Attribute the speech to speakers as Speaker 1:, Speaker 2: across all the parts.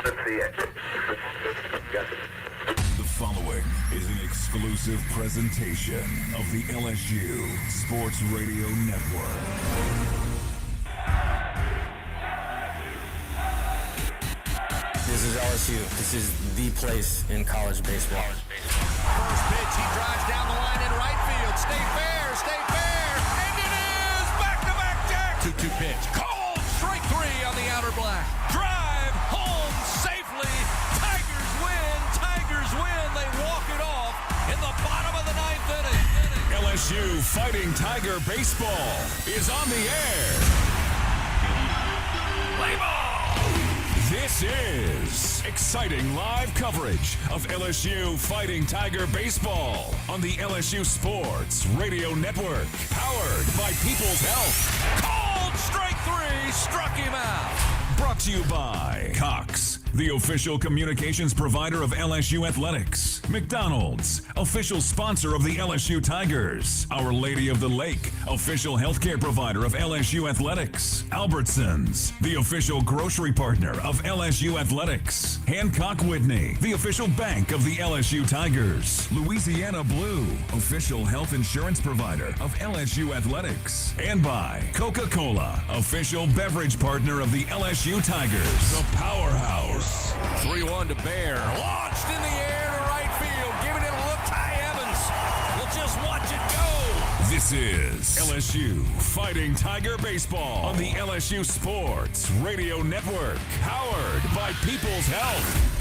Speaker 1: The following is an exclusive presentation of the LSU Sports Radio Network.
Speaker 2: This is LSU. This is the place in college baseball.
Speaker 3: First pitch, he drives down the line in right field. Stay fair, and it is back-to-back jack. 2-2 pitch, cold, strike three on the outer black. Drive home safely. Tigers win. They walk it off in the bottom of the ninth inning.
Speaker 1: LSU Fighting Tiger Baseball is on the air.
Speaker 3: Play ball.
Speaker 1: This is exciting live coverage of LSU Fighting Tiger Baseball on the LSU Sports Radio Network, powered by People's Health.
Speaker 3: Called strike three, struck him out.
Speaker 1: Brought to you by Cox, the official communications provider of LSU Athletics. McDonald's, official sponsor of the LSU Tigers. Our Lady of the Lake, official healthcare provider of LSU Athletics. Albertsons, the official grocery partner of LSU Athletics. Hancock Whitney, the official bank of the LSU Tigers. Louisiana Blue, official health insurance provider of LSU Athletics. And by Coca-Cola, official beverage partner of the LSU Tigers. The Powerhouse.
Speaker 3: 3-1 to Bear. Launched in the air to right field. Giving it a look. Ty Evans will just watch it go.
Speaker 1: This is LSU Fighting Tiger Baseball on the LSU Sports Radio Network, powered by People's Health.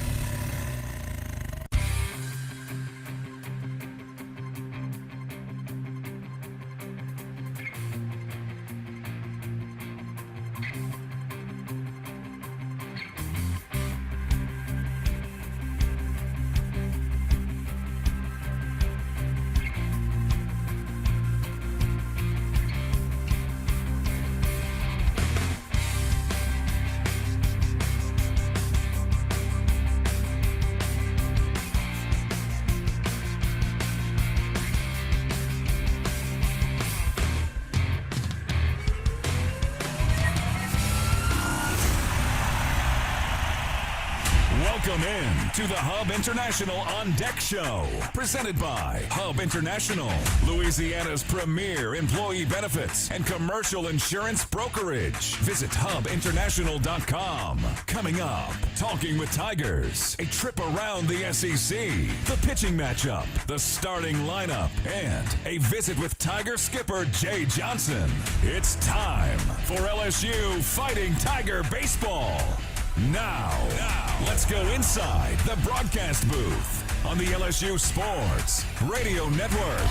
Speaker 1: Welcome in to the Hub International On Deck Show, presented by Hub International, Louisiana's premier employee benefits and commercial insurance brokerage. Visit hubinternational.com. Coming up, Talking with Tigers, a trip around the SEC, the pitching matchup, the starting lineup, and a visit with Tiger skipper Jay Johnson. It's time for LSU Fighting Tiger Baseball. Now, let's go inside the broadcast booth on the LSU Sports Radio Network.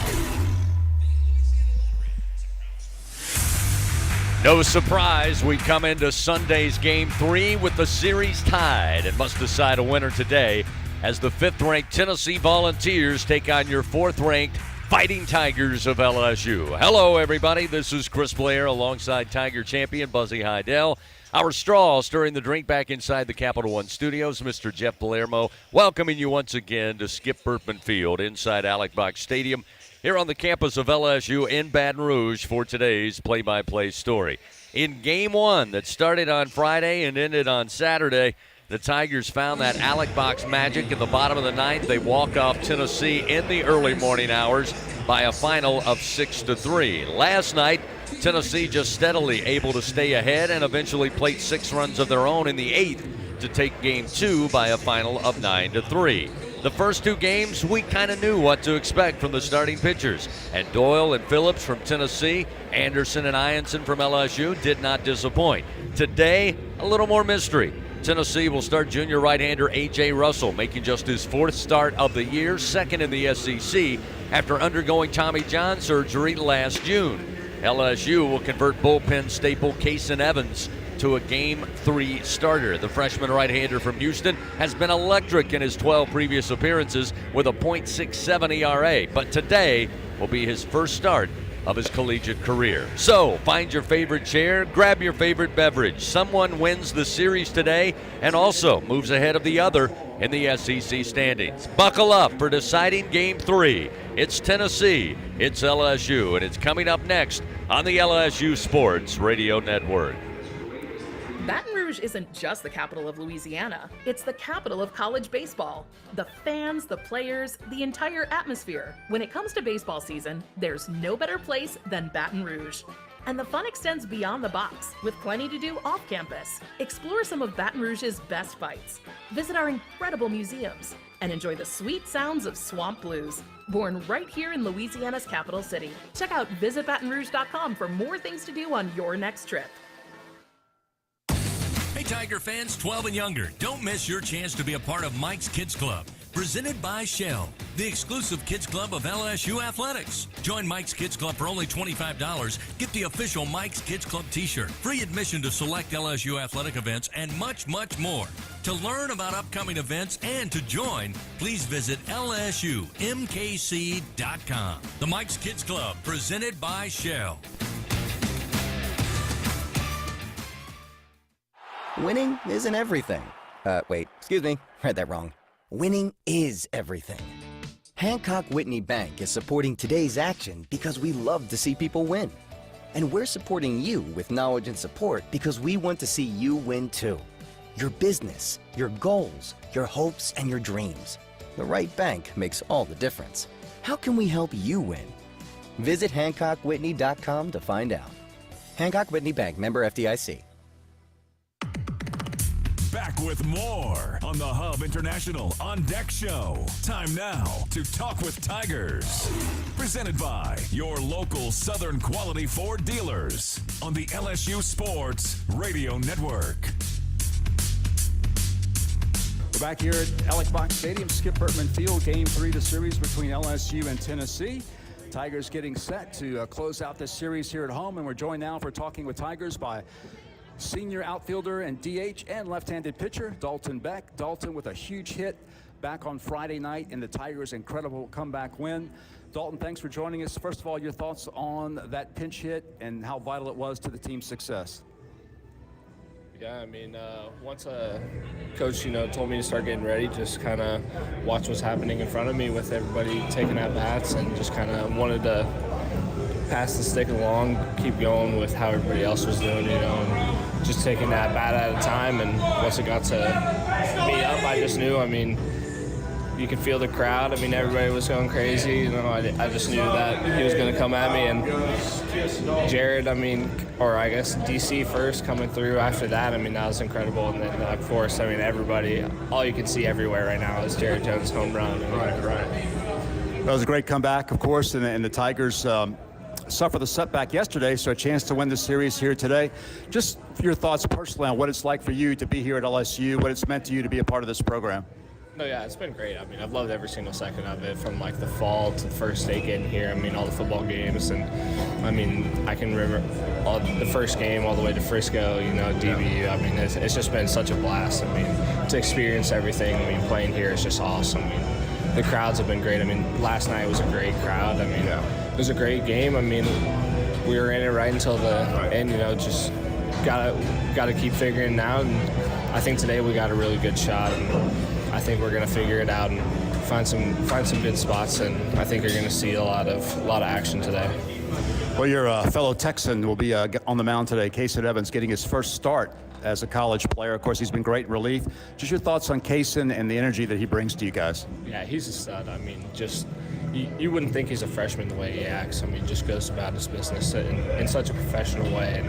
Speaker 4: No surprise, we come into Sunday's Game 3 with the series tied and must decide a winner today as the 5th-ranked Tennessee Volunteers take on your 4th-ranked Fighting Tigers of LSU. Hello, everybody. This is Chris Blair alongside Tiger champion Buzzy Heidel. Our straw stirring the drink back inside the Capital One studios, Mr. Jeff Palermo, welcoming you once again to Skip Bertman Field inside Alex Box Stadium here on the campus of LSU in Baton Rouge for today's play-by-play story. In Game 1 that started on Friday and ended on Saturday, the Tigers found that Alex Box magic in the bottom of the ninth. They walk off Tennessee in the early morning hours by a final of 6-3. Last night, Tennessee just steadily able to stay ahead and eventually played 6 runs of their own in the 8th to take Game 2 by a final of 9-3. The first 2 games, we kind of knew what to expect from the starting pitchers. And Doyle and Phillips from Tennessee, Anderson and Ianson from LSU did not disappoint. Today, a little more mystery. Tennessee will start junior right-hander A.J. Russell, making just his 4th start of the year, 2nd in the SEC, after undergoing Tommy John surgery last June. LSU will convert bullpen staple Kason Evans to a Game 3 starter. The freshman right-hander from Houston has been electric in his 12 previous appearances with a .67 ERA, but today will be his first start of his collegiate career. So, find your favorite chair, grab your favorite beverage. Someone wins the series today and also moves ahead of the other in the SEC standings. Buckle up for deciding Game 3. It's Tennessee, it's LSU, and it's coming up next on the LSU Sports Radio Network.
Speaker 5: Baton Rouge Rouge isn't just the capital of Louisiana, it's the capital of college baseball. The fans, the players, the entire atmosphere. When it comes to baseball season, there's no better place than Baton Rouge. And the fun extends beyond the box, with plenty to do off campus. Explore some of Baton Rouge's best fights, visit our incredible museums, and enjoy the sweet sounds of swamp blues. Born right here in Louisiana's capital city. Check out visitbatonrouge.com for more things to do on your next trip.
Speaker 3: Hey, Tiger fans 12 and younger, don't miss your chance to be a part of Mike's Kids Club. Presented by Shell, the exclusive kids club of LSU Athletics. Join Mike's Kids Club for only $25. Get the official Mike's Kids Club t-shirt, free admission to select LSU athletic events, and much, much more. To learn about upcoming events and to join, please visit lsumkc.com. The Mike's Kids Club, presented by Shell.
Speaker 6: Winning isn't everything. Wait, excuse me, read that wrong. Winning is everything. Hancock Whitney Bank is supporting today's action because we love to see people win. And we're supporting you with knowledge and support because we want to see you win too. Your business, your goals, your hopes, and your dreams. The right bank makes all the difference. How can we help you win? Visit HancockWhitney.com to find out. Hancock Whitney Bank, member FDIC.
Speaker 1: Back with more on the Hub International On Deck Show. Time now to talk with Tigers. Presented by your local Southern Quality Ford dealers on the LSU Sports Radio Network.
Speaker 7: We're back here at Alex Box Stadium, Skip Bertman Field, Game 3 of the series between LSU and Tennessee. Tigers getting set to close out this series here at home, and we're joined now for Talking with Tigers by senior outfielder and DH and left-handed pitcher Dalton Beck. Dalton with a huge hit back on Friday night in the Tigers' incredible comeback win. Dalton, thanks for joining us. First of all, your thoughts on that pinch hit and how vital it was to the team's success.
Speaker 8: Yeah, I mean, once coach, told me to start getting ready, just kind of watch what's happening in front of me with everybody taking at bats, and just kind of wanted to pass the stick along, keep going with how everybody else was doing, and just taking that bat at a time. And once it got to me up, I just knew, you could feel the crowd. Everybody was going crazy. I just knew that he was going to come at me. And Jared, or I guess DC first coming through after that, that was incredible. And then, of course, everybody, all you can see everywhere right now is Jared Jones' home run.
Speaker 7: Right. That was a great comeback, of course, and the Tigers suffered the setback yesterday, so a chance to win the series here today. Just your thoughts personally on what it's like for you to be here at LSU, what it's meant to you to be a part of this program.
Speaker 8: No, yeah, it's been great. I've loved every single second of it, from the fall to the first day getting here. all the football games, and I can remember the first game all the way to Frisco, DBU. It's just been such a blast. To experience everything. Playing here is just awesome. The crowds have been great. Last night was a great crowd. It was a great game. We were in it right until the end. Just gotta keep figuring it out. And I think today we got a really good shot. And I think we're gonna figure it out and find some good spots. And I think you're gonna see a lot of action today.
Speaker 7: Well, your fellow Texan will be on the mound today. Kaysen Evans getting his first start as a college player. Of course, he's been great in relief. Just your thoughts on Kaysen and the energy that he brings to you guys.
Speaker 8: Yeah, he's a stud. You wouldn't think he's a freshman the way he acts. Just goes about his business in such a professional way.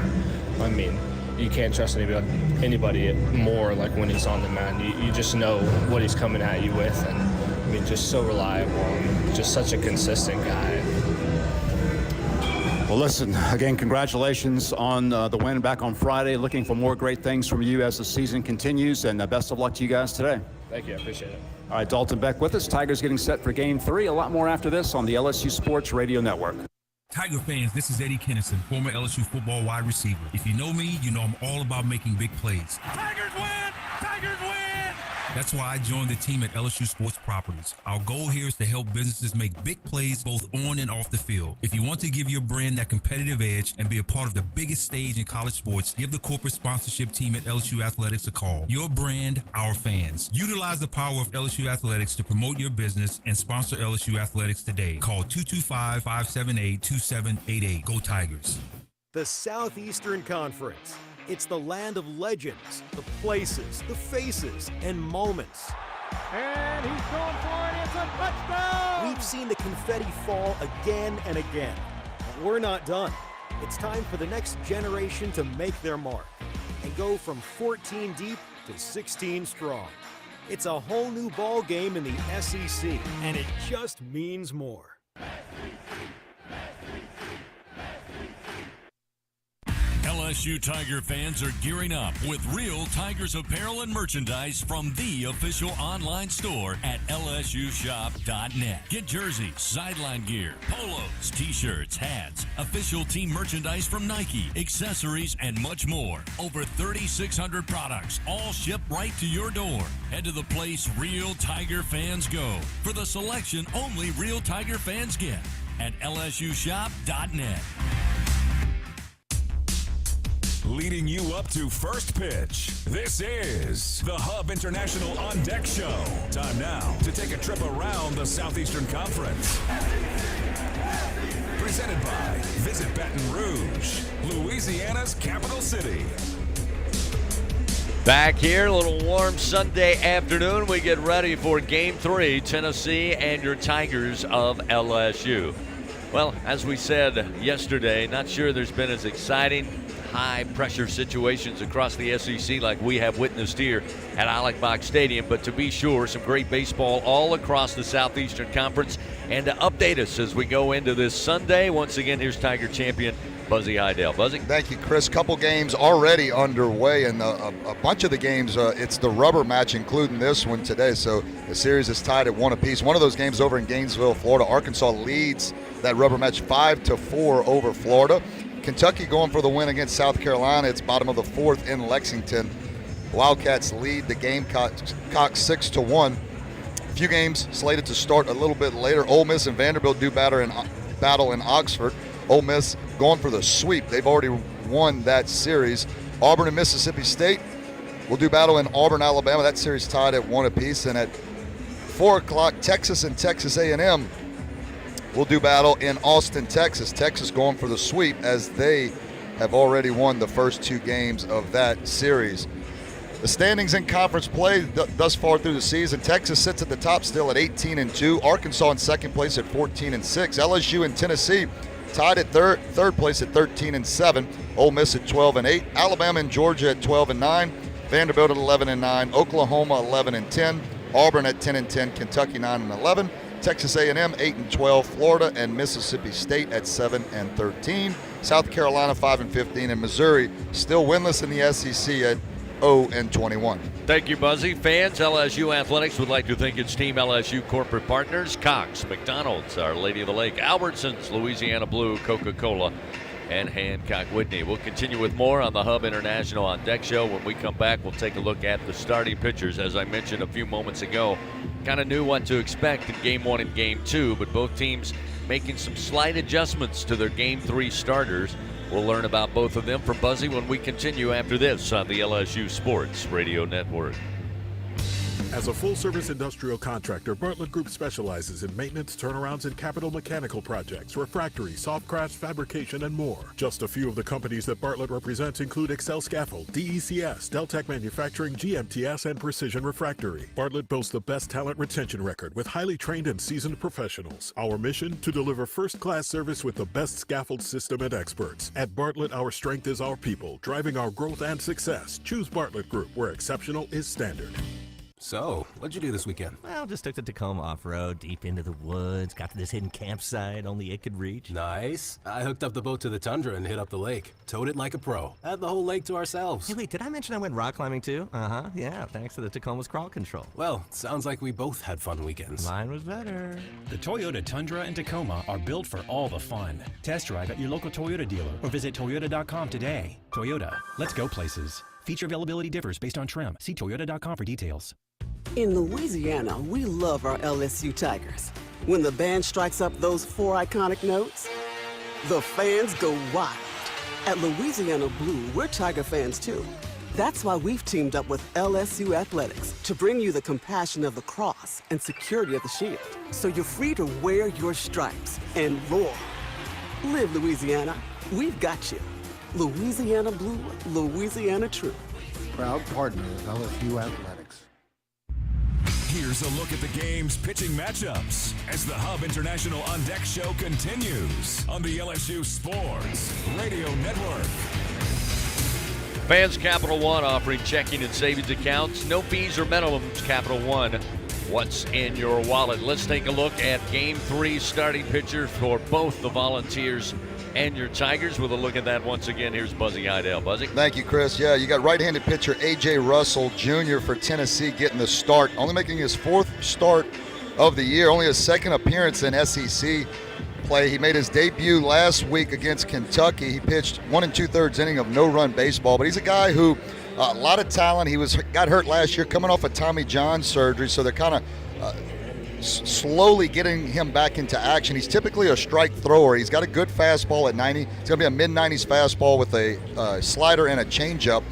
Speaker 8: And you can't trust anybody more when he's on the mound. You just know what he's coming at you with, and just so reliable, and just such a consistent guy.
Speaker 7: Well, listen, again, congratulations on the win back on Friday. Looking for more great things from you as the season continues, and best of luck to you guys today.
Speaker 8: Thank you. I appreciate it.
Speaker 7: All right, Dalton Beck with us. Tigers getting set for Game 3. A lot more after this on the LSU Sports Radio Network.
Speaker 9: Tiger fans, this is Eddie Kennison, former LSU football wide receiver. If you know me, you know I'm all about making big plays.
Speaker 3: Tigers win! Tigers win!
Speaker 9: That's why I joined the team at LSU Sports Properties. Our goal here is to help businesses make big plays both on and off the field. If you want to give your brand that competitive edge and be a part of the biggest stage in college sports, give the corporate sponsorship team at LSU Athletics a call. Your brand, our fans. Utilize the power of LSU Athletics to promote your business and sponsor LSU Athletics today. Call 225-578-2788. Go Tigers.
Speaker 10: The Southeastern Conference. It's the land of legends, the places, the faces, and moments.
Speaker 11: And he's going for it. It's a touchdown!
Speaker 10: We've seen the confetti fall again and again. But we're not done. It's time for the next generation to make their mark and go from 14 deep to 16 strong. It's a whole new ball game in the SEC, and it just means more.
Speaker 1: LSU Tiger fans are gearing up with real Tigers apparel and merchandise from the official online store at lsushop.net. Get jerseys, sideline gear, polos, t-shirts, hats, official team merchandise from Nike, accessories, and much more. Over 3,600 products, all shipped right to your door. Head to the place real Tiger fans go for the selection only real Tiger fans get at lsushop.net. Leading you up to first pitch, this is the Hub International On Deck Show. Time now to take a trip around the Southeastern Conference. Presented by Visit Baton Rouge, Louisiana's capital city.
Speaker 4: Back here, a little warm Sunday afternoon. We get ready for Game 3, Tennessee and your Tigers of LSU. Well, as we said yesterday, not sure there's been as exciting high-pressure situations across the SEC like we have witnessed here at Alex Stadium, but to be sure, some great baseball all across the Southeastern Conference. And to update us as we go into this Sunday, once again, here's Tiger champion Buzzy Heidel. Buzzy?
Speaker 12: Thank you, Chris. Couple games already underway, and a bunch of the games, it's the rubber match, including this one today. So the series is tied at 1 apiece. One of those games over in Gainesville, Florida. Arkansas leads that rubber match 5-4 over Florida. Kentucky going for the win against South Carolina. It's bottom of the 4th in Lexington. Wildcats lead the Gamecocks 6-1. A few games slated to start a little bit later. Ole Miss and Vanderbilt do battle in Oxford. Ole Miss going for the sweep. They've already won that series. Auburn and Mississippi State will do battle in Auburn, Alabama. That series tied at 1 apiece. And at 4 o'clock, Texas and Texas A&M will do battle in Austin, Texas. Texas going for the sweep as they have already won the first 2 games of that series. The standings in conference play thus far through the season, Texas sits at the top still at 18-2. Arkansas in second place at 14-6. LSU and Tennessee tied at third place at 13-7. Ole Miss at 12-8. Alabama and Georgia at 12-9. Vanderbilt at 11-9. Oklahoma 11-10. Auburn at 10-10. Kentucky 9-11. Texas A&M 8-12, Florida and Mississippi State at 7-13, South Carolina 5-15, and Missouri still winless in the SEC at 0-21.
Speaker 4: Thank you, Buzzy. Fans, LSU Athletics would like to thank its Team LSU corporate partners, Cox, McDonald's, Our Lady of the Lake, Albertsons, Louisiana Blue, Coca-Cola, and Hancock Whitney. We'll continue with more on the Hub International On Deck Show. When we come back, we'll take a look at the starting pitchers. As I mentioned a few moments ago, kind of knew what to expect in Game 1 and Game 2, but both teams making some slight adjustments to their Game 3 starters. We'll learn about both of them from Buzzy when we continue after this on the LSU Sports Radio Network.
Speaker 13: As a full-service industrial contractor, Bartlett Group specializes in maintenance, turnarounds, and capital mechanical projects, refractory, soft crafts, fabrication, and more. Just a few of the companies that Bartlett represents include Excel Scaffold, DECS, Deltec Manufacturing, GMTS, and Precision Refractory. Bartlett boasts the best talent retention record with highly trained and seasoned professionals. Our mission, to deliver first-class service with the best scaffold system and experts. At Bartlett, our strength is our people, driving our growth and success. Choose Bartlett Group, where exceptional is standard.
Speaker 14: So, what'd you do this weekend?
Speaker 15: Well, just took the Tacoma off-road, deep into the woods, got to this hidden campsite only it could reach.
Speaker 14: Nice. I hooked up the boat to the Tundra and hit up the lake. Towed it like a pro. Had the whole lake to ourselves.
Speaker 15: Hey, wait, did I mention I went rock climbing too? Uh-huh, yeah, thanks to the Tacoma's crawl control.
Speaker 14: Well, sounds like we both had fun weekends.
Speaker 15: Mine was better.
Speaker 16: The Toyota Tundra and Tacoma are built for all the fun. Test drive at your local Toyota dealer or visit Toyota.com today. Toyota, let's go places. Feature availability differs based on trim. See Toyota.com for details.
Speaker 17: In Louisiana, we love our LSU Tigers. When the band strikes up those 4 iconic notes, the fans go wild. At Louisiana Blue, we're Tiger fans too. That's why we've teamed up with LSU Athletics to bring you the compassion of the cross and security of the shield, so you're free to wear your stripes and roar. Live Louisiana, we've got you. Louisiana Blue, Louisiana True.
Speaker 18: Proud partner of LSU Athletics.
Speaker 1: Here's a look at the game's pitching matchups as the Hub International On Deck show continues on the LSU Sports Radio Network.
Speaker 4: Fans Capital One offering checking and savings accounts. No fees or minimums. Capital One, what's in your wallet? Let's take a look at Game 3 starting pitcher for both the Volunteers and your Tigers. With a look at that once again, here's Buzzy Idell. Buzzy?
Speaker 12: Thank you, Chris. Yeah, you got right-handed pitcher A.J. Russell Jr. for Tennessee getting the start, only making his 4th start of the year, only his 2nd appearance in SEC play. He made his debut last week against Kentucky. He pitched 1 2/3 inning of no-run baseball, but he's a guy who a lot of talent. He got hurt last year coming off a Tommy John surgery, so they're kind of slowly getting him back into action. He's typically a strike thrower. He's got a good fastball at 90. It's going to be a mid-90s fastball with a slider and a changeup,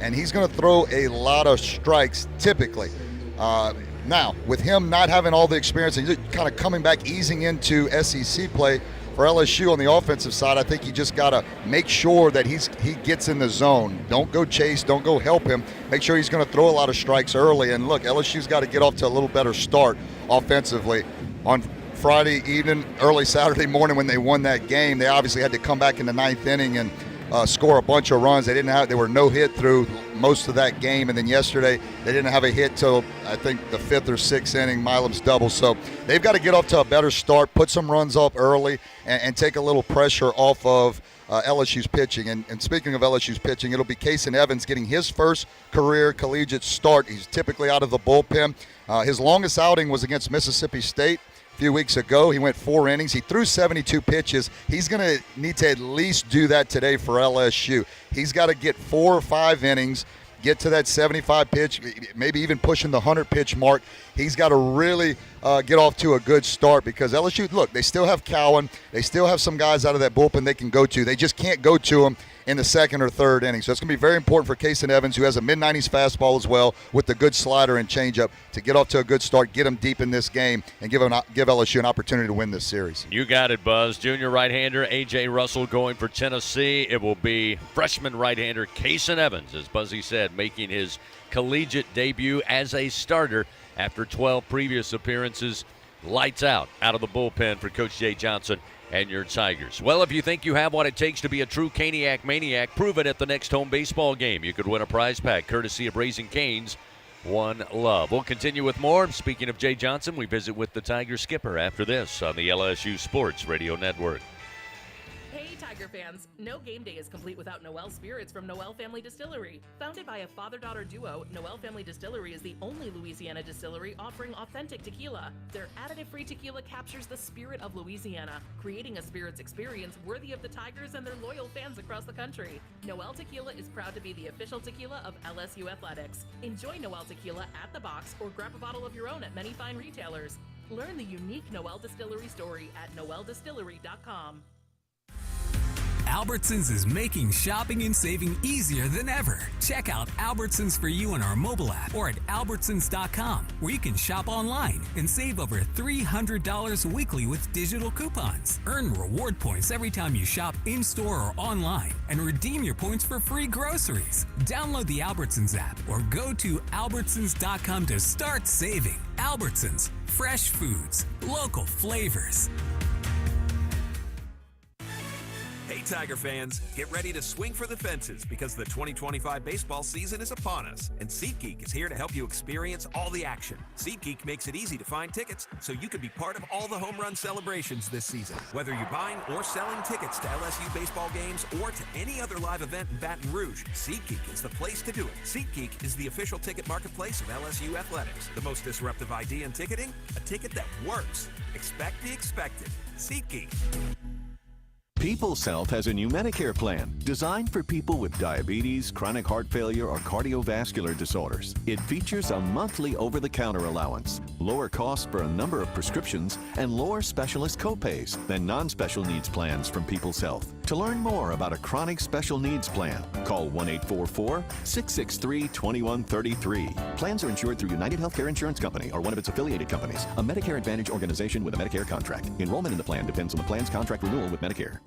Speaker 12: and he's going to throw a lot of strikes typically. Now, with him not having all the experience and kind of coming back, easing into SEC play for LSU on the offensive side, I think you just got to make sure that he gets in the zone. Don't go chase. Don't go help him. Make sure he's going to throw a lot of strikes early. And look, LSU's got to get off to a little better start offensively. On Friday evening, early Saturday morning when they won that game, they obviously had to come back in the 9th inning and score a bunch of runs. They were no hit through most of that game, and then yesterday they didn't have a hit till I think the 5th or 6th inning, Milam's double. So they've got to get off to a better start, put some runs up early, and take a little pressure off of LSU's pitching. And speaking of LSU's pitching, it'll be Kason Evans getting his first career collegiate start. He's typically out of the bullpen. His longest outing was against Mississippi State a few weeks ago. He went 4 innings. He threw 72 pitches. He's going to need to at least do that today for LSU. He's got to get 4 or 5 innings, get to that 75 pitch, maybe even pushing the 100 pitch mark. He's got to really get off to a good start because LSU, look, they still have Cowan. They still have some guys out of that bullpen they can go to. They just can't go to them in the 2nd or 3rd inning. So it's going to be very important for Kason Evans, who has a mid-90s fastball as well with the good slider and changeup, to get off to a good start, get him deep in this game, and give LSU an opportunity to win this series.
Speaker 4: You got it, Buzz. Junior right-hander A.J. Russell going for Tennessee. It will be freshman right-hander Kason Evans, as Buzzy said, making his collegiate debut as a starter after 12 previous appearances. Lights out of the bullpen for Coach Jay Johnson and your Tigers. Well, if you think you have what it takes to be a true Caniac maniac, prove it at the next home baseball game. You could win a prize pack courtesy of Raising Cane's One Love. We'll continue with more. Speaking of Jay Johnson, we visit with the Tiger skipper after this on the LSU Sports Radio Network.
Speaker 5: Hey, Tiger fans. No game day is complete without Noel Spirits from Noel Family Distillery. Founded by a father-daughter duo, Noel Family Distillery is the only Louisiana distillery offering authentic tequila. Their additive-free tequila captures the spirit of Louisiana, creating a spirits experience worthy of the Tigers and their loyal fans across the country. Noel Tequila is proud to be the official tequila of LSU Athletics. Enjoy Noel Tequila at the box or grab a bottle of your own at many fine retailers. Learn the unique Noel Distillery story at noeldistillery.com.
Speaker 19: Albertsons is making shopping and saving easier than ever. Check out Albertsons for you on our mobile app or at albertsons.com, where you can shop online and save over $300 weekly with digital coupons. Earn reward points every time you shop in-store or online and redeem your points for free groceries. Download the Albertsons app or go to albertsons.com to start saving. Albertsons, fresh foods, local flavors.
Speaker 20: Hey Tiger fans, get ready to swing for the fences because the 2025 baseball season is upon us, and SeatGeek is here to help you experience all the action. SeatGeek makes it easy to find tickets so you can be part of all the home run celebrations this season. Whether you're buying or selling tickets to LSU baseball games or to any other live event in Baton Rouge, SeatGeek is the place to do it. SeatGeek is the official ticket marketplace of LSU Athletics. The most disruptive idea in ticketing? A ticket that works. Expect the expected. SeatGeek.
Speaker 21: People's Health has a new Medicare plan designed for people with diabetes, chronic heart failure, or cardiovascular disorders. It features a monthly over-the-counter allowance, lower costs for a number of prescriptions, and lower specialist copays than non-special needs plans from People's Health. To learn more about a chronic special needs plan, call 1-844-663-2133. Plans are insured through United Healthcare Insurance Company or one of its affiliated companies, a Medicare Advantage organization with a Medicare contract. Enrollment in the plan depends on the plan's contract renewal with Medicare.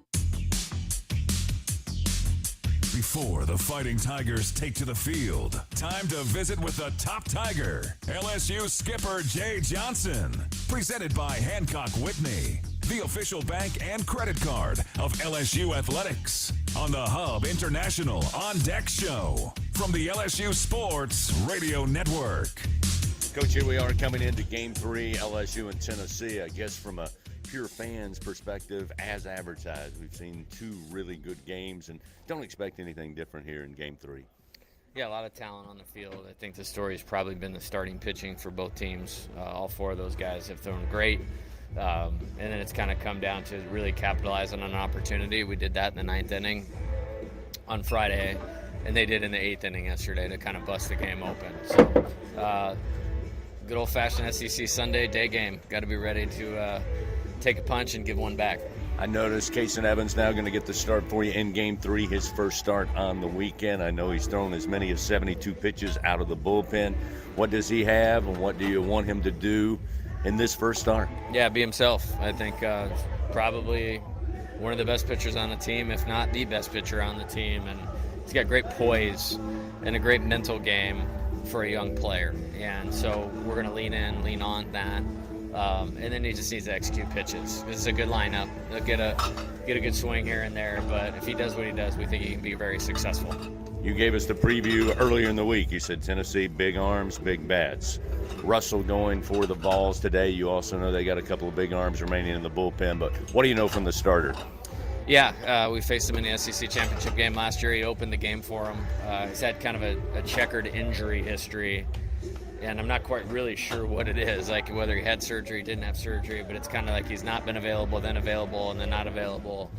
Speaker 1: Before the Fighting Tigers take to the field, time to visit with the top Tiger, LSU skipper Jay Johnson. Presented by Hancock Whitney, the official bank and credit card of LSU Athletics. On the Hub International On Deck Show from the LSU Sports Radio Network.
Speaker 4: Coach, here we are coming into Game 3, LSU and Tennessee. I guess from a pure fans perspective, as advertised, we've seen two really good games and don't expect anything different here in Game 3.
Speaker 2: Yeah, a lot of talent on the field. I think the story's probably been the starting pitching for both teams. All four of those guys have thrown great. And then it's kind of come down to really capitalizing on an opportunity. We did that in the 9th inning on Friday, and they did in the 8th inning yesterday to kind of bust the game open. So good old-fashioned SEC Sunday day game. Got to be ready to take a punch and give one back.
Speaker 4: I noticed Kason Evans now going to get the start for you in Game 3, his first start on the weekend. I know he's thrown as many as 72 pitches out of the bullpen. What does he have, and what do you want him to do in this first start?
Speaker 2: Yeah, be himself. I think probably one of the best pitchers on the team, if not the best pitcher on the team. And he's got great poise and a great mental game for a young player. And so we're going to lean on that. And then he just needs to execute pitches. This is a good lineup. He'll get a good swing here and there, but if he does what he does, we think he can be very successful.
Speaker 4: You gave us the preview earlier in the week. You said Tennessee, big arms, big bats. Russell going for the balls today. You also know they got a couple of big arms remaining in the bullpen, but what do you know from the starter?
Speaker 2: Yeah, we faced him in the SEC championship game last year. He opened the game for him. He's had kind of a checkered injury history. And I'm not quite really sure what it is, like whether he had surgery, didn't have surgery, but it's kind of like he's not been available, then available, and then not available.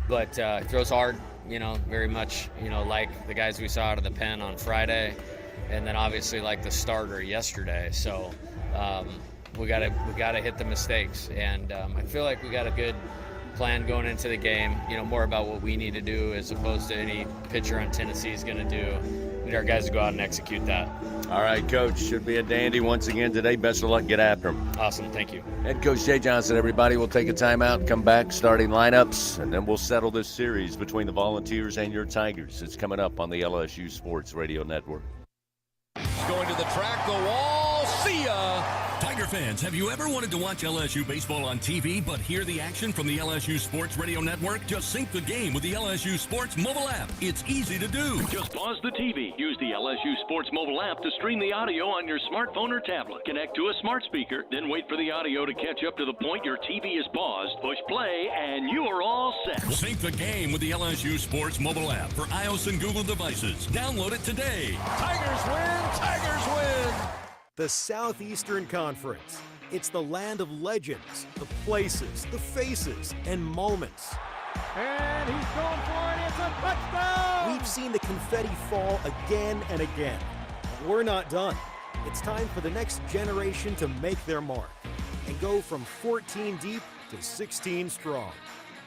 Speaker 2: But he throws hard, very much, like the guys we saw out of the pen on Friday, and then obviously like the starter yesterday. So we gotta hit the mistakes, and I feel like we got a good plan going into the game. More about what we need to do as opposed to any pitcher on Tennessee is going to do. We need our guys to go out and execute that.
Speaker 4: All right, Coach. Should be a dandy once again today. Best of luck. Get after him.
Speaker 2: Awesome. Thank you.
Speaker 4: Head Coach Jay Johnson, everybody. We'll take a timeout, come back, starting lineups, and then we'll settle this series between the Volunteers and your Tigers. It's coming up on the LSU Sports Radio Network.
Speaker 3: Going to the track, the wall. See ya.
Speaker 22: Tiger fans, have you ever wanted to watch LSU baseball on TV but hear the action from the LSU Sports Radio Network? Just sync the game with the LSU Sports mobile app. It's easy to do. Just pause the TV. Use the LSU Sports mobile app to stream the audio on your smartphone or tablet. Connect to a smart speaker, then wait for the audio to catch up to the point your TV is paused. Push play, and you are all set. Sync the game with the LSU Sports mobile app for iOS and Google devices. Download it today.
Speaker 3: Tigers win. Tigers win.
Speaker 10: The Southeastern Conference. It's the land of legends, the places, the faces, and moments.
Speaker 11: And he's going for it. It's a touchdown!
Speaker 10: We've seen the confetti fall again and again. But we're not done. It's time for the next generation to make their mark and go from 14 deep to 16 strong.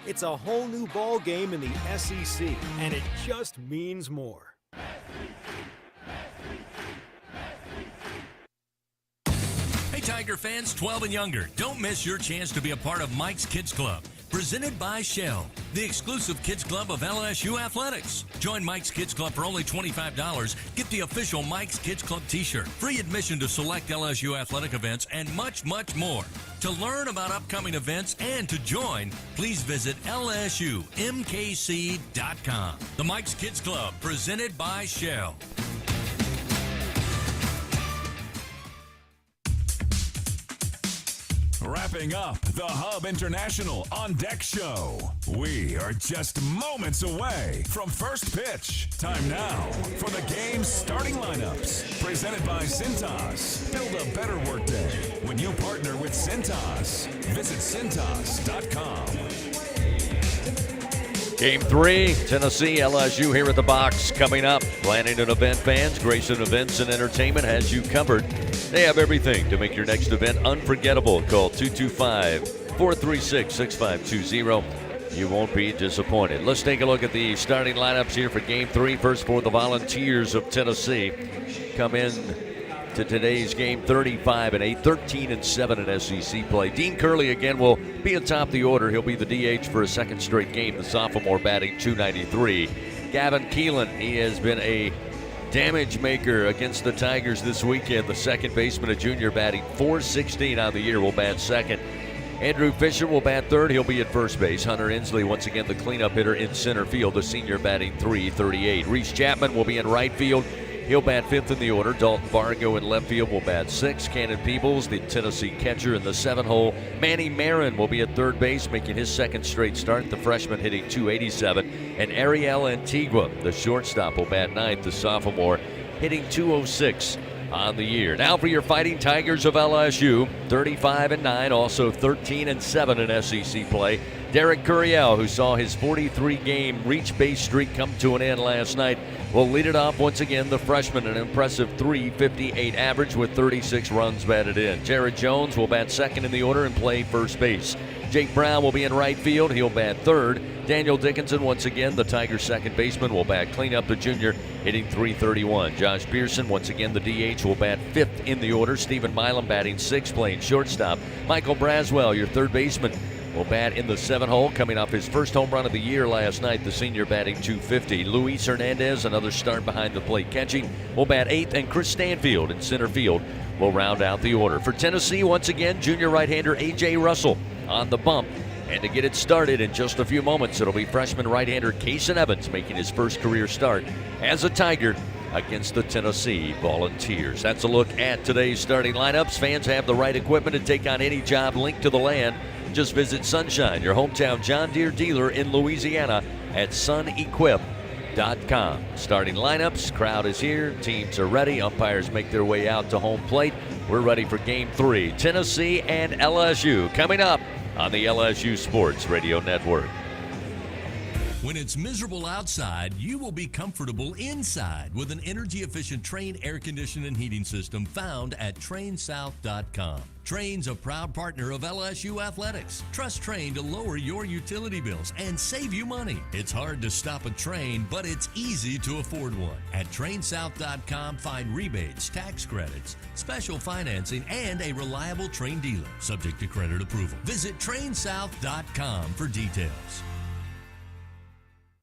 Speaker 10: It's a whole new ball game in the SEC, and it just means more.
Speaker 22: Hey Tiger fans 12 and younger, don't miss your chance to be a part of Mike's Kids Club, presented by Shell, the exclusive kids club of LSU Athletics. Join Mike's Kids Club for only $25. Get the official Mike's Kids Club t-shirt, free admission to select LSU athletic events, and much, much more. To learn about upcoming events and to join, please visit LSUMKC.com. The Mike's Kids Club, presented by Shell.
Speaker 1: Wrapping up the Hub International On Deck Show. We are just moments away from first pitch. Time now for the game's starting lineups. Presented by Cintas. Build a better workday when you partner with Cintas. Visit Cintas.com.
Speaker 4: Game 3, Tennessee, LSU here at the box coming up. Planning an event, fans. Grayson Events and Entertainment has you covered. They have everything to make your next event unforgettable. Call 225-436-6520. You won't be disappointed. Let's take a look at the starting lineups here for Game 3. First for the Volunteers of Tennessee. Come in to today's game 35-8, 13-7 in SEC play. Dean Curley again will be atop the order. He'll be the DH for a second straight game. The sophomore batting .293. Gavin Keelan. He has been a damage maker against the Tigers this weekend. The second baseman, a junior, batting .416 on the year, will bat second. Andrew Fisher will bat third. He'll be at first base. Hunter Inslee, once again, the cleanup hitter in center field. The senior batting .338. Reese Chapman will be in right field. He'll bat fifth in the order. Dalton Vargo in left field will bat sixth. Cannon Peebles, the Tennessee catcher, in the 7-hole. Manny Marin will be at third base, making his second straight start. The freshman hitting .287. And Ariel Antigua, the shortstop, will bat ninth. The sophomore hitting .206 on the year. Now for your Fighting Tigers of LSU, 35-9, also 13-7 in SEC play. Derek Curiel, who saw his 43-game reach base streak come to an end last night, will lead it off once again. The freshman, an impressive .358 average with 36 runs batted in. Jared Jones will bat second in the order and play first base. Jake Brown will be in right field. He'll bat third. Daniel Dickinson, once again, the Tigers' second baseman, will bat cleanup. The junior hitting .331. Josh Pearson, once again, the DH, will bat fifth in the order. Stephen Milam batting sixth, playing shortstop. Michael Braswell, your third baseman, will bat in the 7-hole, coming off his first home run of the year last night. The senior batting .250. Luis Hernandez, another start behind the plate catching, will bat eighth. And Chris Stanfield in center field will round out the order. For Tennessee, once again, junior right-hander A.J. Russell on the bump. And to get it started in just a few moments, it'll be freshman right-hander Kason Evans making his first career start as a Tiger against the Tennessee Volunteers. That's a look at today's starting lineups. Fans have the right equipment to take on any job linked to the land. Just visit Sunshine, your hometown John Deere dealer in Louisiana, at sunequip.com. Starting lineups, crowd is here, teams are ready, umpires make their way out to home plate. We're ready for Game 3, Tennessee and LSU, coming up on the LSU Sports Radio Network.
Speaker 22: When it's miserable outside, you will be comfortable inside with an energy-efficient Trane air conditioning and heating system found at TraneSouth.com. Trane's a proud partner of LSU Athletics. Trust Trane to lower your utility bills and save you money. It's hard to stop a Trane, but it's easy to afford one. At TraneSouth.com, find rebates, tax credits, special financing, and a reliable Trane dealer, subject to credit approval. Visit TraneSouth.com for details.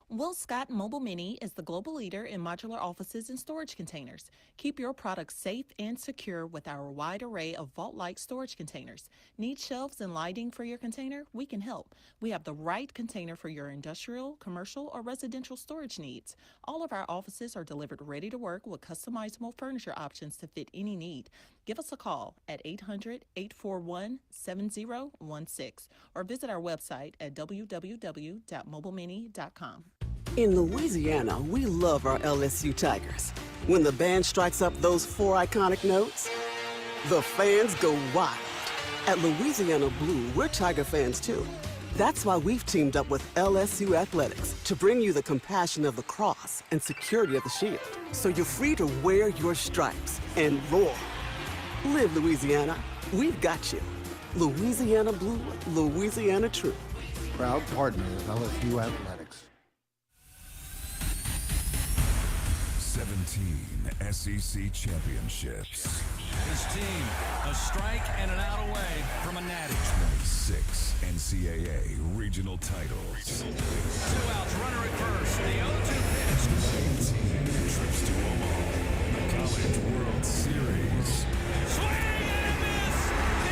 Speaker 6: Will Scott Mobile Mini is the global leader in modular offices and storage containers. Keep your products safe and secure with our wide array of vault-like storage containers. Need shelves and lighting for your container? We can help. We have the right container for your industrial, commercial, or residential storage needs. All of our offices are delivered ready to work with customizable furniture options to fit any need. Give us a call at 800-841-7016 or visit our website at www.mobilemini.com.
Speaker 17: In Louisiana, we love our LSU Tigers. When the band strikes up those 4 iconic notes, the fans go wild. At Louisiana Blue, we're Tiger fans too. That's why we've teamed up with LSU Athletics to bring you the compassion of the cross and security of the shield, so you're free to wear your stripes and roar. Live Louisiana. We've got you. Louisiana Blue, Louisiana True.
Speaker 18: Proud partner of LSU Athletics.
Speaker 1: 17 SEC championships.
Speaker 3: His team, a strike and an out away from a natty.
Speaker 1: 26 NCAA regional titles.
Speaker 3: 2 outs, runner at first. The 0-2 pitch.
Speaker 1: 19 trips to Omaha. The College World Series.
Speaker 3: Swing and a miss.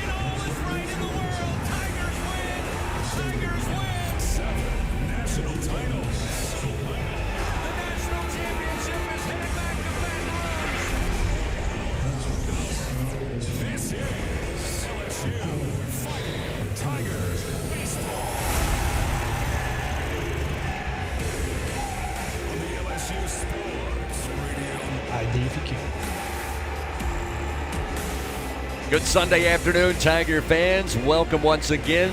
Speaker 3: And all is right in the world. Tigers win. Tigers win.
Speaker 1: 7 national titles.
Speaker 3: The national championship is headed back to Baton Rouge.
Speaker 1: This is LSU Fighting Tigers Baseball. On the LSU Sports Radio.
Speaker 8: ID if you can.
Speaker 4: Good Sunday afternoon, Tiger fans. Welcome once again.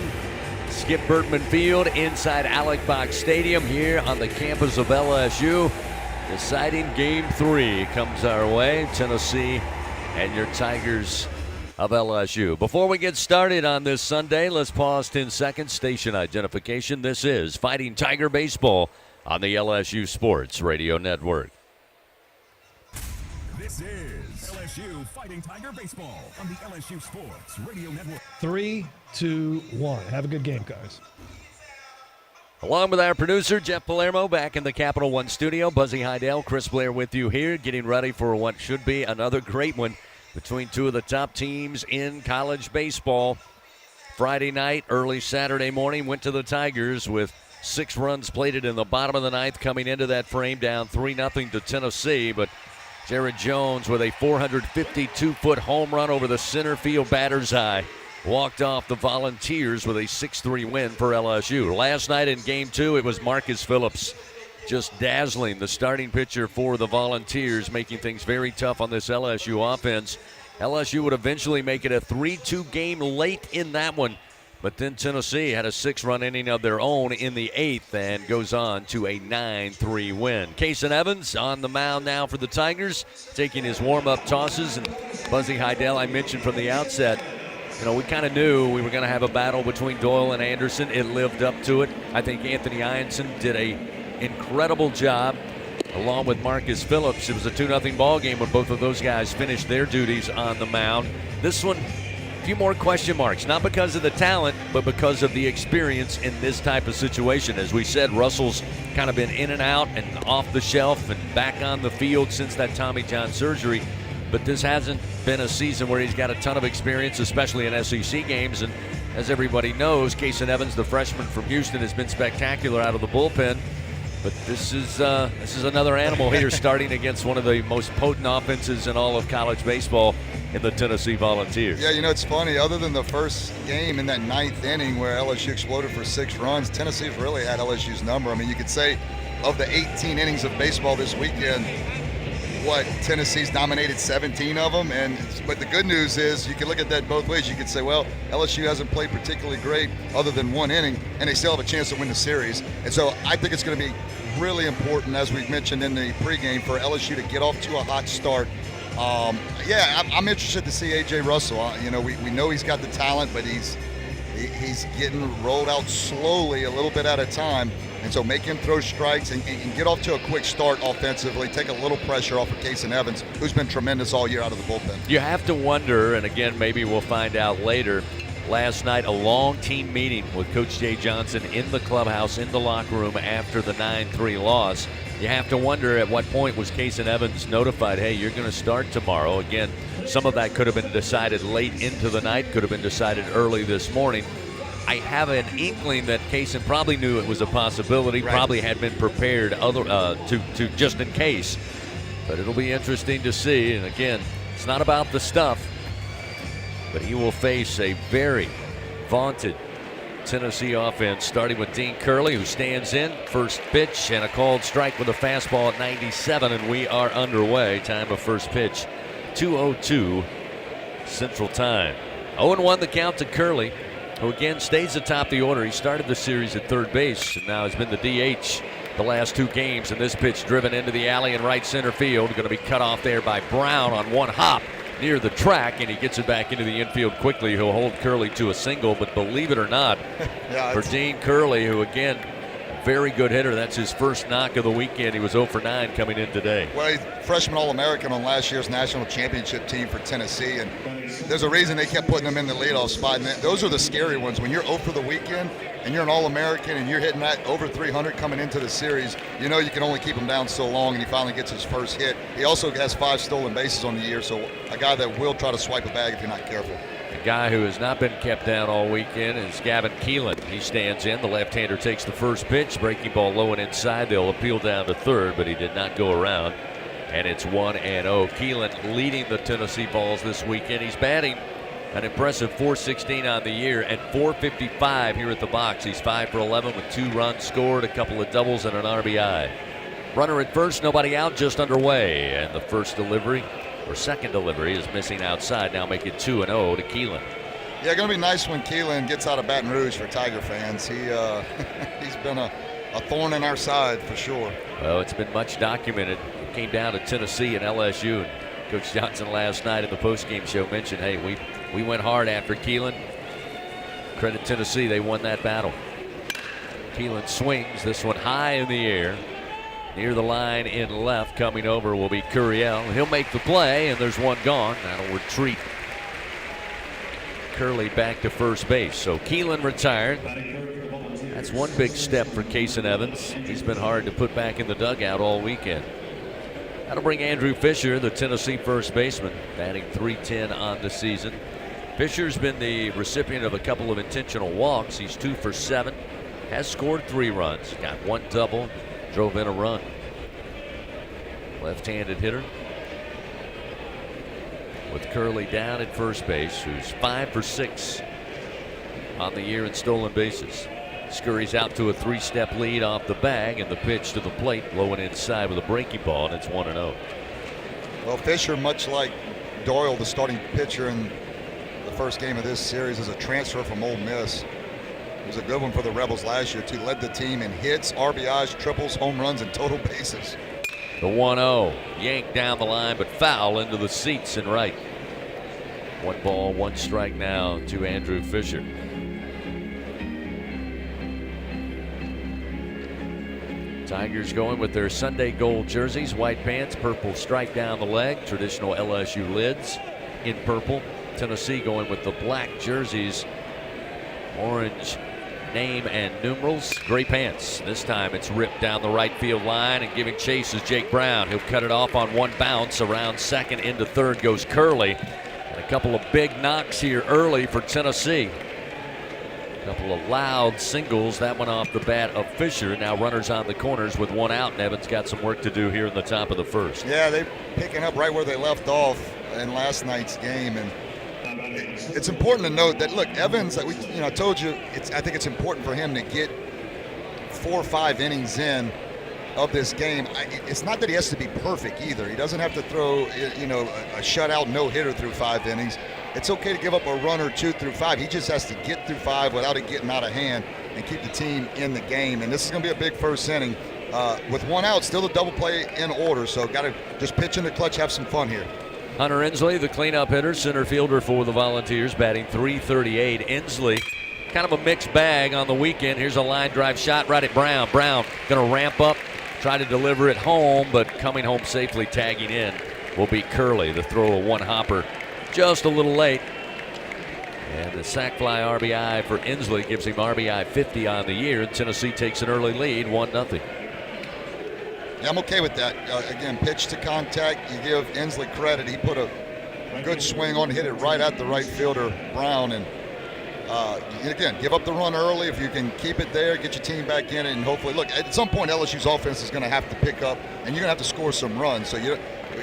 Speaker 4: Skip Bertman Field inside Alec Box Stadium here on the campus of LSU. Deciding Game 3 comes our way. Tennessee and your Tigers of LSU. Before we get started on this Sunday, let's pause 10 seconds. Station identification. This is Fighting Tiger Baseball on the LSU Sports Radio Network.
Speaker 1: This is LSU Fighting Tiger Baseball on the LSU Sports Radio Network.
Speaker 8: 3, 2, 1. Have a good game, guys.
Speaker 4: Along with our producer, Jeff Palermo, back in the Capital One studio. Buzzy Heidel, Chris Blair with you here, getting ready for what should be another great one between two of the top teams in college baseball. Friday night, early Saturday morning, went to the Tigers with 6 runs plated in the bottom of the ninth, coming into that frame down 3-0 to Tennessee. But Jared Jones with a 452-foot home run over the center field batter's eye walked off the Volunteers with a 6-3 win for LSU. Last night in Game 2, it was Marcus Phillips just dazzling the starting pitcher for the Volunteers, making things very tough on this LSU offense. LSU would eventually make it a 3-2 game late in that one, but then Tennessee had a 6-run inning of their own in the 8th and goes on to a 9-3 win. Kason Evans on the mound now for the Tigers, taking his warm-up tosses. And Buzzy Heidel, I mentioned from the outset, we kind of knew we were going to have a battle between Doyle and Anderson. It lived up to it. I think Anthony Ianson did an incredible job, along with Marcus Phillips. It was a 2-0 ball game when both of those guys finished their duties on the mound. This one, a few more question marks, not because of the talent, but because of the experience in this type of situation. As we said, Russell's kind of been in and out and off the shelf and back on the field since that Tommy John surgery. But this hasn't been a season where he's got a ton of experience, especially in SEC games. And as everybody knows, Kason Evans, the freshman from Houston, has been spectacular out of the bullpen. But this is another animal here, starting against one of the most potent offenses in all of college baseball in the Tennessee Volunteers.
Speaker 12: Yeah, it's funny. Other than the first game in that 9th inning where LSU exploded for 6 runs, Tennessee's really had LSU's number. I mean, you could say of the 18 innings of baseball this weekend, Tennessee's dominated 17 of them. But the good news is you can look at that both ways. You could say, well, LSU hasn't played particularly great other than 1 inning, and they still have a chance to win the series. And so I think it's going to be really important, as we mentioned in the pregame, for LSU to get off to a hot start. I'm interested to see A.J. Russell. We know he's got the talent, but he's getting rolled out slowly, a little bit at a time. And so make him throw strikes and get off to a quick start offensively, take a little pressure off of Kason Evans, who's been tremendous all year out of the bullpen.
Speaker 4: You have to wonder, and again, maybe we'll find out later, last night a long team meeting with Coach Jay Johnson in the clubhouse, in the locker room after the 9-3 loss. You have to wonder at what point was Kason Evans notified, hey, you're going to start tomorrow. Again, some of that could have been decided late into the night, could have been decided early this morning. I have an inkling that Kason probably knew it was a possibility, right. Probably had been prepared to just in case. But it'll be interesting to see. And again, it's not about the stuff, but he will face a very vaunted Tennessee offense, starting with Dean Curley, who stands in. First pitch and a called strike with a fastball at 97, and we are underway. Time of first pitch, 2:02 Central Time. 0-1 the count to Curley, who again stays atop the order. He started the series at third base and now has been the DH the last 2 games. And this pitch driven into the alley in right center field, going to be cut off there by Brown on one hop near the track, and he gets it back into the infield quickly. He'll hold Curley to a single, but believe it or not, for Dean Curley, who again, very good hitter, that's his first knock of the weekend. He was 0 for 9 coming in today.
Speaker 12: Well, he's freshman All-American on last year's national championship team for Tennessee, and there's a reason they kept putting him in the leadoff spot. And those are the scary ones. When you're 0 for the weekend and you're an All-American and you're hitting that over 300 coming into the series, you can only keep him down so long, and he finally gets his first hit. He also has 5 stolen bases on the year, so a guy that will try to swipe a bag if you're not careful.
Speaker 4: A guy who has not been kept down all weekend is Gavin Keelan. He stands in. The left-hander takes the first pitch. Breaking ball low and inside. They'll appeal down to third, but he did not go around. And it's 1-0. Keelan leading the Tennessee Vols this weekend. He's batting an impressive .416 on the year and .455 here at the box. He's 5 for 11 with 2 runs scored, a couple of doubles, and an RBI. Runner at first, nobody out, just underway. And the first delivery, or second delivery, is missing outside. Now make it 2-0 to Keelan.
Speaker 12: Yeah, going to be nice when Keelan gets out of Baton Rouge for Tiger fans. He's been a thorn in our side for sure.
Speaker 4: Well, it's been much documented. It came down to Tennessee and LSU. And Coach Johnson last night in the postgame show mentioned, hey, we went hard after Keelan. Credit Tennessee, they won that battle. Keelan swings this one high in the air. Near the line in left, coming over will be Curiel. He'll make the play, and there's one gone. That'll retreat Curley back to first base. So Keelan retired. That's one big step for Kason Evans. He's been hard to put back in the dugout all weekend. That'll bring Andrew Fisher, the Tennessee first baseman, batting .310 on the season. Fisher's been the recipient of a couple of intentional walks. He's 2 for 7, has scored 3 runs, got 1 double, drove in a run. Left-handed hitter with Curley down at first base, who's 5 for 6 on the year in stolen bases. Scurries out to a 3-step lead off the bag, and the pitch to the plate, low and inside with a breaking ball, and it's 1-0.
Speaker 12: Well, Fisher, much like Doyle, the starting pitcher in the first game of this series, is a transfer from Ole Miss. It was a good one for the Rebels last year, too. Led the team in hits, RBIs, triples, home runs, and total bases.
Speaker 4: The 1-0, yanked down the line, but foul into the seats and right. 1 ball, 1 strike now to Andrew Fisher. Tigers going with their Sunday gold jerseys, white pants, purple stripe down the leg, traditional LSU lids in purple. Tennessee going with the black jerseys, orange name and numerals, gray pants. This time it's ripped down the right field line, and giving chase is Jake Brown. He'll cut it off on 1 bounce. Around second, into third goes Curley. And a couple of big knocks here early for Tennessee. A couple of loud singles. That one off the bat of Fisher. Now runners on the corners with 1 out, and Evans got some work to do here in the top of the first.
Speaker 12: Yeah, they're picking up right where they left off in last night's game, and it's important to note that, look, Evans, I told you, I think it's important for him to get 4 or 5 innings in of this game. It's not that he has to be perfect either. He doesn't have to throw, a shutout no-hitter through 5 innings. It's okay to give up a run or 2 through 5. He just has to get through 5 without it getting out of hand and keep the team in the game. And this is going to be a big first inning. With 1 out, still a double play in order, so got to just pitch in the clutch, have some fun here.
Speaker 4: Hunter Inslee, the cleanup hitter, center fielder for the Volunteers, batting .338. Inslee, kind of a mixed bag on the weekend. Here's a line drive shot right at Brown. Brown going to ramp up, try to deliver it home, but coming home safely, tagging in, will be Curley. The throw of 1 hopper just a little late. And the sac fly RBI for Inslee gives him RBI 50 on the year. Tennessee takes an early lead, 1-0.
Speaker 12: Yeah, I'm okay with that. Again, pitch to contact. You give Inslee credit. He put a good swing on, hit it right at the right fielder, Brown. And again, give up the run early. If you can keep it there, get your team back in it, and hopefully, look, at some point LSU's offense is going to have to pick up, and you're going to have to score some runs. So we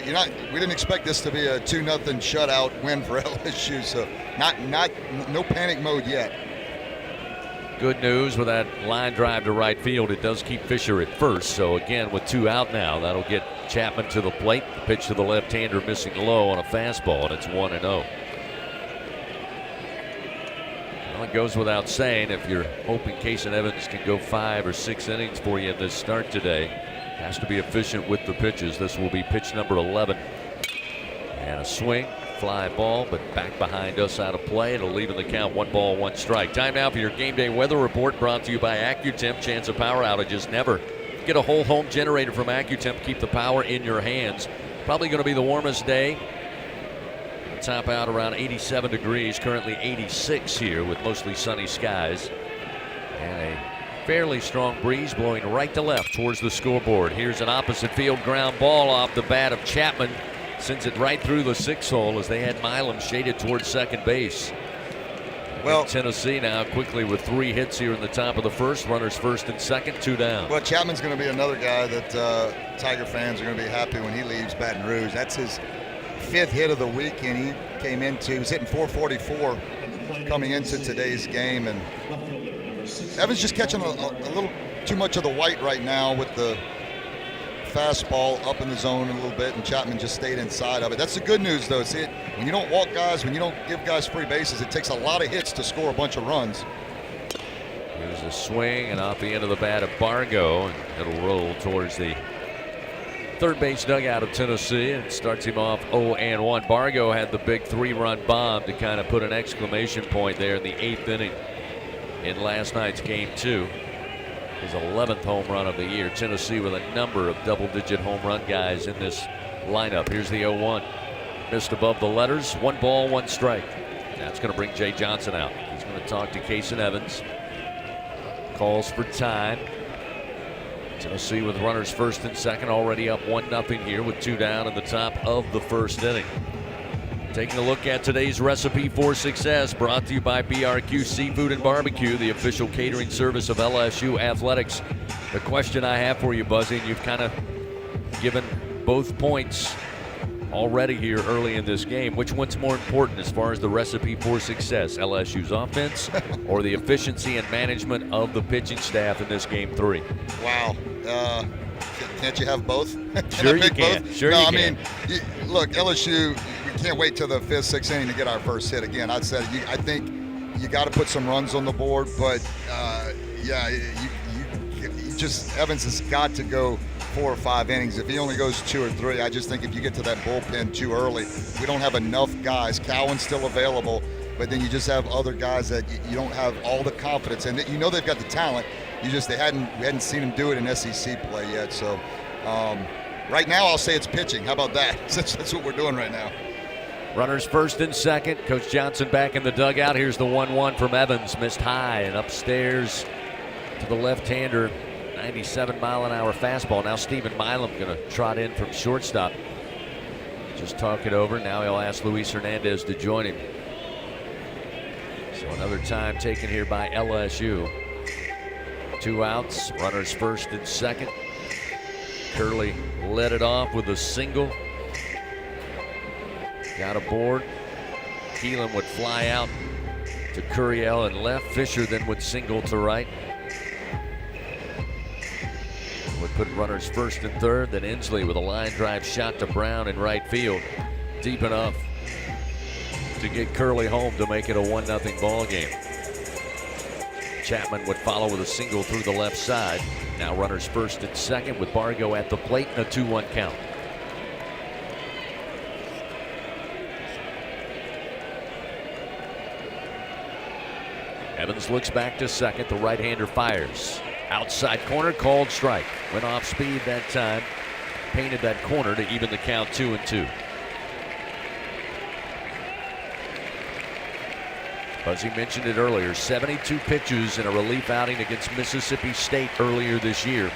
Speaker 12: didn't expect this to be a 2-0 shutout win for LSU. So no panic mode yet.
Speaker 4: Good news with that line drive to right field. It does keep Fisher at first. So again, with 2 out now, that'll get Chapman to the plate. The pitch to the left-hander missing low on a fastball, and it's 1-0. Well, it goes without saying, if you're hoping Kason Evans can go 5 or 6 innings for you in this start today, has to be efficient with the pitches. This will be pitch number 11. And a swing. Fly ball, but back behind us out of play. It'll leave in the count 1 ball, 1 strike. Time now for your game day weather report, brought to you by AccuTemp. Chance of power outages never. Get a whole home generator from AccuTemp. Keep the power in your hands. Probably going to be the warmest day. Top out around 87 degrees. Currently 86 here with mostly sunny skies. And a fairly strong breeze blowing right to left towards the scoreboard. Here's an opposite field ground ball off the bat of Chapman. Sends it right through the 6 hole as they had Milam shaded towards second base. Well, Tennessee now quickly with 3 hits here in the top of the first. Runners first and second, 2 down.
Speaker 12: Well, Chapman's going to be another guy that Tiger fans are going to be happy when he leaves Baton Rouge. That's his 5th hit of the week, and he was hitting .444 coming into today's game. And Evans just catching a little too much of the white right now with the fastball up in the zone a little bit, and Chapman just stayed inside of it. That's the good news, though. See, when you don't walk guys, when you don't give guys free bases, it takes a lot of hits to score a bunch of runs.
Speaker 4: Here's a swing, and off the end of the bat of Bargo, and it'll roll towards the third base dugout of Tennessee, and starts him off 0-1. Bargo had the big 3-run bomb to kind of put an exclamation point there in the 8th inning in last night's game 2. His 11th home run of the year. Tennessee with a number of double-digit home run guys in this lineup. Here's the 0-1. Missed above the letters. 1 ball, 1 strike. That's going to bring Jay Johnson out. He's going to talk to Kason Evans. calls for time. Tennessee with runners first and second, already up 1-0 here with 2 down in the top of the first inning. Taking a look at today's recipe for success, brought to you by BRQ Seafood and Barbecue, the official catering service of LSU Athletics. The question I have for you, Buzzy, and you've kind of given both points already here early in this game. Which one's more important as far as the recipe for success, LSU's offense or the efficiency and management of the pitching staff in this game 3?
Speaker 12: Wow. Can't you have both?
Speaker 4: Sure you can.
Speaker 12: Both?
Speaker 4: Sure
Speaker 12: no,
Speaker 4: you
Speaker 12: I
Speaker 4: can.
Speaker 12: mean, look, LSU, we can't wait till the 5th, 6th inning to get our first hit. Again, I said I think you got to put some runs on the board, but Evans has got to go 4 or 5 innings. If he only goes 2 or 3, I just think if you get to that bullpen too early, we don't have enough guys. Cowan's still available, but then you just have other guys that you don't have all the confidence in. You know they've got the talent. We hadn't seen them do it in SEC play yet. So right now I'll say it's pitching. How about that? That's what we're doing right now.
Speaker 4: Runners first and second. Coach Johnson back in the dugout. Here's the 1-1 from Evans. Missed high and upstairs to the left-hander. 97-mile-an-hour fastball. Now Stephen Milam going to trot in from shortstop. Just talk it over. Now he'll ask Luis Hernandez to join him. So another time taken here by LSU. 2 outs. Runners first and second. Curley led it off with a single. Got aboard. Keelan would fly out to Curiel and left. Fisher then would single to right. Would put runners first and third. Then Inslee with a line drive shot to Brown in right field. Deep enough to get Curley home to make it a 1-0 ball game. Chapman would follow with a single through the left side. Now runners first and second with Bargo at the plate and a 2-1 count. Evans looks back to second. The right-hander fires. Outside corner, called strike. Went off speed that time. Painted that corner to even the count 2-2. Buzzy mentioned it earlier, 72 pitches in a relief outing against Mississippi State earlier this year.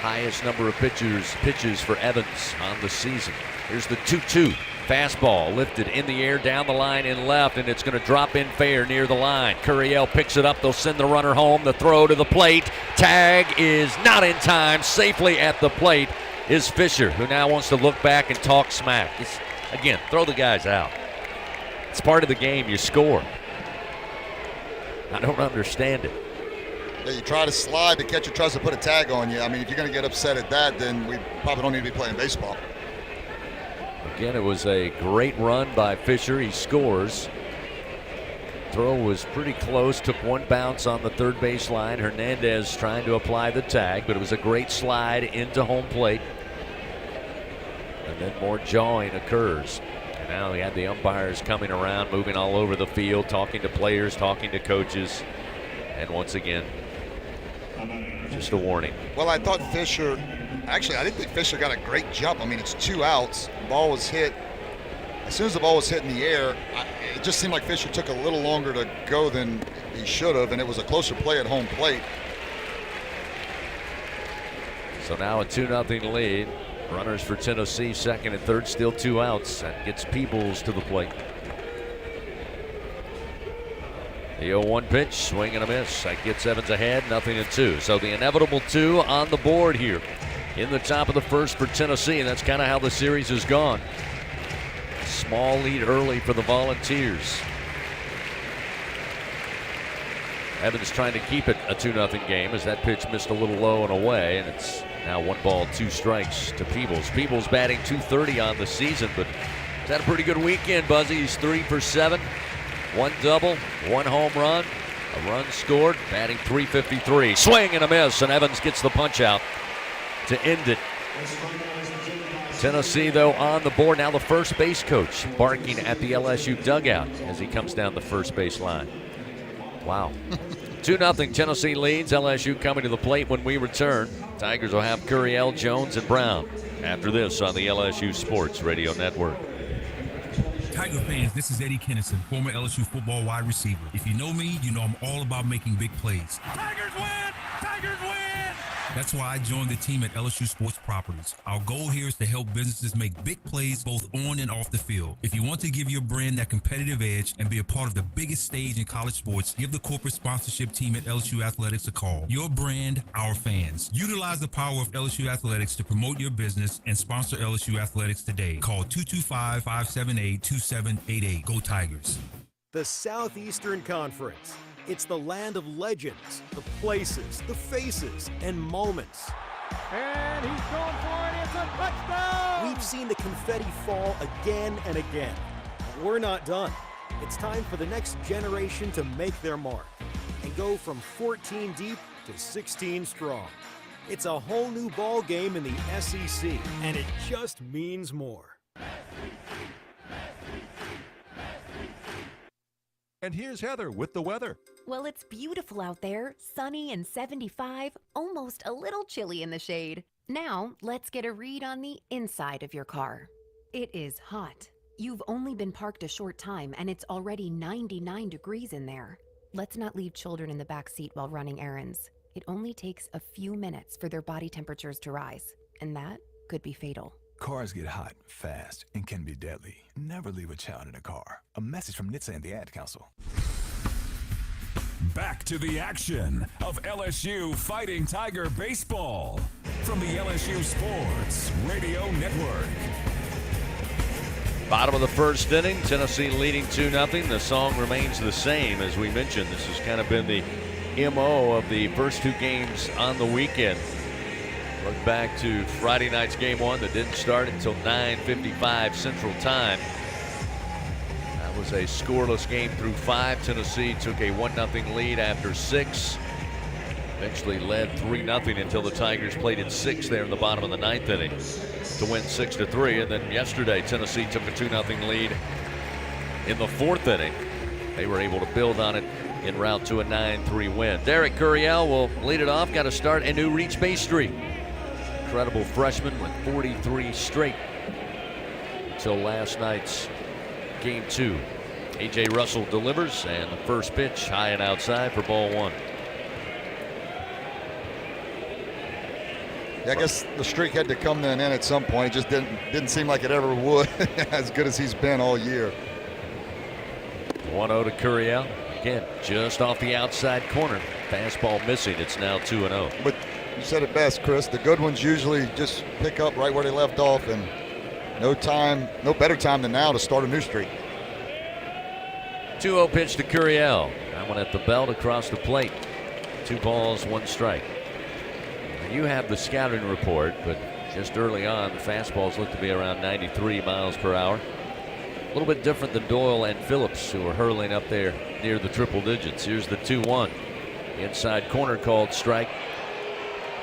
Speaker 4: Highest number of pitches for Evans on the season. Here's the 2-2. Fastball lifted in the air down the line in left, and it's going to drop in fair near the line. Curiel picks it up. They'll send the runner home. The throw to the plate. Tag is not in time. Safely at the plate is Fisher, who now wants to look back and talk smack. Again, throw the guys out. It's part of the game. You score. I don't understand it.
Speaker 12: Yeah, you try to slide, the catcher tries to put a tag on you. I mean, if you're going to get upset at that, then we probably don't need to be playing baseball.
Speaker 4: Again, it was a great run by Fisher. He scores. Throw was pretty close. Took one bounce on the third base line. Hernandez trying to apply the tag, but it was a great slide into home plate. And then more jawing occurs. And now we had the umpires coming around, moving all over the field, talking to players, talking to coaches. And once again, just a warning.
Speaker 12: Well, I thought Fisher, actually, I didn't think Fisher got a great jump. I mean, it's 2 outs. The ball was hit. As soon as the ball was hit in the air, it just seemed like Fisher took a little longer to go than he should have, and it was a closer play at home plate.
Speaker 4: So now a 2-0 lead. Runners for Tennessee, second and third, still 2 outs. That gets Peebles to the plate. The 0-1 pitch, swing and a miss. That gets Evans ahead, 0-2. So the inevitable 2 on the board here in the top of the first for Tennessee, and that's kind of how the series has gone. Small lead early for the Volunteers. Evans trying to keep it a 2-0 game as that pitch missed a little low and away, and it's now 1 ball, 2 strikes to Peebles. Peebles batting .230 on the season, but he's had a pretty good weekend, Buzzy. He's 3 for 7, 1 double, 1 home run, a run scored, batting .353. Swing and a miss, and Evans gets the punch out to end it. Tennessee, though, on the board. Now the first base coach barking at the LSU dugout as he comes down the first base line. Wow. 2-0 Tennessee leads. LSU coming to the plate when we return. Tigers will have Curiel, Jones, and Brown after this on the LSU Sports Radio Network.
Speaker 9: Tiger fans, this is Eddie Kennison, former LSU football wide receiver. If you know me, you know I'm all about making big plays.
Speaker 11: Tigers win! Tigers win!
Speaker 9: That's why I joined the team at LSU Sports Properties. Our goal here is to help businesses make big plays both on and off the field. If you want to give your brand that competitive edge and be a part of the biggest stage in college sports, give the corporate sponsorship team at LSU Athletics a call. Your brand, our fans. Utilize the power of LSU Athletics to promote your business and sponsor LSU Athletics today. Call 225-578-2788. Go Tigers.
Speaker 10: The Southeastern Conference. It's the land of legends, the places, the faces, and moments.
Speaker 11: And he's going for it. It's a touchdown!
Speaker 10: We've seen the confetti fall again and again. But we're not done. It's time for the next generation to make their mark and go from 14 deep to 16 strong. It's a whole new ball game in the SEC, and it just means more.
Speaker 7: And here's Heather with the weather.
Speaker 8: Well, it's beautiful out there, sunny and 75, almost a little chilly in the shade. Now, let's get a read on the inside of your car. It is hot. You've only been parked a short time and it's already 99 degrees in there. Let's not leave children in the back seat while running errands. It only takes a few minutes for their body temperatures to rise, and that could be fatal.
Speaker 23: Cars get hot fast and can be deadly. Never leave a child in a car. A message from NHTSA and the Ad Council.
Speaker 1: Back to the action of LSU Fighting Tiger Baseball from the LSU Sports Radio Network.
Speaker 4: Bottom of the first inning, Tennessee leading 2-0. The song remains the same. As we mentioned, this has kind of been the MO of the first two games on the weekend. Look back to Friday night's game one that didn't start until 9:55 Central Time. That was a scoreless game through 5. Tennessee took a 1-0 lead after 6. Eventually led 3-0 until the Tigers played in 6 there in the bottom of the 9th inning to win 6-3. And then yesterday, Tennessee took a 2-0 lead in the 4th inning. They were able to build on it en route to a 9-3 win. Derek Curiel will lead it off. Got to start a new reach base streak. Incredible freshman with 43 straight until last night's game 2. A.J. Russell delivers, and the first pitch high and outside for ball 1.
Speaker 12: Yeah, I guess the streak had to come to an end at some point. It just didn't seem like it ever would, as good as he's been all year.
Speaker 4: 1-0 to Curiel. Again, just off the outside corner. Fastball missing. It's now 2-0.
Speaker 12: But you said it best, Chris. The good ones usually just pick up right where they left off, and no better time than now to start a new streak.
Speaker 4: 2-0 pitch to Curiel. That one at the belt across the plate. 2 balls, 1 strike. Now you have the scouting report, but just early on, the fastballs look to be around 93 miles per hour. A little bit different than Doyle and Phillips, who are hurling up there near the triple digits. Here's the 2-1. Inside corner called strike.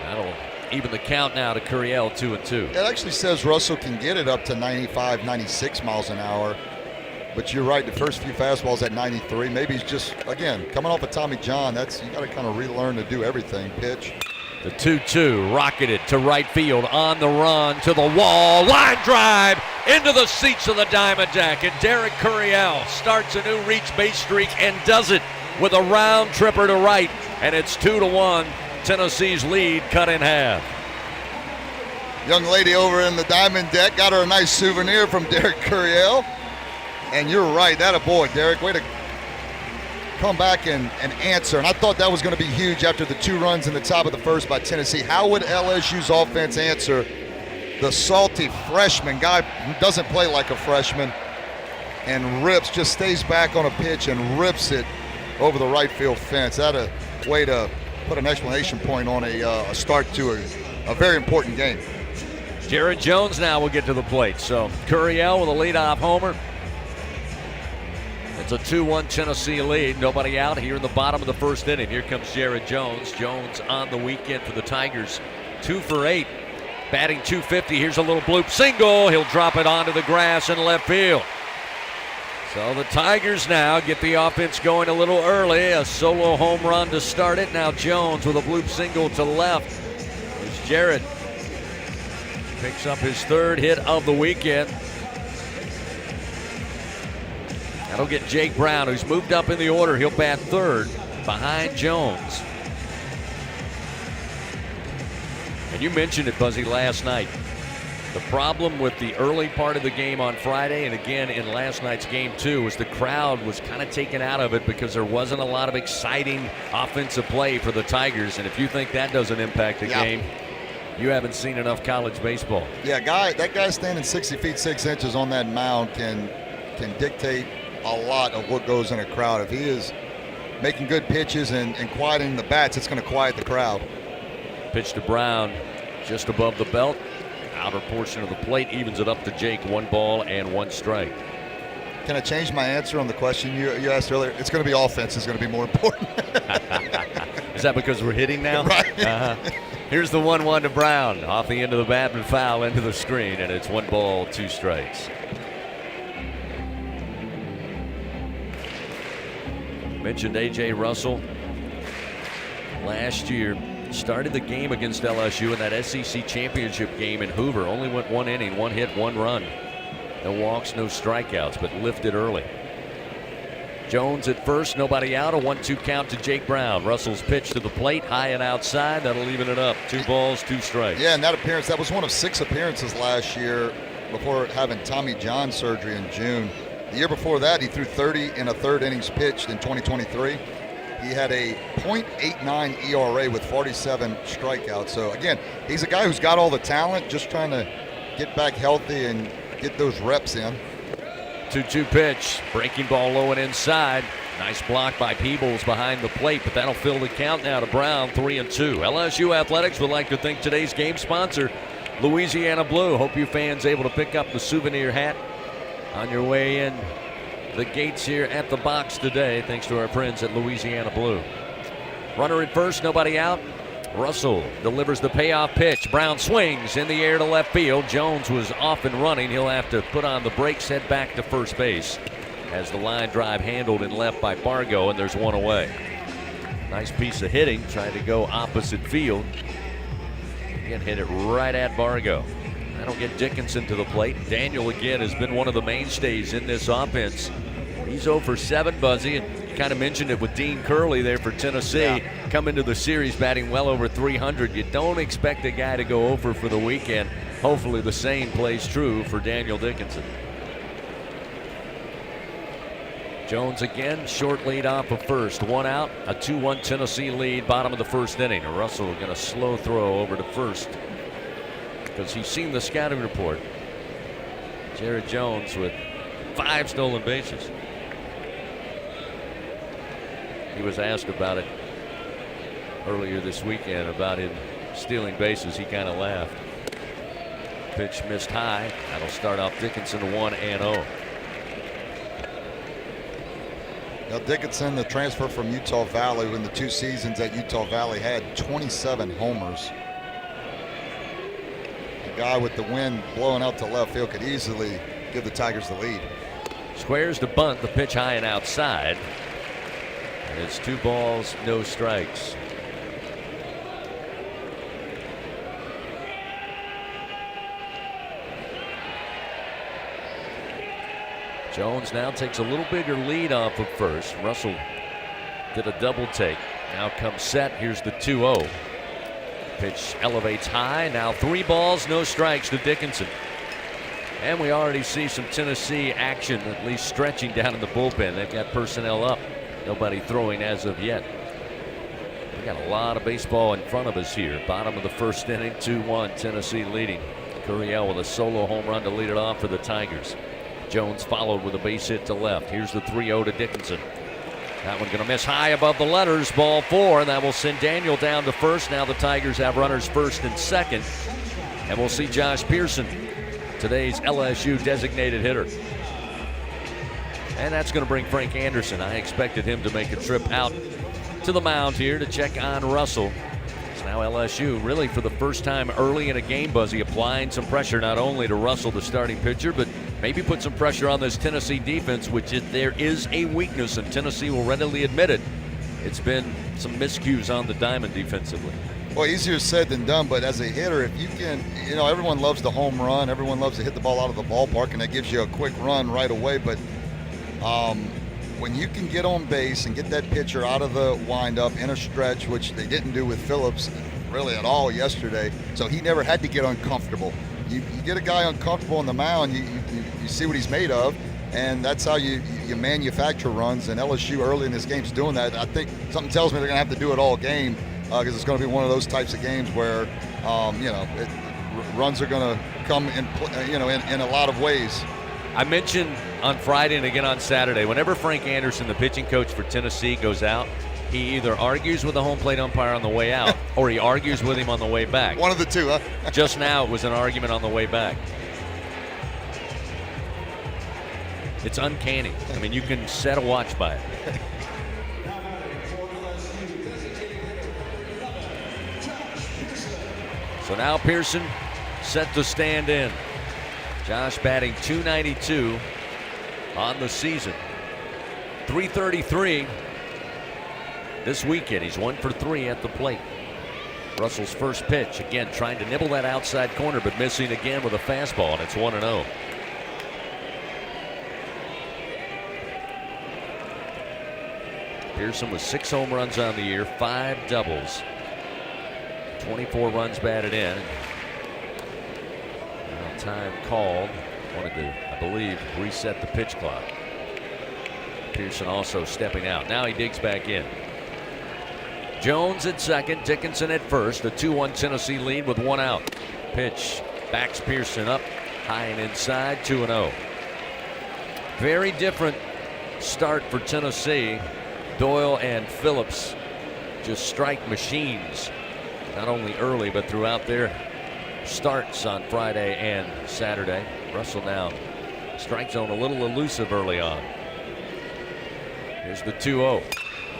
Speaker 4: That'll even the count now to Curiel, 2-2.
Speaker 12: It actually says Russell can get it up to 95, 96 miles an hour. But you're right, the first few fastballs at 93. Maybe he's just, again, coming off of Tommy John. You got to kind of relearn to do everything. Pitch.
Speaker 4: The 2-2 rocketed to right field on the run to the wall. Line drive into the seats of the Diamondback. And Derek Curiel starts a new reach base streak and does it with a round tripper to right. And it's 2-1. Tennessee's lead cut in half.
Speaker 12: Young lady over in the diamond deck got her a nice souvenir from Derek Curiel. And you're right, that a boy, Derek. Way to come back and answer. And I thought that was going to be huge after the 2 runs in the top of the first by Tennessee. How would LSU's offense answer the salty freshman guy who doesn't play like a freshman and just stays back on a pitch and rips it over the right field fence? That a way to put an exclamation point on a start to a very important game.
Speaker 4: Jared Jones now will get to the plate. So Curiel with a leadoff homer. It's a 2-1 Tennessee lead. Nobody out here in the bottom of the first inning. Here comes Jared Jones. Jones on the weekend for the Tigers. 2 for 8. Batting .250. Here's a little bloop single. He'll drop it onto the grass in left field. So the Tigers now get the offense going a little early. A solo home run to start it. Now Jones with a bloop single to left. There's Jared. Picks up his 3rd hit of the weekend. That'll get Jake Brown, who's moved up in the order. He'll bat third behind Jones. And you mentioned it, Buzzy, last night. The problem with the early part of the game on Friday and again in last night's game 2 was the crowd was kind of taken out of it because there wasn't a lot of exciting offensive play for the Tigers. And if you think that doesn't impact the game, you haven't seen enough college baseball.
Speaker 12: Yeah, that guy standing 60 feet 6 inches on that mound can dictate a lot of what goes in a crowd. If he is making good pitches and quieting the bats, it's going to quiet the crowd.
Speaker 4: Pitch to Brown just above the belt. Outer portion of the plate evens it up to Jake. 1 ball and 1 strike.
Speaker 12: Can I change my answer on the question you asked earlier? It's going to be offense is going to be more important.
Speaker 4: Is that because we're hitting now?
Speaker 12: Right.
Speaker 4: Here's the 1-1 to Brown. Off the end of the bat and foul into the screen, and it's 1 ball, 2 strikes. Mentioned A.J. Russell last year. Started the game against LSU in that SEC championship game in Hoover. Only went 1 inning, 1 hit, 1 run. No walks, no strikeouts, but lifted early. Jones at first, nobody out. A 1-2 count to Jake Brown. Russell's pitch to the plate, high and outside. That'll even it up. 2 balls, 2 strikes.
Speaker 12: Yeah, and that was one of 6 appearances last year before having Tommy John surgery in June. The year before that, he threw 30 in a third innings pitched in 2023. He had a .89 ERA with 47 strikeouts. So, again, he's a guy who's got all the talent, just trying to get back healthy and get those reps in.
Speaker 4: 2-2 pitch. Breaking ball low and inside. Nice block by Peebles behind the plate, but that'll fill the count now to Brown, 3-2. LSU Athletics would like to thank today's game sponsor, Louisiana Blue. Hope you fans able to pick up the souvenir hat on your way in the gates here at the box today, thanks to our friends at Louisiana Blue. Runner at first, nobody out. Russell delivers the payoff pitch. Brown swings in the air to left field. Jones was off and running. He'll have to put on the brakes, head back to first base as the line drive handled and left by Bargo, and there's 1 away. Nice piece of hitting, trying to go opposite field. Again, hit it right at Bargo. That'll get Dickinson to the plate. Daniel, again, has been one of the mainstays in this offense. He's 0 for 7, Buzzy, and you kind of mentioned it with Dean Curley there for Tennessee. Come into the series batting well over 300. You don't expect a guy to go over for the weekend. Hopefully the same plays true for Daniel Dickinson. Jones again, short lead off of first. 1 out, a 2-1 Tennessee lead, bottom of the first inning. Russell going to slow throw over to first because he's seen the scouting report. Jared Jones with 5 stolen bases. He was asked about it earlier this weekend, about him stealing bases. He kind of laughed. Pitch missed high. That'll start off Dickinson 1-0.
Speaker 12: Now Dickinson, the transfer from Utah Valley, in the 2 seasons at Utah Valley, had 27 homers. A guy with the wind blowing out to left field could easily give the Tigers the lead.
Speaker 4: Squares to bunt, the pitch high and outside. And it's 2 balls, no strikes. Jones now takes a little bigger lead off of first. Russell did a double take. Now comes set. Here's the 2-0. Pitch elevates high. Now 3 balls, no strikes to Dickinson. And we already see some Tennessee action, at least stretching down in the bullpen. They've got personnel up. Nobody throwing as of yet. We got a lot of baseball in front of us here. Bottom of the first inning, 2-1, Tennessee leading. Curiel with a solo home run to lead it off for the Tigers. Jones followed with a base hit to left. Here's the 3-0 to Dickinson. That one going to miss high above the letters. Ball 4, and that will send Daniel down to first. Now the Tigers have runners first and second. And we'll see Josh Pearson, today's LSU designated hitter. And that's going to bring Frank Anderson. I expected him to make a trip out to the mound here to check on Russell. It's now LSU, really for the first time early in a game, Buzzy, applying some pressure not only to Russell, the starting pitcher, but maybe put some pressure on this Tennessee defense, which there is a weakness, and Tennessee will readily admit it. It's been some miscues on the diamond defensively.
Speaker 12: Well, easier said than done, but as a hitter, if you can, everyone loves the home run. Everyone loves to hit the ball out of the ballpark, and that gives you a quick run right away. But When you can get on base and get that pitcher out of the windup in a stretch, which they didn't do with Phillips really at all yesterday, so he never had to get uncomfortable. You get a guy uncomfortable on the mound, you see what he's made of, and that's how you manufacture runs. And LSU early in this game is doing that. I think something tells me they're going to have to do it all game because it's going to be one of those types of games where runs are going to come in a lot of ways.
Speaker 4: I mentioned on Friday and again on Saturday, whenever Frank Anderson, the pitching coach for Tennessee, goes out, he either argues with the home plate umpire on the way out or he argues with him on the way back.
Speaker 12: One of the two, huh?
Speaker 4: Just now it was an argument on the way back. It's uncanny. I mean, you can set a watch by it. So now Pearson set to stand in. Josh batting .292 on the season. .333 this weekend. He's 1 for 3 at the plate. Russell's first pitch, again trying to nibble that outside corner, but missing again with a fastball, and it's 1-0. Pearson with 6 home runs on the year, 5 doubles, 24 runs batted in. Time called. Wanted to, I believe, reset the pitch clock. Pearson also stepping out. Now he digs back in. Jones at second, Dickinson at first. A 2-1 Tennessee lead with 1 out. Pitch backs Pearson up high and inside, 2-0. Very different start for Tennessee. Doyle and Phillips just strike machines, not only early but throughout their starts on Friday and Saturday. Russell now strike zone a little elusive early on. Here's the 2-0.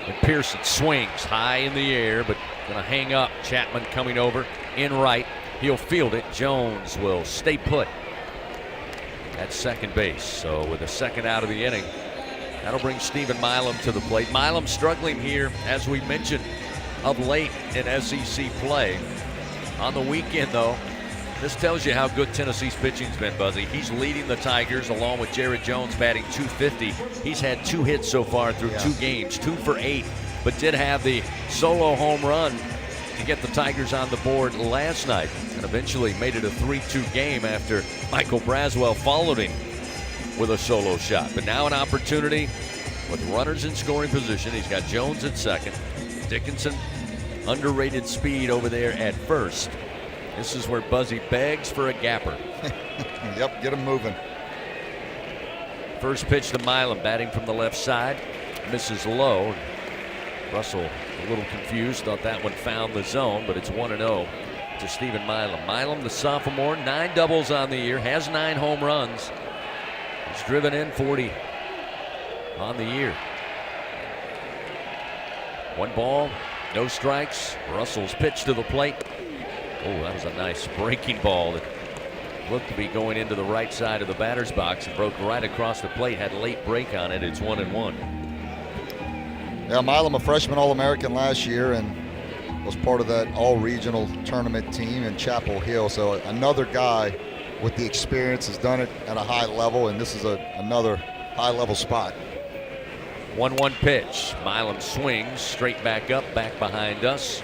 Speaker 4: And Pearson swings high in the air, but going to hang up. Chapman coming over in right. He'll field it. Jones will stay put at second base. So with a second out of the inning, that'll bring Stephen Milam to the plate. Milam struggling here, as we mentioned, of late in SEC play. On the weekend, though, this tells you how good Tennessee's pitching's been, Buzzy. He's leading the Tigers along with Jared Jones batting .250. He's had 2 hits so far through 2 games, 2 for 8, but did have the solo home run to get the Tigers on the board last night and eventually made it a 3-2 game after Michael Braswell followed him with a solo shot. But now an opportunity with runners in scoring position. He's got Jones at second. Dickinson, underrated speed over there at first. This is where Buzzy begs for a gapper.
Speaker 12: Yep, get him moving.
Speaker 4: First pitch to Milam, batting from the left side. Misses low. Russell a little confused, thought that one found the zone, but it's 1-0 to Stephen Milam. Milam, the sophomore, 9 doubles on the year, has 9 home runs. He's driven in 40 on the year. 1 ball, no strikes. Russell's pitch to the plate. Oh, that was a nice breaking ball that looked to be going into the right side of the batter's box and broke right across the plate. Had a late break on it. It's 1-1.
Speaker 12: Yeah, Milam, a freshman All-American last year and was part of that all-regional tournament team in Chapel Hill. So another guy with the experience has done it at a high level, and this is another high-level spot.
Speaker 4: 1-1 pitch. Milam swings straight back up, back behind us.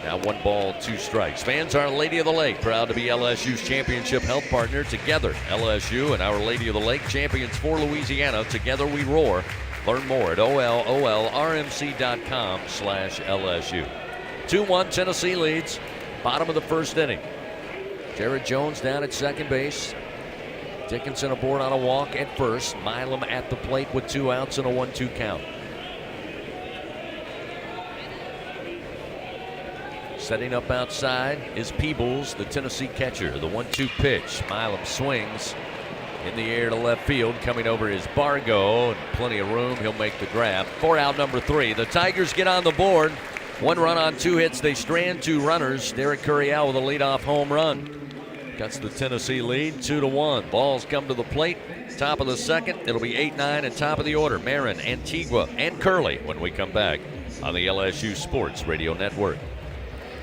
Speaker 4: Now 1 ball, 2 strikes. Fans, Our Lady of the Lake, proud to be LSU's championship health partner. Together, LSU and Our Lady of the Lake, champions for Louisiana. Together we roar. Learn more at olrmc.com/LSU. 2-1 Tennessee leads. Bottom of the first inning. Jared Jones down at second base. Dickinson aboard on a walk at first. Milam at the plate with 2 outs and a 1-2 count. Setting up outside is Peebles, the Tennessee catcher. The 1-2 pitch. Milam swings in the air to left field. Coming over is Bargo, and plenty of room. He'll make the grab. 4 out, number 3. The Tigers get on the board. 1 run on 2 hits. They strand 2 runners. Derek Curriell with a leadoff home run. Cuts the Tennessee lead 2-1. Balls come to the plate. Top of the second. It'll be 8-9 and top of the order. Marin, Antigua, and Curley when we come back on the LSU Sports Radio Network.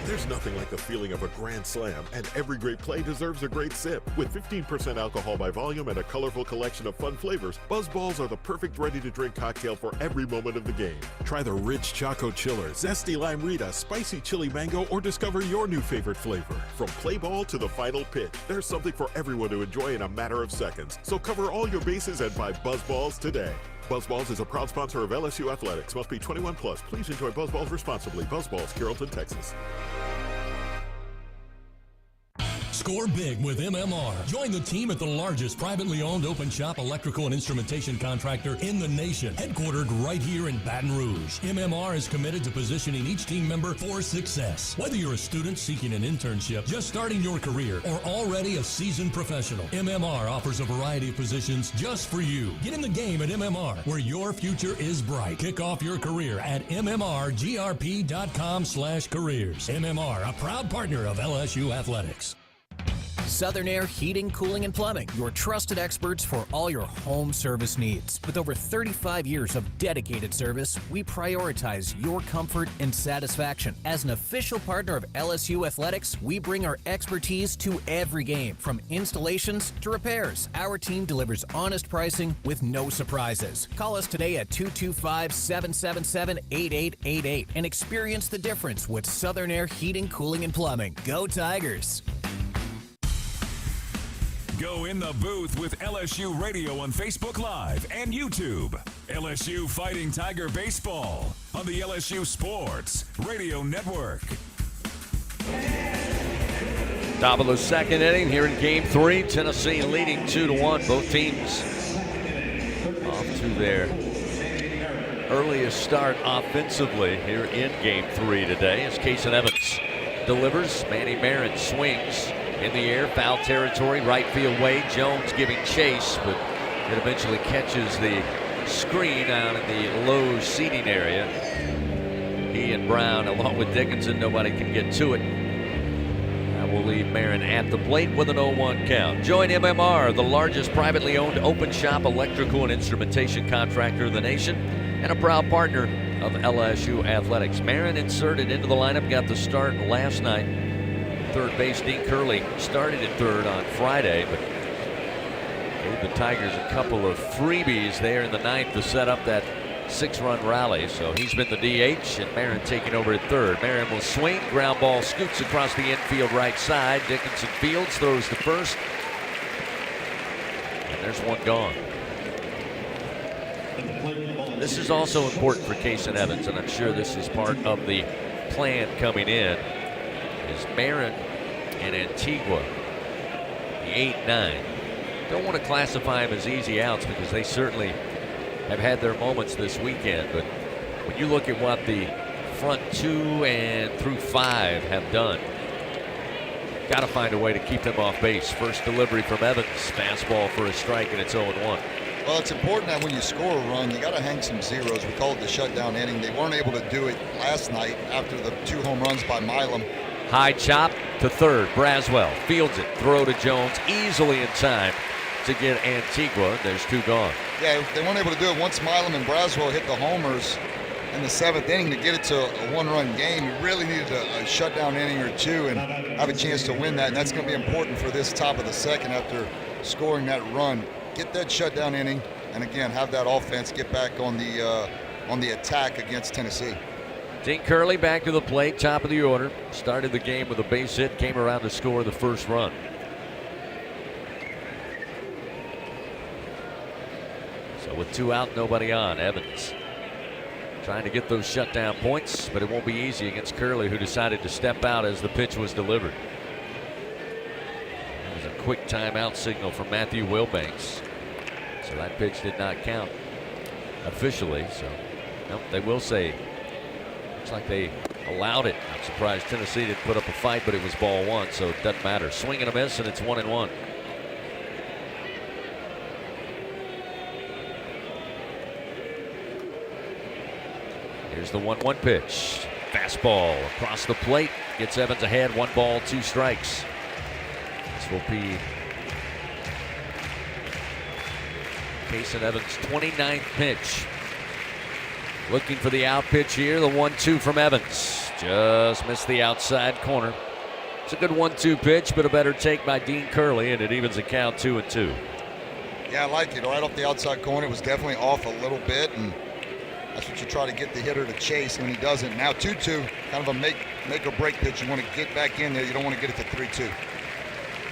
Speaker 13: There's nothing like the feeling of a grand slam, and every great play deserves a great sip. With 15% alcohol by volume and a colorful collection of fun flavors, Buzz Balls are the perfect ready-to-drink cocktail for every moment of the game. Try the rich Choco Chiller, zesty lime Rita, spicy chili mango, or discover your new favorite flavor. From play ball to the final pitch, there's something for everyone to enjoy in a matter of seconds. So cover all your bases and buy Buzz Balls today. Buzz Balls is a proud sponsor of LSU Athletics. Must be 21 plus. Please enjoy Buzz Balls responsibly. Buzz Balls, Carrollton, Texas.
Speaker 22: Score big with MMR. Join the team at the largest privately owned open shop electrical and instrumentation contractor in the nation, headquartered right here in Baton Rouge. MMR is committed to positioning each team member for success. Whether you're a student seeking an internship, just starting your career, or already a seasoned professional, MMR offers a variety of positions just for you. Get in the game at MMR, where your future is bright. Kick off your career at mmrgrp.com/careers. MMR, a proud partner of LSU Athletics.
Speaker 14: Southern Air Heating, Cooling, and Plumbing, your trusted experts for all your home service needs. With over 35 years of dedicated service, we prioritize your comfort and satisfaction. As an official partner of LSU Athletics, we bring our expertise to every game, from installations to repairs. Our team delivers honest pricing with no surprises. Call us today at 225-777-8888 and experience the difference with Southern Air Heating, Cooling, and Plumbing. Go Tigers!
Speaker 1: Go in the booth with LSU Radio on Facebook Live and YouTube. LSU Fighting Tiger Baseball on the LSU Sports Radio Network.
Speaker 4: Top of the second inning here in Game 3. Tennessee leading 2-1. Both teams off to their earliest start offensively here in Game 3 today as Kason Evans delivers. Manny Marin swings in the air, foul territory, right field way. Jones giving chase, but it eventually catches the screen out in the low seating area. He and Brown, along with Dickinson, nobody can get to it. That will leave Marin at the plate with an 0-1 count. Join MMR, the largest privately owned open shop electrical and instrumentation contractor in the nation, and a proud partner of LSU Athletics. Marin inserted into the lineup, got the start last night. Third base, Dean Curley started at third on Friday, but gave the Tigers a couple of freebies there in the ninth to set up that 6-run rally. So he's been the DH, and Marin taking over at third. Marin will swing, ground ball scoots across the infield right side. Dickinson fields, throws to first, and there's one gone. This is also important for Kason Evans, and I'm sure this is part of the plan coming in. Is Marin and Antigua, the 8-9. Don't want to classify them as easy outs because they certainly have had their moments this weekend. But when you look at what the front 2 and through 5 have done, got to find a way to keep them off base. First delivery from Evans, fastball for a strike, and it's 0-1.
Speaker 12: Well, it's important that when you score a run, you got to hang some zeros. We call it the shutdown inning. They weren't able to do it last night after the 2 home runs by Milam.
Speaker 4: High chop to third. Braswell fields it. Throw to Jones easily in time to get Antigua. There's 2 gone.
Speaker 12: Yeah, they weren't able to do it once Milam and Braswell hit the homers in the 7th inning to get it to a 1-run game. You really needed a shutdown inning or 2 and have a chance to win that. And that's going to be important for this top of the second after scoring that run. Get that shutdown inning, and again, have that offense get back on the attack against Tennessee.
Speaker 4: Dean Curley back to the plate, top of the order. Started the game with a base hit, came around to score the first run. So with 2 out, nobody on. Evans trying to get those shutdown points, but it won't be easy against Curley, who decided to step out as the pitch was delivered. It was a quick timeout signal from Matthew Wilbanks. So that pitch did not count officially. So nope, they will say. Looks like they allowed it. I'm surprised Tennessee didn't put up a fight, but it was ball 1, so it doesn't matter. Swing and a miss, and it's 1-1. Here's the 1-1 pitch. Fastball across the plate. Gets Evans ahead. 1 ball, 2 strikes. This will be Kason Evans' 29th pitch. Looking for the out pitch here. The 1-2 from Evans. Just missed the outside corner. It's a good 1-2 pitch, but a better take by Dean Curley, and it evens the count 2-2.
Speaker 12: Yeah, I like it. Right off the outside corner, it was definitely off a little bit, and that's what you try to get the hitter to chase, and when he doesn't. Now 2-2, kind of a make or break pitch. You want to get back in there. You don't want to get it to 3-2.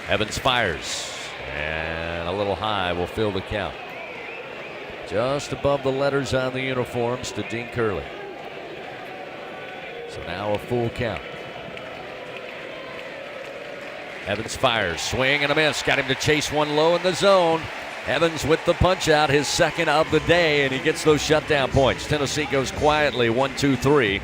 Speaker 4: Evans fires, and a little high will fill the count. Just above the letters on the uniforms to Dean Curley. So now a full count. Evans fires, swing and a miss. Got him to chase one low in the zone. Evans with the punch out, his second of the day, and he gets those shutdown points. Tennessee goes quietly 1-2-3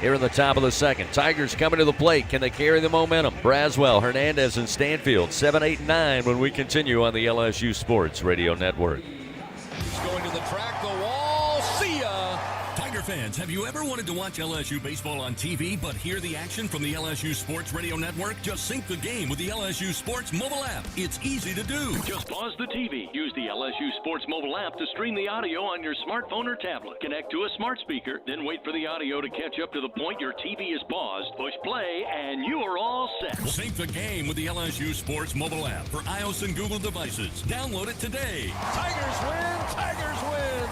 Speaker 4: here in the top of the second. Tigers coming to the plate. Can they carry the momentum? Braswell, Hernandez, and Stanfield. 7, 8, 9 when we continue on the LSU Sports Radio Network.
Speaker 3: He's going to the track, the wall. See ya.
Speaker 22: Tiger fans, have you ever wanted to watch LSU baseball on TV but hear the action from the LSU Sports Radio Network? Just sync the game with the LSU Sports mobile app. It's easy to do. Just pause the TV. Use the LSU Sports mobile app to stream the audio on your smartphone or tablet. Connect to a smart speaker, then wait for the audio to catch up to the point your TV is paused. Push play, and you are all set. Sync the game with the LSU Sports mobile app for iOS and Google devices. Download it today.
Speaker 3: Tigers win. Tigers win.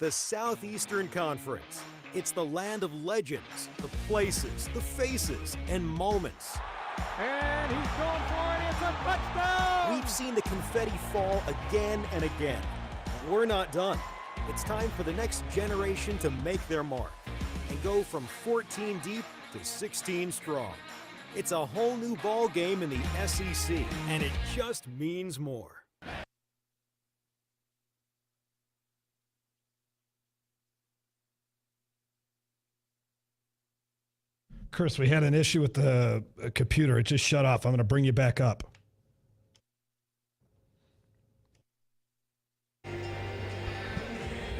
Speaker 10: The Southeastern Conference. It's the land of legends, the places, the faces, and moments.
Speaker 11: And he's going for it. It's a touchdown!
Speaker 10: We've seen the confetti fall again and again. But we're not done. It's time for the next generation to make their mark and go from 14 deep to 16 strong. It's a whole new ball game in the SEC, and it just means more.
Speaker 5: Chris, we had an issue with the computer. It just shut off. I'm going to bring you back up.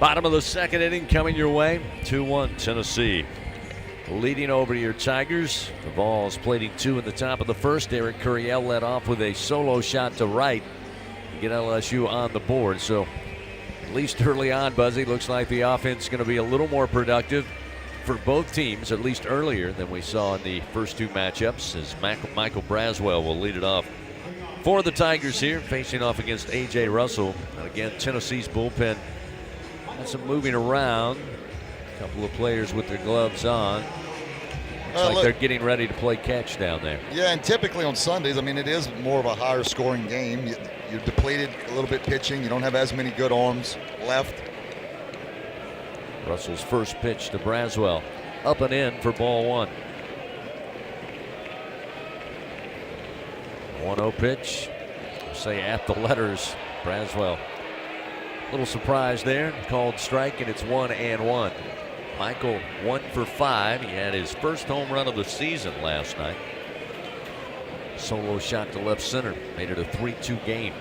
Speaker 4: Bottom of the second inning coming your way. 2-1 Tennessee leading over your Tigers. The ball's plating 2 in the top of the first. Eric Curiel led off with a solo shot to right to get LSU on the board. So at least early on, Buzzy, looks like the offense is going to be a little more productive for both teams, at least earlier than we saw in the first two matchups, as Michael Braswell will lead it off for the Tigers here, facing off against A.J. Russell. And again, Tennessee's bullpen has some moving around. A couple of players with their gloves on. Looks like they're getting ready to play catch down there.
Speaker 12: Yeah, and typically on Sundays, I mean, it is more of a higher scoring game. You're depleted a little bit pitching. You don't have as many good arms left.
Speaker 4: Russell's first pitch to Braswell. Up and in for ball 1. 1-0 pitch. Say at the letters, Braswell. Little surprise there. Called strike, and it's 1-1. Michael 1 for 5. He had his first home run of the season last night. Solo shot to left center. Made it a 3-2 game.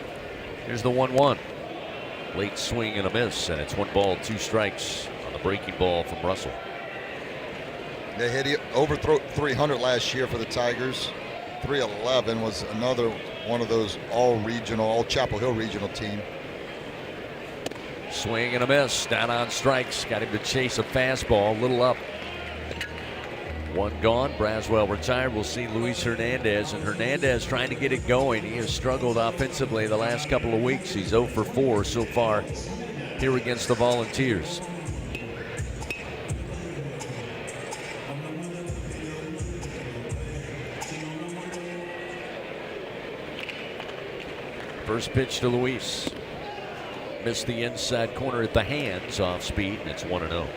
Speaker 4: Here's the 1-1. Late swing and a miss, and it's 1 ball, 2 strikes on the breaking ball from Russell.
Speaker 12: They hit over 300 last year for the Tigers. 311 was another one of those all Chapel Hill regional team.
Speaker 4: Swing and a miss, down on strikes. Got him to chase a fastball, a little up. 1 gone, Braswell retired. We'll see Luis Hernandez, and Hernandez trying to get it going. He has struggled offensively the last couple of weeks. He's 0 for 4 so far here against the Volunteers. First pitch to Luis. Missed the inside corner at the hands, off speed, and it's 1-0.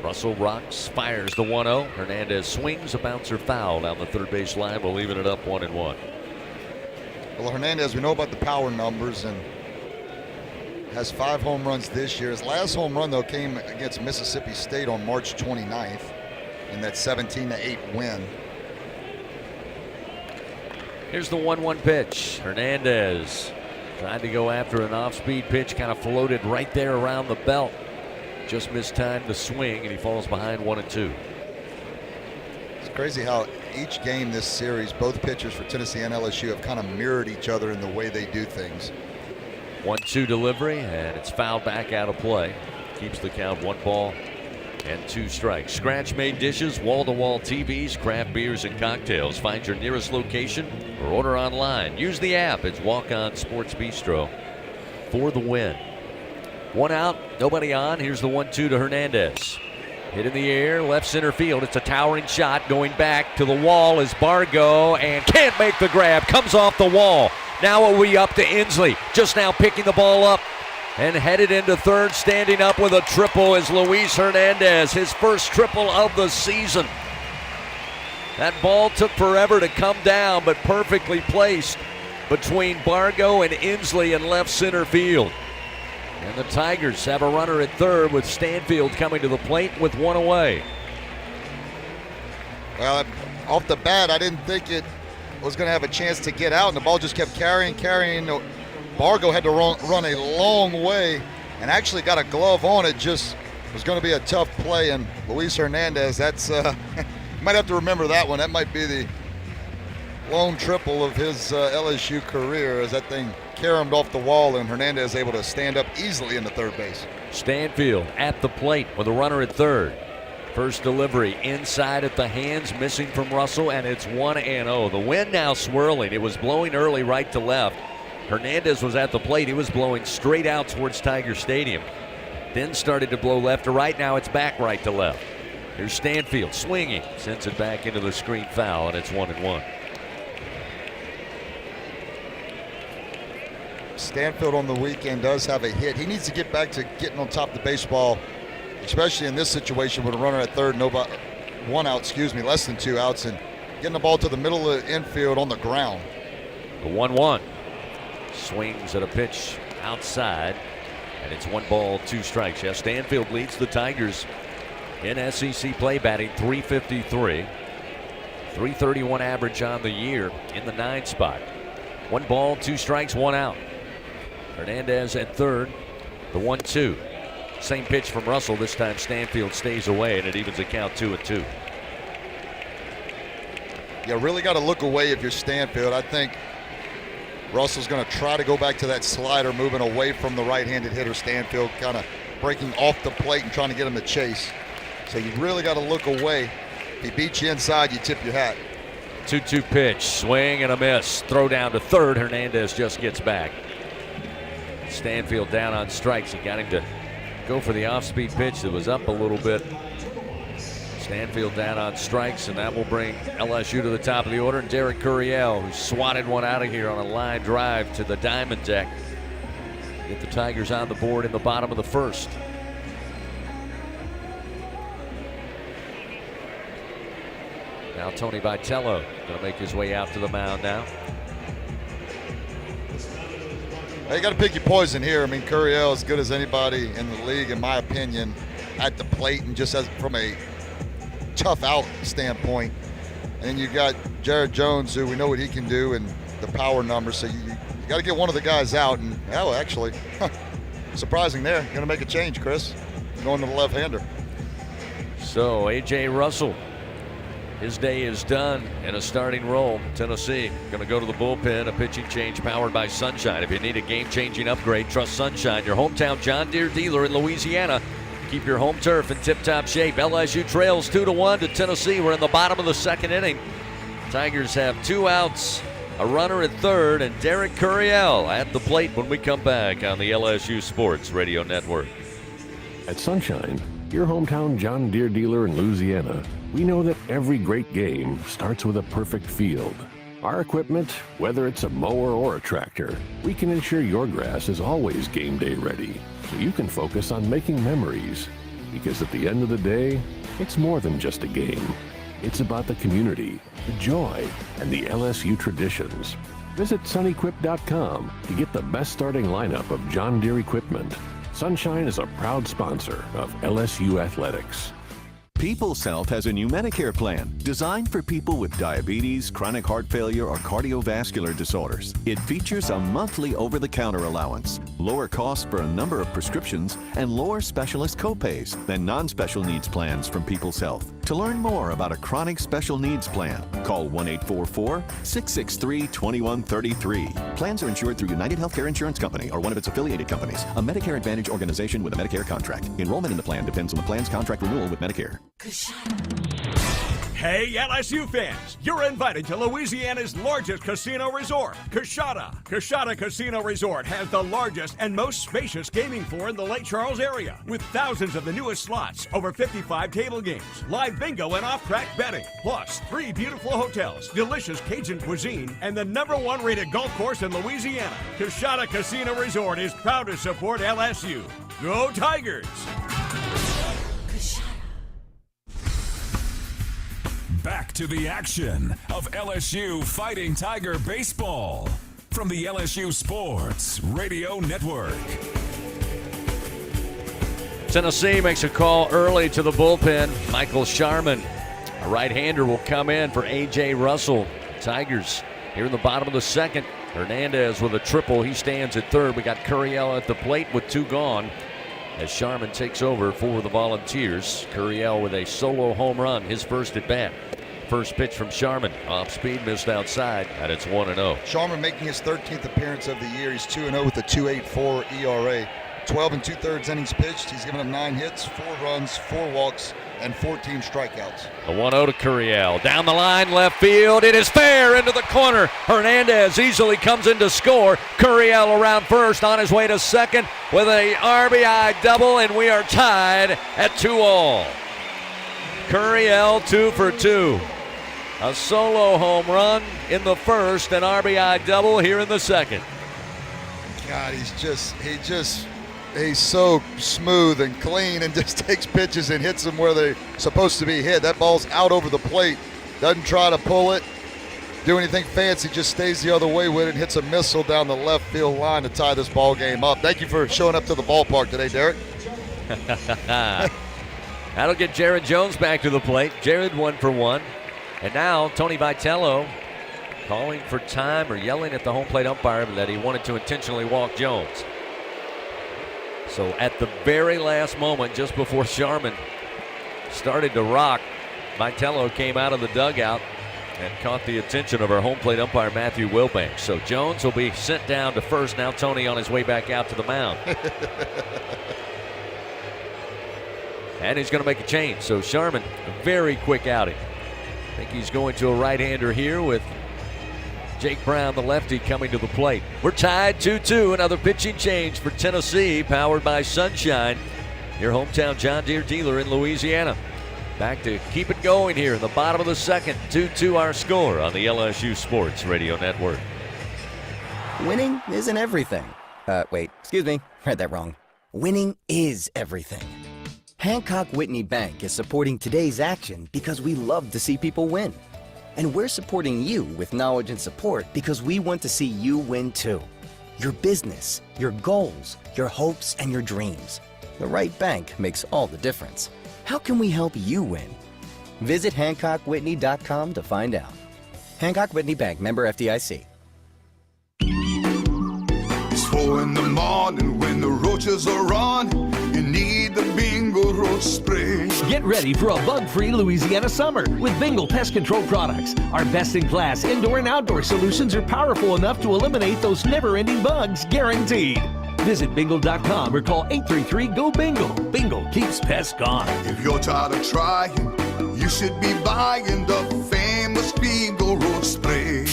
Speaker 4: Russell rocks, fires the 1-0. Hernandez swings, a bouncer foul down the third base line. We'll leave it up 1-1.
Speaker 12: Well, Hernandez, we know about the power numbers, and has 5 home runs this year. His last home run, though, came against Mississippi State on March 29th in that 17-8 win.
Speaker 4: Here's the 1-1 pitch. Hernandez tried to go after an off-speed pitch, kind of floated right there around the belt. Just missed time to swing, and he falls behind 1-2.
Speaker 12: It's crazy how each game this series, both pitchers for Tennessee and LSU have kind of mirrored each other in the way they do things.
Speaker 4: 1-2 delivery, and it's fouled back out of play. Keeps the count 1 ball and 2 strikes. Scratch-made dishes, wall-to-wall TVs, craft beers, and cocktails. Find your nearest location or order online. Use the app. It's Walk On Sports Bistro for the win. 1 out, nobody on. Here's the 1-2 to Hernandez. Hit in the air, left center field. It's a towering shot. Going back to the wall is Bargo, and can't make the grab. Comes off the wall. Now are we up to Inslee. Just now picking the ball up and headed into third. Standing up with a triple is Luis Hernandez, his first triple of the season. That ball took forever to come down, but perfectly placed between Bargo and Inslee in left center field. And the Tigers have a runner at third with Stanfield coming to the plate with 1 away.
Speaker 12: Well, off the bat, I didn't think it was going to have a chance to get out, and the ball just kept carrying. Bargo had to run a long way and actually got a glove on it. Just was going to be a tough play, and Luis Hernandez, that's you might have to remember that one. That might be the lone triple of his LSU career, as that thing caromed off the wall and Hernandez able to stand up easily into third base.
Speaker 4: Stanfield at the plate with a runner at third. First delivery inside at the hands, missing from Russell, and it's 1-0. The wind now swirling. It was blowing early right to left. Hernandez was at the plate. He was blowing straight out towards Tiger Stadium. Then started to blow left to right. Now it's back right to left. Here's Stanfield swinging. Sends it back into the screen foul, and it's 1-1.
Speaker 12: Stanfield on the weekend does have a hit. He needs to get back to getting on top of the baseball, especially in this situation with a runner at third, less than 2 outs, and getting the ball to the middle of the infield on the ground.
Speaker 4: The 1-1. Swings at a pitch outside, and it's 1 ball, 2 strikes. Yeah, Stanfield leads the Tigers in SEC play, batting .353. .331 average on the year in the 9 spot. 1 ball, 2 strikes, 1 out. Hernandez at third. The 1-2. Same pitch from Russell. This time Stanfield stays away, and it evens the count 2-2.
Speaker 12: You really got to look away if you're Stanfield. I think Russell's going to try to go back to that slider, moving away from the right-handed hitter. Stanfield kind of breaking off the plate and trying to get him to chase. So you really got to look away. If he beats you inside, you tip your hat.
Speaker 4: 2-2 pitch, swing and a miss. Throw down to third. Hernandez just gets back. Stanfield down on strikes. He got him to go for the off-speed pitch that was up a little bit. Stanfield down on strikes, and that will bring LSU to the top of the order. And Derek Curiel, who swatted one out of here on a line drive to the diamond deck. Get the Tigers on the board in the bottom of the first. Now Tony Vitello going to make his way out to the mound now.
Speaker 12: You got to pick your poison here. I mean, Curiel is as good as anybody in the league, in my opinion, at the plate and just as from a tough out standpoint. And then you got Jared Jones, who we know what he can do, and the power numbers. So you got to get one of the guys out. And actually, surprising there. Going to make a change, Chris. Going to the left-hander.
Speaker 4: So A.J. Russell, his day is done in a starting role. Tennessee going to go to the bullpen. A pitching change powered by Sunshine. If you need a game-changing upgrade, trust Sunshine, your hometown John Deere dealer in Louisiana. Keep your home turf in tip-top shape. LSU trails 2-1 to Tennessee. We're in the bottom of the second inning. Tigers have 2 outs, a runner at third, and Derek Curiel at the plate when we come back on the LSU Sports Radio Network.
Speaker 15: At Sunshine, your hometown John Deere dealer in Louisiana, we know that every great game starts with a perfect field. Our equipment, whether it's a mower or a tractor, we can ensure your grass is always game day ready, so you can focus on making memories. Because at the end of the day, it's more than just a game. It's about the community, the joy, and the LSU traditions. Visit sunequip.com to get the best starting lineup of John Deere equipment. Sunshine is a proud sponsor of LSU Athletics.
Speaker 21: People's Health has a new Medicare plan designed for people with diabetes, chronic heart failure, or cardiovascular disorders. It features a monthly over-the-counter allowance, lower costs for a number of prescriptions, and lower specialist copays than non-special needs plans from People's Health. To learn more about a chronic special needs plan, call 1-844-663-2133. Plans are insured through United Healthcare Insurance Company or one of its affiliated companies, a Medicare Advantage organization with a Medicare contract. Enrollment in the plan depends on the plan's contract renewal with Medicare.
Speaker 7: Hey, LSU fans, you're invited to Louisiana's largest casino resort, Coshada. Coshada Casino Resort has the largest and most spacious gaming floor in the Lake Charles area, with thousands of the newest slots, over 55 table games, live bingo and off-track betting, plus 3 beautiful hotels, delicious Cajun cuisine, and the #1 rated golf course in Louisiana. Coshada Casino Resort is proud to support LSU. Go Tigers!
Speaker 1: Back to the action of LSU Fighting Tiger Baseball from the LSU Sports Radio Network.
Speaker 4: Tennessee makes a call early to the bullpen. Michael Sharman, a right-hander, will come in for A.J. Russell. Tigers here in the bottom of the second. Hernandez with a triple. He stands at third. We got Curiel at the plate with 2 gone as Sharman takes over for the Volunteers. Curiel with a solo home run, his first at bat. First pitch from Sharman, off speed, missed outside, and it's 1-0.
Speaker 12: Sharman making his 13th appearance of the year. He's 2-0 with a 2.84 ERA. 12 2/3 innings pitched. He's given up 9 hits, 4 runs, 4 walks, and 14 strikeouts.
Speaker 4: The 1-0 to Curiel. Down the line, left field. It is fair into the corner. Hernandez easily comes in to score. Curiel around first, on his way to second with a RBI double, and we are tied at 2-all. Curiel 2 for 2. A solo home run in the first, an RBI double here in the second.
Speaker 12: God, he's so smooth and clean and just takes pitches and hits them where they're supposed to be hit. That ball's out over the plate. Doesn't try to pull it, do anything fancy, just stays the other way with it and hits a missile down the left field line to tie this ball game up. Thank you for showing up to the ballpark today, Derek.
Speaker 4: That'll get Jared Jones back to the plate. Jared 1 for 1. And now Tony Vitello calling for time or yelling at the home plate umpire that he wanted to intentionally walk Jones. So at the very last moment, just before Sharman started to rock, Vitello came out of the dugout and caught the attention of our home plate umpire, Matthew Wilbanks. So Jones will be sent down to first. Now Tony on his way back out to the mound. And he's going to make a change. So Sharman, a very quick outing. I think he's going to a right-hander here with Jake Brown, the lefty, coming to the plate. We're tied 2-2. Another pitching change for Tennessee, powered by Sunshine, your hometown John Deere dealer in Louisiana. Back to keep it going here in the bottom of the second. 2-2 our score on the LSU Sports Radio Network.
Speaker 16: Winning isn't everything. Wait, excuse me, read that wrong. Winning is everything. Hancock Whitney Bank is supporting today's action because we love to see people win. And we're supporting you with knowledge and support because we want to see you win too. Your business, your goals, your hopes, and your dreams. The right bank makes all the difference. How can we help you win? Visit HancockWhitney.com to find out. Hancock Whitney Bank, member FDIC.
Speaker 19: It's 4 in the morning when the roaches are on. You need the Bingo Roach Spray.
Speaker 20: Get ready for a bug-free Louisiana summer with Bingo Pest Control products. Our best-in-class indoor and outdoor solutions are powerful enough to eliminate those never-ending bugs, guaranteed. Visit bingo.com or call 833-GO-BINGO. Bingo keeps pests gone.
Speaker 19: If you're tired of trying, you should be buying the famous Bingo Roach Spray.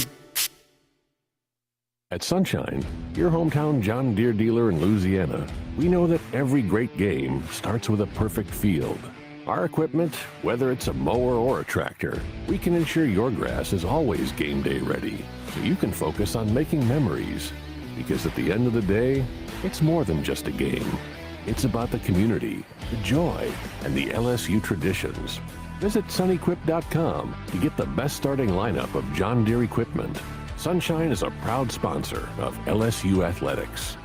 Speaker 15: At Sunshine, your hometown John Deere dealer in Louisiana, we know that every great game starts with a perfect field. Our equipment, whether it's a mower or a tractor, we can ensure your grass is always game day ready, so you can focus on making memories. Because at the end of the day, it's more than just a game. It's about the community, the joy, and the LSU traditions. Visit sunequip.com to get the best starting lineup of John Deere equipment. Sunshine is a proud sponsor of LSU Athletics.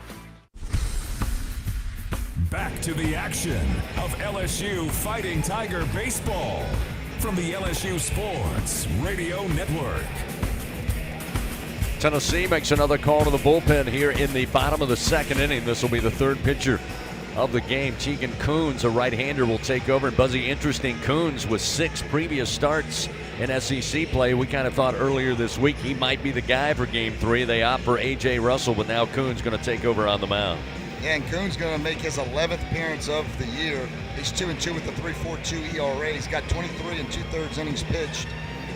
Speaker 1: Back to the action of LSU Fighting Tiger Baseball from the LSU Sports Radio Network.
Speaker 4: Tennessee makes another call to the bullpen here in the bottom of the second inning. This will be the third pitcher of the game. Tegan Coons, a right-hander, will take over. And Buzzy, interesting, Coons with 6 previous starts in SEC play. We kind of thought earlier this week he might be the guy for Game 3. They opt for A.J. Russell, but now Coons going to take over on the mound.
Speaker 12: Yeah, and Coons going to make his 11th appearance of the year. He's 2-2 with a 3.42 ERA. He's got 23 2/3 innings pitched,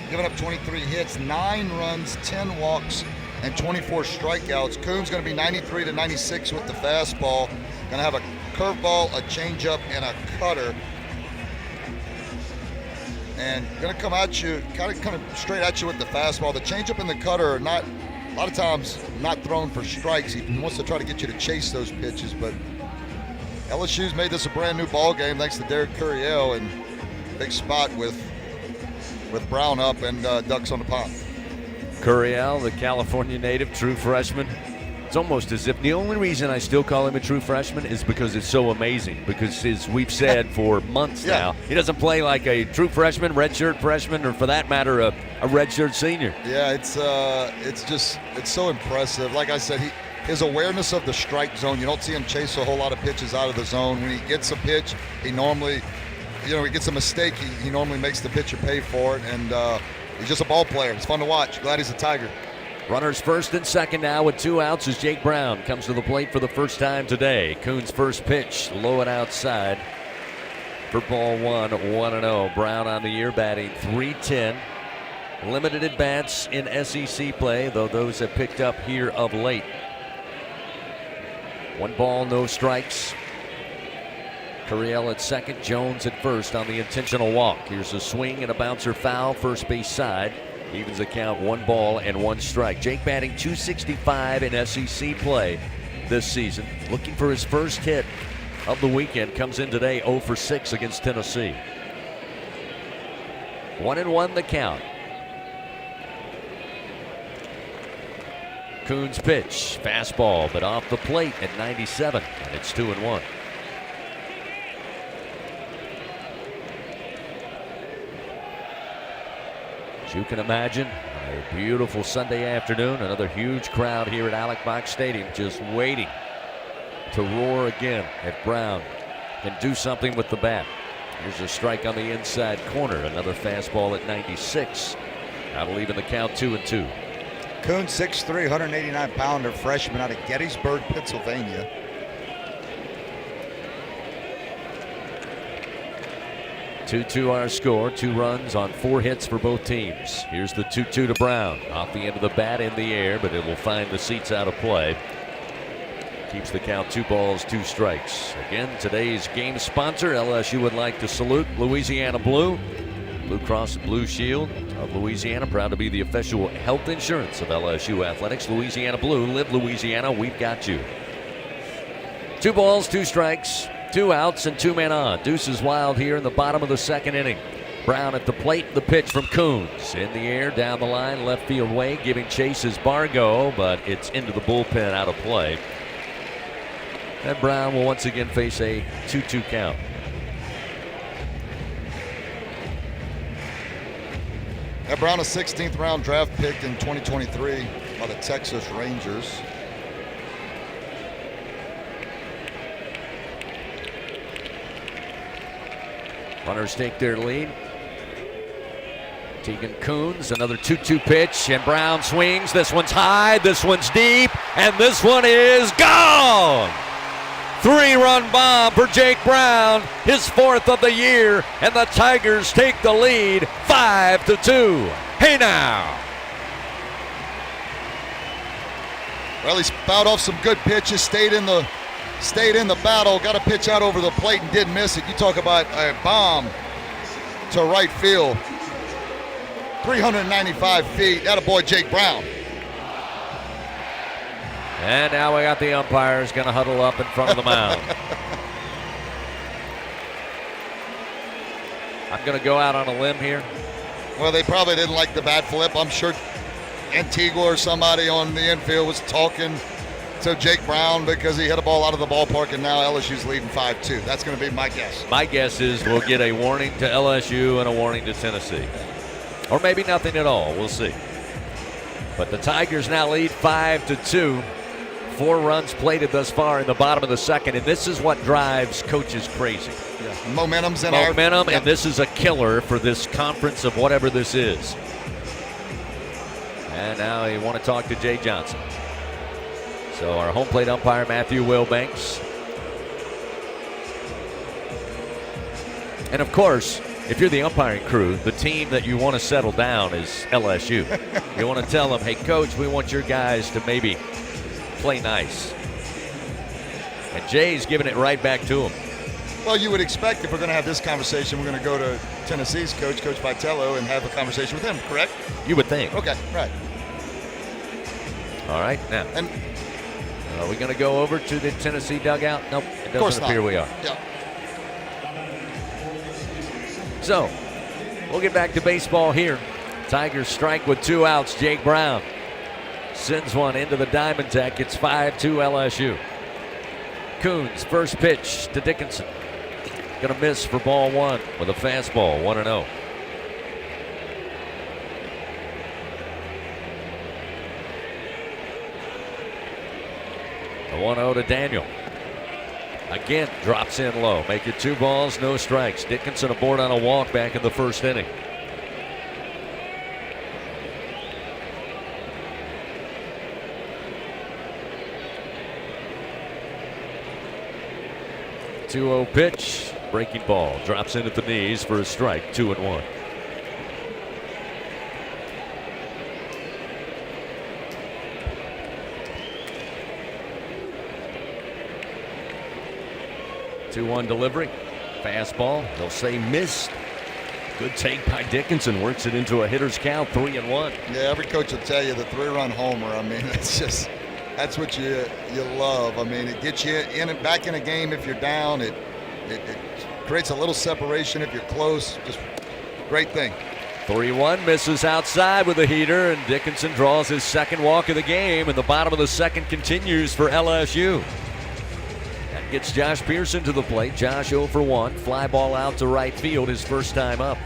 Speaker 12: giving up 23 hits, 9 runs, 10 walks, and 24 strikeouts. Coons going to be 93 to 96 with the fastball. Going to have a curveball, a changeup, and a cutter. And going to come at you, kind of straight at you with the fastball. The changeup and the cutter are not, a lot of times, not thrown for strikes. He wants to try to get you to chase those pitches, but LSU's made this a brand new ball game thanks to Derek Curiel, and big spot with Brown up and Ducks on the pond.
Speaker 4: Curiel, the California native, true freshman. It's almost as if the only reason I still call him a true freshman is because it's so amazing. Because as we've said for months now, he doesn't play like a true freshman, redshirt freshman, or for that matter, a redshirt senior.
Speaker 12: Yeah, it's so impressive. Like I said, his awareness of the strike zone. You don't see him chase a whole lot of pitches out of the zone. When he gets a pitch, he normally, he gets a mistake. He normally makes the pitcher pay for it, and he's just a ball player. It's fun to watch. Glad he's a Tiger.
Speaker 4: Runners first and second now with 2 outs as Jake Brown comes to the plate for the first time today. Coons' first pitch, low and outside for ball 1, 1-0. Brown on the year batting .310. Limited at bats in SEC play, though those have picked up here of late. 1 ball, no strikes. Curiel at second, Jones at first on the intentional walk. Here's a swing and a bouncer foul, first base side. Evens the count, 1 ball and 1 strike. Jake batting .265 in SEC play this season. Looking for his first hit of the weekend. Comes in today 0 for 6 against Tennessee. 1-1 the count. Coons pitch, fastball, but off the plate at 97, and it's 2-1. You can imagine a beautiful Sunday afternoon, another huge crowd here at Alex Box Stadium just waiting to roar again if Brown can do something with the bat. Here's a strike on the inside corner, another fastball at 96. That'll even the count 2-2.
Speaker 12: Coons, 6'3", 189-pounder freshman out of Gettysburg, Pennsylvania.
Speaker 4: Our score, 2 runs on 4 hits for both teams. Here's the 2-2 to Brown. Off the end of the bat in the air, but it will find the seats out of play. Keeps the count 2 balls, 2 strikes. Again, today's game sponsor, LSU would like to salute Louisiana Blue. Blue Cross and Blue Shield of Louisiana, proud to be the official health insurance of LSU Athletics. Louisiana Blue, live Louisiana, we've got you. 2 balls, 2 strikes. 2 outs and 2 men on. Deuce is wild here in the bottom of the second inning. Brown at the plate, the pitch from Coons. In the air, down the line, left field way. Giving chase is Bargo, but it's into the bullpen, out of play. And Brown will once again face a 2-2 count.
Speaker 12: Yeah, Brown, a 16th round draft pick in 2023 by the Texas Rangers.
Speaker 4: Runners take their lead. Tegan Coons, another 2-2 pitch, and Brown swings. This one's high, this one's deep, and this one is gone! 3-run bomb for Jake Brown, his 4th of the year, and the Tigers take the lead 5-2. Hey now!
Speaker 12: Well, he's fouled off some good pitches, stayed in the battle, got a pitch out over the plate and didn't miss it. You talk about a bomb to right field. 395 feet. That a boy, Jake Brown.
Speaker 4: And now we got the umpires going to huddle up in front of the mound. I'm going to go out on a limb here.
Speaker 12: Well, they probably didn't like the bat flip. I'm sure Antigua or somebody on the infield was talking to Jake Brown because he hit a ball out of the ballpark, and now LSU's leading 5-2. That's going to be my guess.
Speaker 4: My guess is we'll get a warning to LSU and a warning to Tennessee. Or maybe nothing at all. We'll see. But the Tigers now lead 5-2. 4 runs plated thus far in the bottom of the second, and this is what drives coaches crazy.
Speaker 12: Yeah. Momentum,
Speaker 4: and this is a killer for this conference of whatever this is. And now you want to talk to Jay Johnson. So our home plate umpire, Matthew Wilbanks. And of course, if you're the umpiring crew, the team that you want to settle down is LSU. You want to tell them, hey, coach, we want your guys to maybe play nice. And Jay's giving it right back to him.
Speaker 12: Well, you would expect if we're going to have this conversation, we're going to go to Tennessee's coach, Coach Vitello, and have a conversation with him, correct?
Speaker 4: You would think.
Speaker 12: Okay, right.
Speaker 4: All right, now.
Speaker 12: And
Speaker 4: are we going to go over to the Tennessee dugout? Nope, it doesn't appear we are.
Speaker 12: Yeah.
Speaker 4: So, we'll get back to baseball here. Tigers strike with 2 outs. Jake Brown sends one into the diamond deck. It's 5-2 LSU. Coons, first pitch to Dickinson. Gonna miss for ball 1 with a fastball, 1-0. The 1-0 to Daniel. Again, drops in low. Make it 2 balls, no strikes. Dickinson aboard on a walk back in the first inning. Two-0 pitch, breaking ball, drops in at the knees for a strike, 2-1. Two-one delivery, fastball. They'll say missed. Good take by Dickinson. Works it into a hitter's count, 3-1.
Speaker 12: Yeah, every coach will tell you the 3-run homer. I mean, it's just that's what you love. I mean, it gets you in and back in a game if you're down. It creates a little separation if you're close. Just great thing.
Speaker 4: 3-1 misses outside with a heater, and Dickinson draws his second walk of the game, and the bottom of the second continues for LSU. That gets Josh Pearson to the plate. Josh 0 for 1. Fly ball out to right field, his first time up.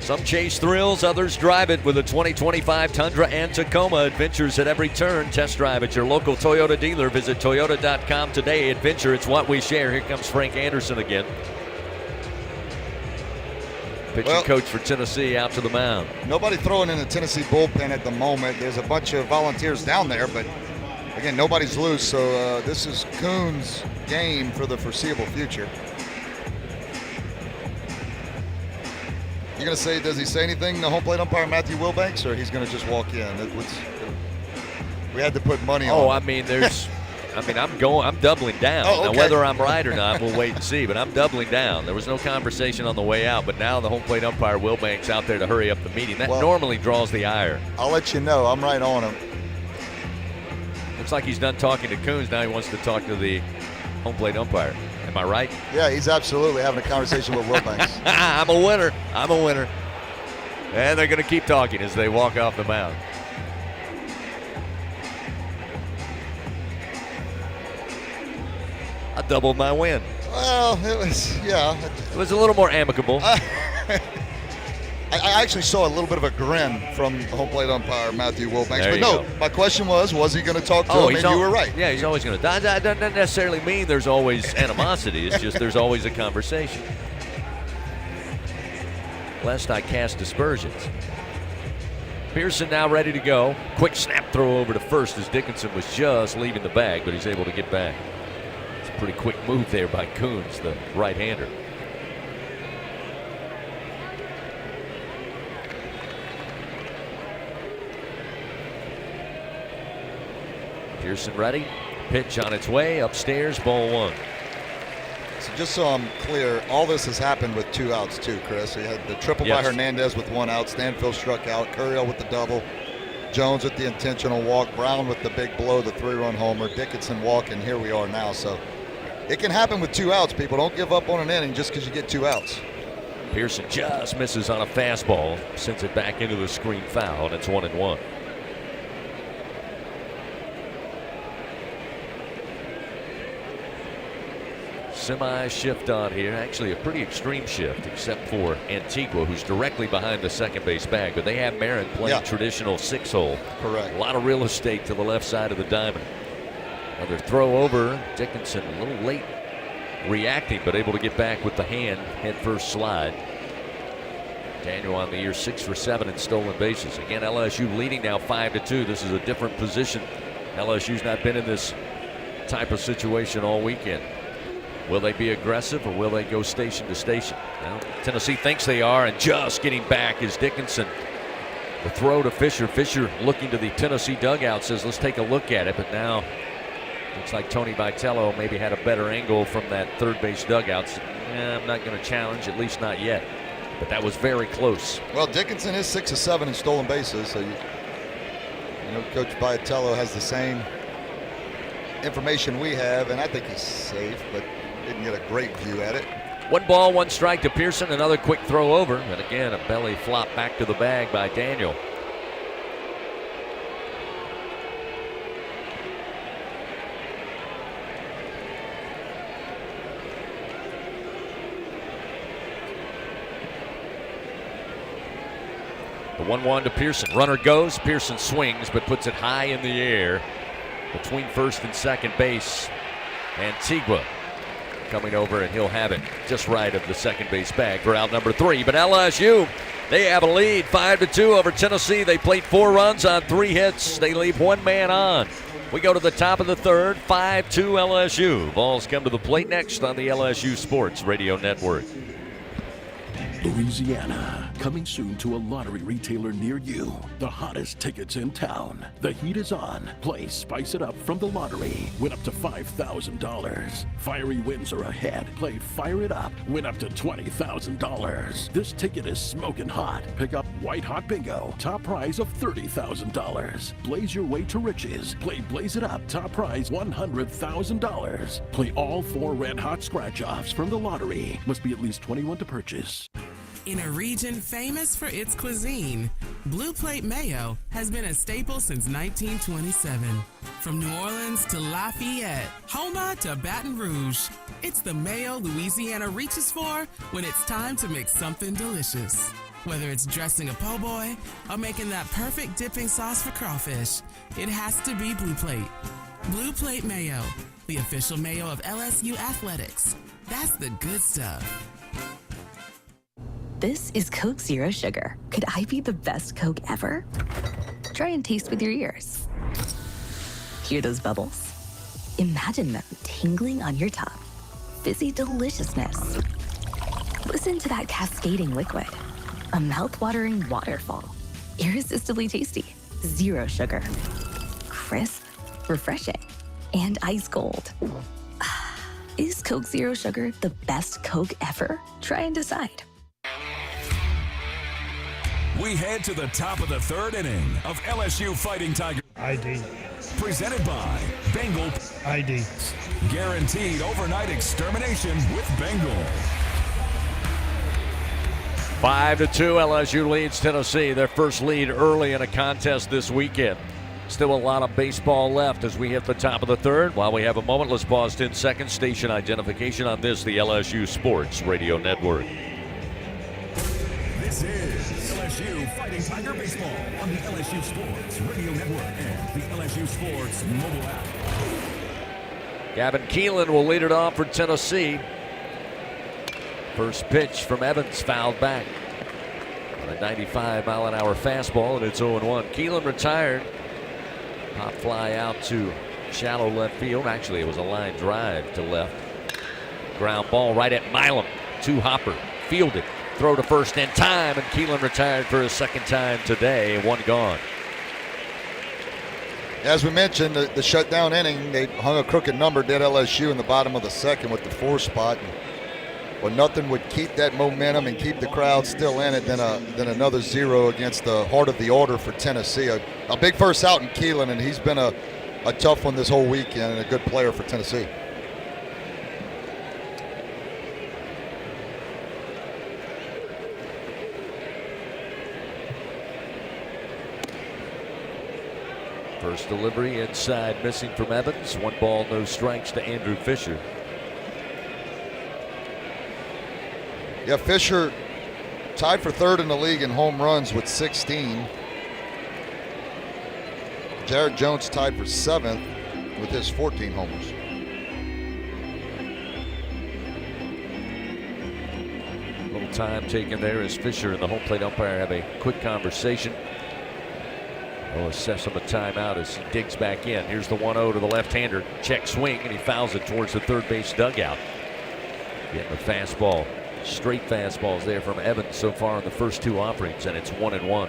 Speaker 4: Some chase thrills, others drive it with a 2025 Tundra and Tacoma. Adventures at every turn. Test drive at your local Toyota dealer. Visit Toyota.com today. Adventure, it's what we share. Here comes Frank Anderson again. Pitching coach for Tennessee out to the mound.
Speaker 12: Nobody throwing in the Tennessee bullpen at the moment. There's a bunch of volunteers down there, but again, nobody's loose. So this is Coons' game for the foreseeable future. You going to say, does he say anything, the home plate umpire, Matthew Wilbanks, or he's going to just walk in? We had to put money on.
Speaker 4: Oh, I mean, I'm doubling down.
Speaker 12: Oh, okay.
Speaker 4: Now, whether I'm right or not, we'll wait and see, but I'm doubling down. There was no conversation on the way out, but now the home plate umpire, Wilbanks, out there to hurry up the meeting. That normally draws the ire.
Speaker 12: I'll let you know. I'm right on him.
Speaker 4: Looks like he's done talking to Coons. Now he wants to talk to the home plate umpire. Am I right?
Speaker 12: Yeah, he's absolutely having a conversation with Wilbanks.
Speaker 4: I'm a winner. And they're going to keep talking as they walk off the mound. I doubled my win.
Speaker 12: Well, it was
Speaker 4: a little more amicable.
Speaker 12: I actually saw a little bit of a grin from home plate umpire Matthew Wilbanks.
Speaker 4: There
Speaker 12: but
Speaker 4: you
Speaker 12: no,
Speaker 4: go.
Speaker 12: My question was he going to talk to him? And you were right.
Speaker 4: Yeah, he's always going to. That doesn't necessarily mean there's always animosity. It's just there's always a conversation. Lest I cast aspersions. Pearson now ready to go. Quick snap throw over to first as Dickinson was just leaving the bag, but he's able to get back. It's a pretty quick move there by Coons, the right-hander. Pearson ready. Pitch on its way. Upstairs, ball 1.
Speaker 12: So just so I'm clear, all this has happened with 2 outs too, Chris. We had the triple by Hernandez with 1 out. Stanfield struck out. Curriel with the double. Jones with the intentional walk. Brown with the big blow, the 3-run homer. Dickinson walking. Here we are now. So it can happen with 2 outs, people. Don't give up on an inning just because you get 2 outs.
Speaker 4: Pearson just misses on a fastball. Sends it back into the screen foul, and it's 1-1. semi-shift on here. Actually, a pretty extreme shift, except for Antigua, who's directly behind the second base bag. But they have Marin playing traditional 6-hole.
Speaker 12: Correct.
Speaker 4: A lot of real estate to the left side of the diamond. Another throw over. Dickinson a little late reacting, but able to get back with the head first slide. Daniel on the year 6 for 7 in stolen bases. Again, LSU leading now 5-2. This is a different position. LSU's not been in this type of situation all weekend. Will they be aggressive or will they go station to station? Well, Tennessee thinks they are, and just getting back is Dickinson. The throw to Fisher. Fisher looking to the Tennessee dugout, says let's take a look at it, but now looks like Tony Vitello maybe had a better angle from that third base dugout. So, I'm not going to challenge, at least not yet. But that was very close.
Speaker 12: Well, Dickinson is 6 of 7 in stolen bases, so Coach Vitello has the same information we have, and I think he's safe, but didn't get a great view at it.
Speaker 4: 1 ball, 1 strike to Pearson. Another quick throw over, and again a belly flop back to the bag by Daniel. The 1-1 to Pearson. Runner goes. Pearson swings, but puts it high in the air between first and second base. Antigua coming over, and he'll have it just right of the second base bag for out number 3. But LSU, they have a lead 5-2 over Tennessee. They played 4 runs on 3 hits. They leave 1 man on. We go to the top of the third. 5-2 LSU. Vols come to the plate next on the LSU Sports Radio Network.
Speaker 2: Louisiana, coming soon to a lottery retailer near you. The hottest tickets in town. The heat is on. Play Spice It Up from the lottery. Win up to $5,000. Fiery wins are ahead. Play Fire It Up. Win up to $20,000. This ticket is smoking hot. Pick up White Hot Bingo. Top prize of $30,000. Blaze your way to riches. Play Blaze It Up. Top prize $100,000. Play all 4 Red Hot Scratch-Offs from the lottery. Must be at least 21 to purchase.
Speaker 6: In a region famous for its cuisine, Blue Plate Mayo has been a staple since 1927. From New Orleans to Lafayette, Houma to Baton Rouge, it's the mayo Louisiana reaches for when it's time to make something delicious. Whether it's dressing a po' boy or making that perfect dipping sauce for crawfish, it has to be Blue Plate. Blue Plate Mayo, the official mayo of LSU Athletics. That's the good stuff.
Speaker 17: This is Coke Zero Sugar. Could I be the best Coke ever? Try and taste with your ears. Hear those bubbles? Imagine them tingling on your tongue. Fizzy deliciousness. Listen to that cascading liquid. A mouth-watering waterfall. Irresistibly tasty. Zero sugar. Crisp, refreshing, and ice cold. Is Coke Zero Sugar the best Coke ever? Try and decide.
Speaker 1: We head to the top of the third inning of LSU Fighting Tigers.
Speaker 5: ID.
Speaker 1: Presented by Bengal.
Speaker 5: ID.
Speaker 1: Guaranteed overnight extermination with Bengal.
Speaker 4: 5-2 LSU leads Tennessee. Their first lead early in a contest this weekend. Still a lot of baseball left as we hit the top of the third. While we have a moment, let's pause 10 seconds. Station identification on this, the LSU Sports Radio Network.
Speaker 1: This is LSU Fighting Tiger Baseball on the LSU Sports Radio Network and the LSU Sports mobile app.
Speaker 4: Gavin Keelan will lead it off for Tennessee. First pitch from Evans, fouled back. On a 95-mile-an-hour fastball, and it's 0-1. Keelan retired. Pop fly out to shallow left field. Actually, it was a line drive to left. Ground ball right at Milam. To Hopper. Fielded. Throw to first in time, and Keelan retired for his second time today. 1 gone.
Speaker 12: As we mentioned, the shutdown inning, they hung a crooked number, did LSU in the bottom of the second with the 4 spot. Well, nothing would keep that momentum and keep the crowd still in it than another 0 against the heart of the order for Tennessee. A big first out in Keelan, and he's been a tough one this whole weekend and a good player for Tennessee.
Speaker 4: First delivery inside, missing from Evans. 1 ball, no strikes to Andrew Fisher.
Speaker 12: Yeah, Fisher tied for third in the league in home runs with 16. Jared Jones tied for seventh with his 14 homers.
Speaker 4: A little time taken there as Fisher and the home plate umpire have a quick conversation. They'll assess him a timeout as he digs back in. Here's the 1-0 to the left-hander. Check swing, and he fouls it towards the third base dugout. Getting the fastball. Straight fastballs there from Evans so far in the first two offerings, and it's 1-1.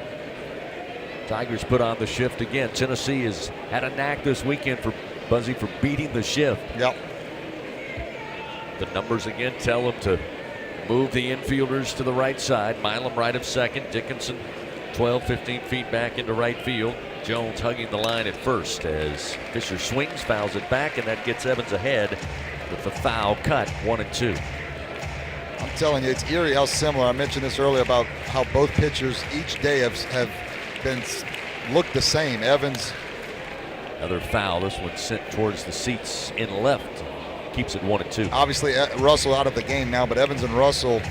Speaker 4: Tigers put on the shift again. Tennessee has had a knack this weekend for Buzzy for beating the shift.
Speaker 12: Yep.
Speaker 4: The numbers again tell them to move the infielders to the right side. Milam right of second. Dickinson 12, 15 feet back into right field. Jones hugging the line at first as Fisher swings, fouls it back, and that gets Evans ahead with the foul cut, 1-2.
Speaker 12: I'm telling you, it's eerie how similar. I mentioned this earlier about how both pitchers each day have been looked the same. Evans.
Speaker 4: Another foul. This one sent towards the seats in left. Keeps it 1-2.
Speaker 12: Obviously, Russell out of the game now, but Evans and Russell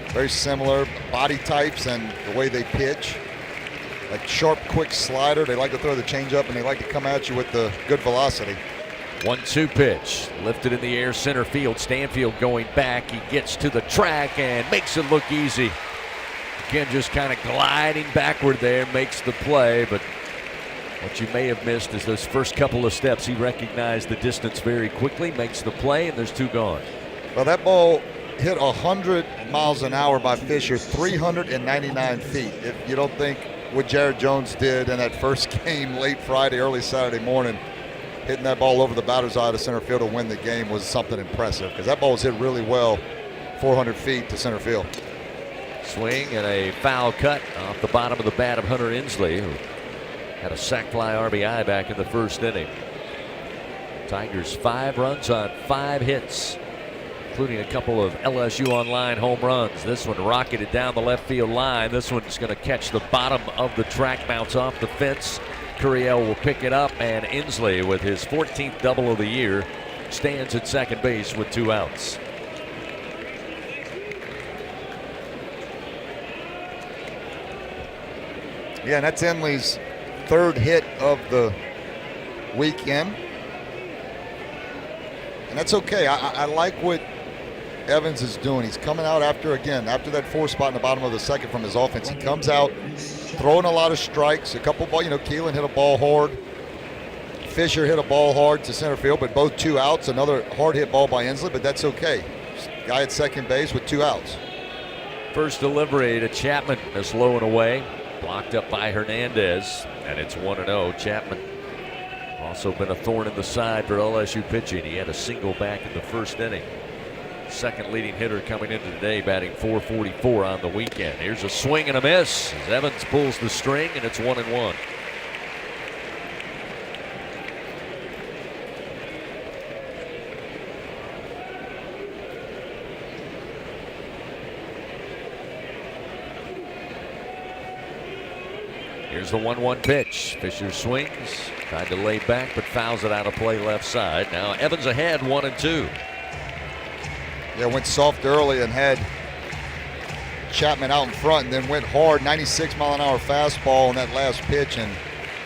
Speaker 12: very similar body types and the way they pitch. Like sharp, quick slider. They like to throw the changeup, and they like to come at you with the good velocity.
Speaker 4: 1-2 pitch. Lifted in the air, center field. Stanfield going back. He gets to the track and makes it look easy. Again, just kind of gliding backward there, makes the play, but what you may have missed is those first couple of steps. He recognized the distance very quickly, makes the play, and there's two gone.
Speaker 12: Well, that ball hit 100 miles an hour by Fisher, 399 feet. If you don't think what Jared Jones did in that first game late Friday, early Saturday morning, hitting that ball over the batter's eye to center field to win the game was something impressive, because that ball was hit really well, 400 feet to center field.
Speaker 4: Swing and a foul cut off the bottom of the bat of Hunter Inslee, who had a sac fly RBI back in the first inning. Tigers 5 runs on 5 hits, including a couple of LSU online home runs. This one rocketed down the left field line. This one's going to catch the bottom of the track, bounce off the fence. Curiel will pick it up, and Inslee, with his 14th double of the year, stands at second base with 2 outs.
Speaker 12: Yeah, and that's Inslee's 3rd hit of the weekend. And that's okay. I like what Evans is doing. He's coming out after that 4 spot in the bottom of the second from his offense. He comes out throwing a lot of strikes. A couple ball, Keelan hit a ball hard. Fisher hit a ball hard to center field, but both 2 outs. Another hard hit ball by Inslee, but that's okay. Guy at second base with 2 outs.
Speaker 4: First delivery to Chapman, that's low and away. Blocked up by Hernandez, and it's 1-0. Chapman also been a thorn in the side for LSU pitching. He had a single back in the first inning. Second leading hitter coming into today, batting .444 on the weekend. Here's a swing and a miss as Evans pulls the string, and it's 1-1. Here's the 1-1 pitch. Fisher swings, tried to lay back, but fouls it out of play left side. Now Evans ahead, 1-2.
Speaker 12: Yeah, went soft early and had Chapman out in front, and then went hard, 96-mile-an-hour fastball on that last pitch, and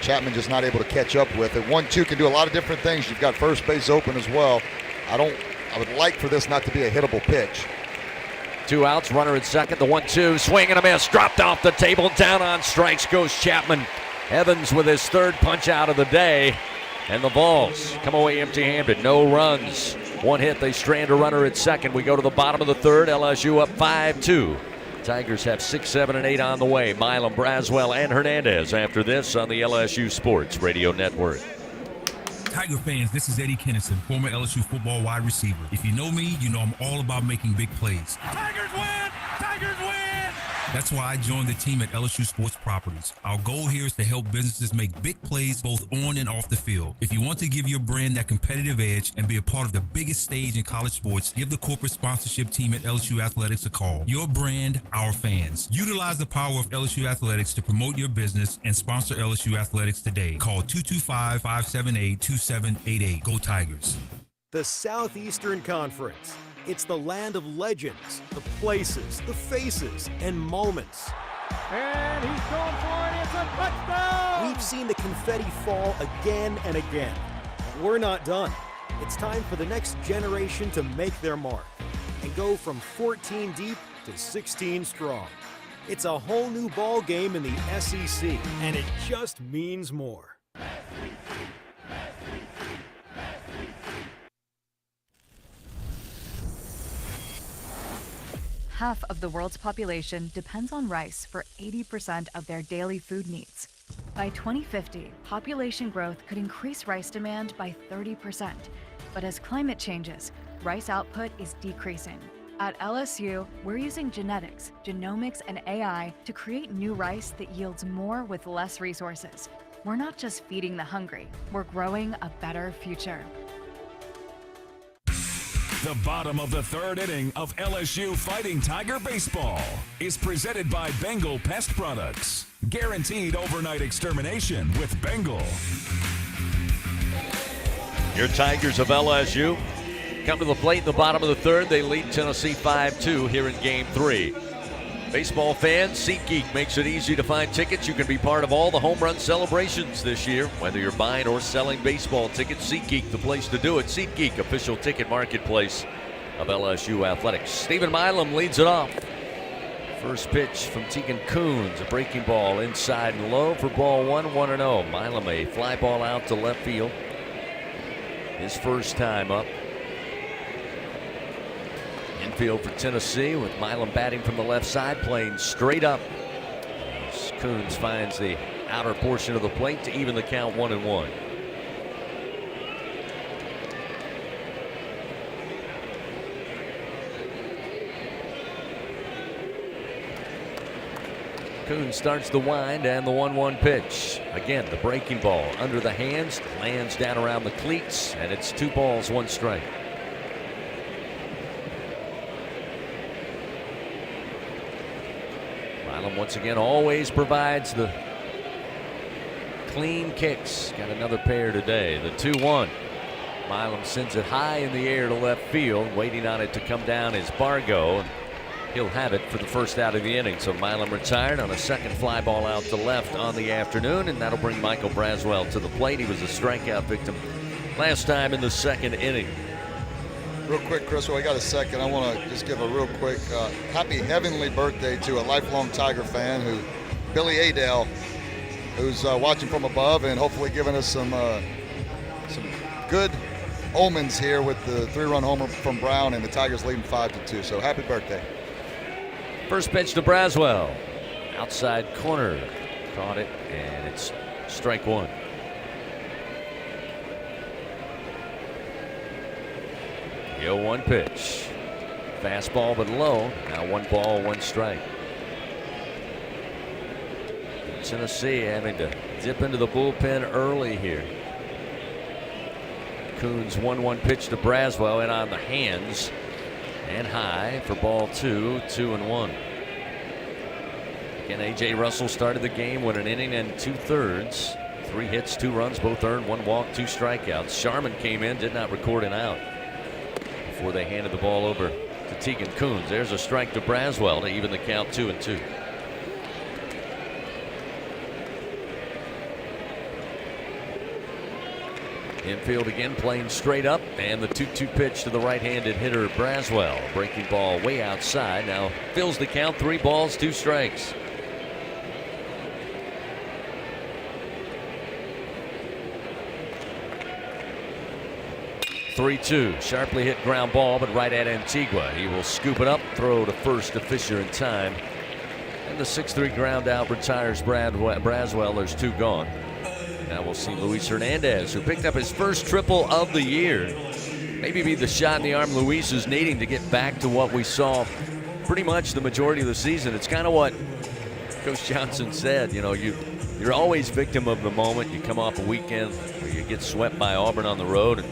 Speaker 12: Chapman just not able to catch up with it. 1-2 can do a lot of different things. You've got first base open as well. I would like for this not to be a hittable pitch.
Speaker 4: 2 outs, runner at second, the 1-2, swing and a miss, dropped off the table, down on strikes goes Chapman. Evans with his 3rd punch out of the day, and the Vols come away empty-handed, no runs. 1 hit, they strand a runner at second. We go to the bottom of the 3rd, LSU up 5-2. Tigers have 6, 7, and 8 on the way. Milam, Braswell, and Hernandez after this on the LSU Sports Radio Network.
Speaker 8: Tiger fans, this is Eddie Kennison, former LSU football wide receiver. If you know me, you know I'm all about making big plays.
Speaker 11: Tigers win! Tigers win!
Speaker 8: That's why I joined the team at LSU Sports Properties. Our goal here is to help businesses make big plays both on and off the field. If you want to give your brand that competitive edge and be a part of the biggest stage in college sports, give the corporate sponsorship team at LSU Athletics a call. Your brand, our fans. Utilize the power of LSU Athletics to promote your business and sponsor LSU Athletics today. Call 225-578-2788. Go Tigers.
Speaker 10: The Southeastern Conference. It's the land of legends, the places, the faces, and moments.
Speaker 11: And he's going for it. It's a touchdown!
Speaker 10: We've seen the confetti fall again and again. But we're not done. It's time for the next generation to make their mark and go from 14 deep to 16 strong. It's a whole new ball game in the SEC, and it just means more.
Speaker 9: Half of the world's population depends on rice for 80% of their daily food needs. By 2050, population growth could increase rice demand by 30%. But as climate changes, rice output is decreasing. At LSU, we're using genetics, genomics, and AI to create new rice that yields more with less resources. We're not just feeding the hungry, we're growing a better future.
Speaker 1: The bottom of the third inning of LSU Fighting Tiger Baseball is presented by Bengal Pest Products. Guaranteed overnight extermination with Bengal.
Speaker 4: Your Tigers of LSU come to the plate in the bottom of the third. They lead Tennessee 5-2 here in Game 3. Baseball fans, SeatGeek makes it easy to find tickets. You can be part of all the home run celebrations this year. Whether you're buying or selling baseball tickets, SeatGeek, the place to do it. SeatGeek, official ticket marketplace of LSU Athletics. Stephen Milam leads it off. First pitch from Tegan Coons, a breaking ball inside and low for ball 1-0. Milam, a fly ball out to left field. His first time up. Infield for Tennessee with Milam batting from the left side, playing straight up. Coons finds the outer portion of the plate to even the count 1-1. Coons starts the wind and the 1-1 pitch. Again, the breaking ball under the hands, lands down around the cleats, and it's 2 balls, 1 strike. Milam once again always provides the clean kicks. Got another pair today. The 2-1. Milam sends it high in the air to left field. Waiting on it to come down is Bargo. He'll have it for the first out of the inning. So Milam retired on a second fly ball out to left on the afternoon, and that'll bring Michael Braswell to the plate. He was a strikeout victim last time in the second inning.
Speaker 12: Real quick, Chris, while I got a second, I want to just give a real quick happy heavenly birthday to a lifelong Tiger fan, Billy Adale, who's watching from above and hopefully giving us some good omens here with the 3-run homer from Brown and the Tigers leading 5-2. So happy birthday.
Speaker 4: First pitch to Braswell. Outside corner. Caught it, and it's strike 1. The 0-1 pitch. Fastball but low. Now 1 ball, 1 strike. Tennessee having to dip into the bullpen early here. Coons 1-1 pitch to Braswell, and on the hands and high for ball 2, 2-1. Again, A.J. Russell started the game with an inning and 2/3. 3 hits, 2 runs, both earned, 1 walk, 2 strikeouts. Sharman came in, did not record an out before they handed the ball over to Tegan Coons. There's a strike to Braswell to even the count 2-2. Infield again playing straight up, and the 2-2 pitch to the right-handed hitter Braswell. Breaking ball way outside. Now fills the count. 3 balls, 2 strikes. (3-2). Sharply hit ground ball, but right at Antigua. He will scoop it up, throw to first to Fisher in time. And the 6-3 ground out retires Braswell. There's 2 gone. Now we'll see Luis Hernandez, who picked up his first triple of the year. Maybe be the shot in the arm Luis is needing to get back to what we saw pretty much the majority of the season. It's kind of what Coach Johnson said. You know, you're always victim of the moment. You come off a weekend where you get swept by Auburn on the road. And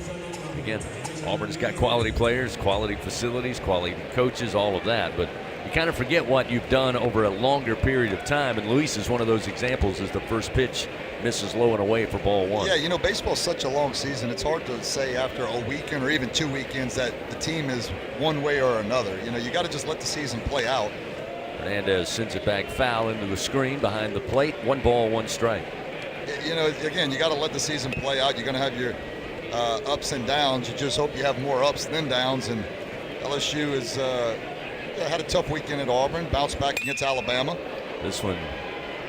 Speaker 4: again, Auburn's got quality players, quality facilities, quality coaches, all of that. But you kind of forget what you've done over a longer period of time. And Luis is one of those examples as the first pitch misses low and away for ball one.
Speaker 12: Yeah, baseball's such a long season. It's hard to say after a weekend or even 2 weekends that the team is one way or another. You got to just let the season play out.
Speaker 4: Hernandez sends it back foul into the screen behind the plate. 1 ball, 1 strike.
Speaker 12: Again, you got to let the season play out. You're going to have your ups and downs. You just hope you have more ups than downs. And LSU has had a tough weekend at Auburn, bounced back against Alabama.
Speaker 4: This one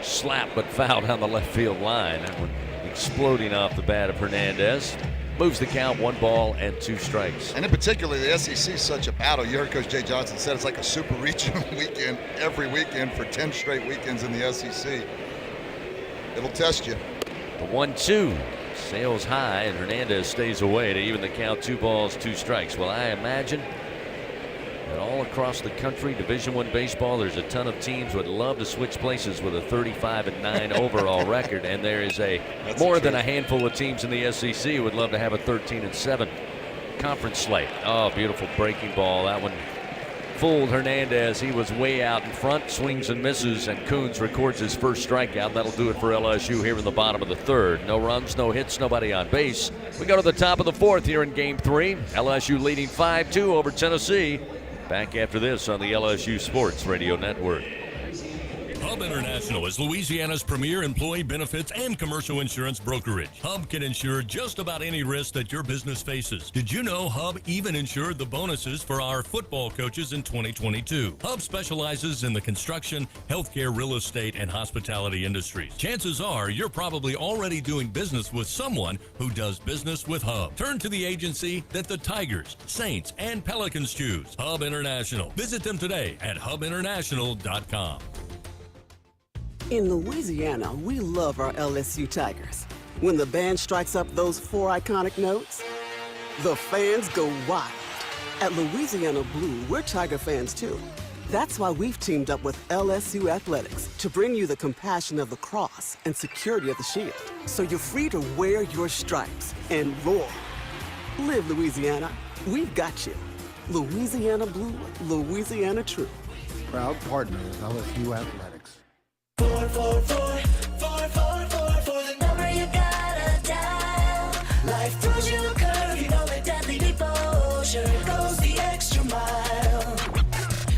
Speaker 4: slapped but foul down the left field line. That one exploding off the bat of Hernandez. Moves the count, 1 ball and 2 strikes.
Speaker 12: And in particular, the SEC is such a battle. You heard Coach Jay Johnson said it's like a super regional weekend every weekend for 10 straight weekends in the SEC. It'll test you.
Speaker 4: The 1-2 sails high, and Hernandez stays away to even the count. 2 balls, 2 strikes. Well, I imagine that all across the country, Division I baseball, there's a ton of teams would love to switch places with a 35-9 overall record, and there is more than a handful of teams in the SEC who would love to have a 13-7 conference slate. Oh, beautiful breaking ball. That one fooled Hernandez. He was way out in front, swings and misses, and Coons records his first strikeout. That'll do it for LSU here in the bottom of the 3rd. No runs, no hits, nobody on base. We go to the top of the 4th here in Game 3. LSU leading 5-2 over Tennessee. Back after this on the LSU Sports Radio Network.
Speaker 22: Hub International is Louisiana's premier employee benefits and commercial insurance brokerage. Hub can insure just about any risk that your business faces. Did you know Hub even insured the bonuses for our football coaches in 2022? Hub specializes in the construction, healthcare, real estate, and hospitality industries. Chances are you're probably already doing business with someone who does business with Hub. Turn to the agency that the Tigers, Saints, and Pelicans choose. Hub International. Visit them today at hubinternational.com.
Speaker 13: In Louisiana, we love our LSU Tigers. When the band strikes up those 4 iconic notes, the fans go wild. At Louisiana Blue, we're Tiger fans too. That's why we've teamed up with LSU Athletics to bring you the compassion of the cross and security of the shield, so you're free to wear your stripes and roar. Live Louisiana. We've got you. Louisiana Blue, Louisiana True.
Speaker 18: Proud partner of LSU Athletics.
Speaker 23: 4, 4, 4, 4, 4, 4, 4, the number you gotta dial. Life throws you a curve, you know that deadly devotion goes the extra mile.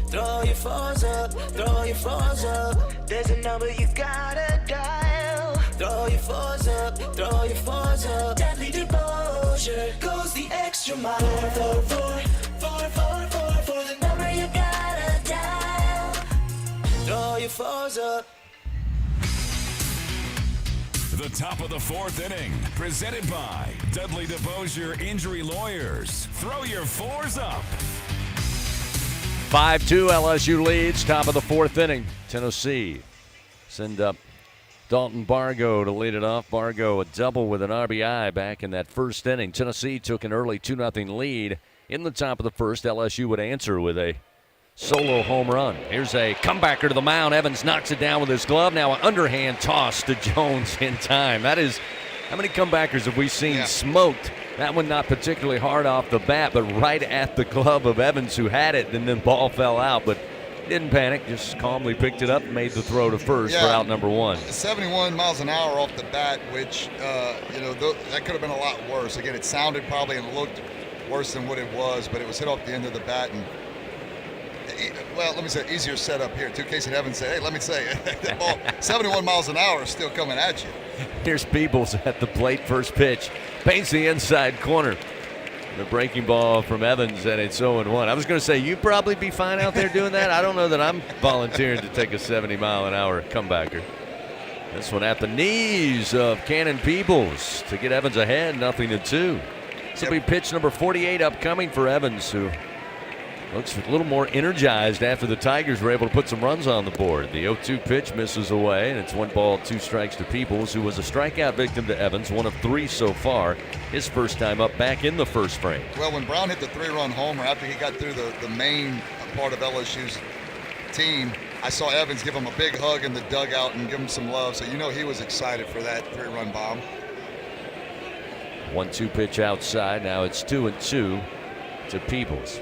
Speaker 23: Throw your fours up, throw your fours up. There's a number you gotta dial. Throw your fours up, throw your fours up. Deadly devotion goes the extra mile. 4, 4, 4, 4, 4, 4, 4, the number you gotta dial. Throw your fours up.
Speaker 1: The top of the 4th inning, presented by Dudley DeBosier Injury Lawyers. Throw your 4s up.
Speaker 4: 5-2 LSU leads, top of the 4th inning. Tennessee send up Dalton Bargo to lead it off. Bargo a double with an RBI back in that 1st inning. Tennessee took an early 2-0 lead in the top of the 1st. LSU would answer with a solo home run. Here's a comebacker to the mound. Evans knocks it down with his glove. Now an underhand toss to Jones in time. That is, how many comebackers have we seen smoked? That one not particularly hard off the bat, but right at the glove of Evans, who had it, and then ball fell out. But didn't panic, just calmly picked it up and made the throw to first for out number 1.
Speaker 12: 71 miles an hour off the bat, which, that could have been a lot worse. Again, it sounded probably and looked worse than what it was, but it was hit off the end of the bat. And well, let me say, easier setup here, too. Casey Evans said, hey, let me say, that ball, 71 miles an hour is still coming at you.
Speaker 4: Here's Peebles at the plate, first pitch. Paints the inside corner. The breaking ball from Evans, and it's 0-1. I was going to say, you'd probably be fine out there doing that. I don't know that I'm volunteering to take a 70-mile-an-hour comebacker. This one at the knees of Cannon Peebles to get Evans ahead, 0-2. This will be pitch number 48 upcoming for Evans, who looks a little more energized after the Tigers were able to put some runs on the board. The 0-2 pitch misses away, and it's 1 ball, 2 strikes to Peebles, who was a strikeout victim to Evans, 1 of 3 so far. His first time up back in the 1st frame.
Speaker 12: Well, when Brown hit the 3-run homer after he got through the main part of LSU's team, I saw Evans give him a big hug in the dugout and give him some love, so he was excited for that 3-run bomb.
Speaker 4: 1-2 pitch outside. Now it's 2-2 to Peebles.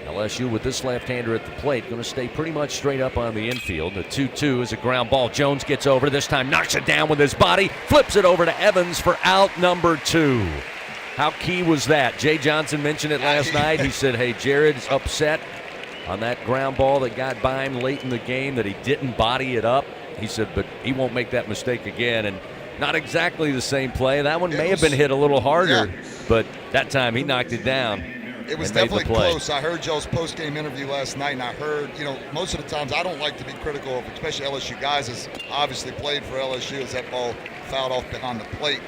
Speaker 4: LSU with this left-hander at the plate, going to stay pretty much straight up on the infield. The 2-2 is a ground ball. Jones gets over, this time knocks it down with his body, flips it over to Evans for out number 2. How key was that? Jay Johnson mentioned it last night. He said, hey, Jared's upset on that ground ball that got by him late in the game that he didn't body it up. He said, but he won't make that mistake again. And not exactly the same play. That one may have been hit a little harder, but that time he knocked it down.
Speaker 12: It was definitely close. I heard Joe's post-game interview last night, and I heard, most of the times I don't like to be critical of, especially LSU guys, as obviously played for LSU as that ball fouled off behind the plate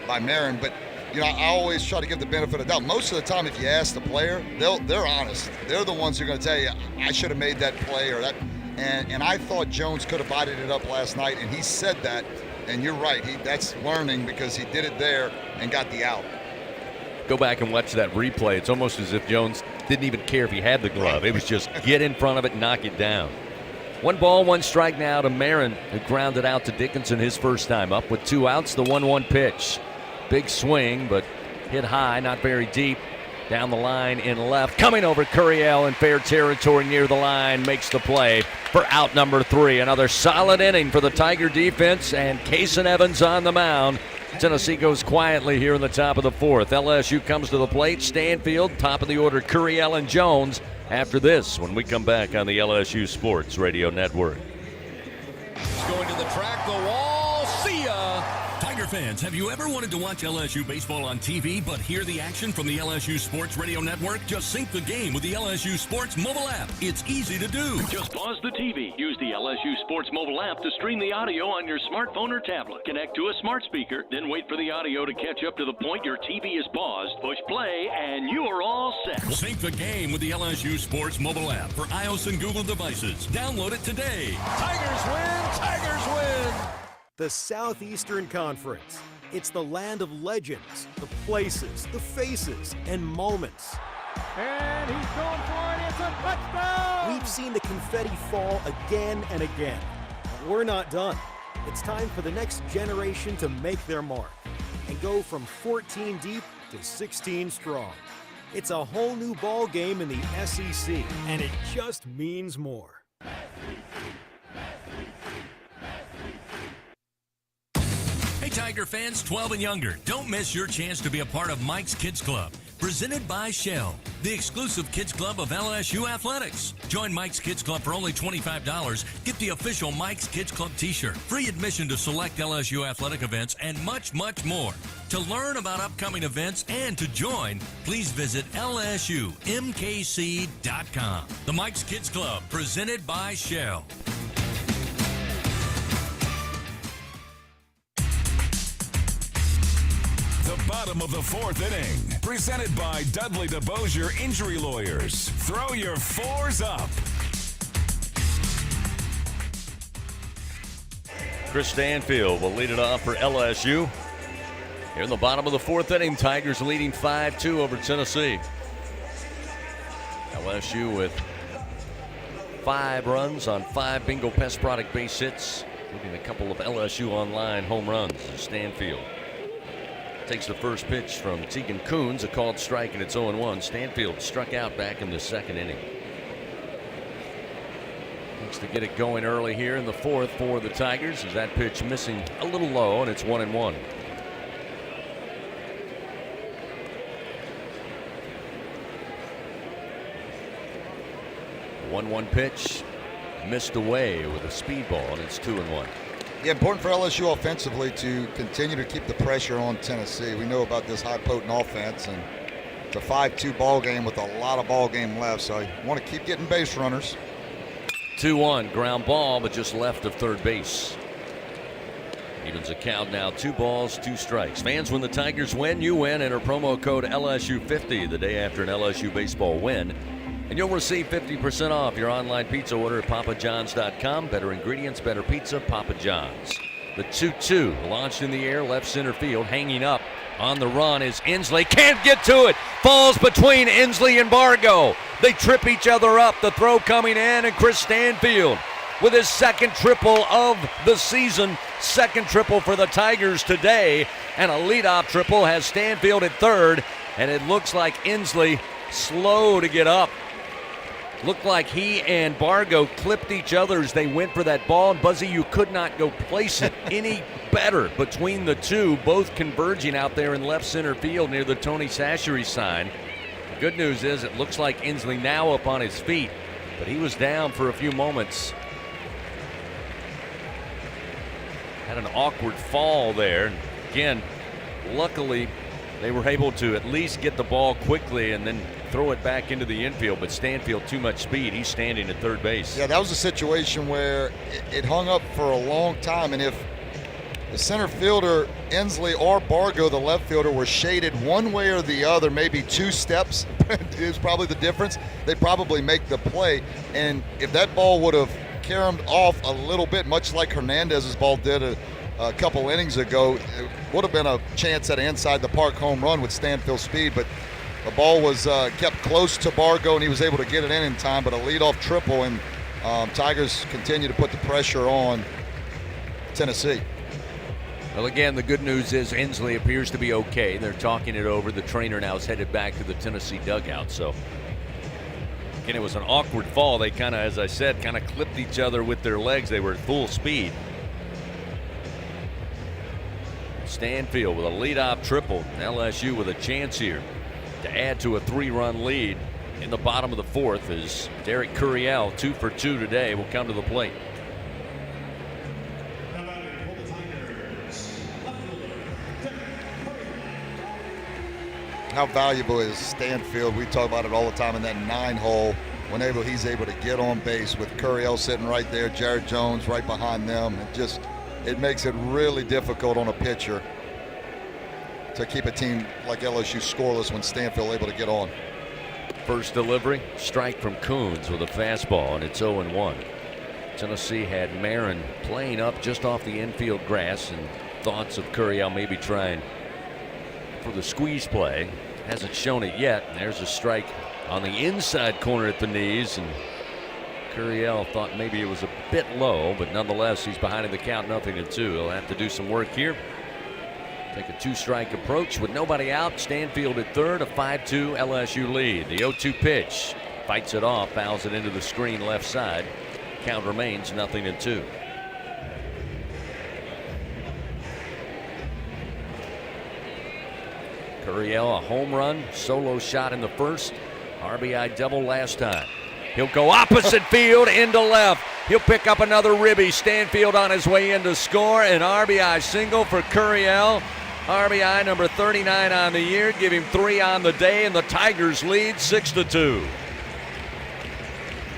Speaker 12: by Marin. But, I always try to give the benefit of the doubt. Most of the time, if you ask the player, they're honest. They're the ones who are going to tell you, I should have made that play or that. And I thought Jones could have bodied it up last night, and he said that. And you're right. That's learning because he did it there and got the out.
Speaker 4: Go back and watch that replay. It's almost as if Jones didn't even care if he had the glove. It was just get in front of it and knock it down. 1 ball, 1 strike now to Marin, who grounded out to Dickinson his first time up with 2 outs. The 1-1 pitch. Big swing, but hit high, not very deep. Down the line in left. Coming over Curiel in fair territory near the line. Makes the play for out number 3. Another solid inning for the Tiger defense, and Kason Evans on the mound. Tennessee goes quietly here in the top of the 4th. LSU comes to the plate. Stanfield, top of the order, Curiel and Jones. After this, when we come back on the LSU Sports Radio Network.
Speaker 22: Going to the track, the wall, see ya! Tiger fans, have you ever wanted to watch LSU baseball on TV but hear the action from the LSU Sports Radio Network? Just sync the game with the LSU Sports mobile app. It's easy to do. Just pause the TV. Use the LSU Sports mobile app to stream the audio on your smartphone or tablet. Connect to a smart speaker, then wait for the audio to catch up to the point your TV is paused. Push play, and you are all set. Sync the game with the LSU Sports mobile app for iOS and Google devices. Download it today.
Speaker 10: Tigers win! Tigers win! The Southeastern Conference. It's the land of legends, the places, the faces, and moments.
Speaker 11: And he's going for it. It's a touchdown!
Speaker 10: We've seen the confetti fall again and again. But we're not done. It's time for the next generation to make their mark and go from 14 deep to 16 strong. It's a whole new ball game in the SEC, and it just means more.
Speaker 22: Hey Tiger fans 12 and younger, don't miss your chance to be a part of Mike's Kids Club, presented by Shell, the exclusive kids club of LSU Athletics. Join Mike's Kids Club for only $25. Get the official Mike's Kids Club t-shirt, free admission to select LSU athletic events, and much, much more. To learn about upcoming events and to join, please visit LSUMKC.com. The Mike's Kids Club, presented by Shell.
Speaker 1: The bottom of the 4th inning, presented by Dudley DeBosier Injury Lawyers. Throw your 4s up.
Speaker 4: Chris Stanfield will lead it off for LSU. Here in the bottom of the 4th inning, Tigers leading 5-2 over Tennessee. LSU with 5 runs on 5 Bingo Pest Product base hits, including a couple of LSU Online home runs. Stanfield takes the first pitch from Tegan Coons, a called strike, and it's 0-1. Stanfield struck out back in the 2nd inning. Looks to get it going early here in the 4th for the Tigers, as that pitch missing a little low, and it's 1-1. The 1-1 pitch missed away with a speedball, and it's 2-1.
Speaker 12: Yeah, important for LSU offensively to continue to keep the pressure on Tennessee. We know about this high potent offense, and it's a 5-2 ball game with a lot of ball game left, so you want to keep getting base runners.
Speaker 4: 2-1, ground ball, but just left of third base. Evens the count now, 2 balls, 2 strikes. Fans, when the Tigers win, you win. Enter promo code LSU50 the day after an LSU baseball win, and you'll receive 50% off your online pizza order at papajohns.com. Better ingredients, better pizza, Papa John's. The 2-2 launched in the air, left center field. Hanging up on the run is Inslee. Can't get to it. Falls between Inslee and Bargo. They trip each other up. The throw coming in, and Chris Stanfield with his 2nd triple of the season. 2nd triple for the Tigers today. And a leadoff triple has Stanfield at 3rd. And it looks like Inslee slow to get up. Looked like he and Bargo clipped each other as they went for that ball. And Buzzy, you could not go place it any better between the two, both converging out there in left center field near the Tony Sashery sign. The good news is it looks like Inslee now up on his feet, but he was down for a few moments. Had an awkward fall there. Again, luckily they were able to at least get the ball quickly and then throw it back into the infield, but Stanfield too much speed. He's standing at third base.
Speaker 12: Yeah, that was a situation where it hung up for a long time, and if the center fielder, Inslee, or Bargo, the left fielder, were shaded one way or the other, maybe 2 steps is probably the difference, they probably make the play. And if that ball would have caromed off a little bit, much like Hernandez's ball did a couple innings ago, it would have been a chance at an inside the park home run with Stanfield's speed. But the ball was kept close to Bargo, and he was able to get it in time. But a leadoff triple, and Tigers continue to put the pressure on Tennessee.
Speaker 4: Well, again, the good news is Inslee appears to be okay. They're talking it over. The trainer now is headed back to the Tennessee dugout. So, again, it was an awkward fall. They kind of, as I said, kind of clipped each other with their legs. They were at full speed. Stanfield with a leadoff triple. LSU with a chance here to add to a 3-run lead in the bottom of the 4th as Derek Curiel, 2 for 2 today, will come to the plate.
Speaker 12: How valuable is Stanfield? We talk about it all the time in that 9-hole. Whenever he's able to get on base with Curiel sitting right there, Jared Jones right behind them, it makes it really difficult on a pitcher to keep a team like LSU scoreless when Stanfield able to get on.
Speaker 4: First delivery, strike from Coons with a fastball, and it's 0-1. Tennessee had Marin playing up just off the infield grass, and thoughts of Curiel maybe trying for the squeeze play. Hasn't shown it yet. There's a strike on the inside corner at the knees, and Curiel thought maybe it was a bit low, but nonetheless, he's behind in the count, 0-2. He'll have to do some work here. Take a 2-strike approach with nobody out. Stanfield at third, a 5-2 LSU lead. The 0-2 pitch, fights it off, fouls it into the screen left side. Count remains 0-2. Curiel, a home run, solo shot in the first, RBI double last time. He'll go opposite field into left. He'll pick up another ribby. Stanfield on his way in to score. An RBI single for Curiel. RBI number 39 on the year. Give him 3 on the day, and the Tigers lead 6-2.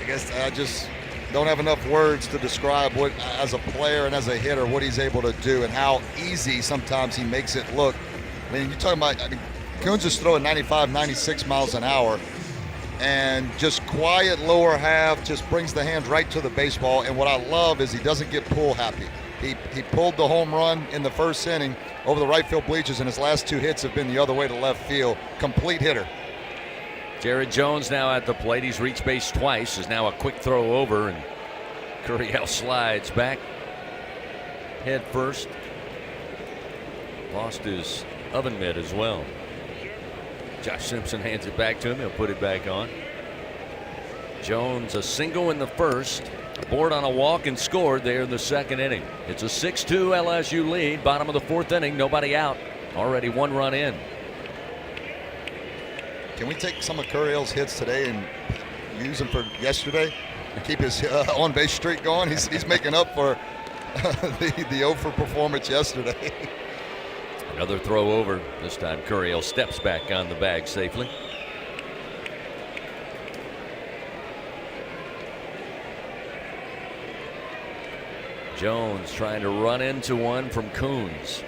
Speaker 12: I guess I just don't have enough words to describe what, as a player and as a hitter, what he's able to do and how easy sometimes he makes it look. I mean, you're talking about, Coons is throwing 95, 96 miles an hour, and just quiet lower half, just brings the hands right to the baseball. And what I love is he doesn't get pull happy. He pulled the home run in the first inning over the right field bleachers, and his last 2 hits have been the other way to left field. Complete hitter.
Speaker 4: Jared Jones now at the plate. He's reached base twice. Is now a quick throw over, and Curiel slides back head first. Lost his oven mitt as well. Josh Simpson hands it back to him. He'll put it back on. Jones a single in the first, board on a walk, and scored there in the second inning. It's a 6-2 LSU lead. Bottom of the 4th inning, nobody out. Already 1 run in.
Speaker 12: Can we take some of Curiel's hits today and use them for yesterday and keep his on-base streak going? He's making up for the 0 for performance yesterday.
Speaker 4: Another throw over. This time Curiel steps back on the bag safely. Jones trying to run into one from Coons.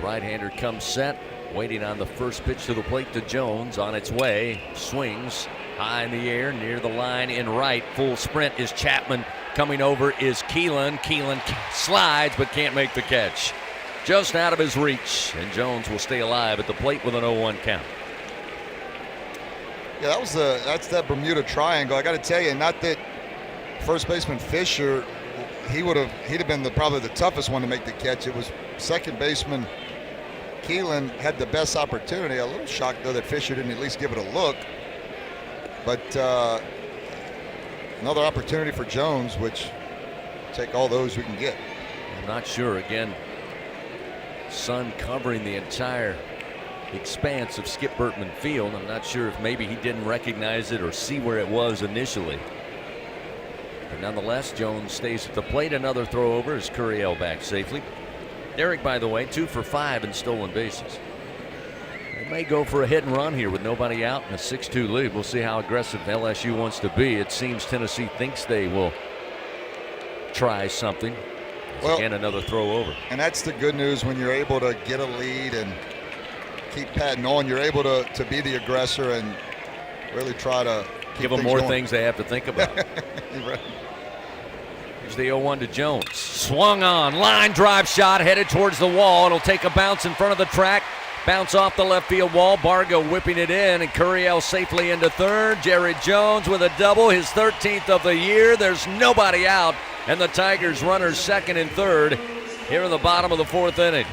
Speaker 4: Right-hander comes set, waiting on the first pitch to the plate to Jones. On its way, swings high in the air, near the line in right. Full sprint is Chapman. Coming over is Keelan. Keelan slides but can't make the catch. Just out of his reach, and Jones will stay alive at the plate with an 0-1 count.
Speaker 12: Yeah, that's that Bermuda Triangle. I got to tell you, not that first baseman Fisher, he'd have been probably the toughest one to make the catch. It was second baseman Keelan had the best opportunity. A little shocked though that Fisher didn't at least give it a look. But another opportunity for Jones, which take all those we can get.
Speaker 4: I'm not sure. Again, sun covering the entire expanse of Skip Bertman Field. I'm not sure if maybe he didn't recognize it or see where it was initially. But nonetheless, Jones stays at the plate. Another throw over as Curiel back safely. Derek, by the way, 2 for 5 in stolen bases. They may go for a hit and run here with nobody out and a 6-2 lead. We'll see how aggressive LSU wants to be. It seems Tennessee thinks they will try something. Well, again, another throw over.
Speaker 12: And that's the good news when you're able to get a lead and keep patting on. You're able to be the aggressor and really try to
Speaker 4: give them more things they have to think about.
Speaker 12: Right.
Speaker 4: Here's the 0-1 to Jones. Swung on, line drive shot headed towards the wall. It'll take a bounce in front of the track. Bounce off the left field wall. Bargo whipping it in, and Curiel safely into third. Jared Jones with a double, his 13th of the year. There's nobody out, and the Tigers runners second and third here in the bottom of the 4th inning.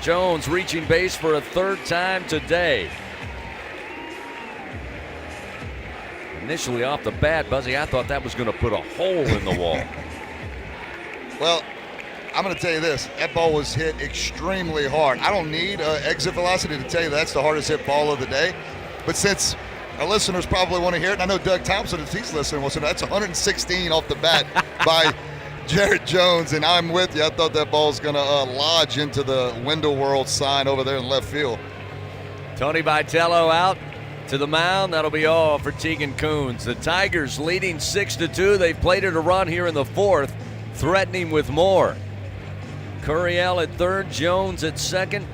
Speaker 4: Jones reaching base for a 3rd time today. Initially off the bat, Buzzy, I thought that was going to put a hole in the wall.
Speaker 12: Well, I'm going to tell you this. That ball was hit extremely hard. I don't need exit velocity to tell you that's the hardest hit ball of the day. But since our listeners probably want to hear it, and I know Doug Thompson, if he's listening, will say that's 116 off the bat by Jared Jones, and I'm with you. I thought that ball's going to lodge into the window world sign over there in left field.
Speaker 4: Tony Vitello out to the mound. That'll be all for Tegan Coons. The Tigers leading 6-2. They've plated a run here in the 4th, threatening with more. Curiel at third, Jones at second,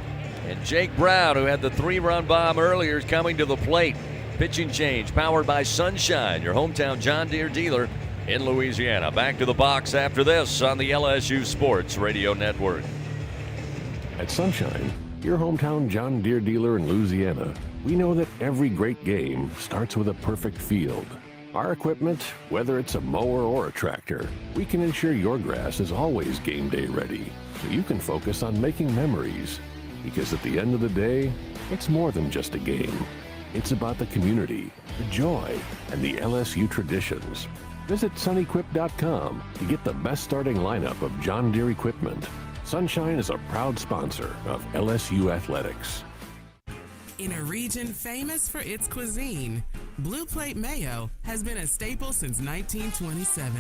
Speaker 4: and Jake Brown, who had the 3-run bomb earlier, is coming to the plate. Pitching change powered by Sunshine, your hometown John Deere dealer in Louisiana. Back to the box after this on the LSU Sports Radio Network.
Speaker 15: At Sunshine, your hometown John Deere dealer in Louisiana, we know that every great game starts with a perfect field. Our equipment, whether it's a mower or a tractor, we can ensure your grass is always game day ready, so you can focus on making memories. Because at the end of the day, it's more than just a game. It's about the community, the joy, and the LSU traditions. Visit sunequip.com to get the best starting lineup of John Deere equipment. Sunshine is a proud sponsor of LSU Athletics.
Speaker 6: In a region famous for its cuisine, Blue Plate Mayo has been a staple since 1927.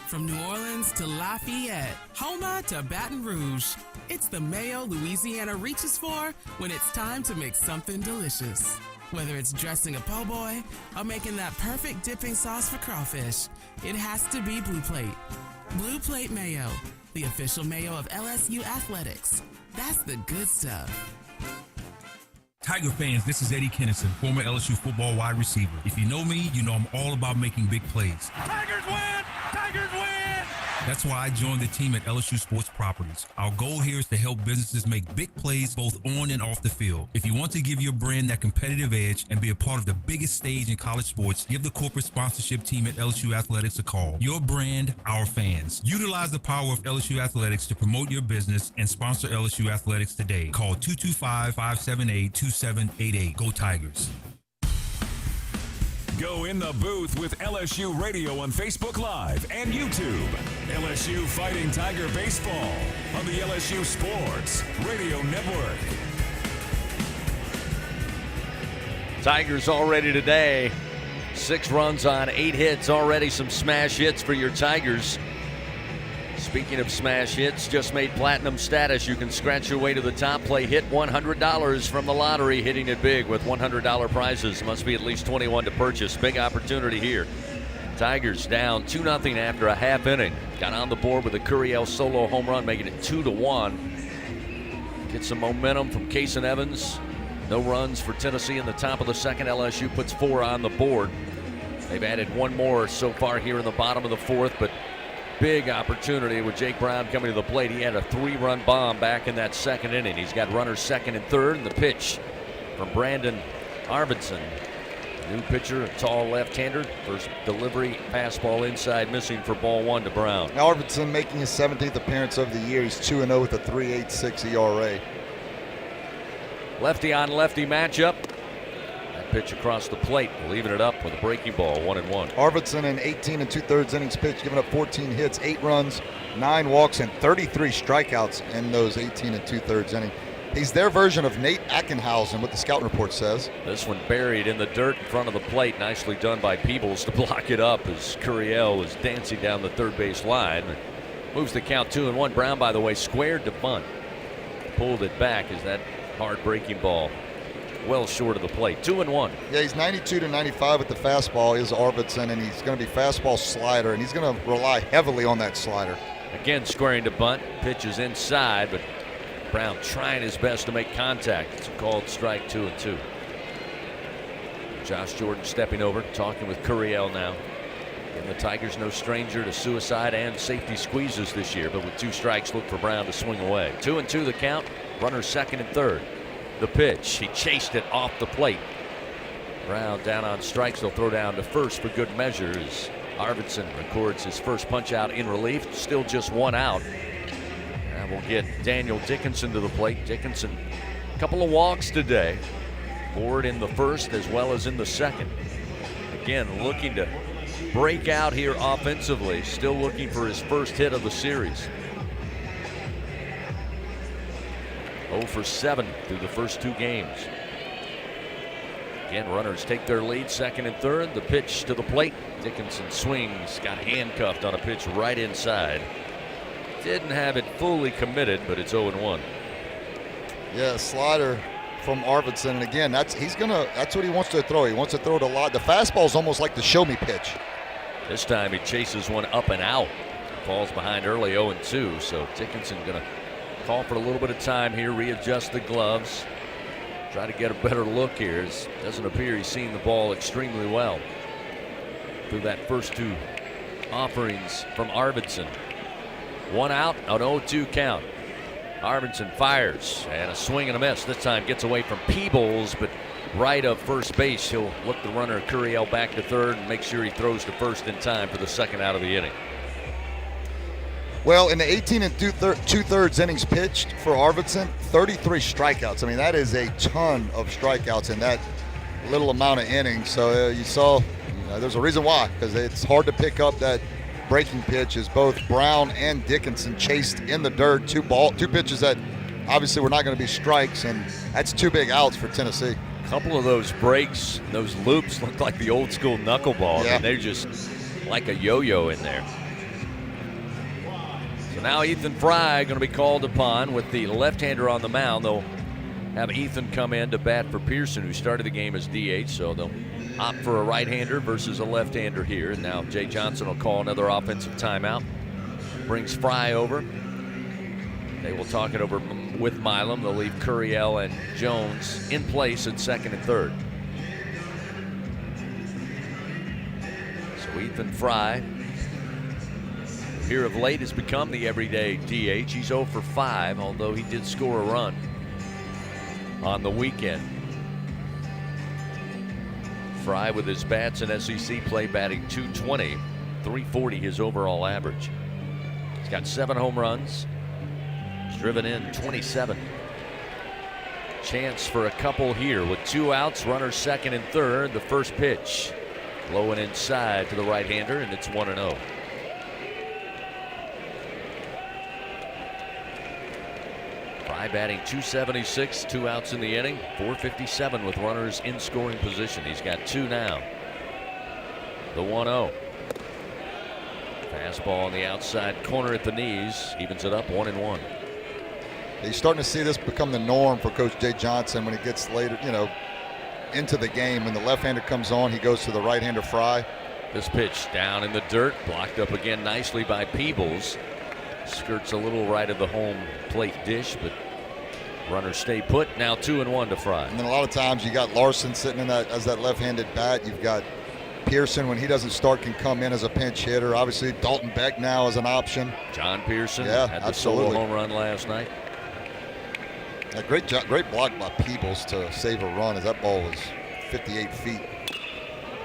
Speaker 6: From New Orleans to Lafayette, Houma to Baton Rouge, it's the mayo Louisiana reaches for when it's time to make something delicious. Whether it's dressing a po' boy or making that perfect dipping sauce for crawfish, it has to be Blue Plate. Blue Plate Mayo, the official mayo of LSU Athletics. That's the good stuff.
Speaker 8: Tiger fans, this is Eddie Kennison, former LSU football wide receiver. If you know me, you know I'm all about making big plays.
Speaker 11: Tigers win! Tigers win!
Speaker 8: That's why I joined the team at LSU Sports Properties. Our goal here is to help businesses make big plays both on and off the field. If you want to give your brand that competitive edge and be a part of the biggest stage in college sports, give the corporate sponsorship team at LSU Athletics a call. Your brand, our fans. Utilize the power of LSU Athletics to promote your business and sponsor LSU Athletics today. Call 225-578-2788. Go Tigers.
Speaker 1: Go in the booth with LSU Radio on Facebook Live and YouTube. LSU Fighting Tiger Baseball on the LSU Sports Radio Network.
Speaker 4: Tigers already today. 6 runs on 8 hits. Already some smash hits for your Tigers. Speaking of smash hits, just made platinum status. You can scratch your way to the top. Play Hit $100 from the lottery. Hitting it big with $100 prizes. Must be at least 21 to purchase. Big opportunity here. Tigers down 2-0 after a half inning. Got on the board with a Curiel solo home run, making it 2-1. Get some momentum from Kason Evans. No runs for Tennessee in the top of the second. LSU puts 4 on the board. They've added 1 more so far here in the bottom of the 4th, but big opportunity with Jake Brown coming to the plate. He had a 3-run bomb back in that 2nd inning. He's got runners 2nd and 3rd, and the pitch from Brandon Arvidsson. New pitcher, a tall left-hander. First delivery, fastball inside, missing for ball 1 to Brown.
Speaker 12: Now Arvidsson making his 17th appearance of the year. He's 2-0 with a 3.86 ERA.
Speaker 4: Lefty on lefty matchup. That pitch across the plate, leaving it up with a breaking ball, 1-1.
Speaker 12: Arvidsson in 18 2/3 innings pitched, giving up 14 hits, 8 runs, 9 walks, and 33 strikeouts in those 18 2/3 innings. He's their version of Nate Ackenhausen, what the scouting report says.
Speaker 4: This one buried in the dirt in front of the plate. Nicely done by Peebles to block it up as Curiel was dancing down the third base line. Moves the count 2-1. Brown, by the way, squared to bunt. Pulled it back as that hard breaking ball well short of the plate. 2-1.
Speaker 12: Yeah, he's 92 to 95 with the fastball is Arvidsson, and he's going to be fastball slider, and he's going to rely heavily on that slider.
Speaker 4: Again, squaring to bunt. Pitches inside, but Brown trying his best to make contact. It's a called strike, 2-2. Josh Jordan stepping over, talking with Curiel now. And the Tigers no stranger to suicide and safety squeezes this year, but with 2 strikes, look for Brown to swing away. 2-2 the count. Runners second and third. The pitch. He chased it off the plate. Brown down on strikes. They'll throw down to first for good measure as Arvidsson records his first punch out in relief. Still just 1 out. And we'll get Daniel Dickinson to the plate. Dickinson, a couple of walks today. Board in the first as well as in the second. Again, looking to break out here offensively. Still looking for his first hit of the series. 0 for 7 through the first 2 games. Again, runners take their lead, second and third. The pitch to the plate. Dickinson swings, got handcuffed on a pitch right inside. Didn't have it fully committed, but it's 0-1.
Speaker 12: Yeah, slider from Arvidsson, and again, that's what he wants to throw. He wants to throw it a lot. The fastball is almost like the show me pitch.
Speaker 4: This time he chases one up and out. Falls behind early, 0-2. So Dickinson going to call for a little bit of time here, readjust the gloves, try to get a better look here. It doesn't appear he's seeing the ball extremely well through that first 2 offerings from Arvidsson. 1 out, an 0-2 count. Arvidsson fires, and a swing and a miss. This time gets away from Peebles, but right of first base. He'll look the runner Curiel back to third and make sure he throws to first in time for the second out of the inning.
Speaker 12: Well, in the 18 2/3 innings pitched for Arvidsson, 33 strikeouts. I mean, that is a ton of strikeouts in that little amount of innings. So you saw, there's a reason why, because it's hard to pick up that breaking pitch as both Brown and Dickinson chased in the dirt. 2 pitches that obviously were not going to be strikes, and that's 2 big outs for Tennessee.
Speaker 4: A couple of those breaks, those loops look like the old school knuckleball.
Speaker 12: Yeah.
Speaker 4: And they're just like a yo-yo in there. So now Ethan Fry going to be called upon with the left-hander on the mound. They'll have Ethan come in to bat for Pearson, who started the game as DH, so they'll opt for a right-hander versus a left-hander here. And now Jay Johnson will call another offensive timeout. Brings Fry over. They will talk it over with Milam. They'll leave Curiel and Jones in place at second and third. So Ethan Fry, here of late, has become the everyday DH. He's 0 for 5, although he did score a run on the weekend. Fry with his bats in SEC play batting .220, .340 his overall average. He's got 7 home runs. He's driven in 27. Chance for a couple here with 2 outs, runners second and third. The first pitch low and inside to the right-hander, and it's 1-0. Fry batting .276, 2 outs in the inning, .457 with runners in scoring position. He's got 2 now. The 1-0. Fastball on the outside corner at the knees, evens it up 1-1.
Speaker 12: He's starting to see this become the norm for Coach Jay Johnson when it gets later, into the game. When the left-hander comes on, he goes to the right-hander Fry.
Speaker 4: This pitch down in the dirt, blocked up again nicely by Peebles. Skirts a little right of the home plate dish, but runners stay put. Now 2-1 to Fry.
Speaker 12: And then a lot of times you got Larson sitting in that as that left-handed bat. You've got Pearson, when he doesn't start, can come in as a pinch hitter. Obviously, Dalton Beck now as an option.
Speaker 4: John Pearson
Speaker 12: had
Speaker 4: the solo home run last night.
Speaker 12: A great block by Peebles to save a run, as that ball was 58 feet.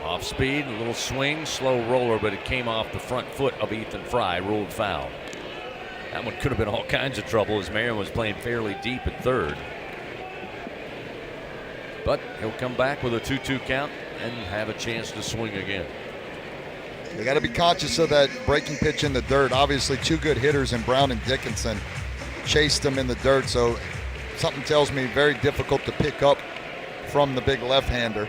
Speaker 4: Off speed, a little swing, slow roller, but it came off the front foot of Ethan Fry, ruled foul. That one could have been all kinds of trouble as Marion was playing fairly deep at third. But he'll come back with a 2-2 count and have a chance to swing again.
Speaker 12: They got to be conscious of that breaking pitch in the dirt. Obviously, two good hitters in Brown and Dickinson chased him in the dirt, so something tells me very difficult to pick up from the big left-hander.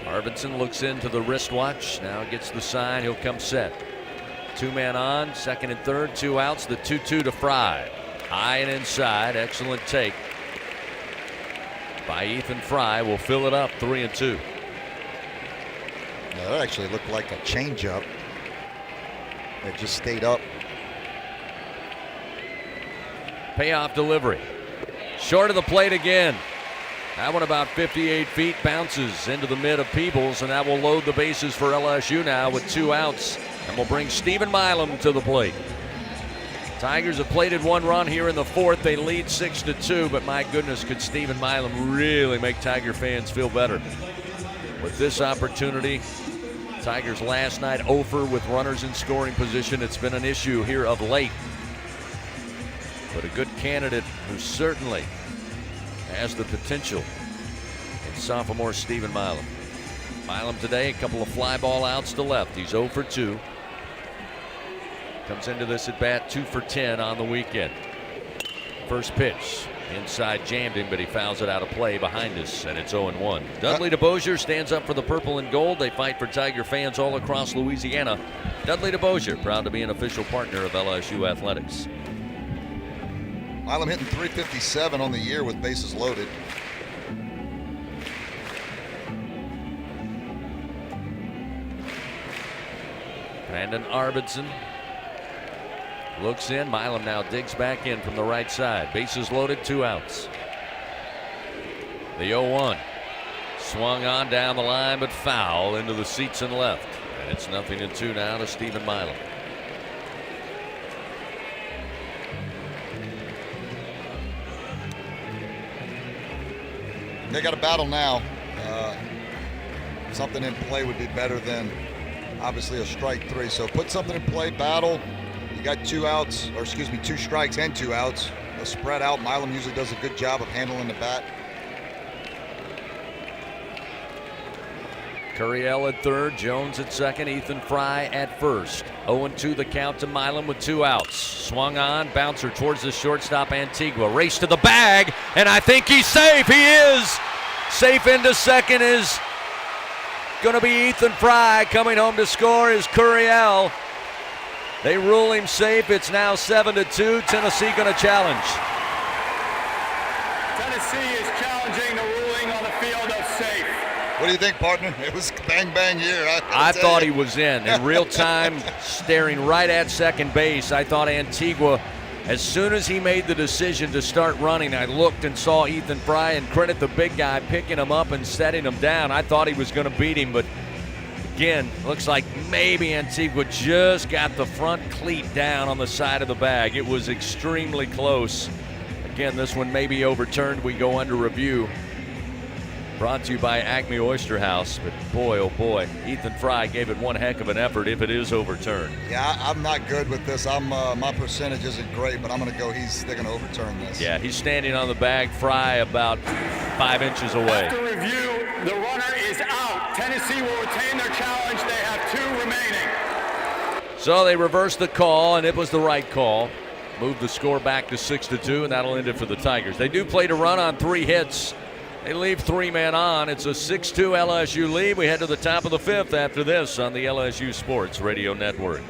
Speaker 4: Arvidsson looks into the wristwatch. Now gets the sign. He'll come set. 2-man on, second and third, 2 outs. The 2-2 to Fry. High and inside. Excellent take by Ethan Fry. Will fill it up 3-2.
Speaker 12: That actually looked like a changeup. It just stayed up.
Speaker 4: Payoff delivery. Short of the plate again. That one about 58 feet, bounces into the mid of Peebles, and that will load the bases for LSU now with 2 outs, and will bring Stephen Milam to the plate. Tigers have plated 1 run here in the 4th. They lead 6-2, but my goodness, could Stephen Milam really make Tiger fans feel better with this opportunity. Tigers last night 0 with runners in scoring position. It's been an issue here of late, but a good candidate who certainly has the potential in sophomore Stephen Milam. Milam today, a couple of fly ball outs to left. He's 0 for 2. Comes into this at bat 2 for 10 on the weekend. First pitch inside, jammed him, but he fouls it out of play behind us, and it's 0-1. Dudley DeBosier stands up for the purple and gold. They fight for Tiger fans all across Louisiana. Dudley DeBosier, proud to be an official partner of LSU Athletics.
Speaker 12: Milam hitting .357 on the year with bases loaded.
Speaker 4: Brandon Arvidsson looks in. Milam now digs back in from the right side. Bases loaded, 2 outs. The 0-1. Swung on down the line, but foul into the seats and left. And it's 0-2 now to Stephen Milam.
Speaker 12: They got a battle now. Something in play would be better than obviously a strike 3. So put something in play, battle. You got 2 outs, or excuse me, 2 strikes and 2 outs. A spread out. Milam usually does a good job of handling the bat.
Speaker 4: Curiel at third, Jones at second, Ethan Fry at first. 0-2 the count to Milam with 2 outs. Swung on, bouncer towards the shortstop Antigua. Race to the bag, and I think he's safe. He is. Safe into second is going to be Ethan Fry. Coming home to score is Curiel. They rule him safe. It's now 7-2. Tennessee going to challenge.
Speaker 3: Tennessee is challenging the ruling on the field of safe.
Speaker 12: What do you think, partner? It was bang here.
Speaker 4: I thought he was in real time, staring right at second base. I thought Antigua, as soon as he made the decision to start running, I looked and saw Ethan Fry, and credit the big guy picking him up and setting him down. I thought he was going to beat him, but again, looks like maybe Antigua just got the front cleat down on the side of the bag. It was extremely close. Again, this one may be overturned. We go under review. Brought to you by Acme Oyster House. But boy, oh boy, Ethan Fry gave it one heck of an effort if it is overturned.
Speaker 12: Yeah, I'm not good with this. My percentage isn't great, but I'm going to go. They're going to overturn this.
Speaker 4: Yeah, he's standing on the bag. Fry about 5 inches away.
Speaker 3: After review, the runner is out. Tennessee will retain their challenge. They have 2 remaining.
Speaker 4: So they reversed the call, and it was the right call. Moved the score back to 6-2, and that'll end it for the Tigers. They do play to run on 3 hits. They leave 3 men on. It's a 6-2 LSU lead. We head to the top of the 5th after this on the LSU Sports Radio Network.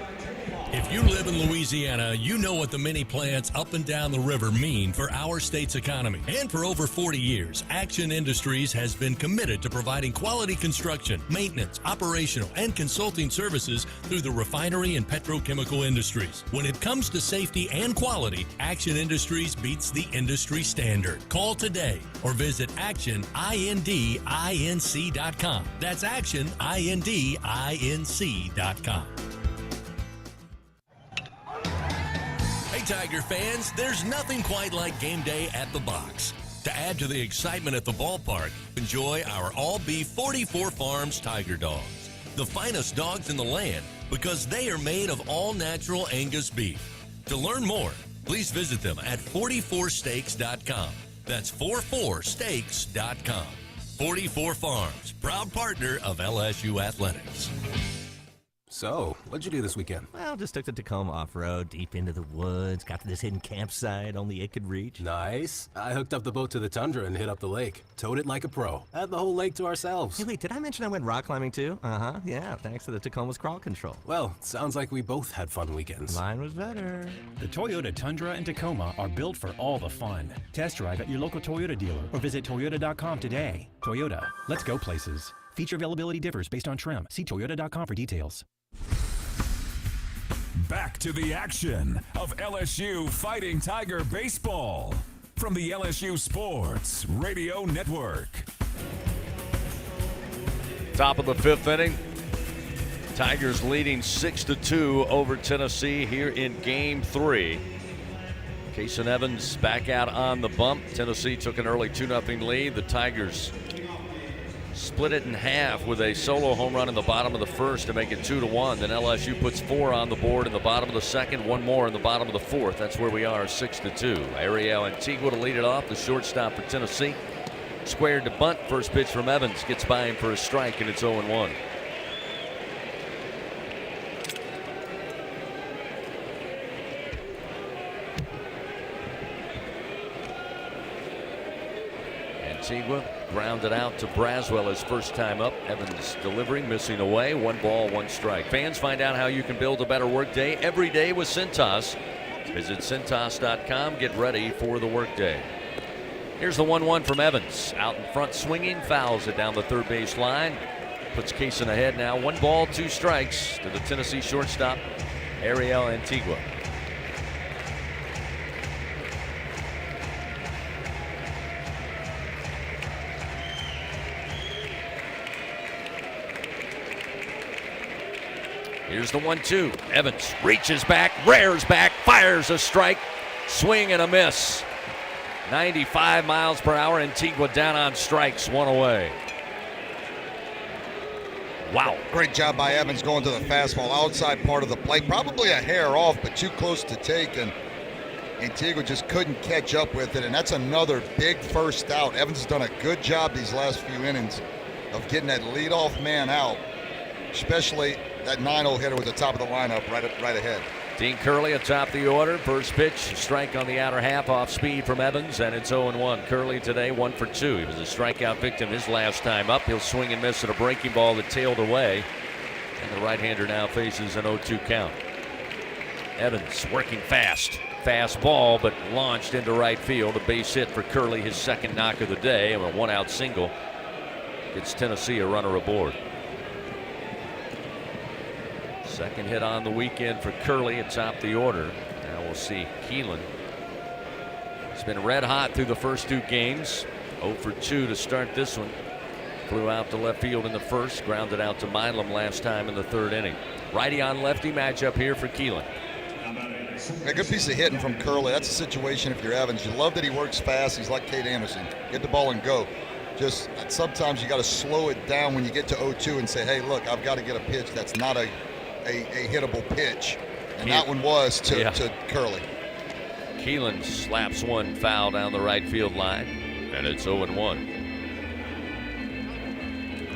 Speaker 22: If you live in Louisiana, you know what the mini plants up and down the river mean for our state's economy. And for over 40 years, Action Industries has been committed to providing quality construction, maintenance, operational, and consulting services through the refinery and petrochemical industries. When it comes to safety and quality, Action Industries beats the industry standard. Call today or visit actionindinc.com. That's actionindinc.com. Tiger fans, there's nothing quite like game day at the box. To add to the excitement at the ballpark, enjoy our all-beef 44 Farms Tiger Dogs. The finest dogs in the land because they are made of all-natural Angus beef. To learn more, please visit them at 44steaks.com. That's 44steaks.com. 44 Farms, proud partner of LSU Athletics.
Speaker 7: So, what'd you do this weekend?
Speaker 14: Well, just took the Tacoma off-road, deep into the woods, got to this hidden campsite only it could reach.
Speaker 7: Nice. I hooked up the boat to the tundra and hit up the lake. Towed it like a pro. Had the whole lake to ourselves.
Speaker 14: Hey, wait, did I mention I went rock climbing too? Uh-huh, yeah, thanks to the Tacoma's crawl control.
Speaker 7: Well, sounds like we both had fun weekends.
Speaker 14: Mine was better.
Speaker 21: The Toyota Tundra and Tacoma are built for all the fun. Test drive at your local Toyota dealer or visit Toyota.com today. Toyota, let's go places. Feature availability differs based on trim. See Toyota.com for details.
Speaker 1: Back to the action of LSU Fighting Tiger Baseball from the LSU Sports Radio Network.
Speaker 4: Top of the fifth inning. Tigers leading 6-2 over Tennessee here in Game 3. Kason Evans back out on the bump. Tennessee took an early 2-0 lead. The Tigers split it in half with a solo home run in the bottom of the first to make it 2-1. Then LSU puts 4 on the board in the bottom of the second, 1 more in the bottom of the fourth. That's where we are, 6-2. Ariel Antigua to lead it off, the shortstop for Tennessee. Squared to bunt. First pitch from Evans gets by him for a strike, and it's 0-1. Antigua grounded out to Braswell his first time up. Evans delivering, missing away. 1 ball, 1 strike. Fans, find out how you can build a better workday every day with Cintas. Visit Cintas.com. Get ready for the workday. Here's the 1-1 from Evans. Out in front swinging, fouls it down the third base line. Puts Kason ahead now. 1 ball, 2 strikes to the Tennessee shortstop, Ariel Antigua. Here's the 1-2. Evans reaches back, rears back, fires a strike, swing and a miss. 95 miles per hour. Antigua down on strikes, 1 away. Wow.
Speaker 12: Great job by Evans going to the fastball outside part of the plate. Probably a hair off, but too close to take, and Antigua just couldn't catch up with it, and that's another big first out. Evans has done a good job these last few innings of getting that leadoff man out, especially that 9-0 hitter with the top of the lineup right ahead.
Speaker 4: Dean Curley atop the order. First pitch, strike on the outer half, off speed from Evans, and it's 0-1. Curley today 1 for 2. He was a strikeout victim his last time up. He'll swing and miss at a breaking ball that tailed away, and the right-hander now faces an 0-2 count. Evans working fast. Fast ball, but launched into right field. A base hit for Curley, his second knock of the day, and a 1-out single gets Tennessee a runner aboard. Second hit on the weekend for Curley atop the order. Now we'll see Keelan. He's been red hot through the first 2 games. 0 for 2 to start this one. Flew out to left field in the first. Grounded out to Milam last time in the 3rd inning. Righty on lefty matchup here for Keelan.
Speaker 12: A good piece of hitting from Curley. That's a situation if you're Evans. You love that he works fast. He's like Kate Anderson. Get the ball and go. Just sometimes you got to slow it down when you get to 0-2 and say, hey, look, I've got to get a pitch that's not a hittable pitch, and that one was to Curley.
Speaker 4: Keelan slaps one foul down the right field line, and it's 0-1.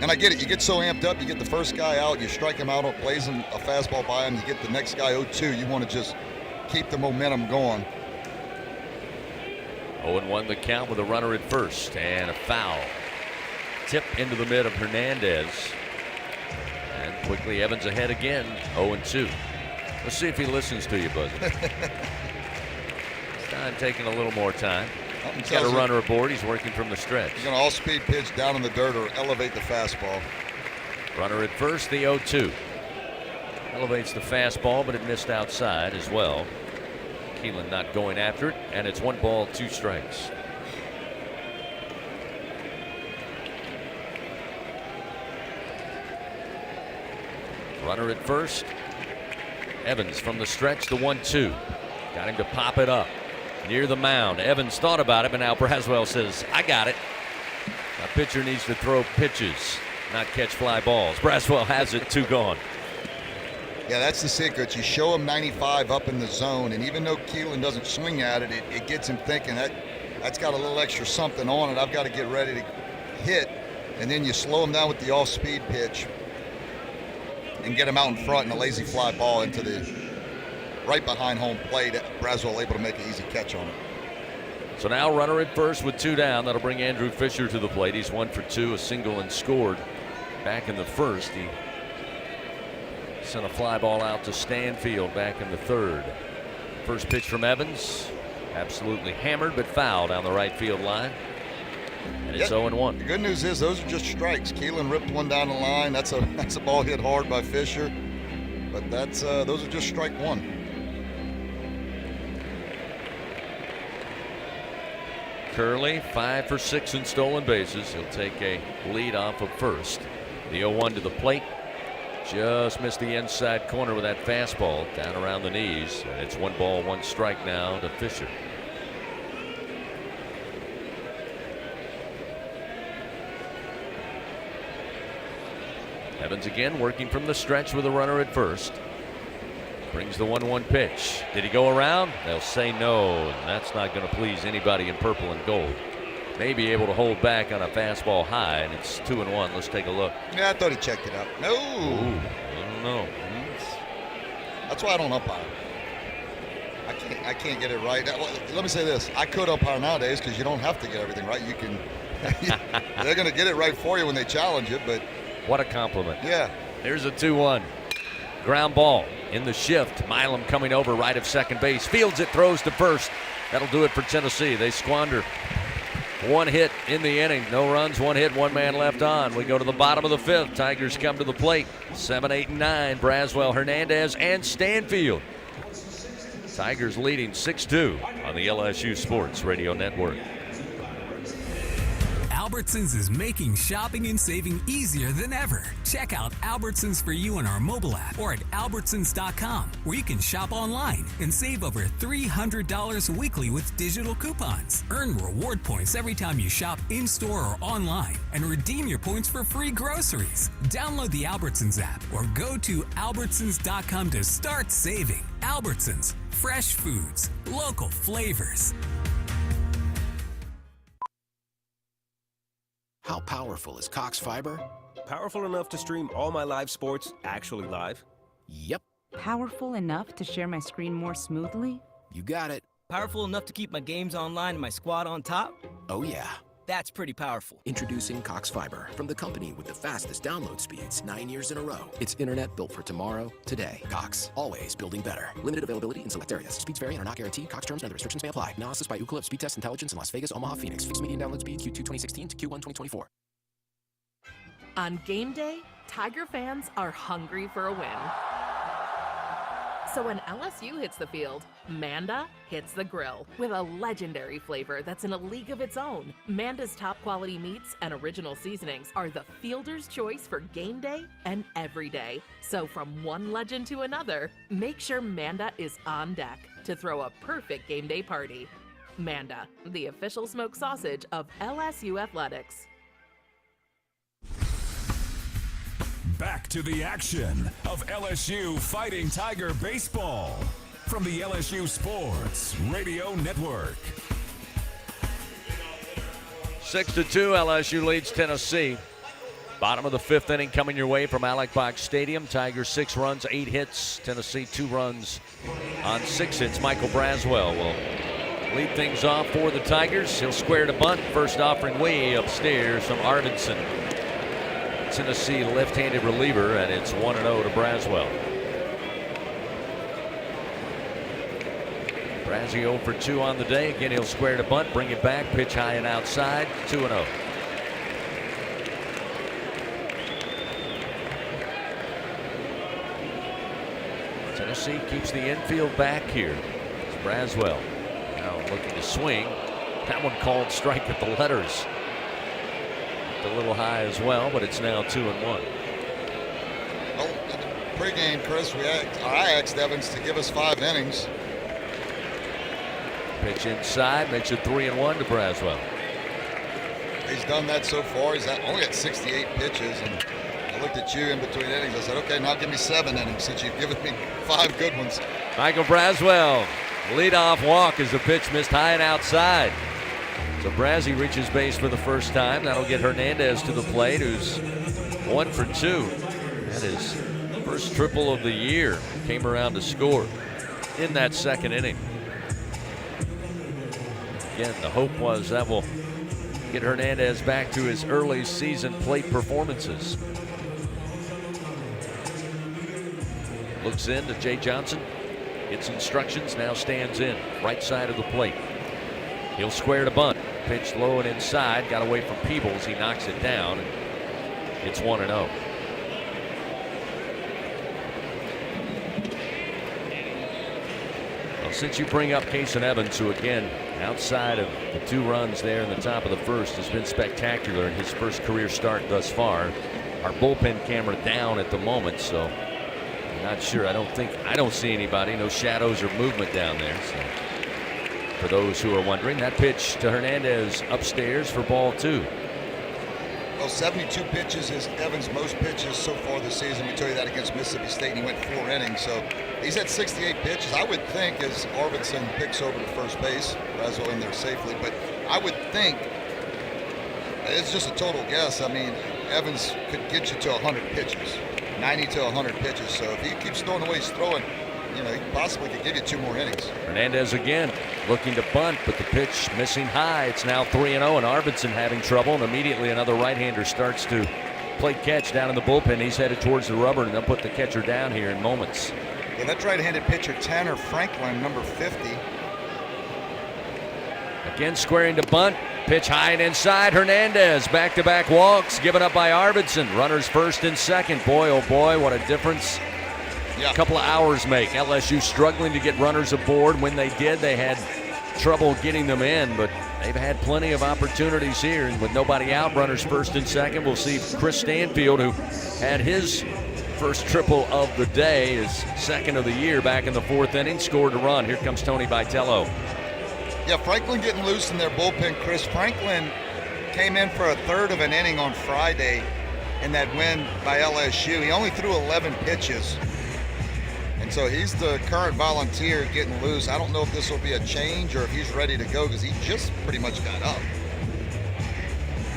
Speaker 12: And I get it. You get so amped up. You get the first guy out. You strike him out, blazing a fastball by him. You get the next guy 0-2. You want to just keep the momentum going.
Speaker 4: 0-1 the count with a runner at first, and a foul. Tip into the mid of Hernandez. And quickly Evans ahead again, 0-2. Let's see if he listens to you, Buzz. Time taking a little more time. He's got a runner aboard. He's working from the stretch.
Speaker 12: He's going to all-speed pitch down in the dirt or elevate the fastball.
Speaker 4: Runner at first, the 0-2. Elevates the fastball, but it missed outside as well. Keelan not going after it, and it's 1 ball, 2 strikes. Runner at first. Evans from the stretch, the 1-2. Got him to pop it up near the mound. Evans thought about it, but now Braswell says, I got it. A pitcher needs to throw pitches, not catch fly balls. Braswell has it, 2 gone.
Speaker 12: Yeah, that's the secret. You show him 95 up in the zone, and even though Keelan doesn't swing at it, it gets him thinking that that's got a little extra something on it. I've got to get ready to hit, and then you slow him down with the off-speed pitch and get him out in front and a lazy fly ball into the right behind home plate. Braswell able to make an easy catch on it.
Speaker 4: So now runner at first with 2 down. That'll bring Andrew Fisher to the plate. He's 1 for 2, a single and scored back in the first. He sent a fly ball out to Stanfield back in the third. First pitch from Evans, absolutely hammered but foul down the right field line. And it's 0-1.
Speaker 12: The good news is those are just strikes. Keelan ripped one down the line. That's a ball hit hard by Fisher, but those are just strike one.
Speaker 4: Curley 5 for 6 in stolen bases. He'll take a lead off of first. The 0-1 to the plate. Just missed the inside corner with that fastball down around the knees. And it's 1 ball, 1 strike now to Fisher. Evans again working from the stretch with a runner at first. Brings the 1-1 pitch. Did he go around? They'll say no. That's not going to please anybody in purple and gold. May be able to hold back on a fastball high, and it's 2-1. Let's take a look.
Speaker 12: Yeah, I thought he checked it out. No.
Speaker 4: Ooh, I don't know.
Speaker 12: That's why I don't umpire. I can't get it right. Let me say this. I could umpire nowadays because you don't have to get everything right. You can. They're going to get it right for you when they challenge it, but.
Speaker 4: What a compliment.
Speaker 12: Yeah.
Speaker 4: Here's a 2-1. Ground ball in the shift. Milam coming over right of second base. Fields it, throws to first. That'll do it for Tennessee. They squander 1 hit in the inning. No runs, 1 hit, 1 man left on. We go to the bottom of the 5th. Tigers come to the plate. 7, 8, and 9. Braswell, Hernandez, and Stanfield. Tigers leading 6-2 on the LSU Sports Radio Network.
Speaker 16: Albertsons is making shopping and saving easier than ever. Check out Albertsons for you on our mobile app or at albertsons.com, where you can shop online and save over $300 weekly with digital coupons. Earn reward points every time you shop in-store or online and redeem your points for free groceries. Download the Albertsons app or go to albertsons.com to start saving. Albertsons, fresh foods, local flavors.
Speaker 19: How powerful is Cox Fiber?
Speaker 20: Powerful enough to stream all my live sports actually live?
Speaker 19: Yep.
Speaker 24: Powerful enough to share my screen more smoothly?
Speaker 19: You got it.
Speaker 25: Powerful enough to keep my games online and my squad on top?
Speaker 19: Oh yeah.
Speaker 25: That's pretty powerful.
Speaker 19: Introducing Cox Fiber, from the company with the fastest download speeds 9 years in a row. It's internet built for tomorrow, today. Cox, always building better. Limited availability in select areas. Speeds vary and are not guaranteed. Cox terms and other restrictions may apply. Analysis by Ookla of Speed Test Intelligence in Las Vegas, Omaha, Phoenix. Fixed median download speed Q2 2016 to Q1 2024.
Speaker 26: On game day, Tiger fans are hungry for a win. So when LSU hits the field, Manda hits the grill with a legendary flavor that's in a league of its own. Manda's top quality meats and original seasonings are the fielder's choice for game day and every day. So from one legend to another, make sure Manda is on deck to throw a perfect game day party. Manda, the official smoked sausage of LSU Athletics.
Speaker 1: Back to the action of LSU Fighting Tiger Baseball from the LSU Sports Radio Network.
Speaker 4: 6-2, LSU leads Tennessee. Bottom of the 5th inning coming your way from Alex Box Stadium. Tigers 6 runs, 8 hits. Tennessee 2 runs on 6 hits. Michael Braswell will lead things off for the Tigers. He'll square to bunt. First offering way upstairs from Arvidsson. Tennessee left-handed reliever, and it's 1-0 to Braswell. Brazzy 0 for 2 on the day. Again, he'll square to bunt, bring it back, pitch high and outside, 2-0. Tennessee keeps the infield back here. It's Braswell now looking to swing. That one called strike at the letters. A little high as well, but it's now 2-1.
Speaker 12: Well, pregame, Chris, I asked Evans to give us 5 innings.
Speaker 4: Pitch inside makes it 3-1 to Braswell.
Speaker 12: He's done that so far. He's only at 68 pitches, and I looked at you in between innings. I said, okay, now give me 7 innings since you've given me 5 good ones.
Speaker 4: Michael Braswell, leadoff walk as the pitch missed high and outside. So Brazzi reaches base for the first time. That'll get Hernandez to the plate, who's 1 for 2. That is first triple of the year. Came around to score in that second inning. Again, the hope was that will get Hernandez back to his early season plate performances. Looks in to Jay Johnson. Gets instructions, now stands in. Right side of the plate. He'll square to bunt. Pitched low and inside. Got away from Peebles. He knocks it down. It's 1-0. Well, since you bring up Kason Evans, who again, outside of the 2 runs there in the top of the first, has been spectacular in his first career start thus far. Our bullpen camera down at the moment, so I'm not sure. I don't see anybody. No shadows or movement down there. So for those who are wondering, that pitch to Hernandez upstairs for ball 2.
Speaker 12: Well, 72 pitches is Evans' most pitches so far this season. We tell you that against Mississippi State, and he went 4 innings. So he's at 68 pitches. I would think as Arvidsson picks over to first base, Brazel in there safely, but I would think, it's just a total guess. I mean, Evans could get you to 100 pitches, 90 to 100 pitches. So if he keeps throwing the way he's throwing, you know, he possibly could give you 2 more innings.
Speaker 4: Hernandez again looking to bunt, but the pitch missing high. It's now 3-0, and Arvidsson having trouble, and immediately another right-hander starts to play catch down in the bullpen. He's headed towards the rubber, and they'll put the catcher down here in moments.
Speaker 12: Yeah, that's right-handed pitcher Tanner Franklin, number 50.
Speaker 4: Again squaring to bunt. Pitch high and inside. Hernandez back-to-back walks given up by Arvidsson. Runners first and second. Boy, oh boy, what a difference a couple of hours make. LSU struggling to get runners aboard. When they did, they had trouble getting them in, but they've had plenty of opportunities here. And with nobody out, runners first and second, we'll see Chris Stanfield, who had his first triple of the day, his second of the year, back in the 4th inning, scored a run. Here comes Tony Vitello.
Speaker 12: Yeah, Franklin getting loose in their bullpen. Chris Franklin came in for a 1/3 of an inning on Friday in that win by LSU. He only threw 11 pitches. And so he's the current volunteer getting loose. I don't know if this will be a change or if he's ready to go because he just pretty much got up.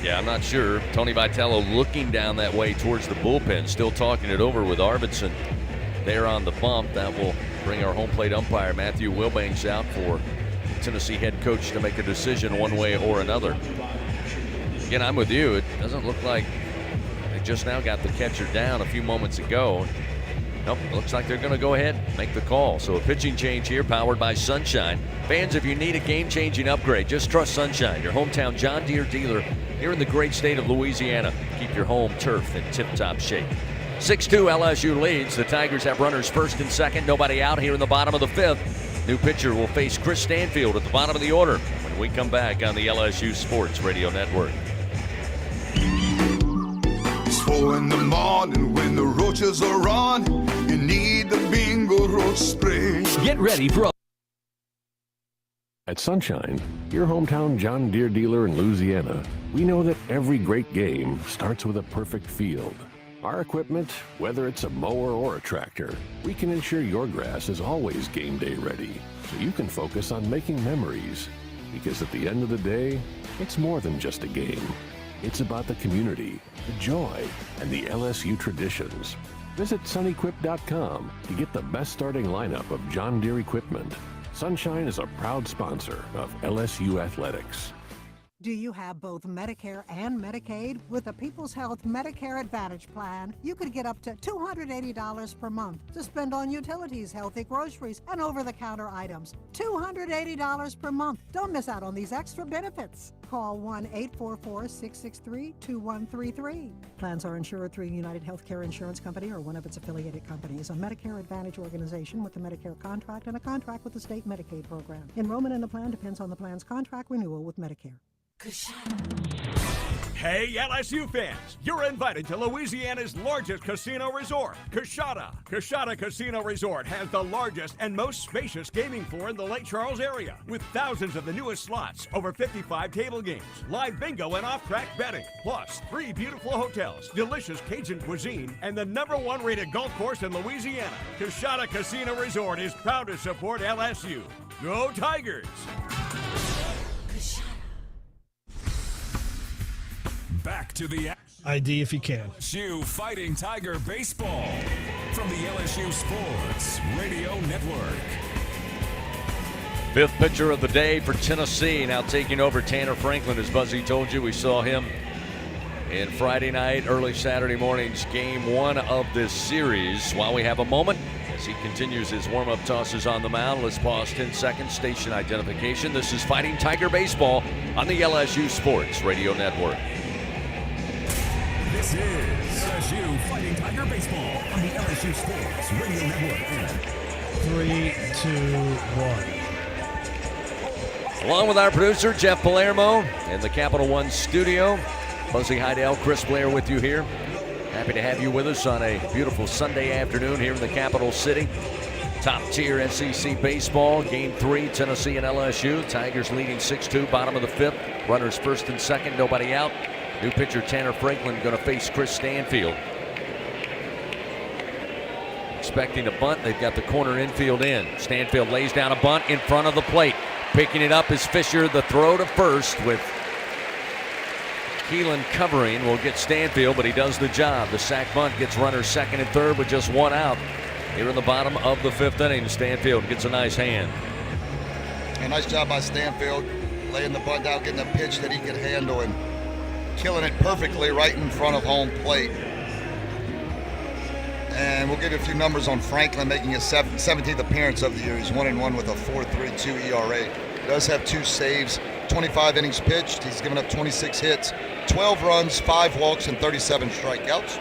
Speaker 4: Yeah, I'm not sure. Tony Vitello looking down that way towards the bullpen, still talking it over with Arvidsson there on the bump. That will bring our home plate umpire, Matthew Wilbanks, out for Tennessee head coach to make a decision one way or another. Again, I'm with you. It doesn't look like they just now got the catcher down a few moments ago. Nope, looks like they're going to go ahead and make the call. So a pitching change here powered by Sunshine. Fans, if you need a game-changing upgrade, just trust Sunshine, your hometown John Deere dealer here in the great state of Louisiana. Keep your home turf in tip-top shape. 6-2 LSU leads. The Tigers have runners first and second. Nobody out here in the bottom of the 5th. New pitcher will face Chris Stanfield at the bottom of the order when we come back on the LSU Sports Radio Network.
Speaker 2: It's 4 in the morning when the roaches are on. You need the Bingo Roach Spray.
Speaker 15: Get ready for At Sunshine, your hometown John Deere dealer in Louisiana, we know that every great game starts with a perfect field. Our equipment, whether it's a mower or a tractor, we can ensure your grass is always game day ready, so you can focus on making memories. Because at the end of the day, it's more than just a game. It's about the community, the joy, and the LSU traditions. Visit sunequip.com to get the best starting lineup of John Deere equipment. Sunshine is a proud sponsor of LSU Athletics.
Speaker 5: Do you have both Medicare and Medicaid? With the People's Health Medicare Advantage Plan, you could get up to $280 per month to spend on utilities, healthy groceries, and over-the-counter items. $280 per month. Don't miss out on these extra benefits. Call 1-844-663-2133. Plans are insured through United Healthcare Insurance Company or one of its affiliated companies, a Medicare Advantage organization with a Medicare contract and a contract with the state Medicaid program. Enrollment in the plan depends on the plan's contract renewal with Medicare.
Speaker 9: Hey, LSU fans, you're invited to Louisiana's largest casino resort, Coshada. Coshada Casino Resort has the largest and most spacious gaming floor in the Lake Charles area, with thousands of the newest slots, over 55 table games, live bingo and off-track betting, plus 3 beautiful hotels, delicious Cajun cuisine, and the #1 rated golf course in Louisiana. Coshada Casino Resort is proud to support LSU. Go Tigers!
Speaker 1: back to the
Speaker 6: ID if you can.
Speaker 1: LSU Fighting Tiger Baseball from the LSU Sports Radio Network.
Speaker 4: Fifth pitcher of the day for Tennessee, now taking over Tanner Franklin. As Buzzy told you, we saw him in Friday night, early Saturday morning's game one of this series. While we have a moment, as he continues his warm-up tosses on the mound, let's pause 10 seconds, station identification. This is Fighting Tiger Baseball on the LSU Sports Radio Network.
Speaker 1: This is LSU Fighting Tiger Baseball on the LSU Sports Radio Network.
Speaker 6: 3, 2, 1.
Speaker 4: Along with our producer, Jeff Palermo, in the Capital One studio. Buzzy Heidel, Chris Blair with you here. Happy to have you with us on a beautiful Sunday afternoon here in the capital city. Top tier SEC baseball, game 3, Tennessee and LSU. Tigers leading 6-2, bottom of the 5th. Runners first and second, nobody out. New pitcher Tanner Franklin going to face Chris Stanfield. Expecting a bunt, they've got the corner infield in. Stanfield lays down a bunt in front of the plate. Picking it up is Fisher, the throw to first with Keelan covering. Will get Stanfield, but he does the job. The sac bunt gets runners second and third with just one out. Here in the bottom of the 5th inning, Stanfield gets a nice hand.
Speaker 12: A nice job by Stanfield, laying the bunt out, getting a pitch that he could handle, and killing it perfectly right in front of home plate. And we'll give you a few numbers on Franklin, making his 17th appearance of the year. He's 1-1 with a 4.32 ERA. Does have 2 saves, 25 innings pitched. He's given up 26 hits, 12 runs, 5 walks, and 37 strikeouts.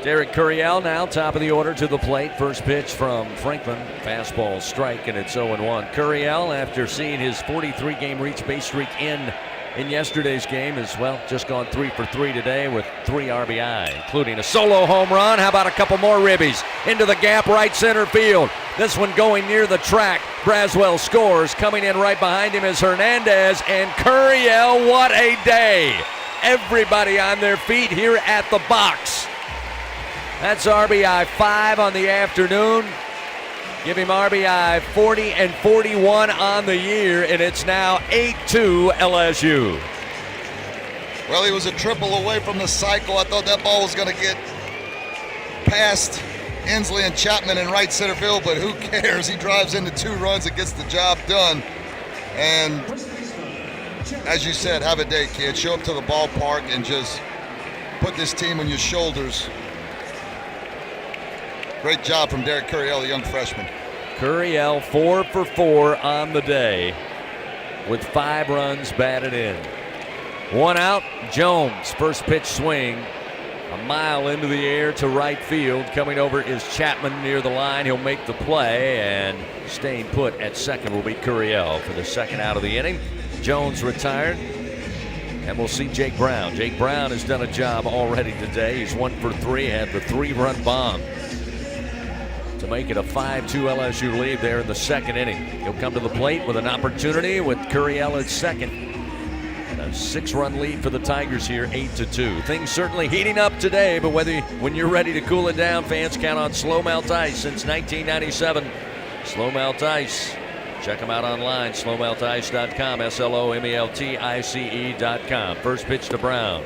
Speaker 4: Derek Curiel now top of the order to the plate. First pitch from Franklin, fastball strike, and it's 0-1. Curiel, after seeing his 43-game reach base streak in yesterday's game, as well, just gone 3 for 3 today with 3 RBI, including a solo home run. How about a couple more ribbies into the gap, right center field? This one going near the track. Braswell scores. Coming in right behind him is Hernandez, and Curiel, what a day. Everybody on their feet here at the box. That's RBI 5 on the afternoon. Give him RBI 40 and 41 on the year, and it's now 8-2 LSU.
Speaker 12: Well, he was a triple away from the cycle. I thought that ball was going to get past Inslee and Chapman in right center field, but who cares? He drives into 2 runs and gets the job done. And as you said, have a day, kid. Show up to the ballpark and just put this team on your shoulders. Great job from Derek Curiel, the young freshman.
Speaker 4: Curiel 4 for 4 on the day with 5 runs batted in. 1 out, Jones, first pitch swing, a mile into the air to right field. Coming over is Chapman near the line. He'll make the play, and staying put at second will be Curiel for the second out of the inning. Jones retired, and we'll see Jake Brown. Jake Brown has done a job already today. He's 1 for 3, had the 3-run bomb to make it a 5-2 LSU lead there in the second inning. He'll come to the plate with an opportunity with Curiel at second. And a 6-run lead for the Tigers here, 8-2. Things certainly heating up today, but when you're ready to cool it down, fans count on Slow Melt Ice since 1997. Slow Melt Ice. Check them out online, slowmeltice.com, SLOMELTICE.com. First pitch to Brown.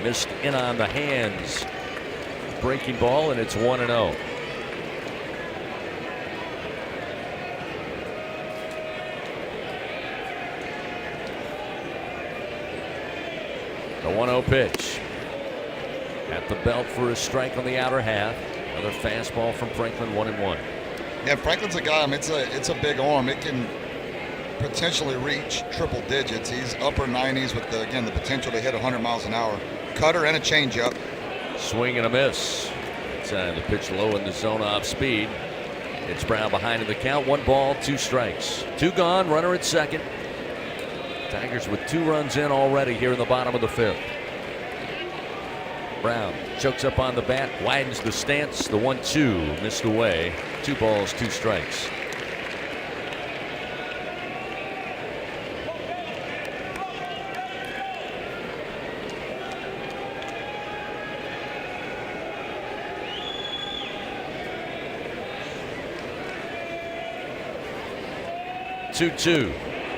Speaker 4: Missed in on the hands. Breaking ball, and it's 1-0. The 1-0 pitch. At the belt for a strike on the outer half. Another fastball from Franklin, 1-1.
Speaker 12: Yeah, Franklin's a guy, I mean, it's a big arm. It can potentially reach triple digits. He's upper 90s with, the potential to hit 100 miles an hour. Cutter and a changeup.
Speaker 4: Swing and a miss. The pitch low in the zone off speed. It's Brown behind in the count. 1 ball, 2 strikes. 2 gone, runner at second. Tigers with 2 runs in already here in the bottom of the 5th. Brown chokes up on the bat, widens the stance. The 1-2 missed away. 2 balls, 2 strikes.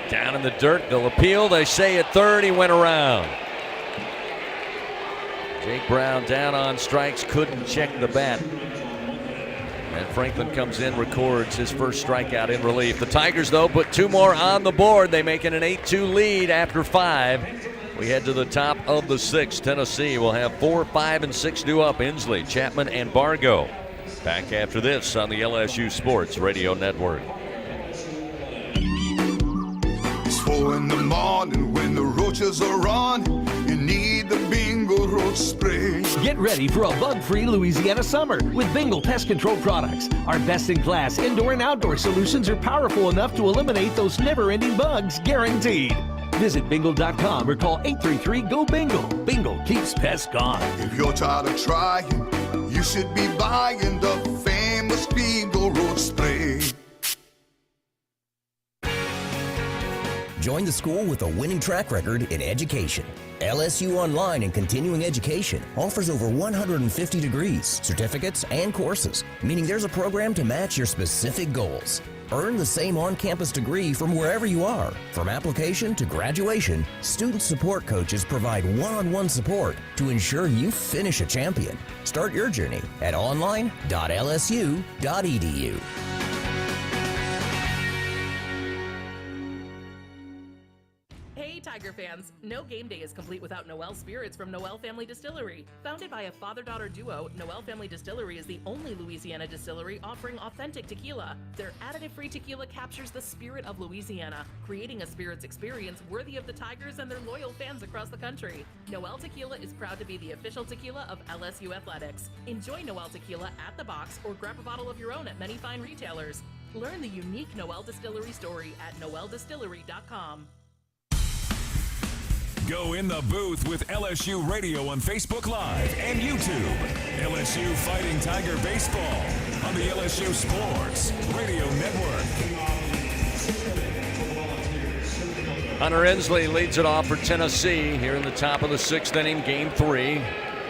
Speaker 4: Down in the dirt, they'll appeal. They say at third, he went around. Jake Brown down on strikes, couldn't check the bat. And Franklin comes in, records his first strikeout in relief. The Tigers, though, put 2 more on the board. They make it an 8-2 lead after 5. We head to the top of the 6th. Tennessee will have 4, 5, and 6 due up. Inslee, Chapman, and Bargo. Back after this on the LSU Sports Radio Network.
Speaker 2: It's 4 in the morning when the roaches are on. You need the Bingo Roach Spray.
Speaker 10: Get ready for a bug-free Louisiana summer with Bingo Pest Control products. Our best-in-class indoor and outdoor solutions are powerful enough to eliminate those never-ending bugs, guaranteed. Visit bingo.com or call 833-GO-BINGO. Bingo keeps pests gone.
Speaker 2: If you're tired of trying, you should be buying the famous Bingo Roach Spray.
Speaker 11: Join the school with a winning track record in education. LSU Online and Continuing Education offers over 150 degrees, certificates, and courses, meaning there's a program to match your specific goals. Earn the same on-campus degree from wherever you are. From application to graduation, student support coaches provide one-on-one support to ensure you finish a champion. Start your journey at online.lsu.edu.
Speaker 26: Tiger fans, no game day is complete without Noel Spirits from Noel Family Distillery. Founded by a father-daughter duo, Noel Family Distillery is the only Louisiana distillery offering authentic tequila. Their additive-free tequila captures the spirit of Louisiana, creating a spirits experience worthy of the Tigers and their loyal fans across the country. Noel Tequila is proud to be the official tequila of LSU Athletics. Enjoy Noel Tequila at the box or grab a bottle of your own at many fine retailers. Learn the unique Noel Distillery story at noeldistillery.com.
Speaker 1: Go in the booth with LSU Radio on Facebook Live and YouTube. LSU Fighting Tiger Baseball on the LSU Sports Radio Network.
Speaker 4: Hunter Inslee leads it off for Tennessee here in the top of the 6th inning, Game 3.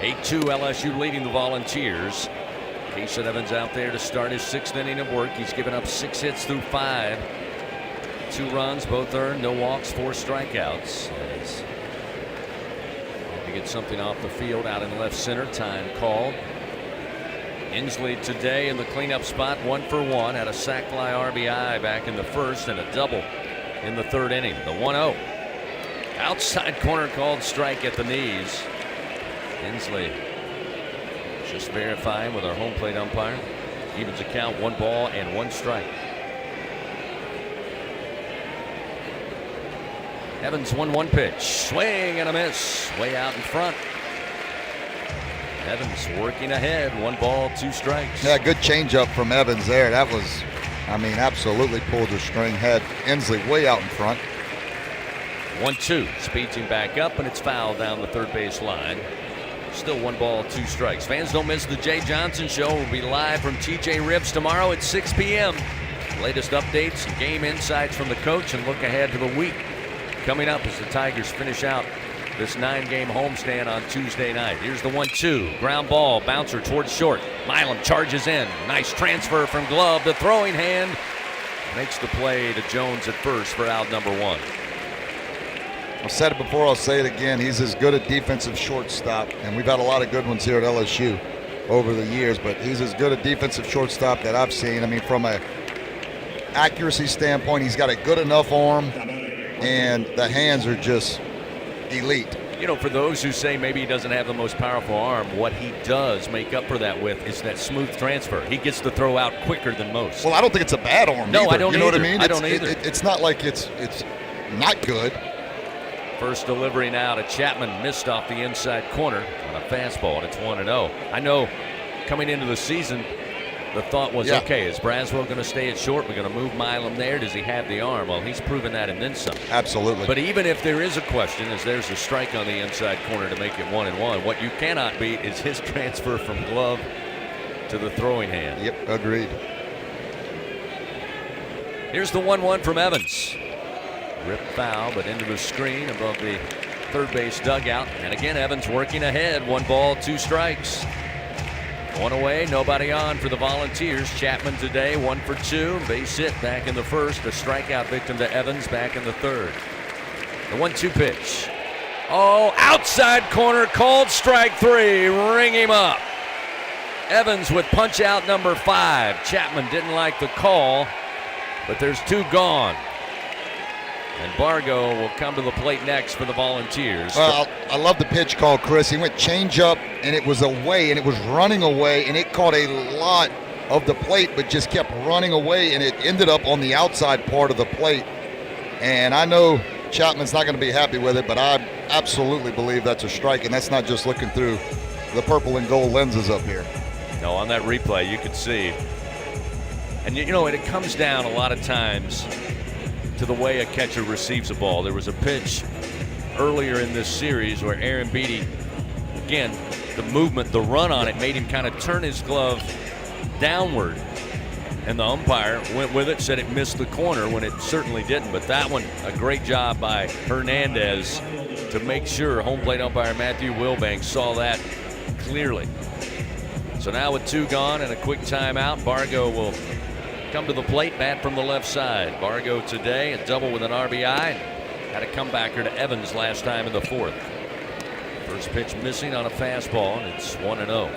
Speaker 4: 8-2 LSU leading the Volunteers. Casey Evans out there to start his 6th inning of work. He's given up 6 hits through 5. 2 runs, both earned, no walks, 4 strikeouts. Get something off the field out in left center. Time called. Inslee today in the cleanup spot, 1 for 1. Had a sac fly RBI back in the 1st and a double in the 3rd inning. The 1-0. Outside corner called strike at the knees. Inslee just verifying with our home plate umpire. Evens the count, 1 ball and 1 strike. Evans 1-1 pitch. Swing and a miss. Way out in front. Evans working ahead. 1 ball, 2 strikes.
Speaker 12: Yeah, good changeup from Evans there. That was, absolutely pulled the string. Had Inslee way out in front.
Speaker 4: 1-2. Speeds him back up, and it's fouled down the third base line. Still 1 ball, 2 strikes. Fans, don't miss the Jay Johnson Show. We'll be live from TJ Ribs tomorrow at 6 p.m. Latest updates and game insights from the coach and look ahead to the week coming up as the Tigers finish out this 9-game homestand on Tuesday night. Here's the 1-2. Ground ball. Bouncer towards short. Milam charges in. Nice transfer from glove to throwing hand. Makes the play to Jones at first for out number 1.
Speaker 12: I've said it before, I'll say it again. He's as good a defensive shortstop, and we've had a lot of good ones here at LSU over the years, but he's as good a defensive shortstop that I've seen. From a accuracy standpoint, he's got a good enough arm, and the hands are just elite.
Speaker 4: For those who say maybe he doesn't have the most powerful arm, what he does make up for that with is that smooth transfer. He gets the throw out quicker than most.
Speaker 12: Well, I don't think it's a bad arm
Speaker 4: No,
Speaker 12: either.
Speaker 4: I don't
Speaker 12: You know
Speaker 4: either.
Speaker 12: what I mean?
Speaker 4: I don't either.
Speaker 12: It's not like it's not good.
Speaker 4: First delivery now to Chapman, missed off the inside corner on a fastball, and it's 1-0. I know coming into the season, the thought was, okay, is Braswell going to stay at short? We're going to move Milam there. Does he have the arm? Well, he's proven that and then some.
Speaker 12: Absolutely.
Speaker 4: But even if there is a question, as there's a strike on the inside corner to make it 1-1, what you cannot beat is his transfer from glove to the throwing hand.
Speaker 12: Yep, agreed.
Speaker 4: Here's the 1-1 from Evans. Ripped foul, but into the screen above the third base dugout. And again, Evans working ahead. 1 ball, 2 strikes. 1 away, nobody on for the Volunteers. Chapman today, 1 for 2. Base hit back in the first. A strikeout victim to Evans back in the third. The 1-2 pitch. Oh, outside corner, called strike 3. Ring him up. Evans with punch out number 5. Chapman didn't like the call, but there's 2 gone. And Bargo will come to the plate next for the Volunteers.
Speaker 12: Well, I love the pitch call, Chris. He went change up, and it was away, and it was running away, and it caught a lot of the plate, but just kept running away, and it ended up on the outside part of the plate. And I know Chapman's not going to be happy with it, but I absolutely believe that's a strike, and that's not just looking through the purple and gold lenses up here.
Speaker 4: No, on that replay, you could see. And, you know, it comes down a lot of times to the way a catcher receives a ball. There was a pitch earlier in this series where Aaron Beatty, again, the movement, the run on it made him kind of turn his glove downward. And the umpire went with it, said it missed the corner when it certainly didn't. But that one, a great job by Hernandez to make sure home plate umpire Matthew Wilbanks saw that clearly. So now with 2 gone and a quick timeout, Bargo will come to the plate, bat from the left side. Bargo today, a double with an RBI. Had a comebacker to Evans last time in the 4th. First pitch missing on a fastball, and it's 1-0.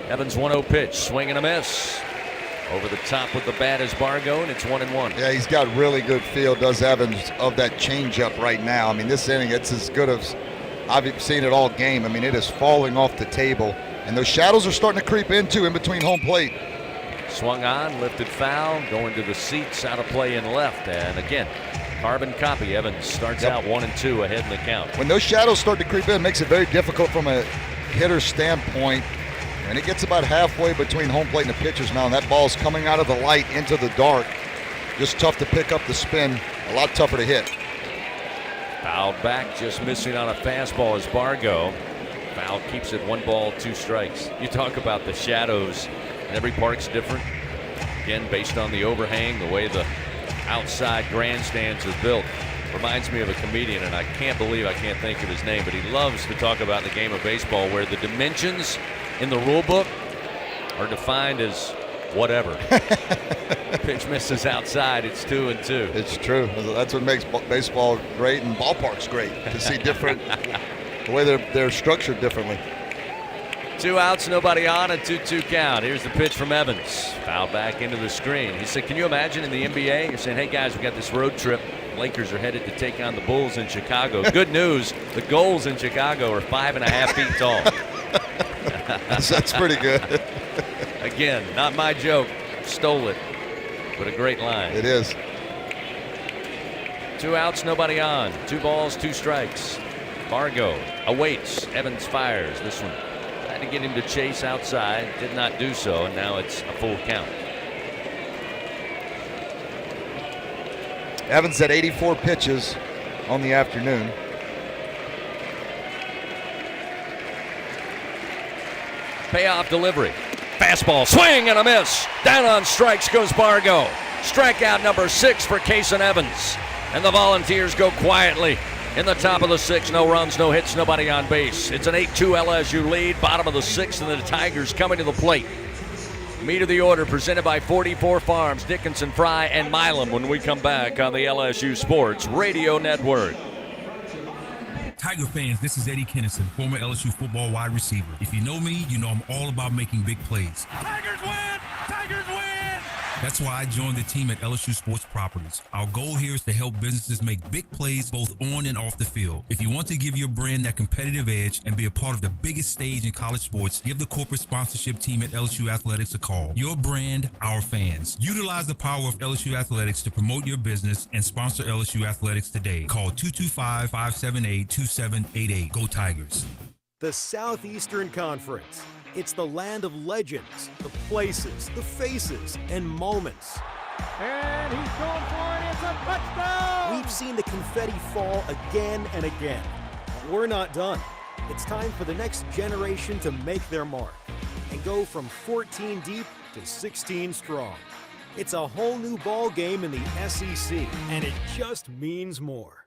Speaker 4: Evans 1-0 pitch, swing and a miss. Over the top with the bat is Bargo, and it's 1-1.
Speaker 12: Yeah, he's got really good feel, does Evans, of that changeup right now. I mean, this inning, it's as good as I've seen it all game. I mean, it is falling off the table, and those shadows are starting to creep in between home plate.
Speaker 4: Swung on, lifted foul, going to the seats, out of play in left, and again, carbon copy. Evans starts out 1-2 ahead in the count.
Speaker 12: When those shadows start to creep in, it makes it very difficult from a hitter's standpoint, and it gets about halfway between home plate and the pitcher's mound. That ball's coming out of the light into the dark. Just tough to pick up the spin, a lot tougher to hit.
Speaker 4: Fouled back, just missing on a fastball is Bargo. Foul keeps it 1 ball, 2 strikes. You talk about the shadows, and every park's different. Again, based on the overhang, the way the outside grandstands are built. Reminds me of a comedian, and I can't believe I can't think of his name, but he loves to talk about the game of baseball where the dimensions in the rule book are defined as whatever. Pitch misses outside, it's 2-2.
Speaker 12: It's true. That's what makes baseball great and ballparks great, to see different, the way they're structured differently.
Speaker 4: 2 outs, nobody on, a 2-2 count. Here's the pitch from Evans. Foul back into the screen. He said, can you imagine in the NBA, you're saying, hey guys, we got this road trip. Lakers are headed to take on the Bulls in Chicago. Good news, the goals in Chicago are 5.5 feet tall.
Speaker 12: That's pretty good.
Speaker 4: Again, not my joke. Stole it. But a great line.
Speaker 12: It is.
Speaker 4: 2 outs, nobody on. 2 balls, 2 strikes. Bargo awaits. Evans fires. This one tried to get him to chase outside. Did not do so, and now it's a full count.
Speaker 12: Evans had 84 pitches on the afternoon.
Speaker 4: Payoff delivery. Fastball, swing and a miss. Down on strikes goes Bargo. Strikeout number 6 for Kason Evans. And the Volunteers go quietly in the top of the 6th. No runs, no hits, nobody on base. It's an 8-2 LSU lead. Bottom of the 6th, and the Tigers coming to the plate. Meat of the order presented by 44 Farms, Dickinson, Fry, and Milam when we come back on the LSU Sports Radio Network.
Speaker 3: Tiger fans, this is Eddie Kennison, former LSU football wide receiver. If you know me, you know I'm all about making big plays.
Speaker 8: Tigers win! Tigers win!
Speaker 3: That's why I joined the team at LSU Sports Properties. Our goal here is to help businesses make big plays both on and off the field. If you want to give your brand that competitive edge and be a part of the biggest stage in college sports, give the corporate sponsorship team at LSU Athletics a call. Your brand, our fans. Utilize the power of LSU Athletics to promote your business and sponsor LSU Athletics today. Call 225-578-2788. Go Tigers.
Speaker 13: The Southeastern Conference. It's the land of legends, the places, the faces, and moments.
Speaker 8: And he's going for it. It's a touchdown!
Speaker 13: We've seen the confetti fall again and again. But we're not done. It's time for the next generation to make their mark and go from 14 deep to 16 strong. It's a whole new ball game in the SEC, and it just means more.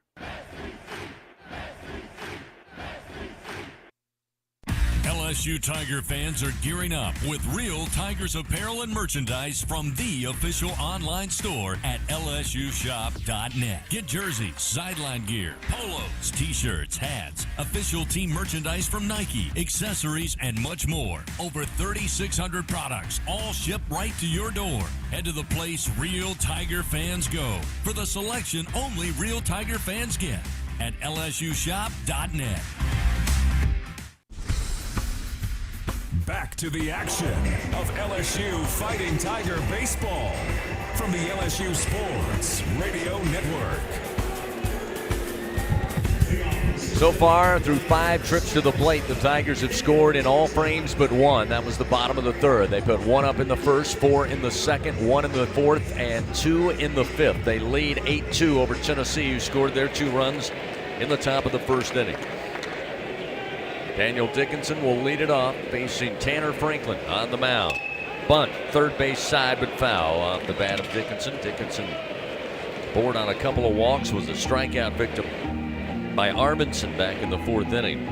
Speaker 7: LSU Tiger fans are gearing up with real Tigers apparel and merchandise from the official online store at lsushop.net. Get jerseys, sideline gear, polos, t-shirts, hats, official team merchandise from Nike, accessories, and much more. Over 3,600 products, all shipped right to your door. Head to the place real Tiger fans go for the selection only real Tiger fans get at lsushop.net.
Speaker 1: Back to the action of LSU Fighting Tiger Baseball from the LSU Sports Radio Network.
Speaker 4: So far, through 5 trips to the plate, the Tigers have scored in all frames but one. That was the bottom of the third. They put 1 up in the first, 4 in the second, 1 in the fourth, and 2 in the fifth. They lead 8-2 over Tennessee, who scored their 2 runs in the top of the first inning. Daniel Dickinson will lead it off, facing Tanner Franklin on the mound. Bunt, third base side, but foul off the bat of Dickinson. Dickinson bored on a couple of walks, was a strikeout victim by Arvidsson back in the 4th inning.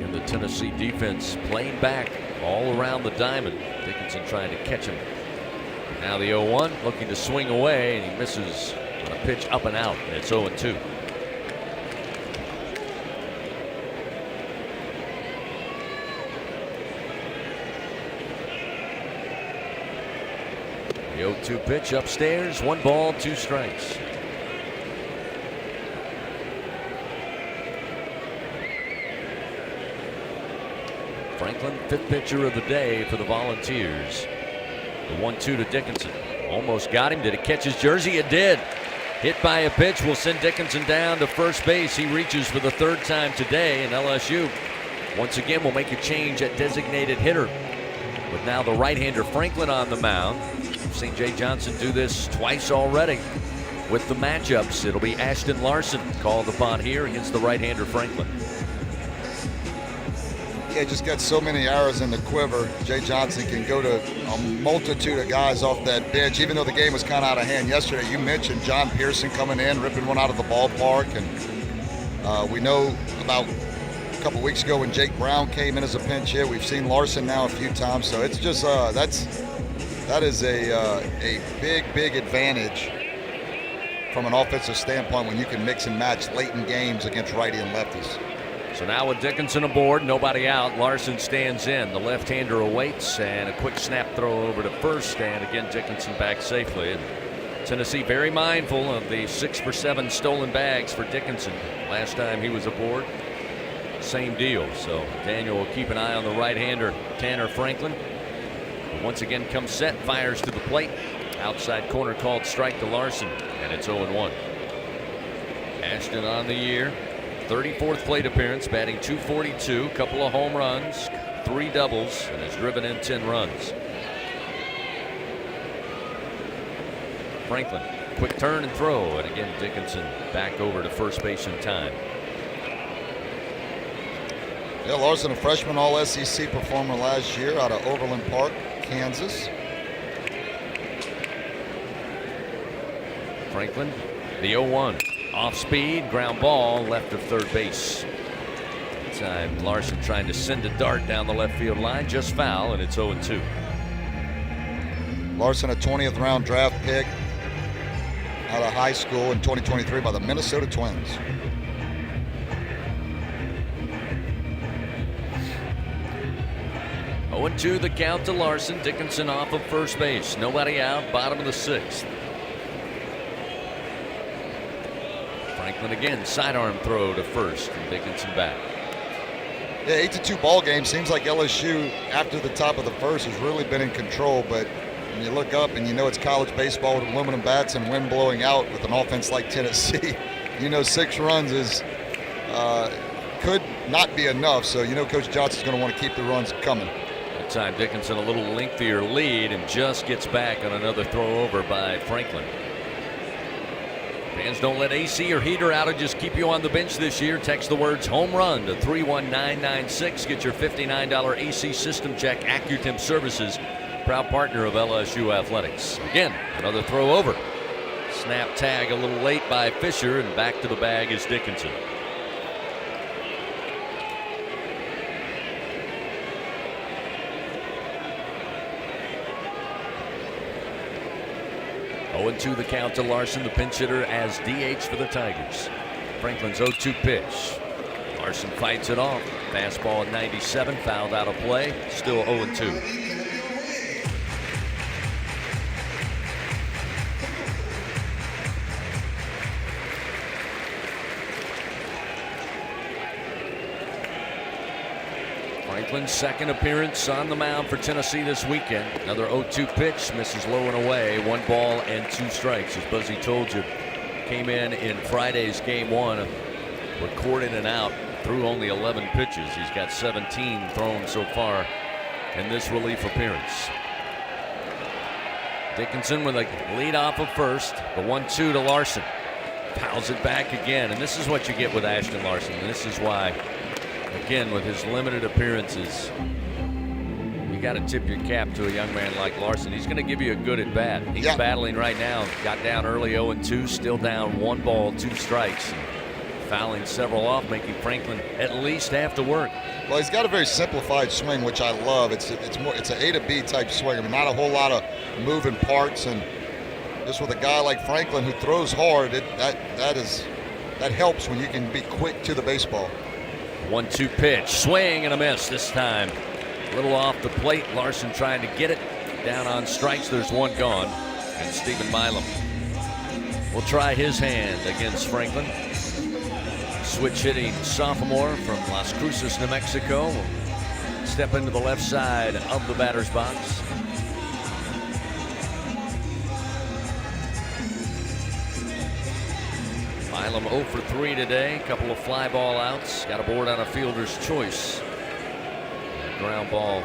Speaker 4: And the Tennessee defense playing back all around the diamond. Dickinson trying to catch him. Now the 0-1 looking to swing away, and he misses on a pitch up and out. And it's 0-2. The 0-2 pitch upstairs, 1 ball, 2 strikes. Franklin, 5th pitcher of the day for the Volunteers. The 1-2 to Dickinson. Almost got him. Did it catch his jersey? It did. Hit by a pitch will send Dickinson down to first base. He reaches for the 3rd time today, and LSU once again will make a change at designated hitter. With now the right-hander Franklin on the mound. We've seen Jay Johnson do this twice already. With the matchups, it'll be Ashton Larson called upon here against the right-hander Franklin.
Speaker 12: Yeah, just got so many arrows in the quiver. Jay Johnson can go to a multitude of guys off that bench, even though the game was kind of out of hand yesterday. You mentioned John Pearson coming in, ripping one out of the ballpark, and we know about a couple weeks ago when Jake Brown came in as a pinch hit. We've seen Larson now a few times, so it's just that is a big advantage from an offensive standpoint when you can mix and match late in games against righty and lefties.
Speaker 4: So now with Dickinson aboard, nobody out, Larson stands in. The left-hander awaits, and a quick snap throw over to first, and again Dickinson back safely. And Tennessee very mindful of the 6 for 7 stolen bags for Dickinson. Last time he was aboard, same deal. So Daniel will keep an eye on the right-hander Tanner Franklin. But once again comes set, fires to the plate. Outside corner called strike to Larson, and it's 0-1. Ashton on the year. 34th plate appearance, batting .242, couple of home runs, 3 doubles, and has driven in 10 runs. Franklin, quick turn and throw, and again Dickinson back over to first base in time.
Speaker 12: Yeah, Larson, a freshman All-SEC performer last year out of Overland Park, Kansas.
Speaker 4: Franklin, the 0-1. Off speed, ground ball, left of third base. That time Larson trying to send a dart down the left field line, just foul, and it's 0-2.
Speaker 12: Larson, a 20th round draft pick out of high school in 2023 by the Minnesota Twins.
Speaker 4: Oh, 0-2 the count to Larson. Dickinson off of first base. Nobody out, bottom of the 6th. Franklin again, sidearm throw to first, and Dickinson back.
Speaker 12: Yeah, 8-2 ball game. Seems like LSU after the top of the first has really been in control, but when you look up and you know it's college baseball with aluminum bats and wind blowing out with an offense like Tennessee, you know 6 runs is could not be enough. So you know Coach Johnson's going to want to keep the runs coming.
Speaker 4: That time Dickinson a little lengthier lead and just gets back on another throw over by Franklin. Fans, don't let AC or heater outages keep you on the bench this year. Text the words home run to 31996. Get your $59 AC system check. AccuTemp Services, proud partner of LSU Athletics. Again, another throw over. snap tag a little late by Fisher, and back to the bag is Dickinson. Oh, 0-2 the count to Larson, the pinch hitter, as DH for the Tigers. Franklin's 0-2 pitch. Larson fights it off. Fastball at 97, fouled out of play. Still 0-2. Franklin's second appearance on the mound for Tennessee this weekend. Another 0-2 pitch, misses low and away. 1 ball and 2 strikes. As Buzzy told you, came in Friday's game 1, recorded and out, threw only 11 pitches. He's got 17 thrown so far in this relief appearance. Dickinson with a lead off of first. The 1-2 to Larson. Fouls it back again, and this is what you get with Ashton Larson. And this is why, again, with his limited appearances, you got to tip your cap to a young man like Larson. He's going to give you a good at bat. He's battling right now. Got down early 0-2, still down 1 ball, 2 strikes. Fouling several off, making Franklin at least have to work.
Speaker 12: Well, he's got a very simplified swing, which I love. It's an A to B type swing. I mean, not a whole lot of moving parts, and just with a guy like Franklin who throws hard, that helps when you can be quick to the baseball.
Speaker 4: 1-2 pitch, swing and a miss this time. A little off the plate. Larson trying to get it. Down on strikes, there's 1 gone. And Stephen Milam will try his hand against Franklin. Switch hitting sophomore from Las Cruces, New Mexico. Will step into the left side of the batter's box. Milam 0 for 3 today. Couple of fly ball outs. Got a board on a fielder's choice. A ground ball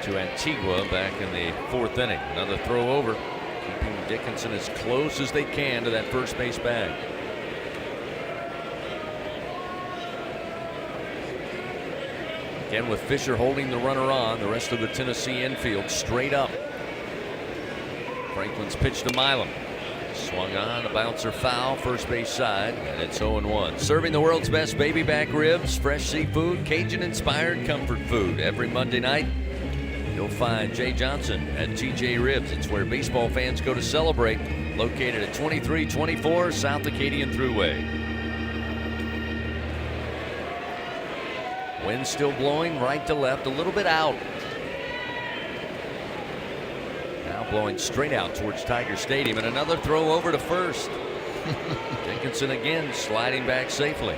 Speaker 4: to Antigua back in the 4th inning. Another throw over, keeping Dickinson as close as they can to that first base bag. Again, with Fisher holding the runner on, the rest of the Tennessee infield straight up. Franklin's pitch to Milam. Swung on, a bouncer foul, first base side, and it's 0-1. Serving the world's best baby back ribs, fresh seafood, Cajun-inspired comfort food. Every Monday night, you'll find Jay Johnson at TJ Ribs. It's where baseball fans go to celebrate. Located at 2324 South Acadian Thruway. Wind still blowing right to left, a little bit out. Now blowing straight out towards Tiger Stadium, and another throw over to first. Dickinson again sliding back safely.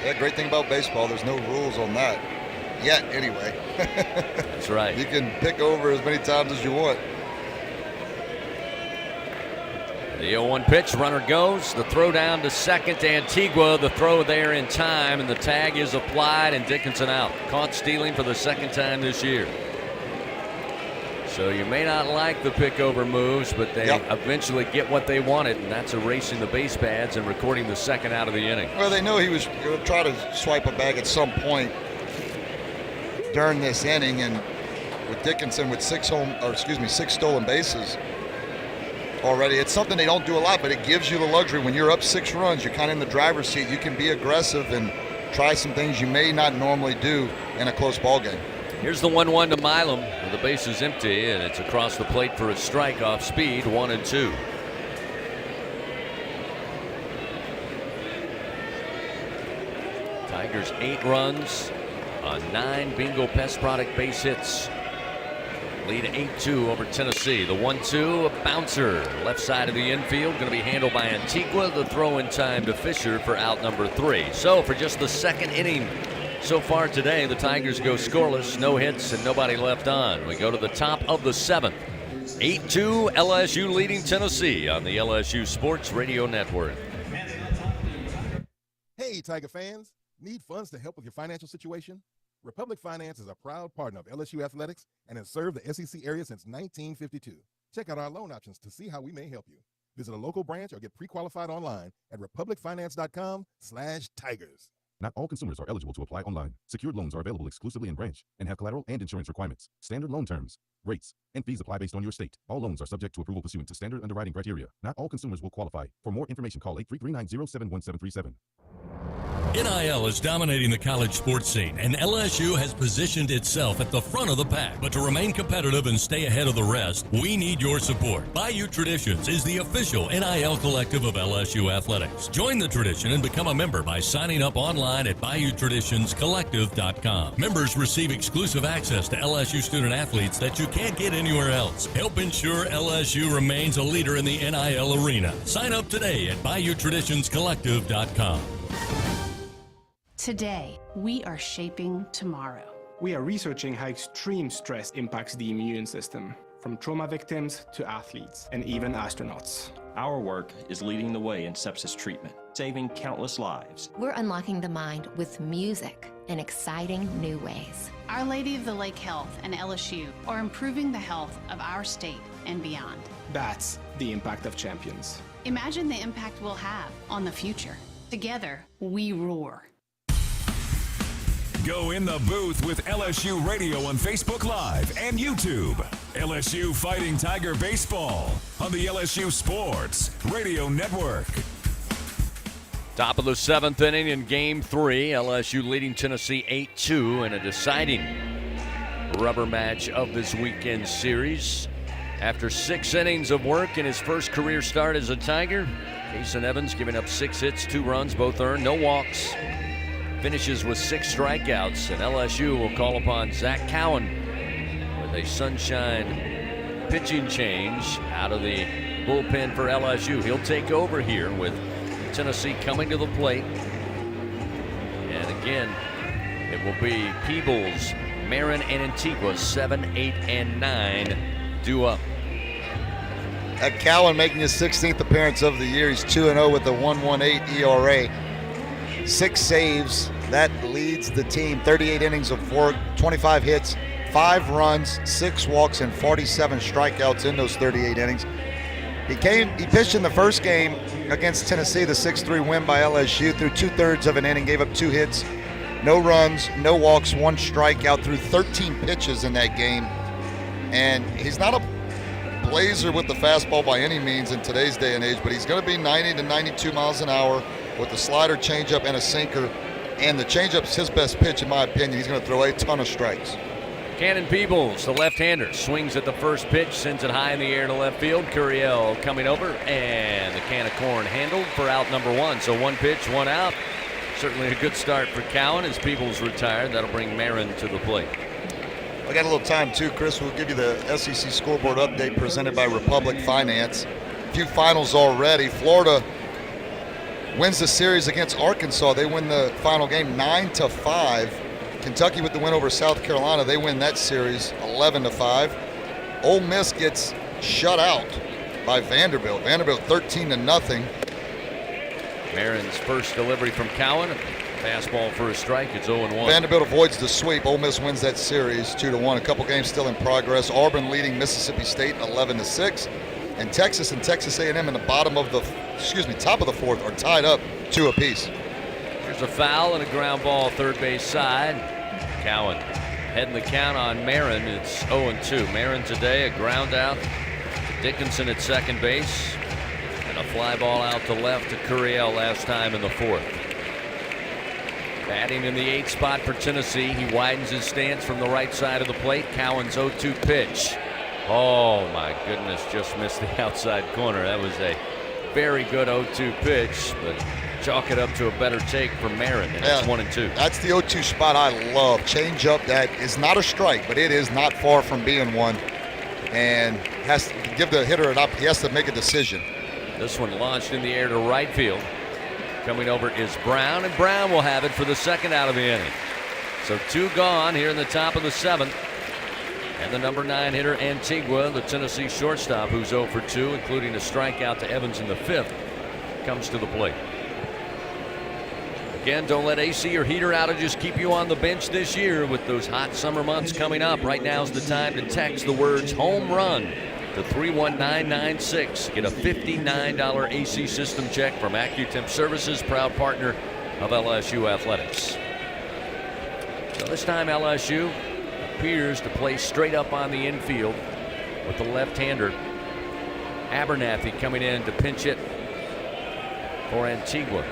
Speaker 12: Yeah, great thing about baseball, there's no rules on that. Yet, anyway.
Speaker 4: That's right.
Speaker 12: You can pick over as many times as you want.
Speaker 4: The 0-1 pitch, runner goes. The throw down to second to Antigua. The throw there in time, and the tag is applied, and Dickinson out. Caught stealing for the 2nd time this year. So you may not like the pick-over moves, but they eventually get what they wanted, and that's erasing the base pads and recording the 2nd out of the inning.
Speaker 12: Well, they know he was going to try to swipe a bag at some point during this inning, and with Dickinson with 6 stolen bases already, it's something they don't do a lot, but it gives you the luxury when you're up 6 runs, you're kind of in the driver's seat, you can be aggressive and try some things you may not normally do in a close ball game.
Speaker 4: Here's the 1-1 to Milam with the bases empty, and it's across the plate for a strike off speed, 1-2. Tigers 8 runs on 9 Bingo Pest Product base hits. Lead 8-2 over Tennessee. The 1-2, a bouncer. Left side of the infield, going to be handled by Antigua. The throw in time to Fisher for out number 3. So for just the 2nd inning so far today, the Tigers go scoreless, no hits, and nobody left on. We go to the top of the 7th. 8-2, LSU leading Tennessee on the LSU Sports Radio Network.
Speaker 14: Hey, Tiger fans. Need funds to help with your financial situation? Republic Finance is a proud partner of LSU Athletics and has served the SEC area since 1952. Check out our loan options to see how we may help you. Visit a local branch or get pre-qualified online at republicfinance.com/tigers. Not all consumers are eligible to apply online. Secured loans are available exclusively in branch and have collateral and insurance requirements. Standard loan terms, rates, and fees apply based on your state. All loans are subject to approval pursuant to standard underwriting criteria. Not all consumers will qualify. For more information, call 833-907-1737.
Speaker 7: NIL is dominating the college sports scene, and LSU has positioned itself at the front of the pack. But to remain competitive and stay ahead of the rest, we need your support. Bayou Traditions is the official NIL collective of LSU Athletics. Join the tradition and become a member by signing up online at BayouTraditionsCollective.com. Members receive exclusive access to LSU student athletes that you can't get anywhere else. Help ensure LSU remains a leader in the NIL arena. Sign up today at BayouTraditionsCollective.com.
Speaker 16: Today, we are shaping tomorrow.
Speaker 17: We are researching how extreme stress impacts the immune system, from trauma victims to athletes and even astronauts.
Speaker 18: Our work is leading the way in sepsis treatment, saving countless lives.
Speaker 21: We're unlocking the mind with music in exciting new ways.
Speaker 16: Our Lady of the Lake Health and LSU are improving the health of our state and beyond.
Speaker 17: That's the impact of champions.
Speaker 16: Imagine the impact we'll have on the future. Together, we roar.
Speaker 1: Go in the booth with LSU Radio on Facebook Live and YouTube. LSU Fighting Tiger Baseball on the LSU Sports Radio Network.
Speaker 4: Top of the 7th inning in Game 3. LSU leading Tennessee 8-2 in a deciding rubber match of this weekend series. After 6 innings of work in his first career start as a Tiger, Jason Evans giving up 6 hits, 2 runs, both earned, no walks. Finishes with 6 strikeouts, and LSU will call upon Zach Cowan with a sunshine pitching change out of the bullpen for LSU. He'll take over here with Tennessee coming to the plate. And again, it will be Peebles, Marin, and Antigua, 7, 8, and 9 due up.
Speaker 12: At Cowan making his 16th appearance of the year. He's 2-0 with a 1.18 ERA. 6 saves. That leads the team. 38 innings of work, 25 hits, 5 runs, 6 walks, and 47 strikeouts in those 38 innings. He pitched in the first game against Tennessee, the 6-3 win by LSU, through 2/3 of an inning, gave up 2 hits, no runs, no walks, 1 strikeout through 13 pitches in that game. And he's not a blazer with the fastball by any means in today's day and age, but he's going to be 90 to 92 miles an hour with a slider, changeup, and a sinker. And the changeup's his best pitch, in my opinion. He's going to throw a ton of strikes.
Speaker 4: Cannon Peebles, the left-hander, swings at the first pitch, sends it high in the air to left field. Curiel coming over, and the can of corn handled for out number 1. So 1 pitch, 1 out. Certainly a good start for Cowan as Peebles retired. That'll bring Marin to the plate.
Speaker 12: I got a little time too, Chris. We'll give you the SEC scoreboard update presented by Republic Finance. A few finals already. Florida wins the series against Arkansas. They win the final game 9-5. Kentucky with the win over South Carolina. They win that series 11-5. Ole Miss gets shut out by Vanderbilt. Vanderbilt 13-0.
Speaker 4: Marin's first delivery from Cowan. Fastball for a strike. It's 0-1.
Speaker 12: Vanderbilt avoids the sweep. Ole Miss wins that series 2-1. A couple games still in progress. Auburn leading Mississippi State 11-6. And Texas A&M in the top of the 4th are tied up 2 apiece.
Speaker 4: Here's a foul and a ground ball third base side. Cowan heading the count on Marin. It's 0-2. Marin today a ground out to Dickinson at second base, and a fly ball out to left to Curiel last time in the 4th. Batting in the 8th spot for Tennessee. He widens his stance from the right side of the plate. Cowan's 0-2 pitch. Oh my goodness, just missed the outside corner. That was a very good 0-2 pitch, but chalk it up to a better take for Marin, and it's 1-2.
Speaker 12: That's the 0-2 spot I love. Change up that is not a strike, but it is not far from being one, and has to give the hitter an up. He has to make a decision.
Speaker 4: This one launched in the air to right field. Coming over is Brown, and Brown will have it for the 2nd out of the inning. So 2 gone here in the top of the 7th. And the number 9 hitter, Antigua, the Tennessee shortstop, who's 0 for 2, including a strikeout to Evans in the 5th, comes to the plate. Again, don't let AC or heater outages keep you on the bench this year with those hot summer months coming up. Right now's the time to text the words home run to 31996. Get a $59 AC system check from AccuTemp Services, proud partner of LSU athletics. So this time LSU appears to play straight up on the infield with the left-hander Abernathy coming in to pinch it for Antigua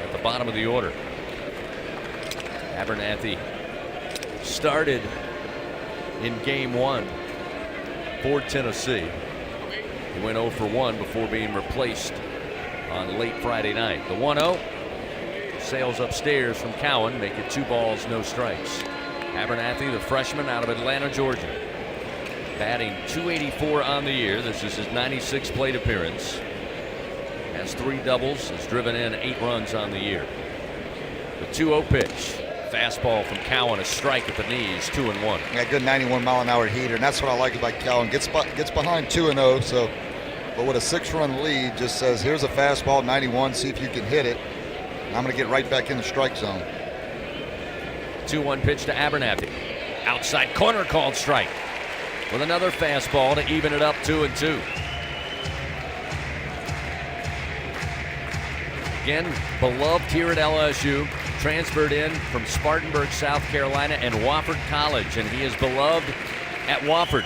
Speaker 4: at the bottom of the order. Abernathy started in game 1 for Tennessee. He went 0 for 1 before being replaced on late Friday night. The 1-0 sails upstairs from Cowan, make it 2 balls, no strikes. Abernathy, the freshman out of Atlanta, Georgia, batting .284 on the year. This is his 96th plate appearance. Has 3 doubles, has driven in 8 runs on the year. The 2-0 pitch. Fastball from Cowan, a strike at the knees, 2-1.
Speaker 12: Yeah, good 91-mile-an-hour heater, and that's what I like about Cowan. Gets behind 2-0, so, but with a 6-run lead, just says, here's a fastball, 91, see if you can hit it. And I'm going to get right back in the strike zone.
Speaker 4: 2-1 pitch to Abernathy. Outside corner called strike. With another fastball to even it up 2-2. Again, beloved here at LSU. Transferred in from Spartanburg, South Carolina, and Wofford College, and he is beloved at Wofford.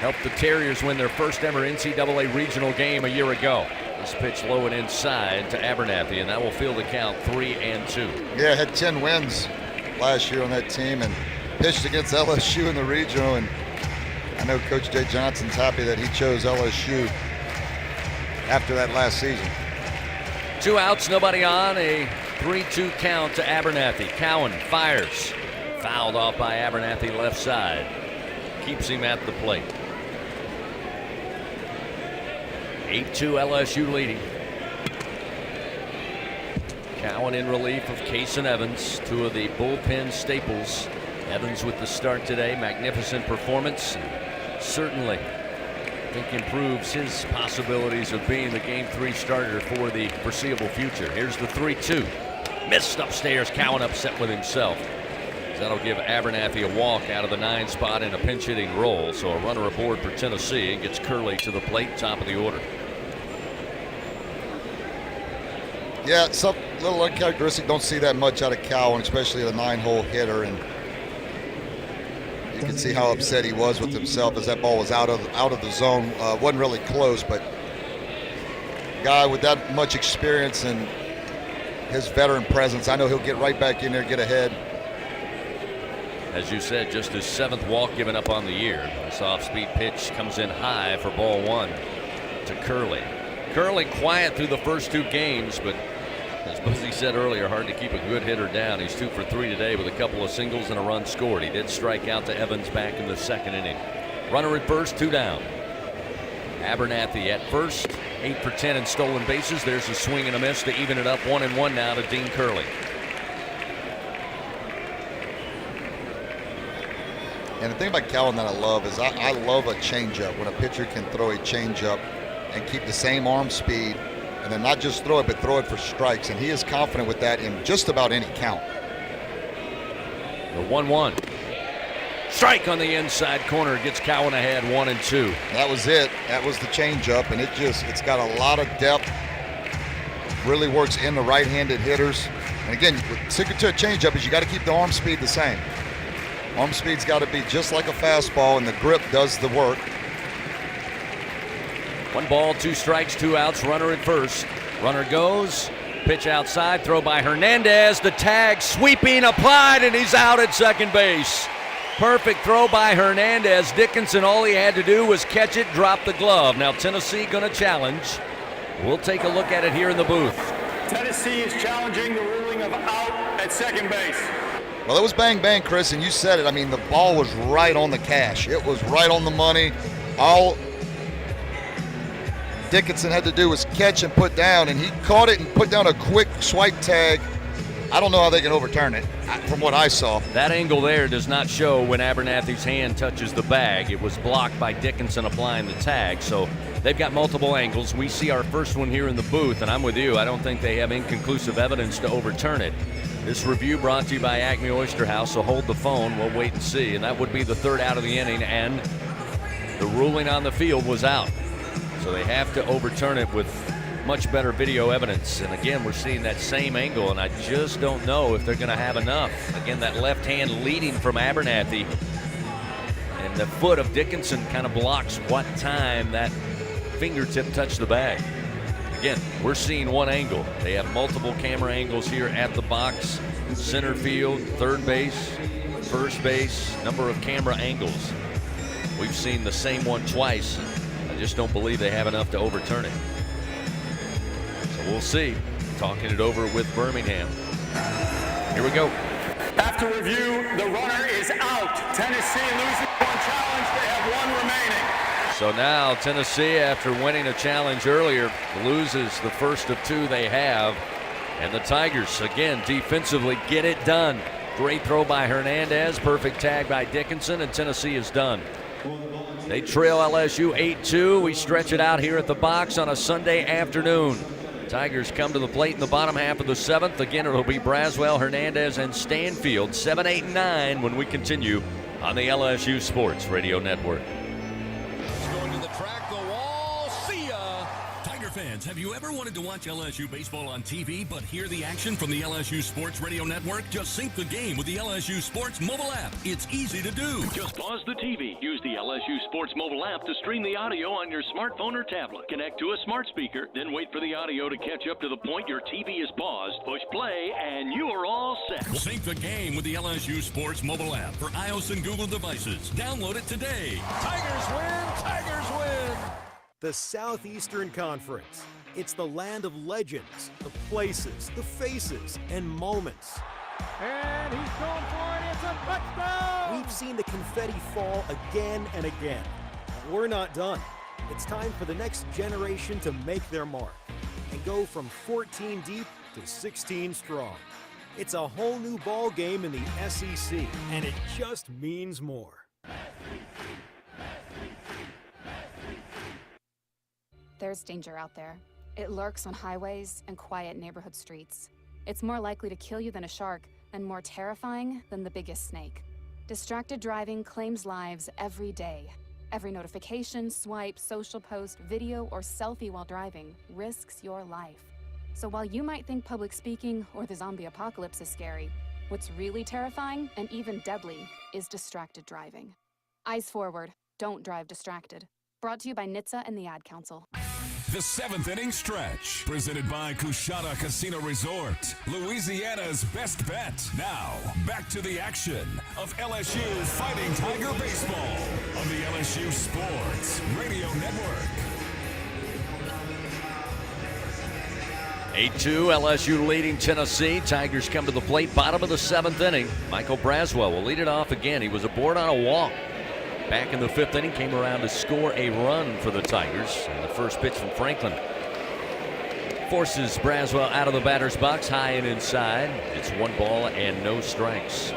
Speaker 4: Helped the Terriers win their first ever NCAA regional game a year ago. This pitch low and inside to Abernathy, and that will field the count 3-2.
Speaker 12: Yeah, had 10 wins last year on that team and pitched against LSU in the regional, and I know Coach Jay Johnson's happy that he chose LSU after that last season.
Speaker 4: 2 outs, nobody on, a 3-2 count to Abernathy. Cowan fires. Fouled off by Abernathy left side. Keeps him at the plate. 8-2 LSU leading. Cowan in relief of Case and Evans, 2 of the bullpen staples. Evans with the start today. Magnificent performance. Certainly, I think, improves his possibilities of being the Game 3 starter for the foreseeable future. Here's the 3-2. Missed upstairs. Cowan upset with himself. That'll give Abernathy a walk out of the 9 spot in a pinch hitting role. So a runner aboard for Tennessee and gets Curley to the plate, top of the order.
Speaker 12: Yeah, some little uncharacteristic. Don't see that much out of Cowan, especially a 9-hole hitter, and you can see how upset he was with himself as that ball was out of the zone. Wasn't really close, but a guy with that much experience and his veteran presence, I know he'll get right back in there, get ahead.
Speaker 4: As you said, just his 7th walk given up on the year. This off-speed pitch comes in high for ball 1 to Curley. Curley quiet through the first 2 games, but as Buzzy said earlier, hard to keep a good hitter down. He's 2 for 3 today with a couple of singles and a run scored. He did strike out to Evans back in the 2nd inning. Runner at first, 2 down. Abernathy at first, 8 for 10 in stolen bases. There's a swing and a miss to even it up 1-1 now to Dean Curley.
Speaker 12: And the thing about Cowan that I love is I love a changeup, when a pitcher can throw a changeup and keep the same arm speed, and then not just throw it, but throw it for strikes. And he is confident with that in just about any count.
Speaker 4: The 1-1. Strike on the inside corner gets Cowan ahead, 1-2.
Speaker 12: That was it. That was the changeup, and it's got a lot of depth. Really works in the right-handed hitters. And again, the secret to a changeup is you got to keep the arm speed the same. Arm speed's got to be just like a fastball, and the grip does the work.
Speaker 4: 1 ball, 2 strikes, 2 outs, runner at first. Runner goes, pitch outside, throw by Hernandez, the tag sweeping, applied, and he's out at second base. Perfect throw by Hernandez. Dickinson, all he had to do was catch it, drop the glove. Now Tennessee going to challenge. We'll take a look at it here in the booth.
Speaker 19: Tennessee is challenging the ruling of out at second base.
Speaker 12: Well, it was bang, bang, Chris, and you said it. I mean, the ball was right on the cash. It was right on the money. All Dickinson had to do was catch and put down, and he caught it and put down a quick swipe tag. I don't know how they can overturn it from what I saw.
Speaker 4: That angle there does not show when Abernathy's hand touches the bag. It was blocked by Dickinson applying the tag, so they've got multiple angles. We see our first one here in the booth, and I'm with you. I don't think they have inconclusive evidence to overturn it. This review brought to you by Acme Oyster House, so hold the phone. We'll wait and see. And that would be the 3rd out of the inning, and the ruling on the field was out. So they have to overturn it with much better video evidence. And again, we're seeing that same angle, and I just don't know if they're going to have enough. Again, that left hand leading from Abernathy, and the foot of Dickinson kind of blocks what time that fingertip touched the bag. Again, we're seeing one angle. They have multiple camera angles here at the box, center field, third base, first base, number of camera angles. We've seen the same one twice. I just don't believe they have enough to overturn it. So we'll see. Talking it over with Birmingham. Here we go.
Speaker 19: After review, the runner is out. Tennessee loses one challenge. They have one remaining.
Speaker 4: So now Tennessee, after winning a challenge earlier, loses the first of two they have. And the Tigers, again, defensively get it done. Great throw by Hernandez, perfect tag by Dickinson, and Tennessee is done. They trail LSU 8-2. We stretch it out here at the box on a Sunday afternoon. Tigers come to the plate in the bottom half of the seventh. Again, it'll be Braswell, Hernandez, and Stanfield, 7, 8, and 9 when we continue on the LSU Sports Radio Network.
Speaker 7: Fans, have you ever wanted to watch LSU baseball on TV but hear the action from the LSU Sports Radio Network? Just sync the game with the LSU Sports mobile app. It's easy to do.
Speaker 15: Just pause the TV. Use the LSU Sports mobile app to stream the audio on your smartphone or tablet. Connect to a smart speaker, then wait for the audio to catch up to the point your TV is paused. Push play, and you are all set.
Speaker 7: Sync the game with the LSU Sports mobile app for iOS and Google devices. Download it today.
Speaker 13: Tigers win! Tigers win! The Southeastern Conference. It's the land of legends, the places, the faces, and moments.
Speaker 8: And he's going for it. It's a touchdown!
Speaker 13: We've seen the confetti fall again and again. But we're not done. It's time for the next generation to make their mark and go from 14 deep to 16 strong. It's a whole new ball game in the SEC, and it just means more.
Speaker 20: There's danger out there. It lurks on highways and quiet neighborhood streets. It's more likely to kill you than a shark and more terrifying than the biggest snake. Distracted driving claims lives every day. Every notification, swipe, social post, video, or selfie while driving risks your life. So while you might think public speaking or the zombie apocalypse is scary, what's really terrifying and even deadly is distracted driving. Eyes forward, don't drive distracted. Brought to you by NHTSA and the Ad Council.
Speaker 1: The seventh inning stretch, presented by Coushatta Casino Resort, Louisiana's best bet. Now, back to the action of LSU Fighting Tiger Baseball on the LSU Sports Radio Network.
Speaker 4: 8-2, LSU leading Tennessee. Tigers come to the plate, bottom of the seventh inning. Michael Braswell will lead it off again. He was aboard on a walk. Back in the fifth inning, came around to score a run for the Tigers. And the first pitch from Franklin forces Braswell out of the batter's box, high and inside. It's 1 ball and no strikes.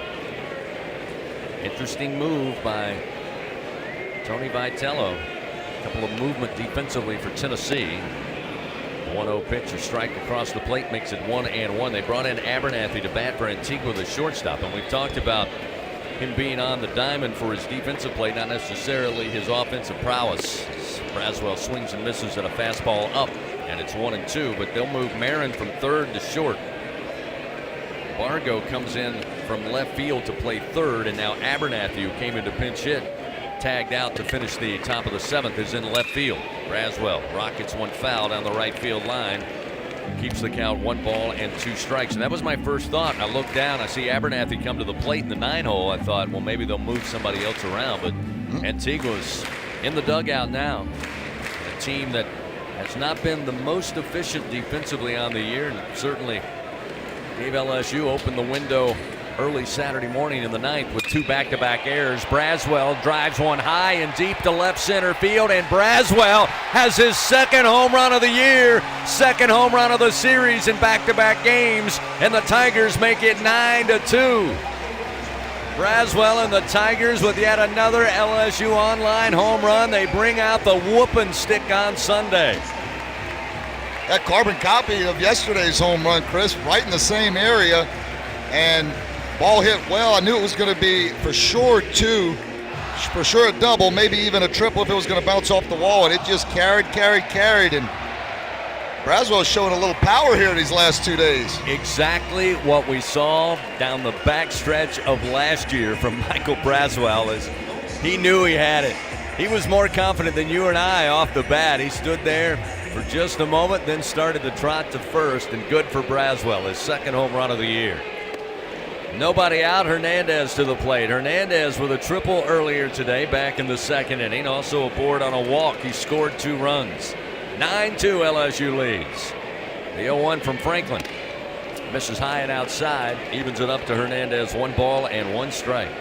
Speaker 4: Interesting move by Tony Vitello. A couple of movement defensively for Tennessee. 1-0 pitch, a strike across the plate makes it 1-1. They brought in Abernathy to bat for Antigua, the shortstop, and we've talked about him being on the diamond for his defensive play, not necessarily his offensive prowess. Braswell swings and misses at a fastball up, and it's 1-2, but they'll move Marin from third to short. Bargo comes in from left field to play third, and now Abernathy, who came into pinch hit, tagged out to finish the top of the seventh, is in left field. Braswell rockets one foul down the right field line. Keeps the count 1 ball and 2 strikes. And that was my first thought. I look down, I see Abernathy come to the plate in the 9-hole. I thought, well, maybe they'll move somebody else around. But Antigua's in the dugout now. A team that has not been the most efficient defensively on the year, and certainly gave LSU open the window early Saturday morning in the ninth with 2 back-to-back errors. Braswell drives one high and deep to left center field, and Braswell has his second home run of the year, second home run of the series in back-to-back games, and the Tigers make it 9-2. Braswell and the Tigers with yet another LSU online home run. They bring out the whooping stick on Sunday.
Speaker 12: That carbon copy of yesterday's home run, Chris, right in the same area, and ball hit well. I knew it was going to be for sure 2, for sure a double, maybe even a triple if it was going to bounce off the wall, and it just carried, and Braswell's showing a little power here these last 2 days.
Speaker 4: Exactly what we saw down the backstretch of last year from Michael Braswell is he knew he had it. He was more confident than you and I off the bat. He stood there for just a moment, then started the trot to first, and good for Braswell, his second home run of the year. Nobody out, Hernandez to the plate. Hernandez with a triple earlier today back in the second inning. Also aboard on a walk. He scored 2 runs. 9-2 LSU leads. The 0-1 from Franklin. Misses high and outside. Evens it up to Hernandez. 1 ball and 1 strike.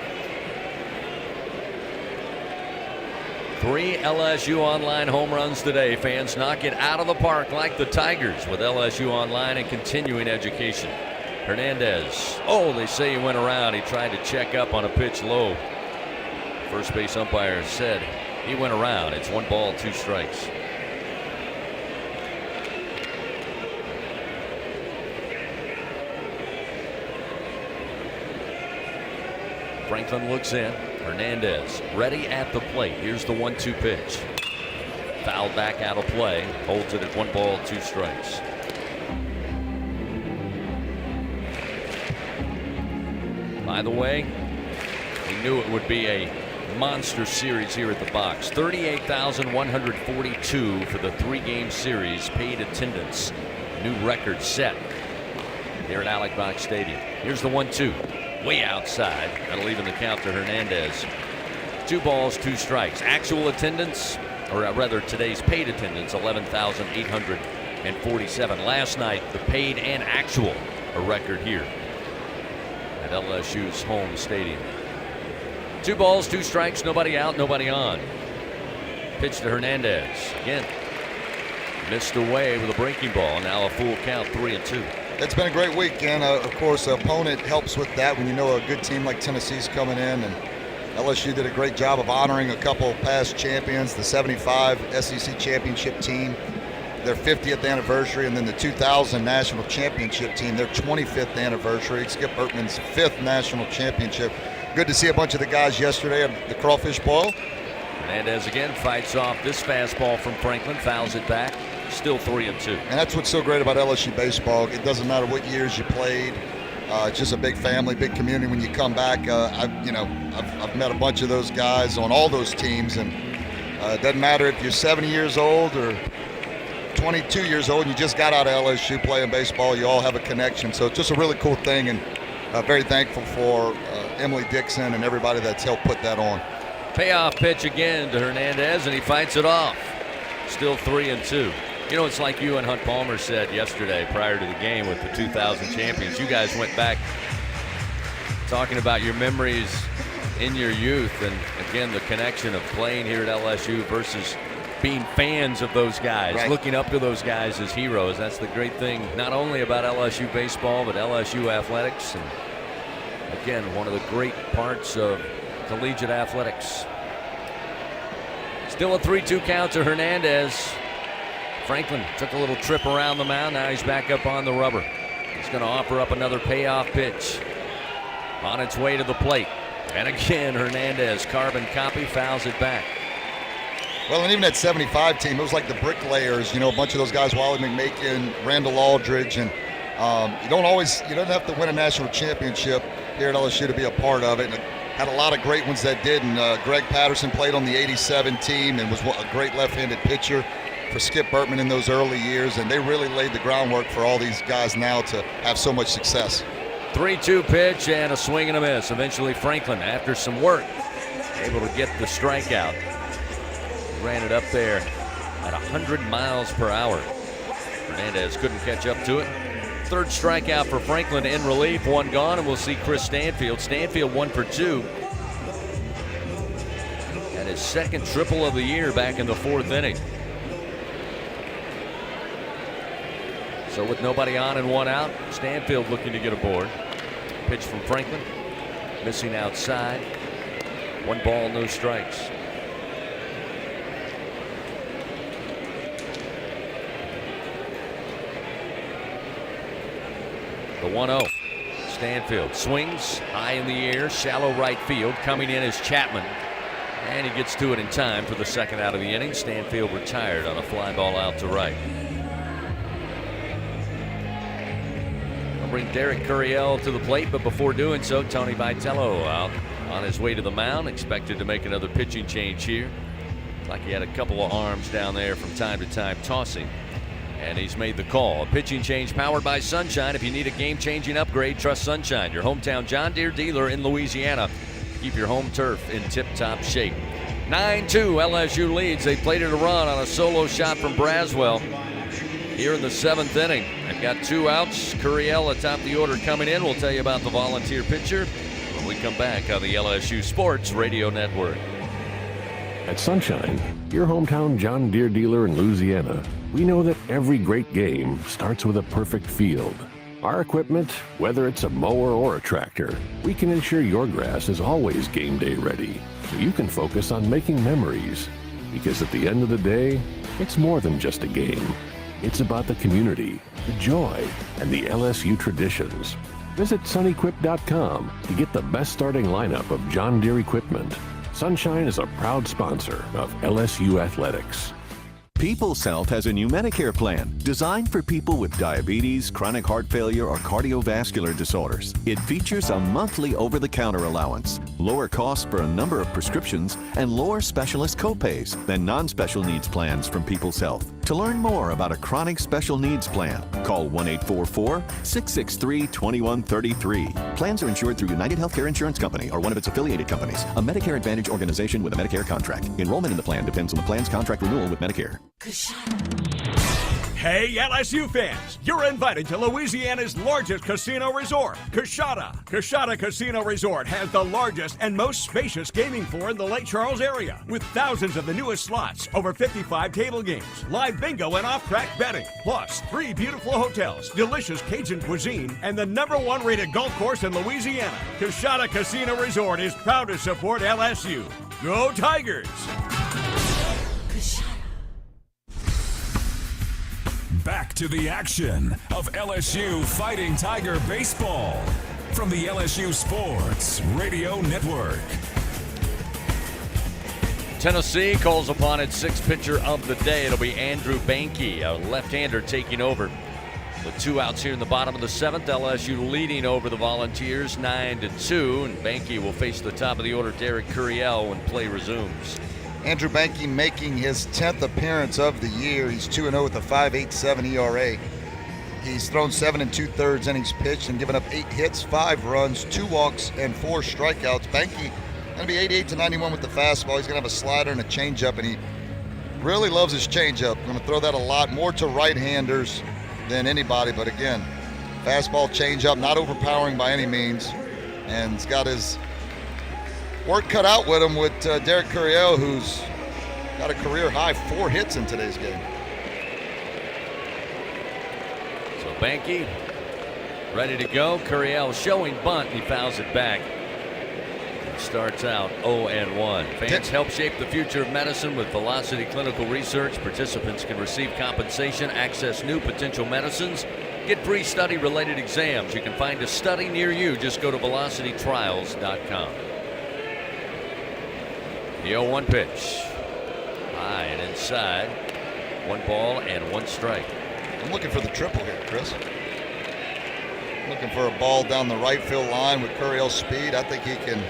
Speaker 4: 3 LSU Online home runs today. Fans knock it out of the park like the Tigers with LSU Online and continuing education. Hernandez. Oh, they say he went around. He tried to check up on a pitch low. First base umpire said he went around. It's 1 ball, 2 strikes. Franklin looks in. Hernandez ready at the plate. Here's the 1-2 pitch. Fouled back out of play. Holds it at 1 ball, 2 strikes. By the way, he knew it would be a monster series here at the box. 38,142 for the 3-game series. Paid attendance. New record set here at Alec Box Stadium. Here's the 1-2. Way outside. That'll even the count to Hernandez. 2 balls, 2 strikes. Actual attendance, or rather today's paid attendance, 11,847. Last night, the paid and actual, a record here at LSU's home stadium. 2 balls, 2 strikes, nobody out, nobody on. Pitch to Hernandez. Again, missed away with a breaking ball. Now a full count, 3-2.
Speaker 12: It's been a great weekend. Of course, the opponent helps with that when you know a good team like Tennessee's coming in. And LSU did a great job of honoring a couple past champions, the 75 SEC championship team, their 50th anniversary, and then the 2000 national championship team, their 25th anniversary. Skip Bertman's 5th national championship. Good to see a bunch of the guys yesterday at the Crawfish Bowl.
Speaker 4: Hernandez again fights off this fastball from Franklin, fouls it back. Still 3-2.
Speaker 12: And that's what's so great about LSU baseball. It doesn't matter what years you played. It's just a big family, big community. When you come back, I've met a bunch of those guys on all those teams, and it doesn't matter if you're 70 years old or 22 years old and you just got out of LSU playing baseball. You all have a connection. So it's just a really cool thing, and very thankful for Emily Dixon and everybody that's helped put that on.
Speaker 4: Payoff pitch again to Hernandez, and he fights it off. Still 3-2. You know, it's like you and Hunt Palmer said yesterday prior to the game with the 2000 champions. You guys went back talking about your memories in your youth, and again, the connection of playing here at LSU versus being fans of those guys,
Speaker 12: right,
Speaker 4: looking up to those guys as heroes. That's the great thing, not only about LSU baseball, but LSU athletics. And again, one of the great parts of collegiate athletics. Still a 3-2 count to Hernandez. Franklin took a little trip around the mound. Now he's back up on the rubber. He's going to offer up another payoff pitch. On its way to the plate. And again, Hernandez, carbon copy, fouls it back.
Speaker 12: Well, and even that 75 team, it was like the bricklayers, you know, a bunch of those guys, Wally McMakin, Randall Aldridge, and you don't have to win a national championship here at LSU to be a part of it. And it had a lot of great ones that did, and Greg Patterson played on the 87 team and was a great left-handed pitcher for Skip Bertman in those early years, and they really laid the groundwork for all these guys now to have so much success.
Speaker 4: 3-2 pitch and a swing and a miss. Eventually Franklin, after some work, able to get the strikeout. Ran it up there at 100 miles per hour. Hernandez couldn't catch up to it. Third strikeout for Franklin in relief, 1 gone, and we'll see Chris Stanfield. Stanfield 1 for 2. And his second triple of the year back in the 4th inning. So with nobody on and 1 out, Stanfield looking to get aboard. Pitch from Franklin, missing outside. 1 ball, no strikes. The 1-0. Stanfield swings high in the air, shallow right field. Coming in is Chapman. And he gets to it in time for the second out of the inning. Stanfield retired on a fly ball out to right. bring Derek Curiel to the plate, but before doing so, Tony Vitello out on his way to the mound, expected to make another pitching change here. It's like he had a couple of arms down there from time to time tossing, and he's made the call. A pitching change powered by Sunshine. If you need a game-changing upgrade, trust Sunshine, your hometown John Deere dealer in Louisiana. Keep your home turf in tip-top shape. 9-2, LSU leads. They plated a run on a solo shot from Braswell here in the 7th inning. They've got 2 outs. Curiel atop the order coming in. We'll tell you about the volunteer pitcher when we come back on the LSU Sports Radio Network.
Speaker 5: At Sunshine, your hometown John Deere dealer in Louisiana, we know that every great game starts with a perfect field. Our equipment, whether it's a mower or a tractor, we can ensure your grass is always game day ready, so you can focus on making memories. Because at the end of the day, it's more than just a game. It's about the community, the joy, and the LSU traditions. Visit sunequip.com to get the best starting lineup of John Deere equipment. Sunshine is a proud sponsor of LSU Athletics.
Speaker 9: People's Health has a new Medicare plan designed for people with diabetes, chronic heart failure, or cardiovascular disorders. It features a monthly over-the-counter allowance, lower costs for a number of prescriptions, and lower specialist copays than non-special needs plans from People's Health. To learn more about a chronic special needs plan, call 1-844-663-2133. Plans are insured through United Healthcare Insurance Company or one of its affiliated companies, a Medicare Advantage organization with a Medicare contract. Enrollment in the plan depends on the plan's contract renewal with Medicare.
Speaker 22: Hey, LSU fans, you're invited to Louisiana's largest casino resort, Coshada. Coshada Casino Resort has the largest and most spacious gaming floor in the Lake Charles area, with thousands of the newest slots, over 55 table games, live bingo and off-track betting, plus 3 beautiful hotels, delicious Cajun cuisine, and the #1 rated golf course in Louisiana. Coshada Casino Resort is proud to support LSU. Go Tigers!
Speaker 1: Back to the action of LSU Fighting Tiger Baseball from the LSU Sports Radio Network.
Speaker 4: Tennessee calls upon its 6th pitcher of the day. It'll be Andrew Banky, a left-hander, taking over. With 2 outs here in the bottom of the 7th, LSU leading over the Volunteers 9-2, and Banky will face the top of the order, Derek Curiel, when play resumes.
Speaker 12: Andrew Banky making his 10th appearance of the year. He's 2-0 with a 5.87 ERA. He's thrown 7 2/3 innings pitched and given up 8 hits, 5 runs, 2 walks, and 4 strikeouts. Banky going to be 88 to 91 with the fastball. He's going to have a slider and a changeup, and he really loves his changeup. Going to throw that a lot more to right-handers than anybody. But again, fastball, changeup, not overpowering by any means, and he's got his work cut out with him with Derek Curiel, who's got a career-high 4 hits in today's game.
Speaker 4: So Banky ready to go. Curiel showing bunt. He fouls it back. Starts out 0-1. Fans help shape the future of medicine with Velocity Clinical Research. Participants can receive compensation, access new potential medicines, get free study-related exams. You can find a study near you. Just go to velocitytrials.com. The 0-1 pitch. High and inside. 1 ball and 1 strike.
Speaker 12: I'm looking for the triple here, Chris. Looking for a ball down the right field line with Curiel's speed. I think he can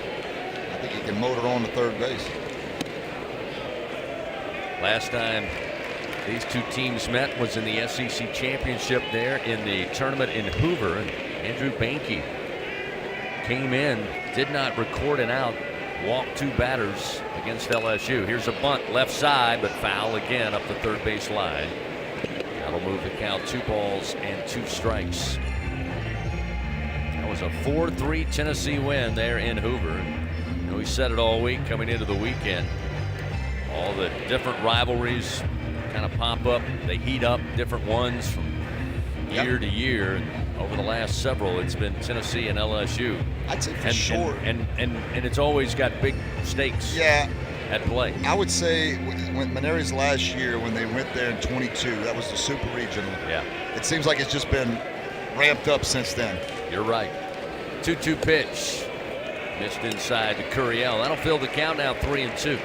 Speaker 12: motor on to third base.
Speaker 4: Last time these 2 teams met was in the SEC championship there in the tournament in Hoover. And Andrew Banky came in, did not record an out, walked 2 batters against LSU. Here's a bunt left side, but foul again up the third base line. That'll move the count 2 balls and 2 strikes. That was a 4-3 Tennessee win there in Hoover. We said it all week coming into the weekend. All the different rivalries kind of pop up. They heat up, different ones from year to year. And over the last several, it's been Tennessee and LSU.
Speaker 12: I'd say for sure.
Speaker 4: And it's always got big stakes at play.
Speaker 12: I would say when Maneri's last year, when they went there in 22, that was the Super Regional.
Speaker 4: Yeah.
Speaker 12: It seems like it's just been ramped up since then.
Speaker 4: You're right. 2-2 pitch. Missed inside to Curiel. That'll fill the count now 3-2.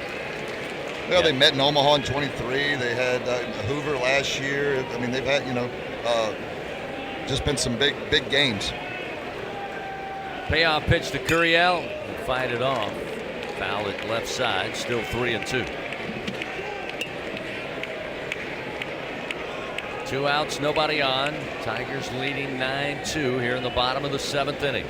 Speaker 12: Well, they met in Omaha in 23. They had Hoover last year. I mean, they've had, just been some big games.
Speaker 4: Payoff pitch to Curiel. He'll fight it off. Foul at left side. Still 3-2. 2 outs, nobody on. Tigers leading 9-2 here in the bottom of the 7th inning.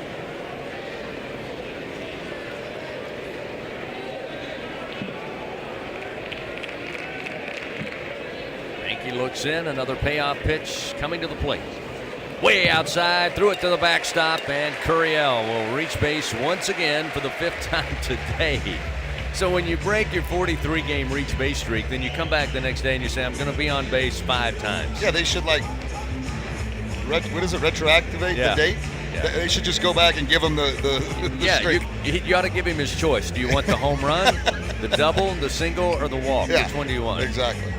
Speaker 4: Banky looks in. Another payoff pitch coming to the plate. Way outside, threw it to the backstop, and Curiel will reach base once again for the 5th time today. So when you break your 43-game reach base streak, then you come back the next day and you say, I'm going to be on base 5 times.
Speaker 12: Yeah, they should retroactivate the date? Yeah. They should just go back and give him the streak.
Speaker 4: You ought to give him his choice. Do you want the home run, the double, the single, or the walk?
Speaker 12: Yeah,
Speaker 4: which one do you want?
Speaker 12: Exactly.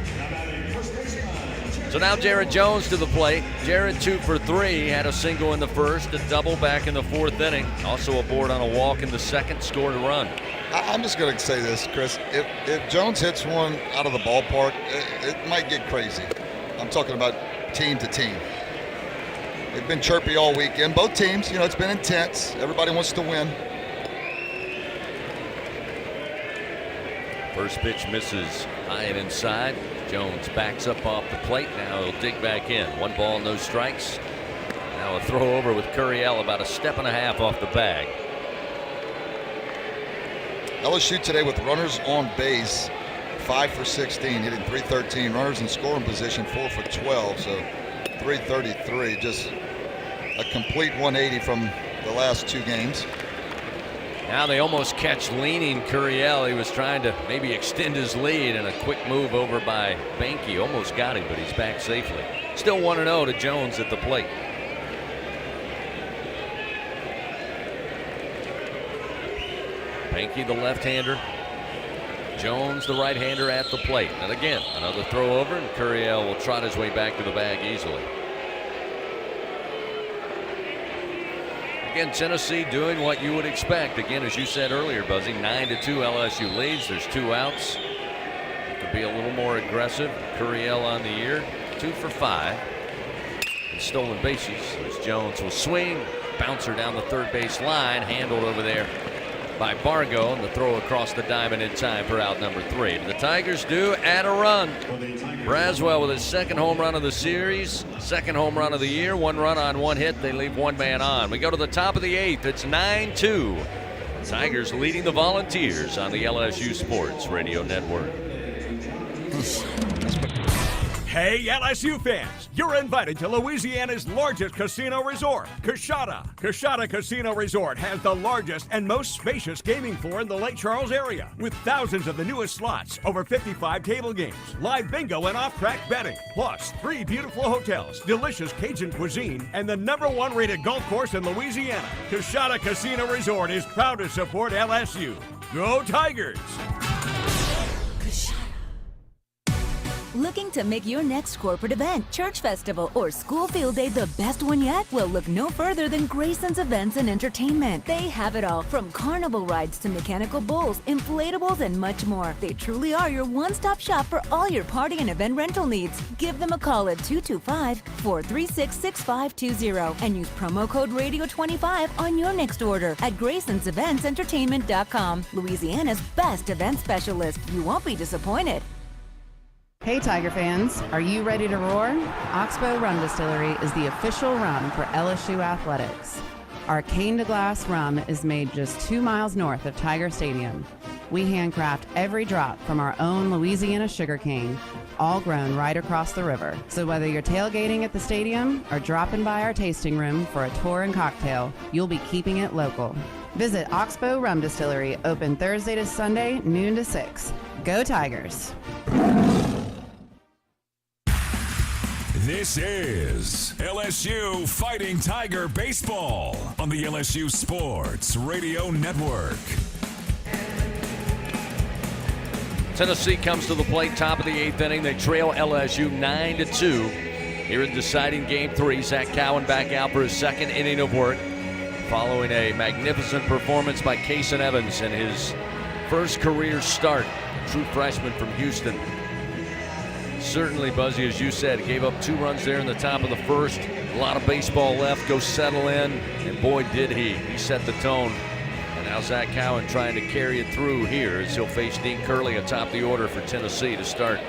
Speaker 4: So now Jared Jones to the plate. Jared 2 for 3, had a single in the first, a double back in the 4th inning. Also aboard on a walk in the 2nd, scored a run.
Speaker 12: I'm just going to say this, Chris. If Jones hits one out of the ballpark, it might get crazy. I'm talking about team to team. They've been chirpy all weekend. Both teams, it's been intense. Everybody wants to win.
Speaker 4: First pitch misses high and inside. Jones backs up off the plate. Now he'll dig back in. 1 ball, no strikes. Now a throw over with Curiel about a step and a half off the bag.
Speaker 12: LSU today with runners on base, 5 for 16, hitting .313. Runners in scoring position, 4 for 12, so .333. Just a complete 180 from the last 2 games.
Speaker 4: Now they almost catch leaning Curiel. He was trying to maybe extend his lead, and a quick move over by Banky almost got him, but he's back safely. Still 1-0 to Jones at the plate. Banky the left-hander. Jones the right-hander at the plate. And again, another throw over, and Curiel will trot his way back to the bag easily. Again, Tennessee doing what you would expect. Again, as you said earlier, Buzzy, 9-2 LSU leads. There's 2 outs. It could be a little more aggressive. Curiel on the year, 2 for 5. And stolen bases as Jones will swing. Bouncer down the third base line, handled over there by Bargo, and the throw across the diamond in time for out number 3. The Tigers do add a run. Braswell with his 2nd home run of the series, 2nd home run of the year, 1 run on 1 hit. They leave 1 man on. We go to the top of the 8th. It's 9-2. Tigers leading the Volunteers on the LSU Sports Radio Network.
Speaker 22: Hey, LSU fans, you're invited to Louisiana's largest casino resort, Coshada. Coshada Casino Resort has the largest and most spacious gaming floor in the Lake Charles area, with thousands of the newest slots, over 55 table games, live bingo and off-track betting, plus 3 beautiful hotels, delicious Cajun cuisine, and the #1 rated golf course in Louisiana. Coshada Casino Resort is proud to support LSU. Go Tigers!
Speaker 2: Looking to make your next corporate event, church festival, or school field day the best one yet? Well, look no further than Grayson's Events and Entertainment. They have it all, from carnival rides to mechanical bulls, inflatables, and much more. They truly are your one-stop shop for all your party and event rental needs. Give them a call at 225-436-6520 and use promo code RADIO25 on your next order at Grayson'sEventsEntertainment.com. Louisiana's best event specialist. You won't be disappointed.
Speaker 6: Hey Tiger fans, are you ready to roar? Oxbow Rum Distillery is the official rum for LSU Athletics. Our cane to glass rum is made just 2 miles north of Tiger Stadium. We handcraft every drop from our own Louisiana sugarcane, all grown right across the river. So whether you're tailgating at the stadium or dropping by our tasting room for a tour and cocktail, you'll be keeping it local. Visit Oxbow Rum Distillery, open Thursday to Sunday, noon to 6. Go Tigers!
Speaker 1: This is LSU Fighting Tiger Baseball on the LSU Sports Radio Network.
Speaker 4: Tennessee comes to the plate, top of the 8th inning. They trail LSU 9-2. Here in deciding Game 3, Zach Cowan back out for his 2nd inning of work, following a magnificent performance by Kason Evans in his first career start. True freshman from Houston. Certainly, Buzzy, as you said, gave up 2 runs there in the top of the first. A lot of baseball left. Go settle in. And boy, did he. He set the tone. And now Zach Cowan trying to carry it through here as he'll face Dean Curley atop the order for Tennessee to start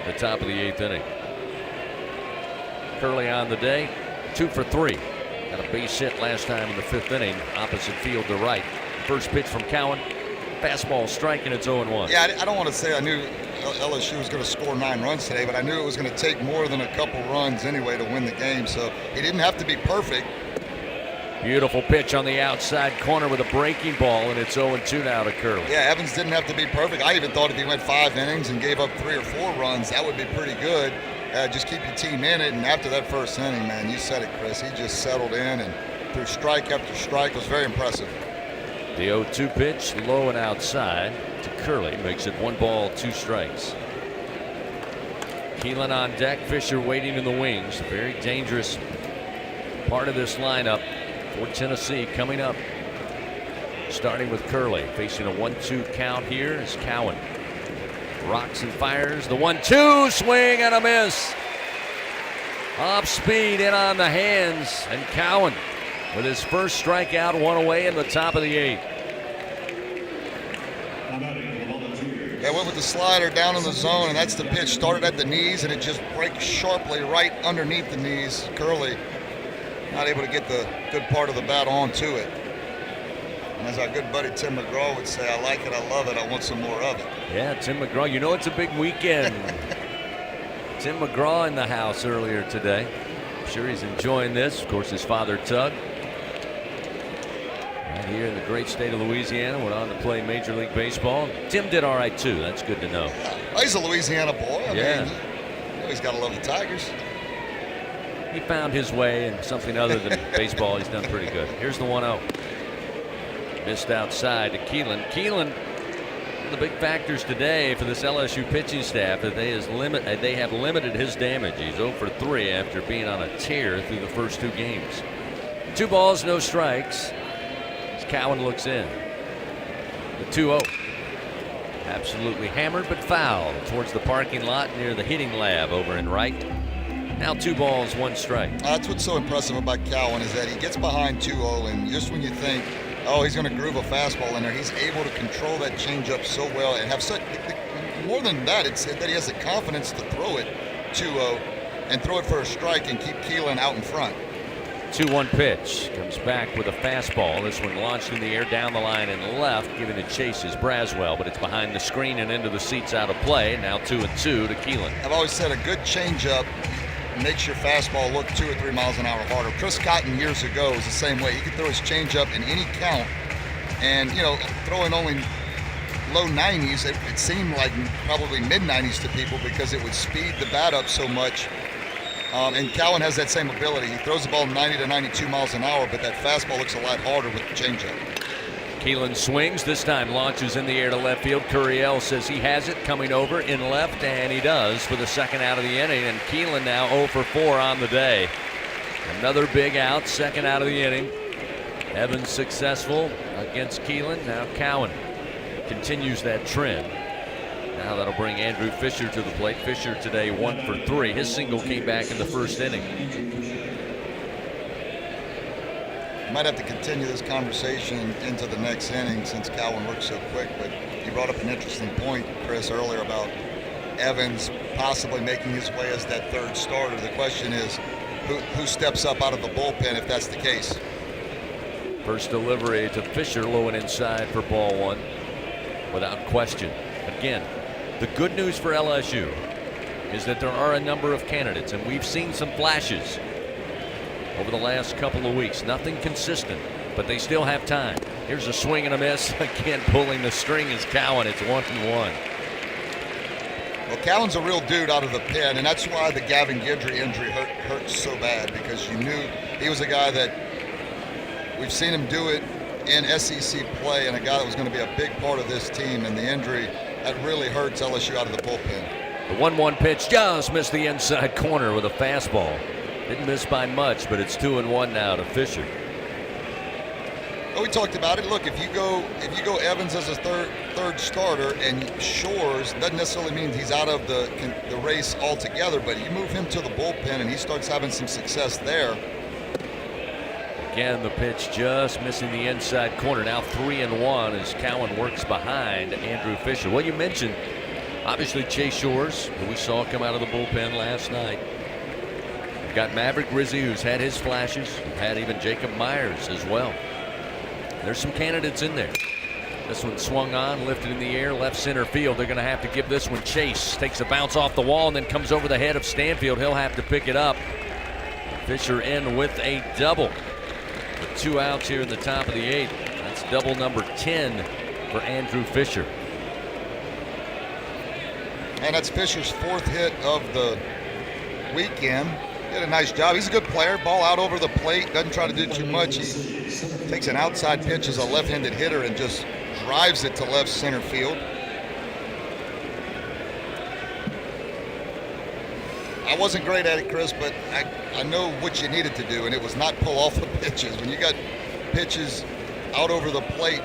Speaker 4: the top of the 8th inning. Curley on the day, 2 for 3. Got a base hit last time in the 5th inning, opposite field to right. First pitch from Cowan. Fastball strike, and it's 0-1.
Speaker 12: Yeah, I don't want to say I knew LSU was going to score 9 runs today, but I knew it was going to take more than a couple runs anyway to win the game, so he didn't have to be perfect.
Speaker 4: Beautiful pitch on the outside corner with a breaking ball, and it's 0-2 now to Curley.
Speaker 12: Yeah, Evans didn't have to be perfect. I even thought if he went 5 innings and gave up 3 or 4 runs, that would be pretty good. Just keep your team in it, and after that first inning, man, you said it, Chris. He just settled in and threw strike after strike. It was very impressive.
Speaker 4: The 0-2 pitch, low and outside to Curley, makes it 1 ball, 2 strikes. Keelan on deck, Fisher waiting in the wings. A very dangerous part of this lineup for Tennessee coming up. Starting with Curley, facing a 1-2 count here is Cowan. Rocks and fires, the 1-2, swing and a miss. Off speed, in on the hands, and Cowan with his first strikeout, 1 away in the top of the 8th.
Speaker 12: Yeah, went with the slider down in the zone, and that's the pitch. Started at the knees, and it just breaks sharply right underneath the knees. Curley not able to get the good part of the bat onto it. And as our good buddy Tim McGraw would say, I like it, I love it, I want some more of it.
Speaker 4: Yeah, Tim McGraw, you know it's a big weekend. Tim McGraw in the house earlier today. I'm sure he's enjoying this. Of course, his father, Tug, right here in the great state of Louisiana, went on to play Major League Baseball. Tim did all right, too. That's good to know.
Speaker 12: Oh, he's a Louisiana boy. I
Speaker 4: mean,
Speaker 12: you know, he's got to love the Tigers.
Speaker 4: He found his way in something other than baseball. He's done pretty good. Here's the 1-0. Missed outside to Keelan. Keelan, the big factors today for this LSU pitching staff that they have limited his damage. He's 0 for 3 after being on a tear through the first 2 games. 2 balls, no strikes. As Cowan looks in. The 2-0. Absolutely hammered but fouled towards the parking lot near the hitting lab over in right. Now 2 balls, 1 strike.
Speaker 12: That's what's so impressive about Cowan is that he gets behind 2-0, and just when you think, oh, he's going to groove a fastball in there, he's able to control that changeup so well and have such. More than that, it's that he has the confidence to throw it 2-0 and throw it for a strike and keep Keelan out in front.
Speaker 4: 2-1 pitch comes back with a fastball. This one launched in the air down the line and left. Giving it chase is Braswell, but it's behind the screen and into the seats out of play. Now 2-2 to Keelan.
Speaker 12: I've always said a good changeup makes your fastball look 2 or 3 miles an hour harder. Chris Cotton years ago was the same way. He could throw his changeup in any count, and throwing only low 90s, it seemed like probably mid 90s to people because it would speed the bat up so much. And Cowan has that same ability. He throws the ball 90 to 92 miles an hour, but that fastball looks a lot harder with the changeup.
Speaker 4: Keelan swings, this time launches in the air to left field. Curiel says he has it coming over in left, and he does for the second out of the inning. And Keelan now 0 for 4 on the day. Another big out, second out of the inning. Evans successful against Keelan. Now Cowan continues that trend. Now that'll bring Andrew Fisher to the plate. Fisher today 1 for 3. His single came back in the first inning.
Speaker 12: Might have to continue this conversation into the next inning since Cowan worked so quick, but you brought up an interesting point, Chris, earlier about Evans possibly making his way as that 3rd starter. The question is, who steps up out of the bullpen if that's the case?
Speaker 4: First delivery to Fisher, low and inside for ball 1, without question. Again, the good news for LSU is that there are a number of candidates, and we've seen some flashes over the last couple of weeks. Nothing consistent, but they still have time. Here's a swing and a miss. Again, pulling the string is Cowan. It's 1-1.
Speaker 12: Well, Cowan's a real dude out of the pen, and that's why the Gavin Guidry injury hurt so bad, because you knew he was a guy that we've seen him do it in SEC play, and a guy that was going to be a big part of this team, and the injury, that really hurts LSU out of the bullpen.
Speaker 4: The 1-1 pitch just missed the inside corner with a fastball. Didn't miss by much, but it's 2-1 now to Fisher.
Speaker 12: Well, we talked about it. Look, if you go Evans as a third starter and Shores, doesn't necessarily mean he's out of the race altogether, but you move him to the bullpen and he starts having some success there.
Speaker 4: Again, the pitch just missing the inside corner. Now 3-1 as Cowan works behind Andrew Fisher. Well, you mentioned obviously Chase Shores, who we saw come out of the bullpen last night. We've got Maverick Rizzi, who's had his flashes. We've had even Jacob Myers as well. There's some candidates in there. This one swung on, lifted in the air, left center field. They're going to have to give this one chase. Takes a bounce off the wall and then comes over the head of Stanfield. He'll have to pick it up. Fisher in with a double. With 2 outs here in the top of the 8th. That's double number 10 for Andrew Fisher.
Speaker 12: And that's Fisher's 4th hit of the weekend. Did a nice job. He's a good player. Ball out over the plate. Doesn't try to do too much. He takes an outside pitch as a left-handed hitter and just drives it to left center field. I wasn't great at it, Chris, but I know what you needed to do, and it was not pull off the pitches. When you got pitches out over the plate,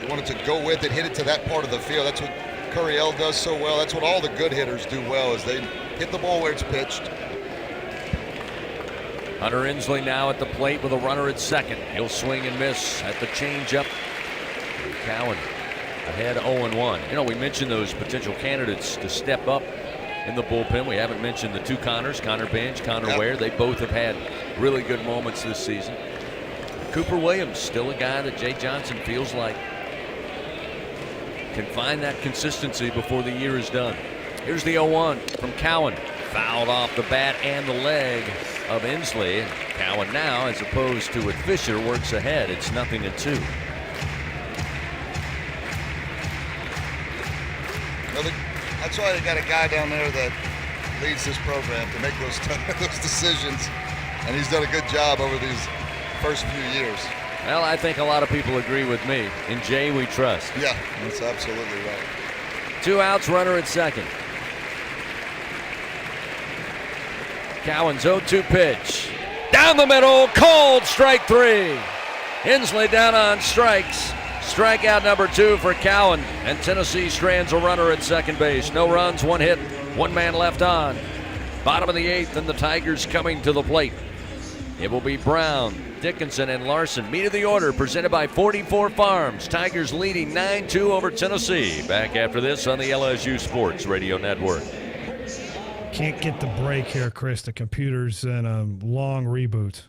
Speaker 12: you wanted to go with it, hit it to that part of the field. That's what Curiel does so well. That's what all the good hitters do well, is they hit the ball where it's pitched.
Speaker 4: Hunter Inslee now at the plate with a runner at second. He'll swing and miss at the changeup. Cowan ahead 0-1. You know, we mentioned those potential candidates to step up in the bullpen. We haven't mentioned the 2 Connors, Connor Bench, Connor Ware. They both have had really good moments this season. Cooper Williams, still a guy that Jay Johnson feels like can find that consistency before the year is done. Here's the 0-1 from Cowan. Fouled off the bat and the leg of Inslee. Cowan now, as opposed to with Fisher, works ahead. It's 0-2.
Speaker 12: That's why they got a guy down there that leads this program to make those decisions, and he's done a good job over these first few years.
Speaker 4: Well, I think a lot of people agree with me. In Jay, we trust.
Speaker 12: Yeah, that's absolutely right.
Speaker 4: 2 outs, runner at second. Cowan's 0-2 pitch. Down the middle, cold, strike 3. Inslee down on strikes. Strikeout number 2 for Cowan, and Tennessee strands a runner at second base. No runs, 1 hit, 1 man left on. Bottom of the 8th, and the Tigers coming to the plate. It will be Brown, Dickinson, and Larson. Meet of the order presented by 44 Farms. Tigers leading 9-2 over Tennessee. Back after this on the LSU Sports Radio Network.
Speaker 10: Can't get the break here, Chris. The computer's in a long reboot.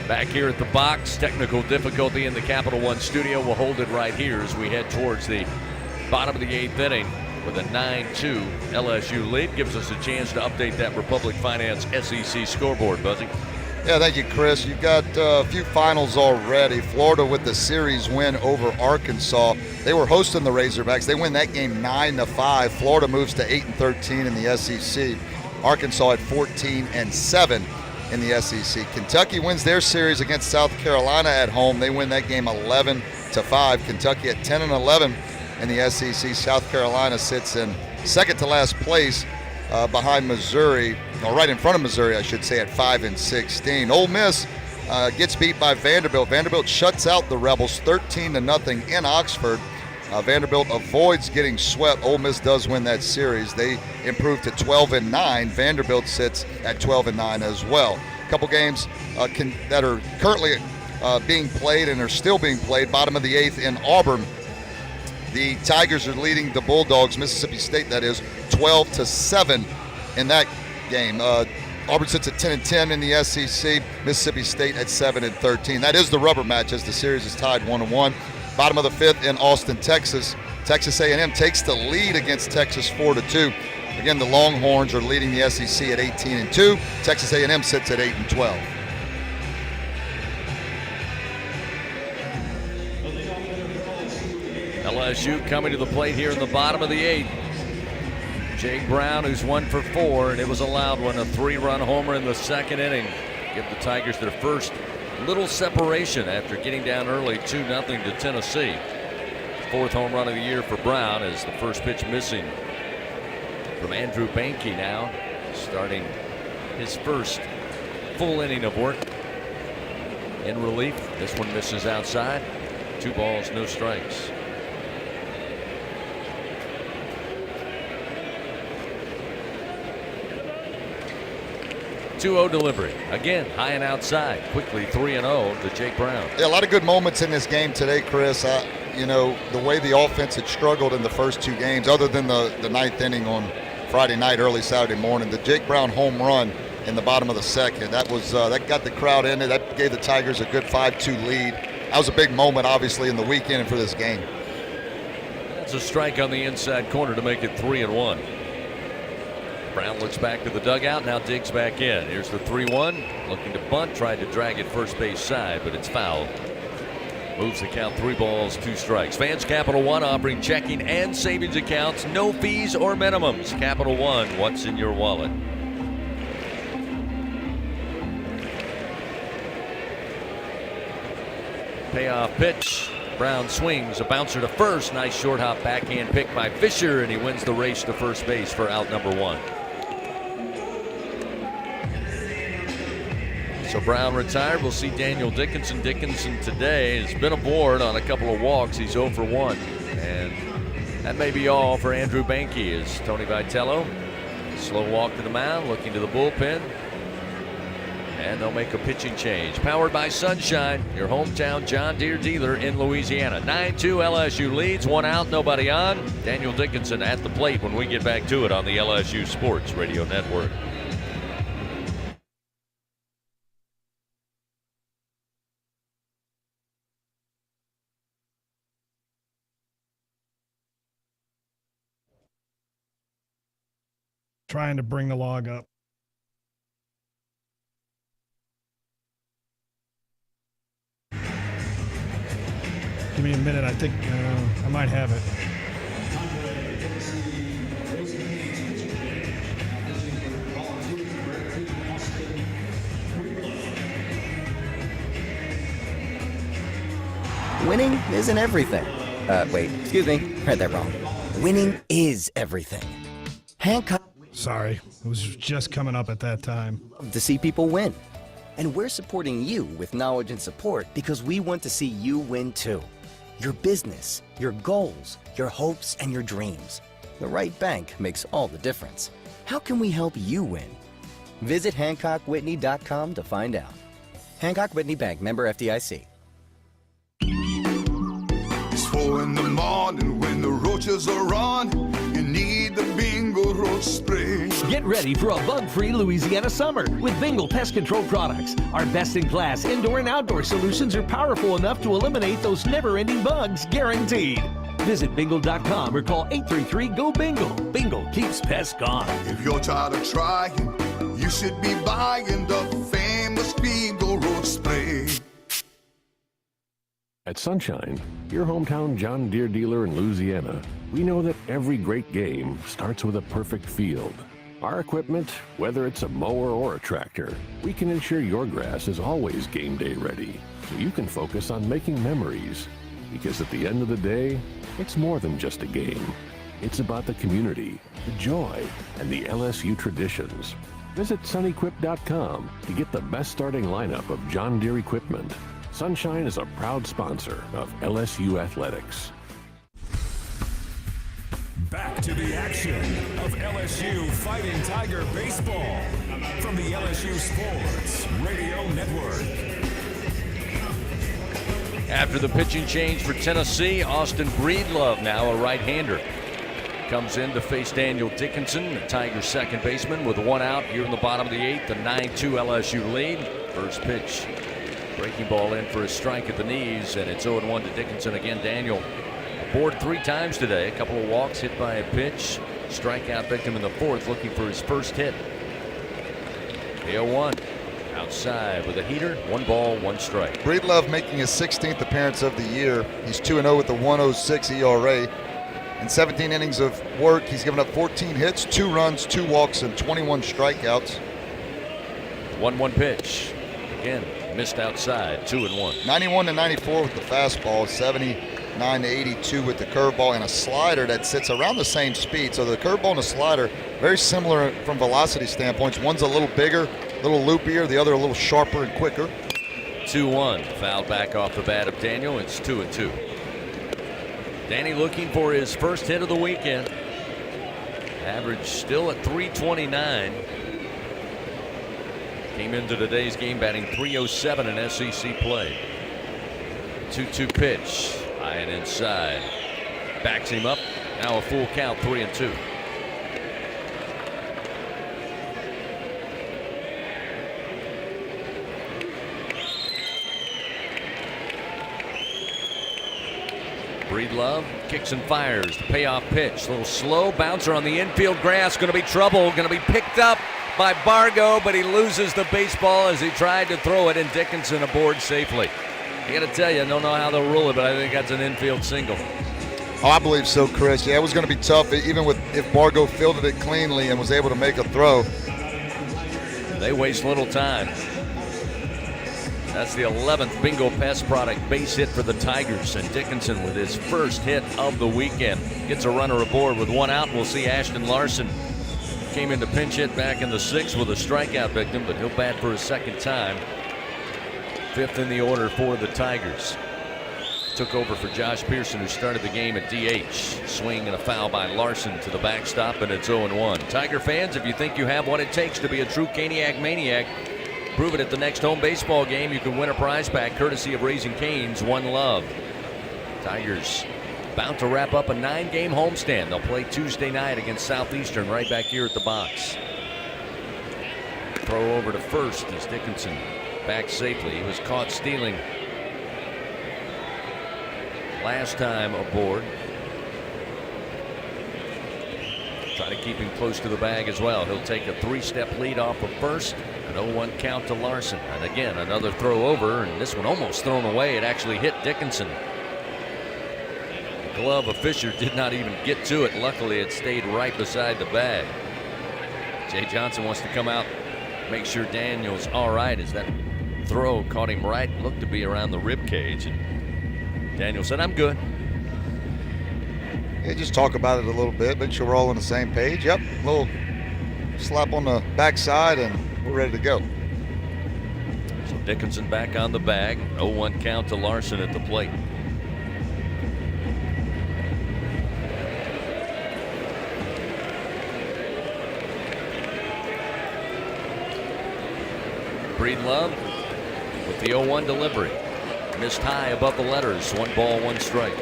Speaker 4: Back here at the box, technical difficulty in the Capital One studio. We'll hold it right here as we head towards the bottom of the 8th inning with a 9-2 LSU lead. Gives us a chance to update that Republic Finance SEC scoreboard, Buzzy.
Speaker 12: Yeah, thank you, Chris. You've got a few finals already. Florida with the series win over Arkansas. They were hosting the Razorbacks. They win that game 9-5. Florida moves to 8-13 in the SEC. Arkansas at 14-7. in the SEC. Kentucky wins their series against South Carolina at home. They win that game 11-5. Kentucky at 10-11 in the SEC. South Carolina sits in second to last place behind Missouri, or right in front of Missouri, I should say, at 5-16. Ole Miss gets beat by Vanderbilt. Vanderbilt shuts out the Rebels 13-0 in Oxford. Vanderbilt avoids getting swept. Ole Miss does win that series. They improve to 12-9. Vanderbilt sits at 12-9 as well. A couple games that are currently being played and are still being played. Bottom of the 8th in Auburn. The Tigers are leading the Bulldogs, Mississippi State that is, 12-7 in that game. Auburn sits at 10-10 in the SEC. Mississippi State at 7-13. That is the rubber match as the series is tied 1-1. Bottom of the 5th in Austin, Texas. Texas A&M takes the lead against Texas 4-2. Again, the Longhorns are leading the SEC at 18-2. Texas A&M sits at 8-12.
Speaker 4: LSU coming to the plate here in the bottom of the 8th. Jake Brown, who's 1 for 4, and it was a loud one, a 3-run homer in the second inning. Give the Tigers their first little separation after getting down early 2-0 to Tennessee. 4th home run of the year for Brown as the first pitch missing from Andrew Banke, now starting his first full inning of work in relief. This one misses outside. 2 balls, no strikes. 2-0 delivery. Again, high and outside. Quickly 3-0 to Jake Brown.
Speaker 12: Yeah, a lot of good moments in this game today, Chris. The way the offense had struggled in the first 2 games, other than the ninth inning on Friday night, early Saturday morning, the Jake Brown home run in the bottom of the second, that got the crowd in it. That gave the Tigers a good 5-2 lead. That was a big moment, obviously, in the weekend and for this game.
Speaker 4: That's a strike on the inside corner to make it 3-1. Brown looks back to the dugout, now digs back in. Here's the 3-1, looking to bunt, tried to drag it first base side, but it's fouled. Moves the count, 3 balls, 2 strikes. Fans Capital One offering checking and savings accounts, no fees or minimums. Capital One, what's in your wallet? Payoff pitch. Brown swings, a bouncer to first. Nice short hop backhand pick by Fisher, and he wins the race to first base for out number 1. So Brown retired. We'll see Daniel Dickinson. Dickinson today has been aboard on a couple of walks. He's 0 for 1. And that may be all for Andrew Banke as Tony Vitello. Slow walk to the mound, looking to the bullpen. And they'll make a pitching change. Powered by Sunshine, your hometown John Deere dealer in Louisiana. 9-2 LSU leads, 1 out, nobody on. Daniel Dickinson at the plate when we get back to it on the LSU Sports Radio Network.
Speaker 10: Trying to bring the log up. Give me a minute. I think I might have it.
Speaker 3: Winning isn't everything. Wait, excuse me. Read that wrong. Winning is everything. Hancock.
Speaker 10: Sorry, it was just coming up at that time.
Speaker 3: To see people win. And we're supporting you with knowledge and support because we want to see you win too. Your business, your goals, your hopes, and your dreams. The right bank makes all the difference. How can we help you win? Visit HancockWhitney.com to find out. Hancock Whitney Bank, member FDIC.
Speaker 11: It's 4 in the morning when the roaches are on. You need the Bingo Roach Spray.
Speaker 23: Get ready for a bug-free Louisiana summer with Bingo Pest Control products. Our best-in-class indoor and outdoor solutions are powerful enough to eliminate those never-ending bugs, guaranteed. Visit bingo.com or call 833-GO-BINGO. Bingo keeps pests gone.
Speaker 11: If you're tired of trying, you should be buying the famous Bingo Roach Spray.
Speaker 5: At Sunshine, your hometown John Deere dealer in Louisiana, we know that every great game starts with a perfect field. Our equipment, whether it's a mower or a tractor, we can ensure your grass is always game day ready, so you can focus on making memories. Because at the end of the day, it's more than just a game. It's about the community, the joy, and the LSU traditions. Visit sunequip.com to get the best starting lineup of John Deere equipment. Sunshine is a proud sponsor of LSU Athletics.
Speaker 1: Back to the action of LSU Fighting Tiger Baseball from the LSU Sports Radio Network.
Speaker 4: After the pitching change for Tennessee, Austin Breedlove, now a right-hander, comes in to face Daniel Dickinson, the Tigers' second baseman, with 1 out here in the bottom of the 8th, a 9-2 LSU lead. First pitch, breaking ball in for a strike at the knees, and it's 0-1 to Dickinson. Again, Daniel aboard 3 times today, a couple of walks, hit by a pitch, strikeout victim in the 4th, looking for his first hit. The 0-1. Outside with a heater, 1 ball, 1 strike.
Speaker 12: Breedlove making his 16th appearance of the year. He's 2-0 with a 1.06 ERA. In 17 innings of work, he's given up 14 hits, 2 runs, 2 walks, and 21 strikeouts.
Speaker 4: 1-1 pitch. Again, missed outside, 2-1.
Speaker 12: 91-94 with the fastball, 79-82 with the curveball, and a slider that sits around the same speed. So the curveball and the slider, very similar from velocity standpoints. One's a little bigger, a little loopier, the other a little sharper and quicker.
Speaker 4: 2-1. Foul back off the bat of Daniel. It's 2-2. Danny looking for his first hit of the weekend. Average still at 329. Came into today's game batting .307 in SEC play. 2-2 pitch. High and inside. Backs him up. Now a full count, 3-2. Breedlove kicks and fires. The payoff pitch. A little slow bouncer on the infield grass. Going to be trouble. Going to be picked up by Bargo, but he loses the baseball as he tried to throw it, and Dickinson aboard safely. I got to tell you, I don't know how they'll rule it, but I think that's an infield single.
Speaker 12: Oh, I believe so, Chris. Yeah, it was going to be tough, even with if Bargo fielded it cleanly and was able to make a throw.
Speaker 4: They waste little time. That's the 11th Bingo Pest product base hit for the Tigers, and Dickinson with his first hit of the weekend gets a runner aboard with one out. We'll see Ashton Larson came into pinch hit back in the 6th with a strikeout victim, but he'll bat for his second time. 5th in the order for the Tigers. Took over for Josh Pearson, who started the game at DH. Swing and a foul by Larson to the backstop, and it's 0-1. Tiger fans, if you think you have what it takes to be a true Caniac maniac, prove it at the next home baseball game. You can win a prize pack courtesy of Raising Cane's One Love. Tigers bound to wrap up a 9-game homestand. They'll play Tuesday night against Southeastern right back here at the box. Throw over to first as Dickinson back safely. He was caught stealing last time aboard. Try to keep him close to the bag as well. He'll take a 3-step lead off of first. An 0-1 count to Larson. And again, another throw over, and this one almost thrown away. It actually hit Dickinson. The glove of Fisher did not even get to it. Luckily, it stayed right beside the bag. Jay Johnson wants to come out, make sure Daniel's all right, as that throw caught him right. Looked to be around the rib cage, and Daniel said, "I'm good."
Speaker 12: Yeah, just talk about it a little bit, make sure we're all on the same page. Yep, a little slap on the backside, and we're ready to go.
Speaker 4: So Dickinson back on the bag. 0-1 count to Larson at the plate. Breedlove with the 0-1 delivery. Missed high above the letters. 1 ball, 1 strike.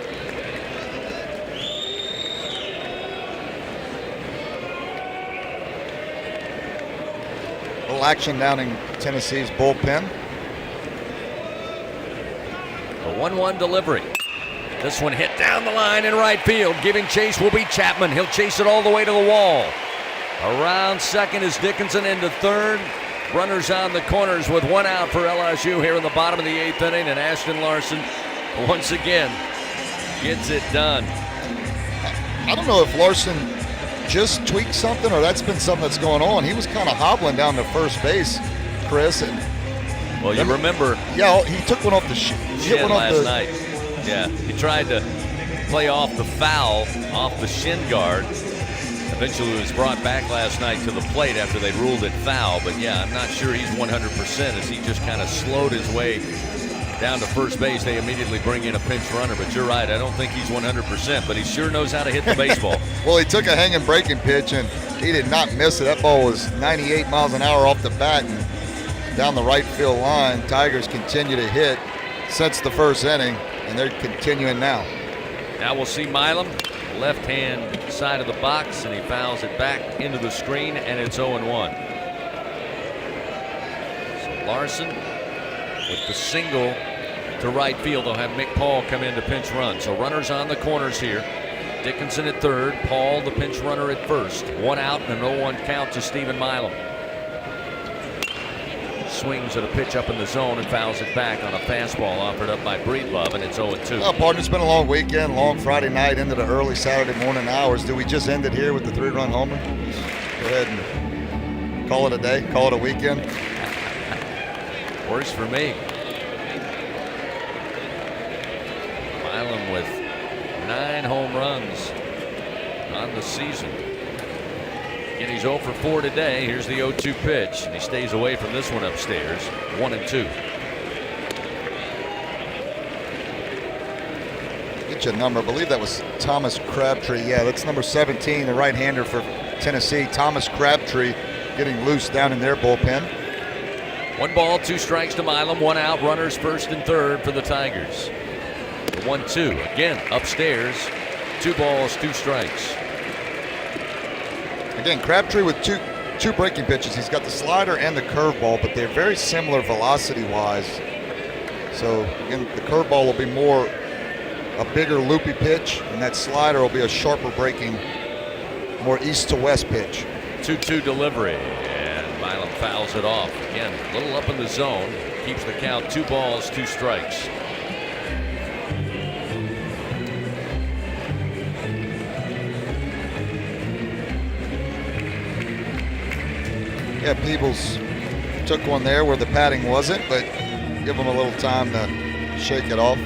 Speaker 12: A little action down in Tennessee's bullpen.
Speaker 4: A 1-1 delivery. This one hit down the line in right field. Giving chase will be Chapman. He'll chase it all the way to the wall. Around second is Dickinson, into third. Runners on the corners with 1 out for LSU here in the bottom of the 8th inning, and Ashton Larson once again gets it done.
Speaker 12: I don't know if Larson just tweaked something or that's been something that's going on. He was kind of hobbling down to first base, Chris. And
Speaker 4: well, you remember.
Speaker 12: Yeah, he took one off the shin
Speaker 4: last night. Yeah, he tried to play off the foul off the shin guard. Eventually was brought back last night to the plate after they ruled it foul. But yeah, I'm not sure he's 100% as he just kind of slowed his way down to first base. They immediately bring in a pinch runner. But you're right, I don't think he's 100%, but he sure knows how to hit the baseball.
Speaker 12: Well, he took a hanging breaking pitch, and he did not miss it. That ball was 98 miles an hour off the bat and down the right field line. Tigers continue to hit since the first inning, and they're continuing now.
Speaker 4: Now we'll see Milam, left-hand side of the box, and he fouls it back into the screen, and it's 0-1. So Larson with the single to right field. They'll have Mick Paul come in to pinch run. So runners on the corners here. Dickinson at third, Paul the pinch runner at first. 1 out and an 0-1 count to Stephen Milam. Swings at a pitch up in the zone and fouls it back on a fastball offered up by Breedlove, and it's 0-2.
Speaker 12: Well, partner, it's been a long weekend, long Friday night into the early Saturday morning hours. Do we just end it here with the 3-run homer? Go ahead and call it a day, call it a weekend.
Speaker 4: Works for me. Milam with 9 home runs on the season. Again, he's 0 for 4 today. Here's the 0-2 pitch, and he stays away from this one upstairs. 1-2.
Speaker 12: catch a number. I believe that was Thomas Crabtree. Yeah, that's number 17, the right-hander for Tennessee. Thomas Crabtree getting loose down in their bullpen.
Speaker 4: 1 ball, 2 strikes to Milam, 1 out, runners first and third for the Tigers. 1-2, again, upstairs, 2 balls, 2 strikes.
Speaker 12: Again, Crabtree with two breaking pitches. He's got the slider and the curveball, but they're very similar velocity-wise. So, again, the curveball will be a bigger loopy pitch, and that slider will be a sharper breaking, more east to west pitch.
Speaker 4: 2-2 delivery, and Milam fouls it off. Again, a little up in the zone, keeps the count 2 balls, 2 strikes.
Speaker 12: Yeah, Peebles took one there where the padding wasn't, but give him a little time to shake it off.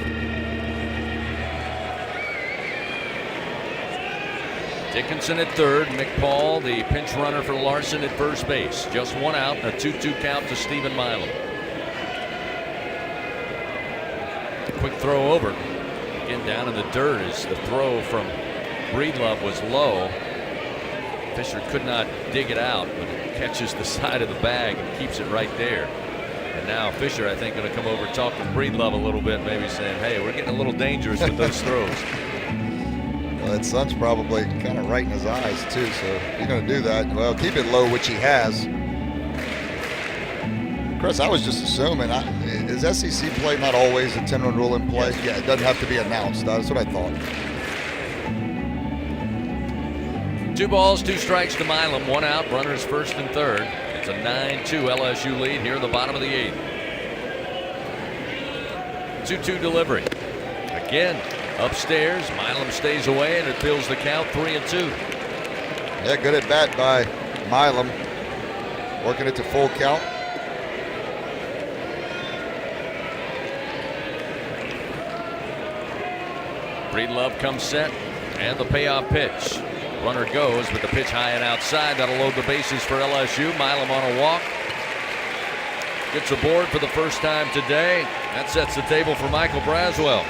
Speaker 4: Dickinson at third, McPaul, the pinch runner for Larson at first base. Just 1 out, a 2-2 count to Stephen Milam. Quick throw over. Again, down in the dirt as the throw from Breedlove was low. Fisher could not dig it out, but it catches the side of the bag and keeps it right there. And now Fisher, I think, going to come over and talk to Breedlove a little bit, maybe saying, hey, we're getting a little dangerous with those throws.
Speaker 12: Well, that sun's probably kind of right in his eyes, too, so if you're going to do that, well, keep it low, which he has. Chris, I was just assuming, is SEC play not always a 10-run rule in play?
Speaker 4: Yes.
Speaker 12: Yeah, it doesn't have to be announced. That's what I thought.
Speaker 4: 2 balls, 2 strikes to Milam, 1 out, runners first and third. It's a 9-2 LSU lead here in the bottom of the 8th. 2-2 delivery. Again, upstairs, Milam stays away, and it fills the count 3-2.
Speaker 12: Yeah, good at bat by Milam. Working it to full count.
Speaker 4: Breedlove comes set, and the payoff pitch. Runner goes, but the pitch high and outside. That'll load the bases for LSU. Milam on a walk. Gets aboard for the first time today. That sets the table for Michael Braswell.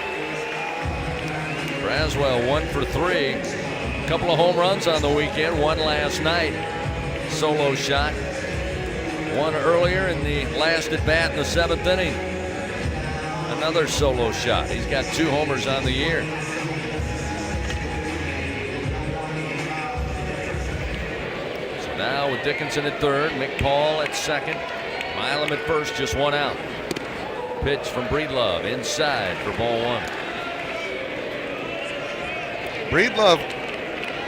Speaker 4: Braswell 1 for 3. A couple of home runs on the weekend. 1 last night. Solo shot. 1 earlier in the last at bat in the 7th inning. Another solo shot. He's got 2 homers on the year. Now with Dickinson at third, McPaul at second, Milam at first, just 1 out. Pitch from Breedlove inside for ball 1.
Speaker 12: Breedlove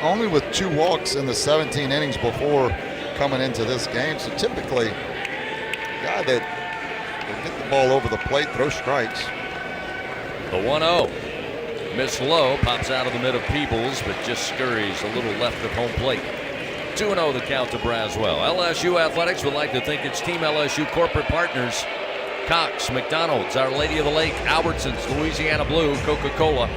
Speaker 12: only with 2 walks in the 17 innings before coming into this game. So typically, a guy that will get the ball over the plate, throw strikes.
Speaker 4: The 1-0. Miss low, pops out of the mid of Peebles, but just scurries a little left of home plate. 2-0 the count to Braswell. LSU Athletics would like to thank its Team LSU corporate partners: Cox, McDonald's, Our Lady of the Lake, Albertsons, Louisiana Blue, Coca-Cola,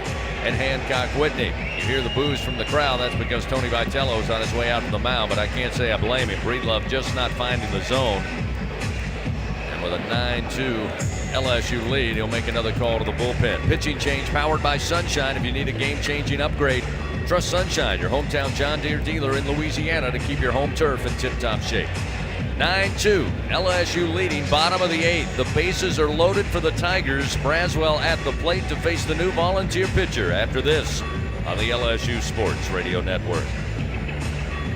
Speaker 4: and Hancock Whitney. You hear the boos from the crowd. That's because Tony Vitello is on his way out from the mound, but I can't say I blame him. Breedlove just not finding the zone. And with a 9-2 LSU lead, he'll make another call to the bullpen. Pitching change powered by Sunshine. If you need a game-changing upgrade, trust Sunshine, your hometown John Deere dealer in Louisiana, to keep your home turf in tip-top shape. 9-2, LSU leading, bottom of the 8th. The bases are loaded for the Tigers. Braswell at the plate to face the new volunteer pitcher after this on the LSU Sports Radio Network.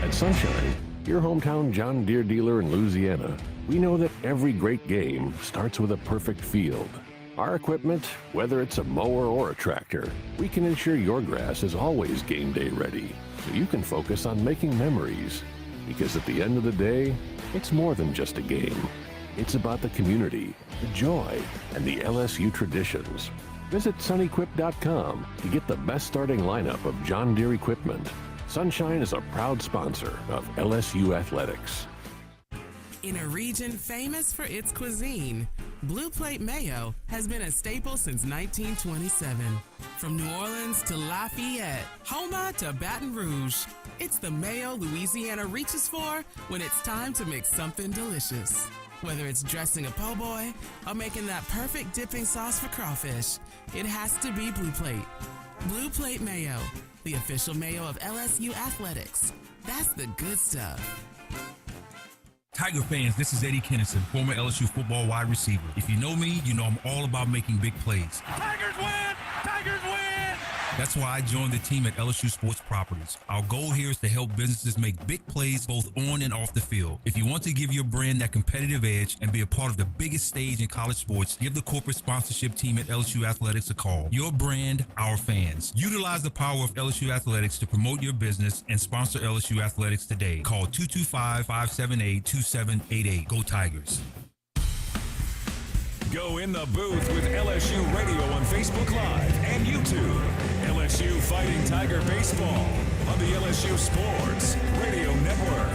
Speaker 5: At Sunshine, your hometown John Deere dealer in Louisiana, we know that every great game starts with a perfect field. Our equipment, whether it's a mower or a tractor, we can ensure your grass is always game day ready, so you can focus on making memories. Because at the end of the day, it's more than just a game. It's about the community, the joy, and the LSU traditions. Visit sunequip.com to get the best starting lineup of John Deere equipment. Sunshine is a proud sponsor of LSU Athletics.
Speaker 14: In a region famous for its cuisine, Blue Plate Mayo has been a staple since 1927. From New Orleans to Lafayette, Houma to Baton Rouge, it's the mayo Louisiana reaches for when it's time to make something delicious. Whether it's dressing a po' boy or making that perfect dipping sauce for crawfish, it has to be Blue Plate. Blue Plate Mayo, the official mayo of LSU Athletics. That's the good stuff.
Speaker 17: Tiger fans, this is Eddie Kennison, former LSU football wide receiver. If you know me, you know I'm all about making big plays.
Speaker 8: Tigers win! Tigers win!
Speaker 17: That's why I joined the team at LSU Sports Properties. Our goal here is to help businesses make big plays both on and off the field. If you want to give your brand that competitive edge and be a part of the biggest stage in college sports, give the corporate sponsorship team at LSU Athletics a call. Your brand, our fans. Utilize the power of LSU Athletics to promote your business and sponsor LSU Athletics today. Call 225-578-2788. Go Tigers.
Speaker 1: Go in the booth with LSU Radio on Facebook Live and YouTube. LSU Fighting Tiger Baseball on the LSU Sports Radio Network.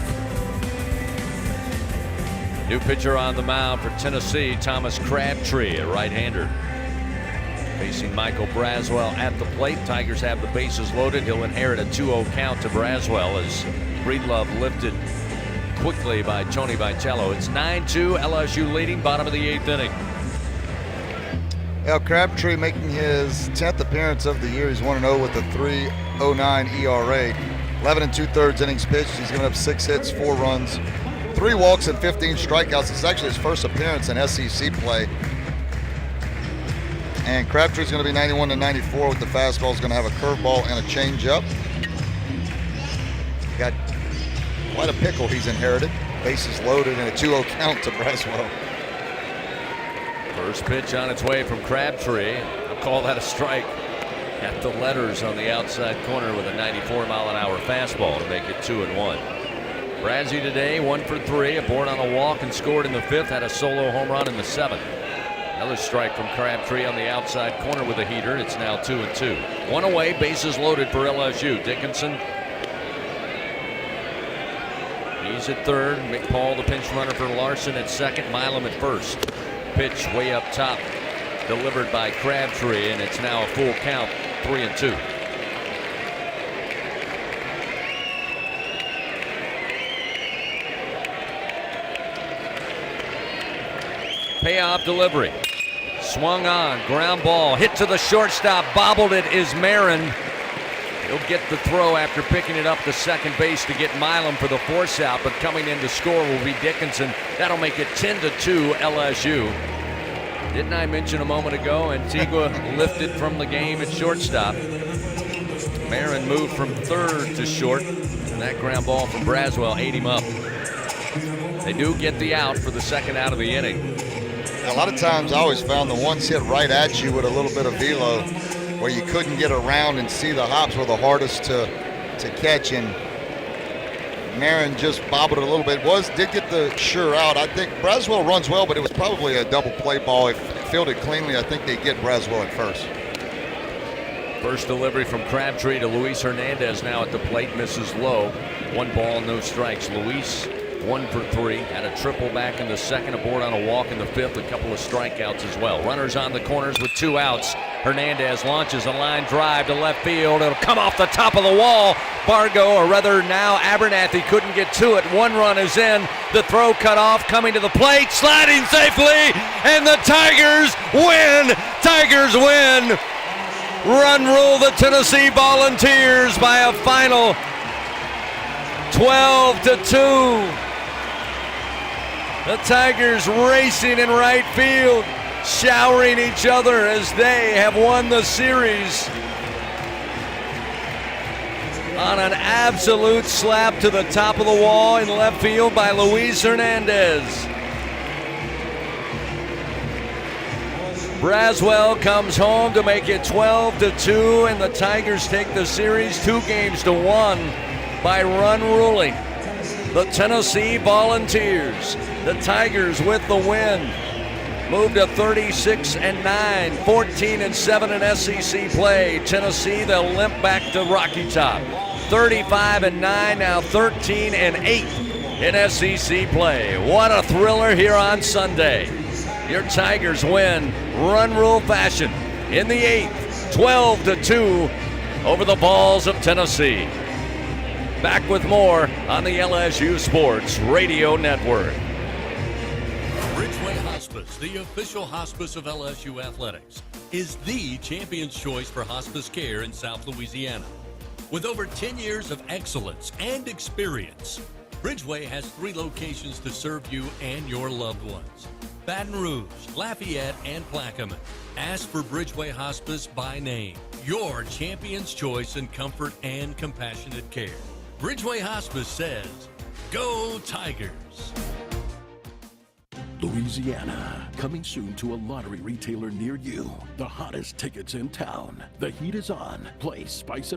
Speaker 4: New pitcher on the mound for Tennessee, Thomas Crabtree, a right-hander. Facing Michael Braswell at the plate. Tigers have the bases loaded. He'll inherit a 2-0 count to Braswell as Breedlove lifted quickly by Tony Vitello. It's 9-2, LSU leading, bottom of the 8th inning.
Speaker 12: Crabtree making his 10th appearance of the year. He's 1-0 with a 3.09 ERA. 11 2/3 innings pitched. He's given up 6 hits, 4 runs, 3 walks, and 15 strikeouts. It's actually his first appearance in SEC play. And Crabtree's going to be 91-94 with the fastball. He's going to have a curveball and a changeup. Got quite a pickle he's inherited. Bases loaded and a 2-0 count to Braswell.
Speaker 4: First pitch on its way from Crabtree. I'll call that a strike at the letters on the outside corner with a 94-mile-an-hour fastball to make it 2-1. Brazzi today 1 for 3, aboard on a walk and scored in the 5th. Had a solo home run in the 7th. Another strike from Crabtree on the outside corner with a heater. It's now 2-2. One away, bases loaded for LSU. Dickinson. He's at third. McPaul, the pinch runner for Larson at second. Milam at first. Pitch way up top, delivered by Crabtree, and it's now a full count, 3-2. Payoff delivery. Swung on, ground ball, hit to the shortstop, bobbled it is Marin. He'll get the throw after picking it up to second base to get Milam for the force out, but coming in to score will be Dickinson. That'll make it 10-2 LSU. Didn't I mention a moment ago, Antigua lifted from the game at shortstop. Marin moved from third to short, and that ground ball from Braswell ate him up. They do get the out for the second out of the inning.
Speaker 12: A lot of times I always found the ones hit right at you with a little bit of velo, where you couldn't get around and see the hops were the hardest to catch, and Marin just bobbled it a little bit. Did get the sure out. I think Braswell runs well, but it was probably a double play ball. If fielded cleanly, I think they get Braswell at first.
Speaker 4: First delivery from Crabtree to Luis Hernandez now at the plate, misses low. 1 ball, no strikes. Luis 1 for 3, had a triple back in the second, aboard on a walk in the 5th, a couple of strikeouts as well. Runners on the corners with 2 outs. Hernandez launches a line drive to left field. It'll come off the top of the wall. Bargo, or rather now Abernathy, couldn't get to it. 1 run is in. The throw cut off, coming to the plate, sliding safely, and the Tigers win! Tigers win! Run rule the Tennessee Volunteers by a final 12-2. The Tigers racing in right field, showering each other as they have won the series on an absolute slap to the top of the wall in left field by Luis Hernandez. Braswell comes home to make it 12-2, and the Tigers take the series 2-1 by run ruling. The Tennessee Volunteers, the Tigers with the win, moved to 36-9, 14-7 in SEC play. Tennessee, they'll limp back to Rocky Top. 35-9, now 13-8 in SEC play. What a thriller here on Sunday. Your Tigers win run rule fashion in the 8th, 12-2 over the Vols of Tennessee. Back with more on the LSU Sports Radio Network.
Speaker 7: Ridgeway Hospital. Hospice, the official hospice of LSU Athletics, is the champion's choice for hospice care in South Louisiana. With over 10 years of excellence and experience, Bridgeway has 3 locations to serve you and your loved ones: Baton Rouge, Lafayette, and Plaquemine. Ask for Bridgeway Hospice by name, your champion's choice in comfort and compassionate care. Bridgeway Hospice says, go Tigers!
Speaker 16: Louisiana, coming soon to a lottery retailer near you. The hottest tickets in town. The heat is on. Play Spice It